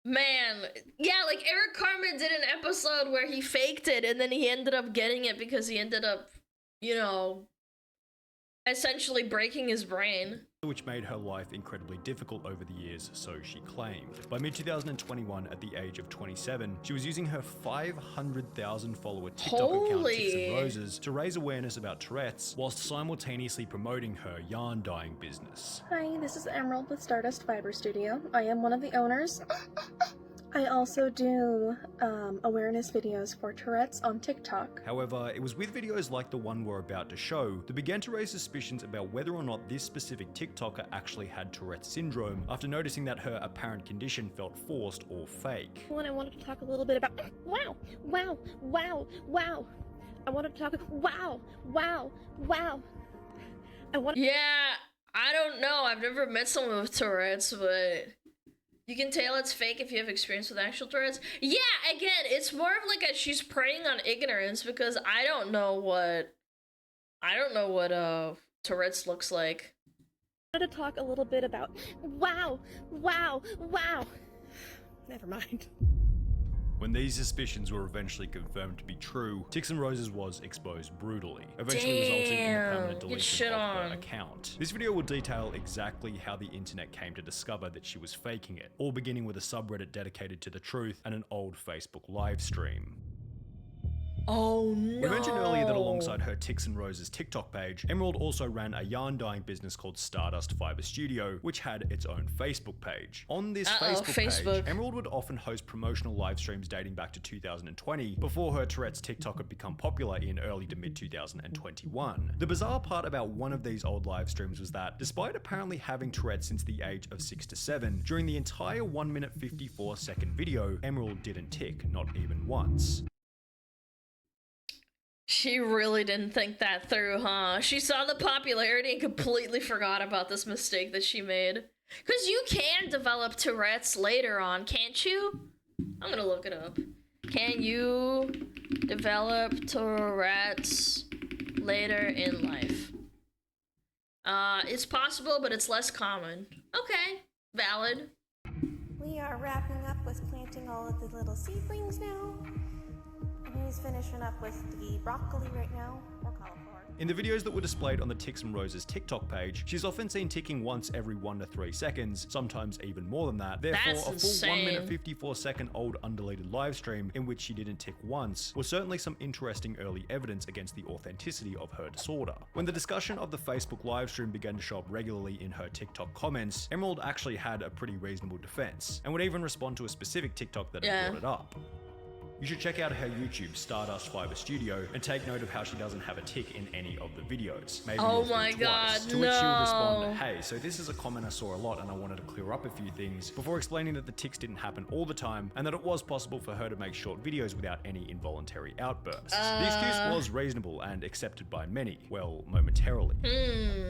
Man, yeah, like Eric Carmen did an episode where he faked it and then he ended up getting it because he ended up, you know, essentially breaking his brain. which made her life incredibly difficult over the years, so she claimed. By mid-2021, at the age of 27, she was using her 500,000 follower TikTok account Tips and Roses to raise awareness about Tourette's, whilst simultaneously promoting her yarn dyeing business. Hi, this is Emerald with Stardust Fiber Studio. I am one of the owners. I also do awareness videos for Tourette's on TikTok. However, it was with videos like the one we're about to show that began to raise suspicions about whether or not this specific TikToker actually had Tourette's syndrome after noticing that her apparent condition felt forced or fake. When I wanted to talk a little bit about wow. I wanted to talk wow. Yeah, I don't know. I've never met someone with Tourette's, but you can tell it's fake if you have experience with actual Tourette's. Yeah, again, it's more of like she's preying on ignorance because I don't know what Tourette's looks like. I wanted to talk a little bit about wow. Never mind. When these suspicions were eventually confirmed to be true, Ticks and Roses was exposed brutally, eventually resulting in the permanent deletion of her account. This video will detail exactly how the internet came to discover that she was faking it, all beginning with a subreddit dedicated to the truth and an old Facebook live stream. Oh no. We mentioned earlier that alongside her Ticks and Roses TikTok page, Emerald also ran a yarn dyeing business called Stardust Fiber Studio, which had its own Facebook page. On this Facebook page, Emerald would often host promotional live streams dating back to 2020, before her Tourette's TikTok had become popular in early to mid 2021. The bizarre part about one of these old live streams was that, despite apparently having Tourette's since the age of 6 to 7, during the entire 1 minute 54-second video, Emerald didn't tick, not even once. She really didn't think that through, huh? She saw the popularity and completely forgot about this mistake that she made. Because you can develop Tourette's later on, can't you? I'm gonna look it up. Can you develop Tourette's later in life? It's possible, but it's less common. Okay, valid. We are wrapping up with planting all of the little seedlings now. He's finishing up with the broccoli right now, or cauliflower. In the videos that were displayed on the Ticks and Roses TikTok page, she's often seen ticking once every 1 to 3 seconds, sometimes even more than that. Therefore, a full 1 minute 54-second old undeleted live stream in which she didn't tick once was certainly some interesting early evidence against the authenticity of her disorder. When the discussion of the Facebook live stream began to show up regularly in her TikTok comments, Emerald actually had a pretty reasonable defense, and would even respond to a specific TikTok that had brought it up. You should check out her YouTube, Stardust Fiber Studio, and take note of how she doesn't have a tick in any of the videos. Maybe oh my god, to which she would respond, hey, so this is a comment I saw a lot and I wanted to clear up a few things, before explaining that the ticks didn't happen all the time, and that it was possible for her to make short videos without any involuntary outbursts. The excuse was reasonable and accepted by many, well, momentarily.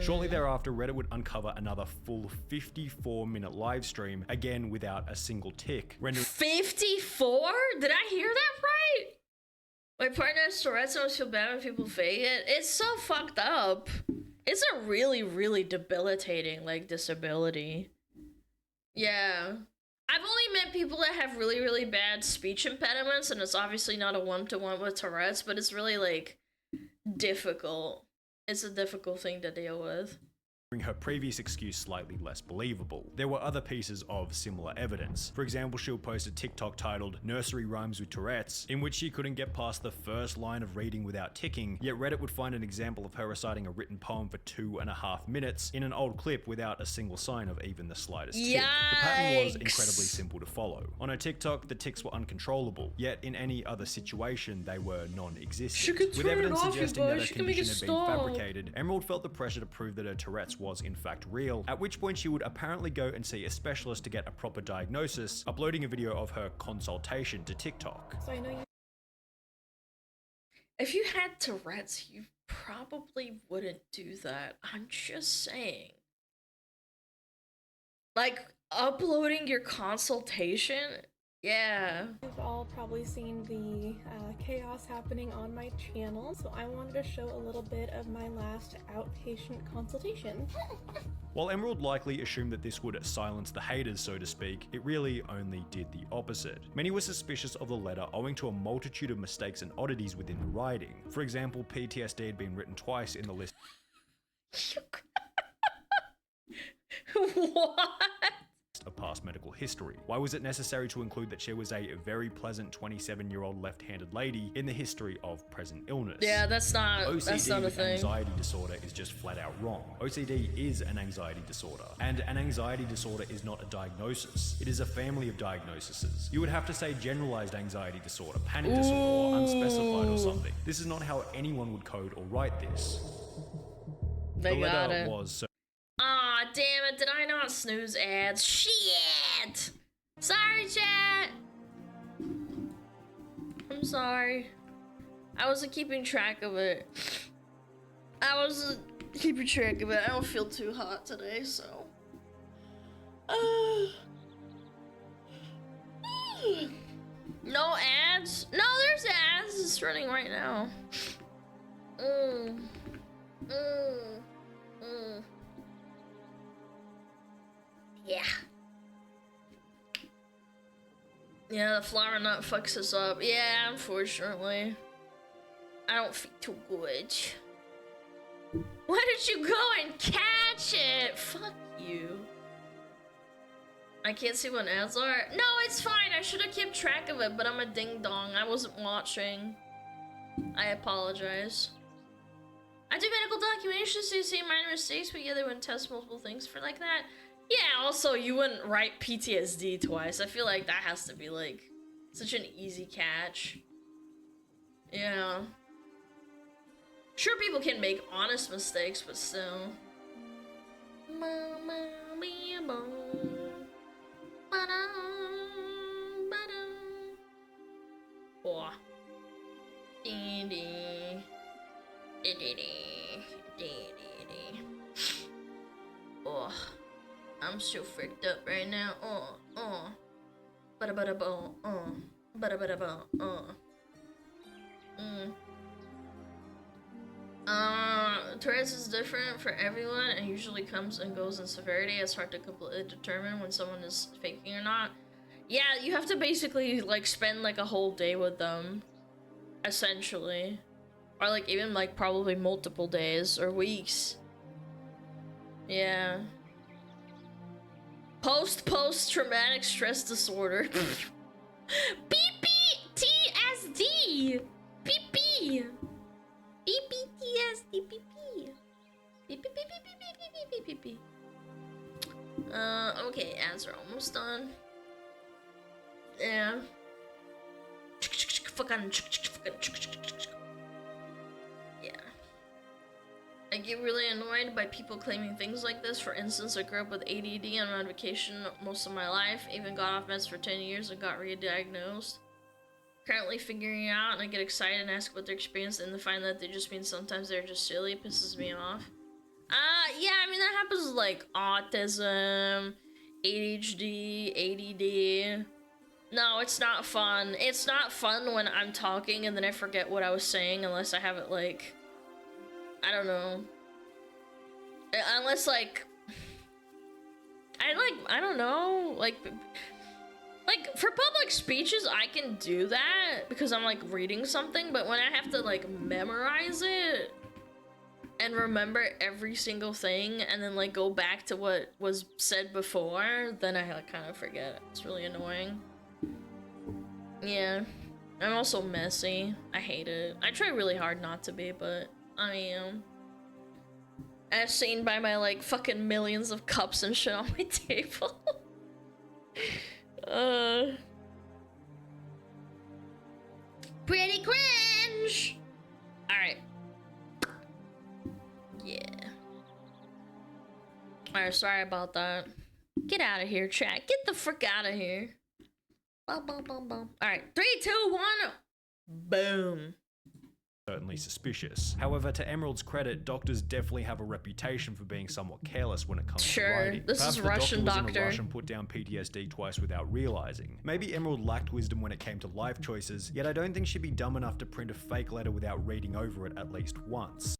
Shortly thereafter, Reddit would uncover another full 54-minute live stream, again without a single tick, rendering 54? Did I hear that right? My partner has Tourette's and I always feel bad when people fake it. It's so fucked up. It's a really, really debilitating, like, disability. Yeah. I've only met people that have really, really bad speech impediments, and it's obviously not a one-to-one with Tourette's, but it's really, like, difficult. It's a difficult thing to deal with. Her previous excuse slightly less believable. There were other pieces of similar evidence. For example, she'll post a TikTok titled Nursery Rhymes with Tourette's, in which she couldn't get past the first line of reading without ticking, yet Reddit would find an example of her reciting a written poem for 2.5 minutes in an old clip without a single sign of even the slightest tick. The pattern was incredibly simple to follow. On her TikTok, the ticks were uncontrollable, yet in any other situation, they were non-existent. With evidence suggesting that her condition had been fabricated, Emerald felt the pressure to prove that her Tourette's was in fact real, at which point she would apparently go and see a specialist to get a proper diagnosis, uploading a video of her consultation to TikTok. So I know you. If you had Tourette's, you probably wouldn't do that. I'm just saying. Like, uploading your consultation? Yeah. You've all probably seen the chaos happening on my channel, so I wanted to show a little bit of my last outpatient consultation. While Emerald likely assumed that this would silence the haters, so to speak, it really only did the opposite. Many were suspicious of the letter owing to a multitude of mistakes and oddities within the writing. For example, PTSD had been written twice in the list. What? of past medical history? Why was it necessary to include that she was a very pleasant 27-year-old left-handed lady in the history of present illness? Yeah, that's not OCD a with thing. anxiety disorder is just flat out wrong. OCD is an anxiety disorder, and an anxiety disorder is not a diagnosis. It is a family of diagnoses. You would have to say generalized anxiety disorder, panic disorder, or unspecified or something. This is not how anyone would code or write this. They the got letter it. was Aw, damn it, did I not snooze ads? Shit! Sorry, chat! I'm sorry. I wasn't keeping track of it. I don't feel too hot today, so. No ads? No, there's ads. It's running right now. Yeah. Yeah, the flower nut fucks us up. Yeah, unfortunately. I don't feel too good. Why did you go and catch it? Fuck you. I can't see what ads are. No, it's fine. I should have kept track of it, but I'm a ding dong. I wasn't watching. I apologize. I do medical documentation, so you see minor mistakes, but yeah, they wouldn't test multiple things for like that. Yeah, also, you wouldn't write PTSD twice. I feel like that has to be, like, such an easy catch. Yeah. Sure, people can make honest mistakes, but still. Oh. Oh. I'm so freaked up right now. Tourette's is different for everyone and usually comes and goes in severity. It's hard to completely determine when someone is faking or not. Yeah, you have to basically like spend like a whole day with them, essentially, or like even like probably multiple days or weeks. Yeah. Post-traumatic stress disorder. PTSD. PP. PTSD. PP. Okay, ads are almost done. Yeah. Yeah. I get really annoyed by people claiming things like this. For instance, I grew up with ADD and I'm on vacation most of my life. Even got off meds for 10 years and got re-diagnosed. Currently figuring it out, and I get excited and ask about their experience, and to find that they just mean sometimes they're just silly. It pisses me off. Yeah, I mean, that happens with, like, autism, ADHD, ADD. No, it's not fun. It's not fun when I'm talking and then I forget what I was saying unless I have it, like, I don't know. Unless, like, I don't know, like, for public speeches, I can do that because I'm, like, reading something, but when I have to, like, memorize it and remember every single thing and then, like, go back to what was said before, then I, like, kind of forget. It's really annoying. Yeah. I'm also messy. I hate it. I try really hard not to be, but I am. As seen by my, like, fucking millions of cups and shit on my table. Pretty cringe! Alright. Yeah. Alright, sorry about that. Get out of here, chat. Get the frick out of here. Bum, bum, bum, bum. Alright, 3, 2, 1. Boom. Certainly suspicious. However, to Emerald's credit, doctors definitely have a reputation for being somewhat careless when it comes to writing. This Perhaps is the Russian doctor was in doctor. a rush and put down PTSD twice without realizing. Maybe Emerald lacked wisdom when it came to life choices, yet I don't think she'd be dumb enough to print a fake letter without reading over it at least once.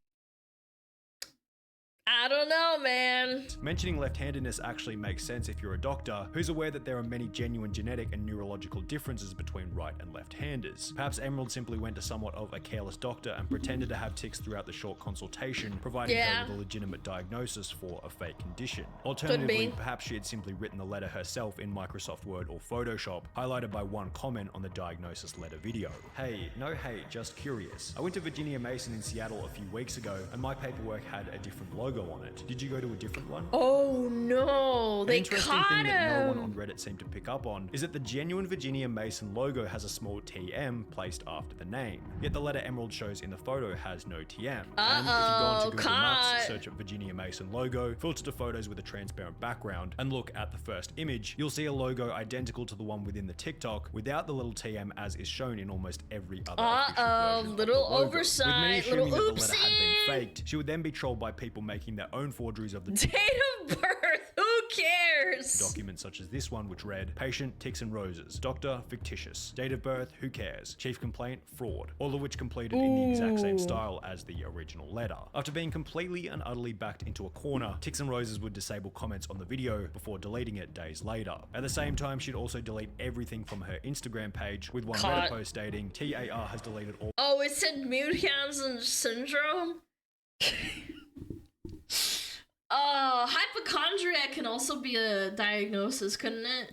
I don't know, man. Mentioning left-handedness actually makes sense if you're a doctor who's aware that there are many genuine genetic and neurological differences between right and left-handers. Perhaps Emerald simply went to somewhat of a careless doctor and pretended to have tics throughout the short consultation, providing her with a legitimate diagnosis for a fake condition. Alternatively, perhaps she had simply written the letter herself in Microsoft Word or Photoshop, highlighted by one comment on the diagnosis letter video. Hey, no hate, just curious. I went to Virginia Mason in Seattle a few weeks ago, and my paperwork had a different logo on it. Did you go to a different one? Oh no, they interesting caught thing that no one him. on Reddit seemed to pick up on is that the genuine Virginia Mason logo has a small TM placed after the name. Yet the letter Emerald shows in the photo has no TM. And if you go onto Google Maps, search up Virginia Mason logo, filter to photos with a transparent background, and look at the first image, you'll see a logo identical to the one within the TikTok without the little TM as is shown in almost every other official version little of the logo. oversight, With many assuming little that the letter had been faked, she would then be trolled by people making their own forgeries of the date of birth. Who cares? Documents such as this one, which read, patient, ticks and roses, doctor, fictitious, date of birth, who cares, chief complaint, fraud, all of which completed in the exact same style as the original letter. After being completely and utterly backed into a corner, Ticks and Roses would disable comments on the video before deleting it days later. At the same time, she'd also delete everything from her Instagram page, with one Reddit post stating, TAR has deleted all— Oh, it said Munchausen syndrome? Hypochondriac can also be a diagnosis, couldn't it?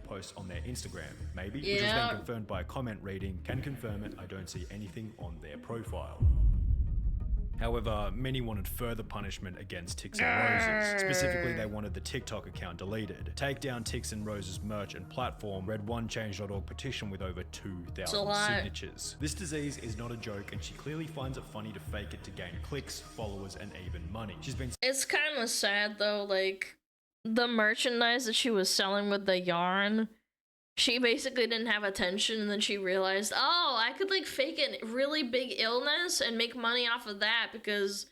posts on their Instagram, maybe, which was then confirmed by a comment reading, can confirm it, I don't see anything on their profile. However, many wanted further punishment against Ticks and Roses. Specifically, they wanted the TikTok account deleted. Take down Ticks and Roses merch and platform, read one Change.org petition with over 2,000 signatures. This disease is not a joke, and she clearly finds it funny to fake it to gain clicks, followers, and even money. She's been— It's kind of sad though, like, the merchandise that she was selling with the yarn, she basically didn't have attention, and then she realized, oh, I could like fake a really big illness and make money off of that because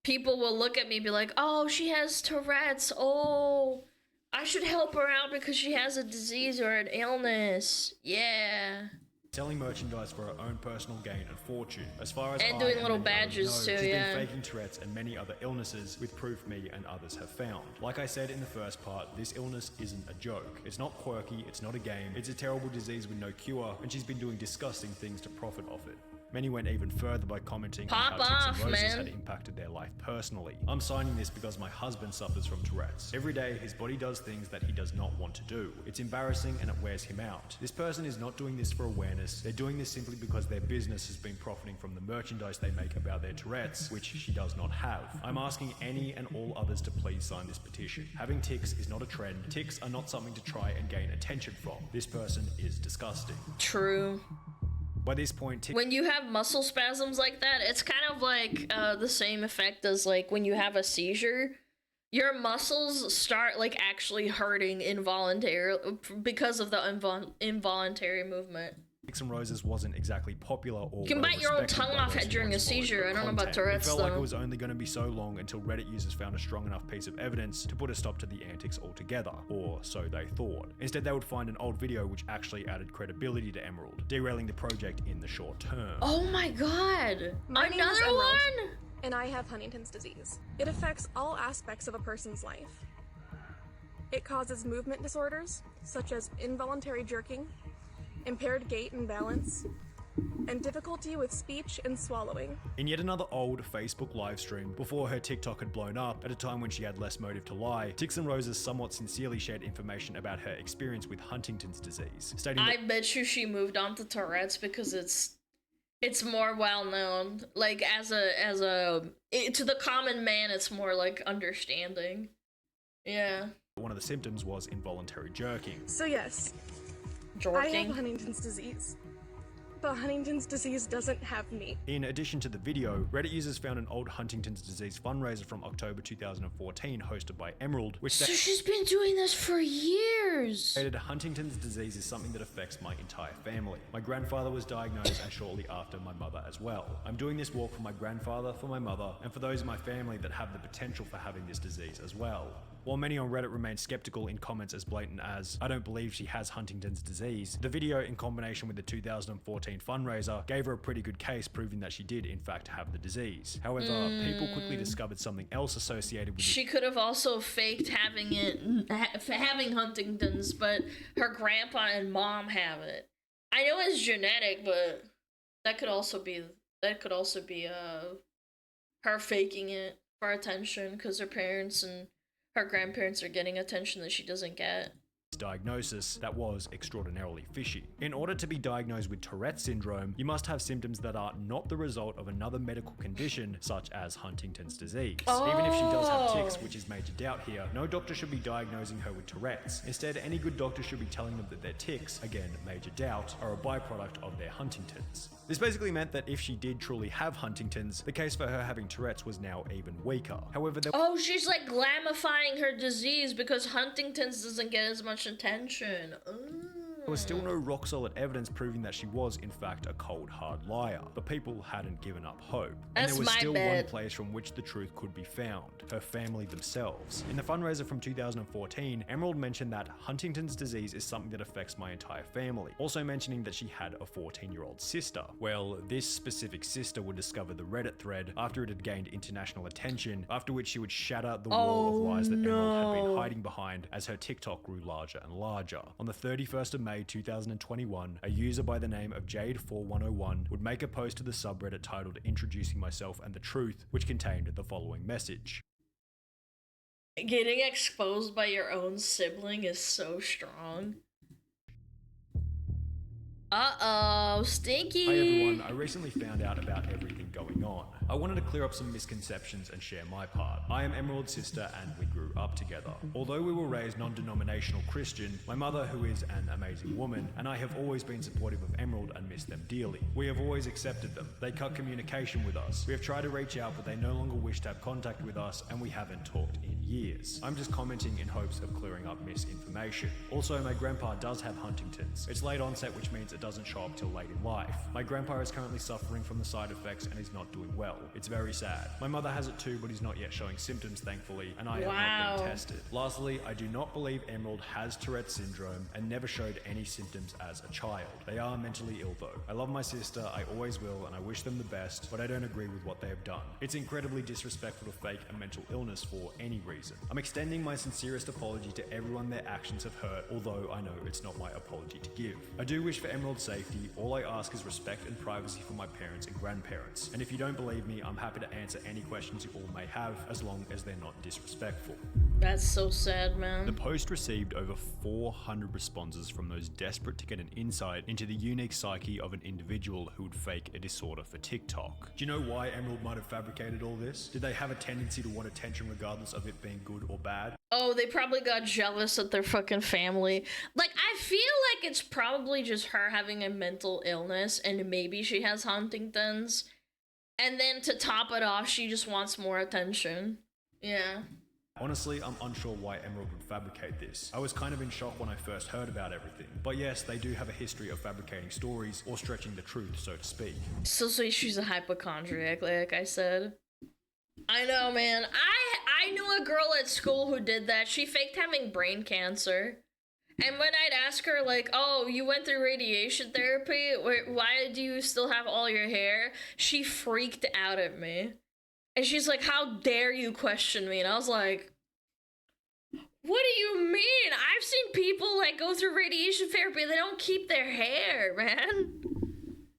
people will look at me and be like, oh, she has Tourette's, oh, I should help her out because she has a disease or an illness. Yeah. Selling merchandise for her own personal gain and fortune. As far as and I doing and little many badges others know, too, she's yeah. been faking Tourette's and many other illnesses with proof me and others have found. Like I said in the first part, this illness isn't a joke. It's not quirky, it's not a game, it's a terrible disease with no cure, and she's been doing disgusting things to profit off it. Many went even further by commenting on how Ticks and Roses had impacted their life personally. I'm signing this because my husband suffers from Tourette's. Every day, his body does things that he does not want to do. It's embarrassing and it wears him out. This person is not doing this for awareness. They're doing this simply because their business has been profiting from the merchandise they make about their Tourette's, which she does not have. I'm asking any and all others to please sign this petition. Having tics is not a trend. Tics are not something to try and gain attention from. This person is disgusting. True. By this point, when you have muscle spasms like that, it's kind of like the same effect as like when you have a seizure. Your muscles start like actually hurting involuntarily because of the involuntary movement. Ticks and Roses wasn't exactly popular or you can bite your own tongue off during a seizure. I don't know about Tourette's though. It felt like it was though. only going to be so long until Reddit users found a strong enough piece of evidence to put a stop to the antics altogether, or so they thought. Instead, they would find an old video which actually added credibility to Emerald, derailing the project in the short term. Oh my god! My name is Another Emerald, one? and I have Huntington's disease. It affects all aspects of a person's life. It causes movement disorders, such as involuntary jerking, impaired gait and balance, and difficulty with speech and swallowing. In yet another old Facebook livestream, before her TikTok had blown up, at a time when she had less motive to lie, Ticks and Roses somewhat sincerely shared information about her experience with Huntington's disease, stating I bet you she moved on to Tourette's because it's more well known. Like to the common man, it's more like understanding. Yeah. One of the symptoms was involuntary jerking. So yes, I have Huntington's disease, but Huntington's disease doesn't have me. In addition to the video, Reddit users found an old Huntington's disease fundraiser from October 2014 hosted by Emerald, which so she's been doing this for years. Stated Huntington's disease is something that affects my entire family. My grandfather was diagnosed and shortly after my mother as well. I'm doing this walk for my grandfather, for my mother, and for those in my family that have the potential for having this disease as well. While many on Reddit remain skeptical in comments as blatant as, "I don't believe she has Huntington's disease," the video in combination with the 2014 fundraiser gave her a pretty good case proving that she did in fact have the disease. However, people quickly discovered something else associated with She could have also faked having having Huntington's, but her grandpa and mom have it. I know it's genetic, but that could also be her faking it for attention because her parents and her grandparents are getting attention that she doesn't get. Diagnosis that was extraordinarily fishy. In order to be diagnosed with Tourette's syndrome, you must have symptoms that are not the result of another medical condition such as Huntington's disease. Even if she does have tics, which is major doubt here, no doctor should be diagnosing her with Tourette's. Instead, any good doctor should be telling them that their tics, again major doubt, are a byproduct of their Huntington's. This basically meant that if she did truly have Huntington's, the case for her having Tourette's was now even weaker. However, she's like glamifying her disease because Huntington's doesn't get as much attention. There was still no rock-solid evidence proving that she was, in fact, a cold, hard liar, but people hadn't given up hope. And there was still one place from which the truth could be found, her family themselves. In the fundraiser from 2014, Emerald mentioned that Huntington's disease is something that affects my entire family, also mentioning that she had a 14-year-old sister. Well, this specific sister would discover the Reddit thread after it had gained international attention, after which she would shatter the wall of lies that Emerald had been hiding behind as her TikTok grew larger and larger. On the 31st of May 2021, a user by the name of Jade4101 would make a post to the subreddit titled "Introducing Myself and the Truth," which contained the following message. Getting exposed by your own sibling is so strong. Uh-oh, stinky! Hi everyone, I recently found out about everything going on. I wanted to clear up some misconceptions and share my part. I am Emerald's sister and we grew up together. Although we were raised non-denominational Christian, my mother, who is an amazing woman, and I have always been supportive of Emerald and miss them dearly. We have always accepted them. They cut communication with us. We have tried to reach out, but they no longer wish to have contact with us, and we haven't talked in years. I'm just commenting in hopes of clearing up misinformation. Also, my grandpa does have Huntington's. It's late onset, which means it doesn't show up till late in life. My grandpa is currently suffering from the side effects and is not doing well. It's very sad. My mother has it too, but is not yet showing symptoms, thankfully, and I have not been tested. Lastly, I do not believe Emerald has Tourette's syndrome and never showed any symptoms as a child. They are mentally ill though. I love my sister, I always will, and I wish them the best, but I don't agree with what they have done. It's incredibly disrespectful to fake a mental illness for any reason. I'm extending my sincerest apology to everyone their actions have hurt, although I know it's not my apology to give. I do wish for Emerald's safety. All I ask is respect and privacy for my parents and grandparents. And if you don't believe me, I'm happy to answer any questions you all may have, as long as they're not disrespectful. That's so sad, man. The post received over 400 responses from those desperate to get an insight into the unique psyche of an individual who would fake a disorder for TikTok. Do you know why Emerald might have fabricated all this? Did they have a tendency to want attention regardless of it being good or bad? Oh, they probably got jealous at their fucking family. Like, I feel like it's probably just her having a mental illness and maybe she has Huntington's. And then to top it off, she just wants more attention. Yeah. Honestly, I'm unsure why Emerald would fabricate this. I was kind of in shock when I first heard about everything. But yes, they do have a history of fabricating stories or stretching the truth, so to speak. So she's a hypochondriac, like I said. I know, man. I knew a girl at school who did that. She faked having brain cancer. And when I'd ask her, like, oh, you went through radiation therapy? Why do you still have all your hair? She freaked out at me. And she's like, how dare you question me? And I was like, what do you mean? I've seen people, like, go through radiation therapy. They don't keep their hair, man.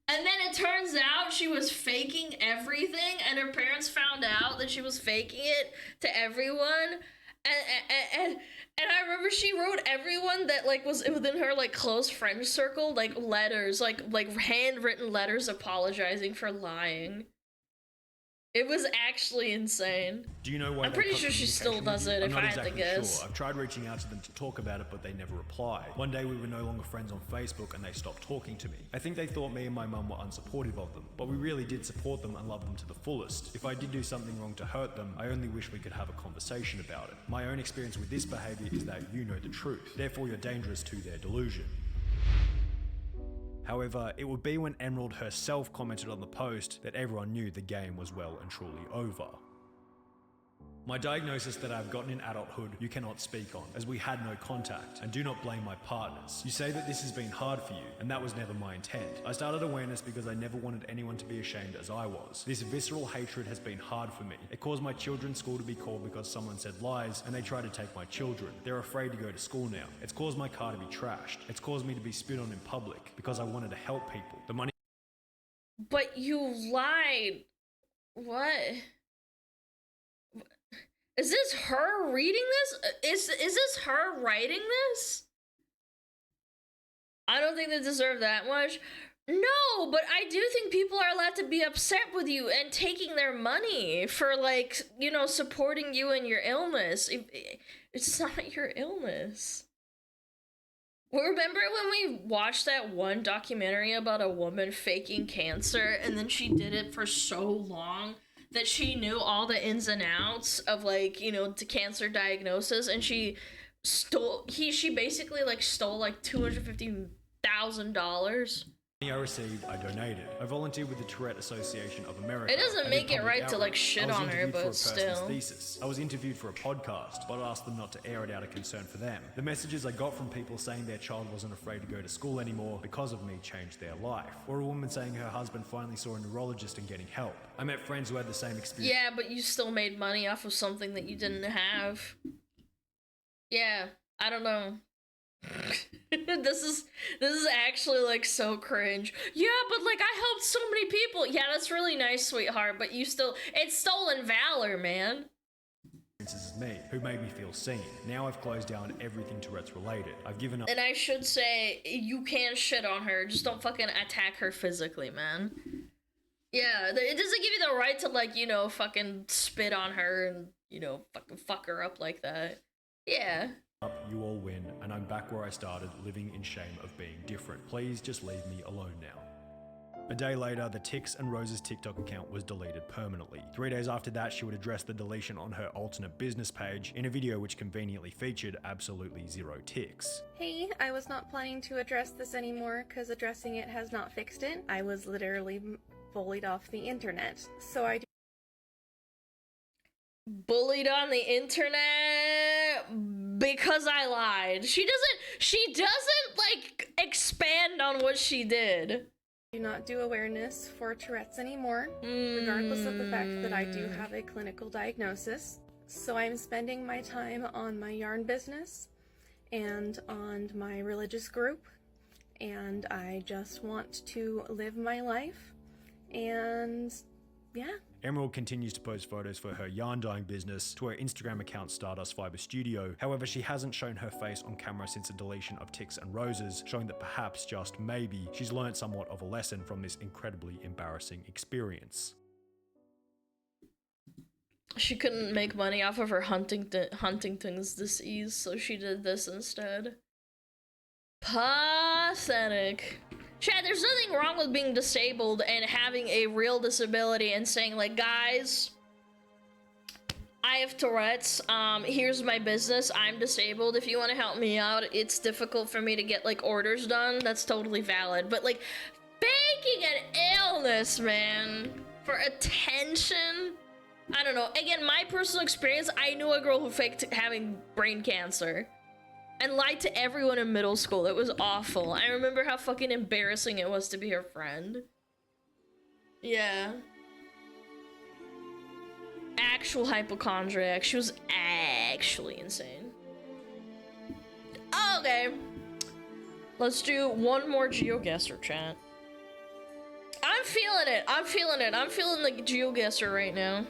And then it turns out she was faking everything, and her parents found out that she was faking it to everyone. And I remember she wrote everyone that, like, was within her, like, close friend circle, like, letters, like handwritten letters apologizing for lying. It was actually insane. Do you know why? I'm pretty sure she still does it, if I had to guess. Sure. I've tried reaching out to them to talk about it, but they never replied. One day we were no longer friends on Facebook and they stopped talking to me. I think they thought me and my mum were unsupportive of them, but we really did support them and love them to the fullest. If I did do something wrong to hurt them, I only wish we could have a conversation about it. My own experience with this behavior is that you know the truth, therefore you're dangerous to their delusion. However, it would be when Emerald herself commented on the post that everyone knew the game was well and truly over. My diagnosis that I've gotten in adulthood you cannot speak on, as we had no contact, and do not blame my partners. You say that this has been hard for you, and that was never my intent. I started awareness because I never wanted anyone to be ashamed as I was. This visceral hatred has been hard for me. It caused my children's school to be called because someone said lies, and they tried to take my children. They're afraid to go to school now. It's caused my car to be trashed. It's caused me to be spit on in public, because I wanted to help people. The money— But you lied. What? Is this her reading this? Is this her writing this? I don't think they deserve that much. No, but I do think people are allowed to be upset with you and taking their money for, like, you know, supporting you in your illness. It's not your illness. Remember when we watched that one documentary about a woman faking cancer, and then she did it for so long that she knew all the ins and outs of, like, you know, the cancer diagnosis, and she basically, like, stole, like, $250,000. I received, I donated. I volunteered with the Tourette Association of America. It doesn't make it right to, like, shit on her, but still. Thesis. I was interviewed for a podcast, but asked them not to air it out of concern for them. The messages I got from people saying their child wasn't afraid to go to school anymore because of me changed their life. Or a woman saying her husband finally saw a neurologist and getting help. I met friends who had the same experience. Yeah, but you still made money off of something that you didn't have. Yeah, I don't know. This is actually, like, so cringe. Yeah, but, like, I helped so many people. Yeah, that's really nice, sweetheart, but you still— it's stolen valor, man. This is me, who made me feel seen. Now I've closed down everything Tourette's related. I've given up. And I should say, you can shit on her, just don't fucking attack her physically, man. Yeah, it doesn't give you the right to, like, you know, fucking spit on her and, you know, fucking fuck her up like that. Yeah. You all win, and I'm back where I started, living in shame of being different. Please just leave me alone now. A day later, the Tix and Rose's TikTok account was deleted permanently. 3 days after that, she would address the deletion on her alternate business page in a video which conveniently featured absolutely zero ticks. Hey, I was not planning to address this anymore because addressing it has not fixed it. I was literally bullied off the internet, so I bullied on the internet because I lied. She doesn't like expand on what she did. Do not do awareness for Tourette's anymore, regardless of the fact that I do have a clinical diagnosis. So I'm spending my time on my yarn business and on my religious group, and I just want to live my life, and yeah. Emerald continues to post photos for her yarn dyeing business to her Instagram account Stardust Fiber Studio. However, she hasn't shown her face on camera since the deletion of Tix and Roses, showing that perhaps, just maybe, she's learned somewhat of a lesson from this incredibly embarrassing experience. She couldn't make money off of her Huntington's disease, so she did this instead. Pathetic. Chad, there's nothing wrong with being disabled and having a real disability and saying, like, guys, I have Tourette's, here's my business, I'm disabled, if you want to help me out, it's difficult for me to get, like, orders done, that's totally valid. But, like, faking an illness, man, for attention, I don't know. Again, my personal experience, I knew a girl who faked having brain cancer and lied to everyone in middle school. It was awful. I remember how fucking embarrassing it was to be her friend. Yeah. Actual hypochondriac. She was actually insane. Okay. Let's do one more GeoGuessr, chat. I'm feeling it. I'm feeling it. I'm feeling the GeoGuessr right now.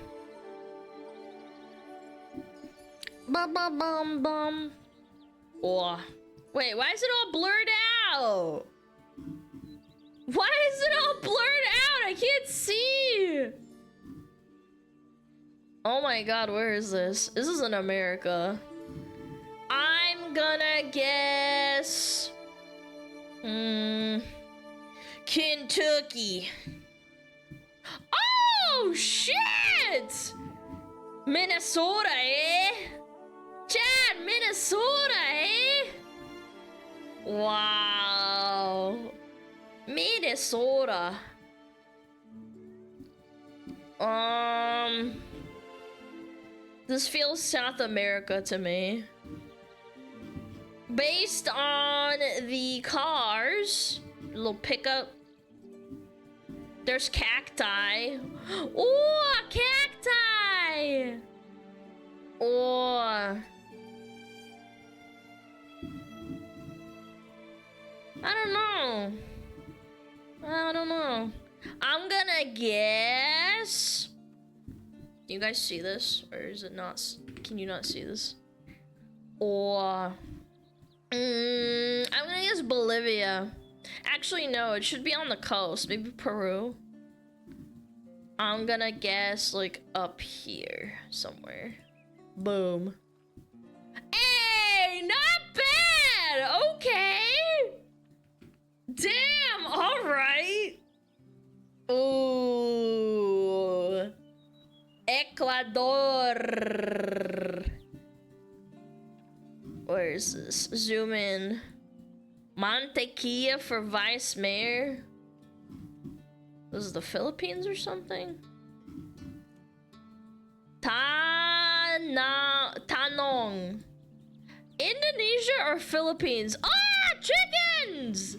Bum bum bum bum. Oh. Wait, why is it all blurred out? Why is it all blurred out? I can't see. Oh my god, where is this? This is in America. I'm gonna guess... Kentucky. Oh, shit! Minnesota, eh? Chad, Minnesota, eh? Wow. Minnesota. This feels South America to me. Based on the cars, little pickup. There's cacti. Oh, cacti! Oh. I don't know. I'm gonna guess. Can you guys see this? Or is it not? Can you not see this? Or I'm gonna guess Bolivia. Actually, no, it should be on the coast. Maybe Peru. I'm gonna guess like up here somewhere. Boom. Hey, not bad. Okay. Damn. All right. Ooh. Ecuador. Where is this? Zoom in. Mantequilla for vice mayor. This is the Philippines or something? Tanong. Indonesia or Philippines? Ah, chickens!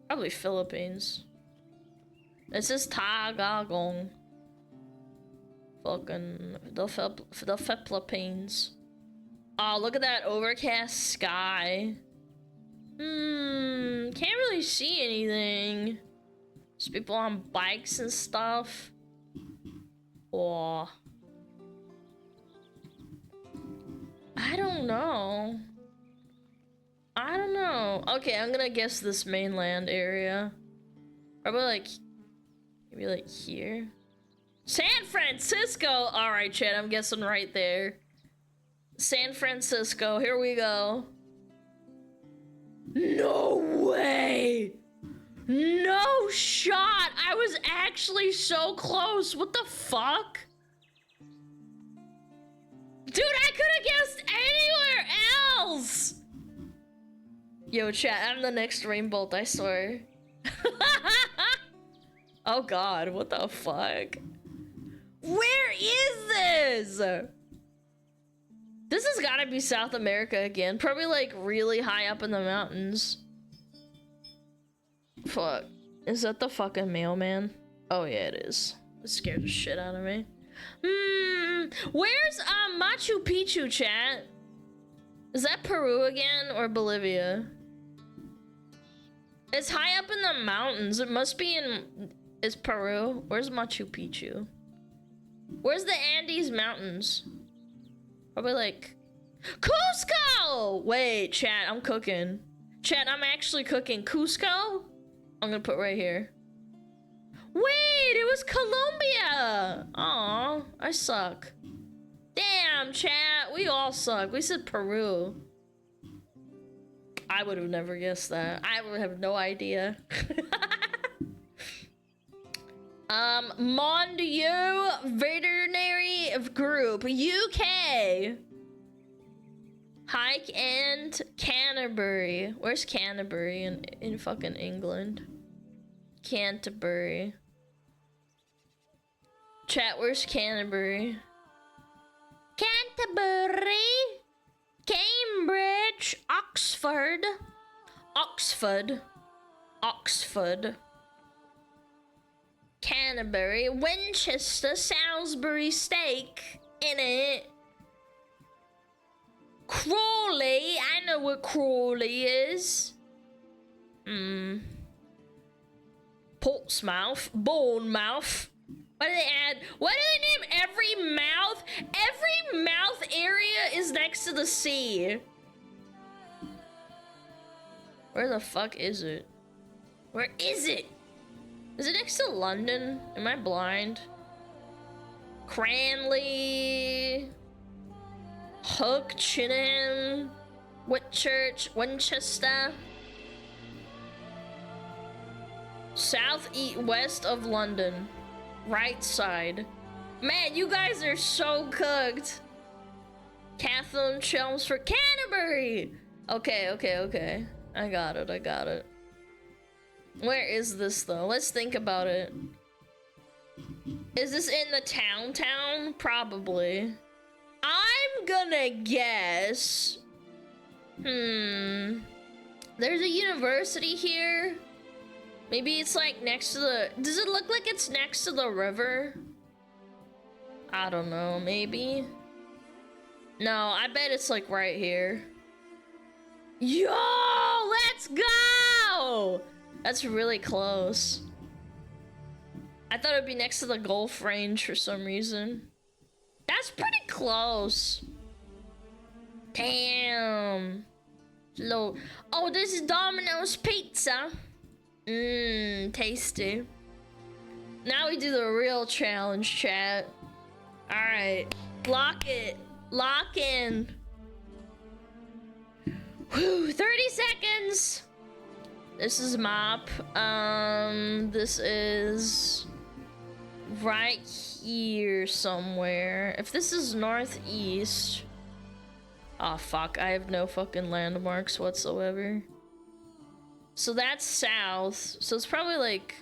Probably Philippines. This is Tagagong. Fucking the Philippines. Oh, look at that overcast sky. Can't really see anything. There's people on bikes and stuff. Oh. I don't know. Okay, I'm gonna guess this mainland area. Probably like, maybe like here. San Francisco! Alright, Chad, I'm guessing right there. San Francisco, here we go. No way! No shot! I was actually so close. What the fuck? Dude, I could have guessed anywhere else! Yo, chat, I'm the next Rainbolt, I swear. Oh god, what the fuck? Where is this? This has gotta be South America again. Probably like really high up in the mountains. Fuck. Is that the fucking mailman? Oh yeah, it is. It scared the shit out of me. Where's Machu Picchu, chat? Is that Peru again or Bolivia? It's high up in the mountains. It must be in... Is Peru? Where's Machu Picchu? Where's the Andes Mountains? Probably like... Cusco! Wait, chat, I'm cooking. Chat, I'm actually cooking. Cusco? I'm gonna put right here. Wait, it was Colombia! Aw, I suck. Damn, chat, we all suck. We said Peru. I would have never guessed that. I would have no idea. Mondiaux Veterinary Group, UK. Hike and Canterbury. Where's Canterbury in fucking England? Canterbury. Chat, where's Canterbury? Canterbury, Cambridge, Oxford, Canterbury, Winchester, Salisbury steak, innit? Crawley, I know what Crawley is. Portsmouth, Bournemouth. What do they add? What do they name every mouth? Every mouth area is next to the sea. Where the fuck is it? Where is it? Is it next to London? Am I blind? Cranley, Hook, Chinham, Whitchurch, Winchester. West of London. Right side. Man, you guys are so cooked. Catherine, Chelmsford, Canterbury. Okay. I got it. Where is this though? Let's think about it. Is this in the town? Probably. gonna guess. There's a university here. Maybe it's like next to the... Does it look like it's next to the river? I don't know, maybe. No, I bet it's like right here. Yo, let's go! That's really close. I thought it'd be next to the golf range for some reason. That's pretty close. Damn. Low. Oh, this is Domino's Pizza. Tasty. Now we do the real challenge, chat. Alright. Lock it. Lock in. Whew, 30 seconds. This is map. This is right here somewhere. If this is northeast. Oh fuck, I have no fucking landmarks whatsoever. So that's south. So it's probably like,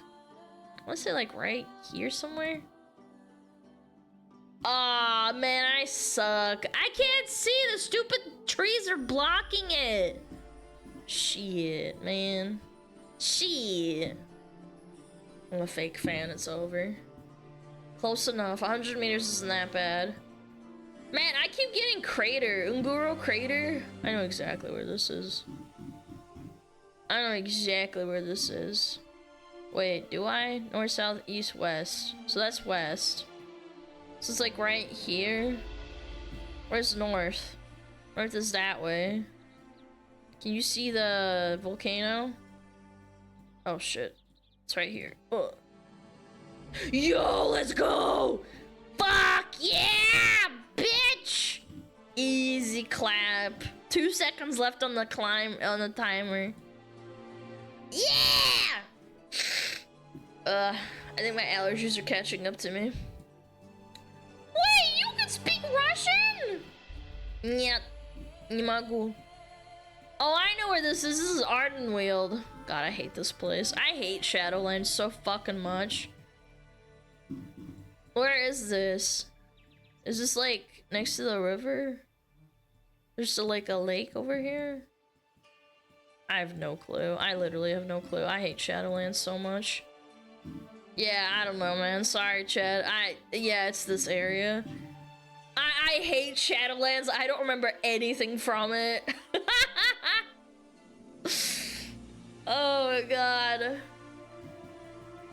I wanna say like right here somewhere. Aw, man, I suck. I can't see, the stupid trees are blocking it. Shit, man. Shit. I'm a fake fan, it's over. Close enough, 100 meters isn't that bad. Man, I keep getting crater, Unguro crater. I know exactly where this is. I know exactly where this is. Wait, do I? North, south, east, west. So that's west. So it's like right here. Where's north? North is that way. Can you see the volcano? Oh shit. It's right here. Ugh. Yo, let's go! Fuck yeah, bitch! Easy clap. 2 seconds left on the climb, on the timer. Yeah! I think my allergies are catching up to me. Wait, you can speak Russian? Нет, не могу. Oh, I know where this is. This is Ardenweald. God, I hate this place. I hate Shadowlands so fucking much. Where is this? Is this like next to the river? There's still like a lake over here? I have no clue. I literally have no clue. I hate Shadowlands so much. Yeah, I don't know, man. Sorry, Chad. Yeah, it's this area. I hate Shadowlands. I don't remember anything from it. Oh my god.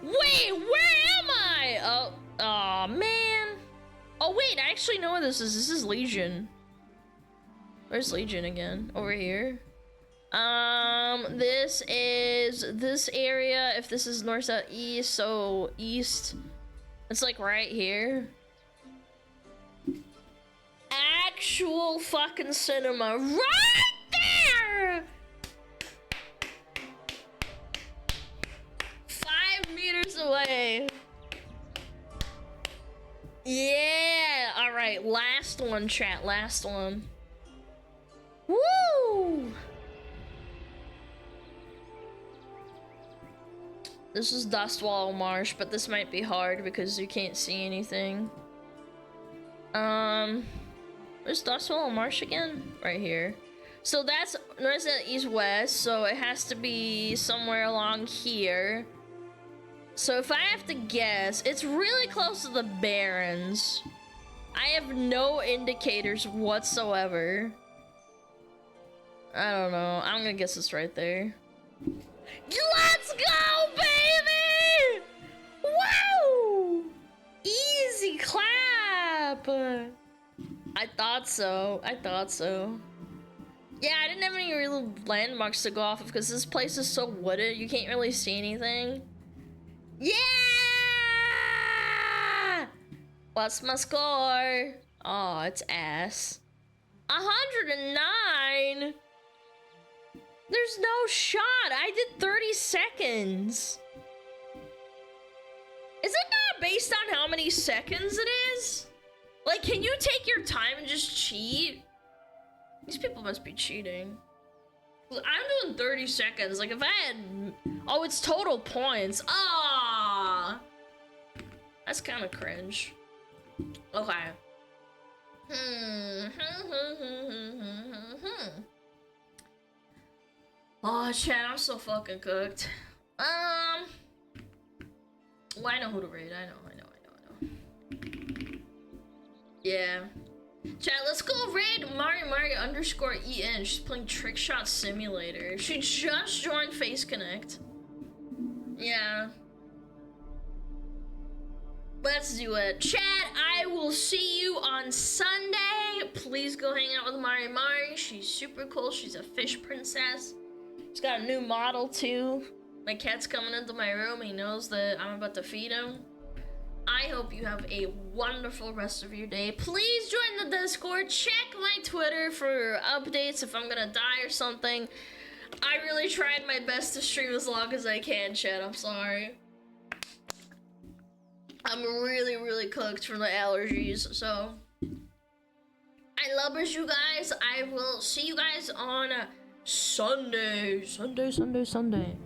Wait, where am I? Oh man. Oh wait, I actually know where this is. This is Legion. Where's Legion again? Over here. This is this area. If this is north, south, east, so east. It's like right here. Actual fucking cinema right there! 5 meters away. Yeah! Alright, last one, chat. Last one. Woo! This is Dustwall Marsh, but this might be hard because you can't see anything. Where's Dustwall Marsh again? Right here. So that's north, south, east, west, so it has to be somewhere along here. So if I have to guess, it's really close to the Barrens. I have no indicators whatsoever. I don't know. I'm gonna guess it's right there. Let's go, baby! Wow! Easy clap! I thought so. I thought so. Yeah, I didn't have any real landmarks to go off of because this place is so wooded, you can't really see anything. Yeah! What's my score? Oh, it's ass. 109? There's no shot. I did 30 seconds. Is it not based on how many seconds it is? Like, can you take your time and just cheat? These people must be cheating. I'm doing 30 seconds. Like, if I had... Oh, it's total points. Ah, that's kind of cringe. Okay. Oh, chat, I'm so fucking cooked. Well, I know who to raid. I know. Yeah. Chat, let's go raid Mari_EN. She's playing Trick Shot Simulator. She just joined Face Connect. Yeah. Let's do it. Chat, I will see you on Sunday. Please go hang out with Mari. She's super cool. She's a fish princess. She's got a new model too. My cat's coming into my room. He knows that I'm about to feed him. I hope you have a wonderful rest of your day. Please join the Discord. Check my Twitter for updates if I'm gonna die or something. I really tried my best to stream as long as I can, chat. I'm sorry. I'm really, really cooked from the allergies, so I love you guys. I will see you guys on Sunday.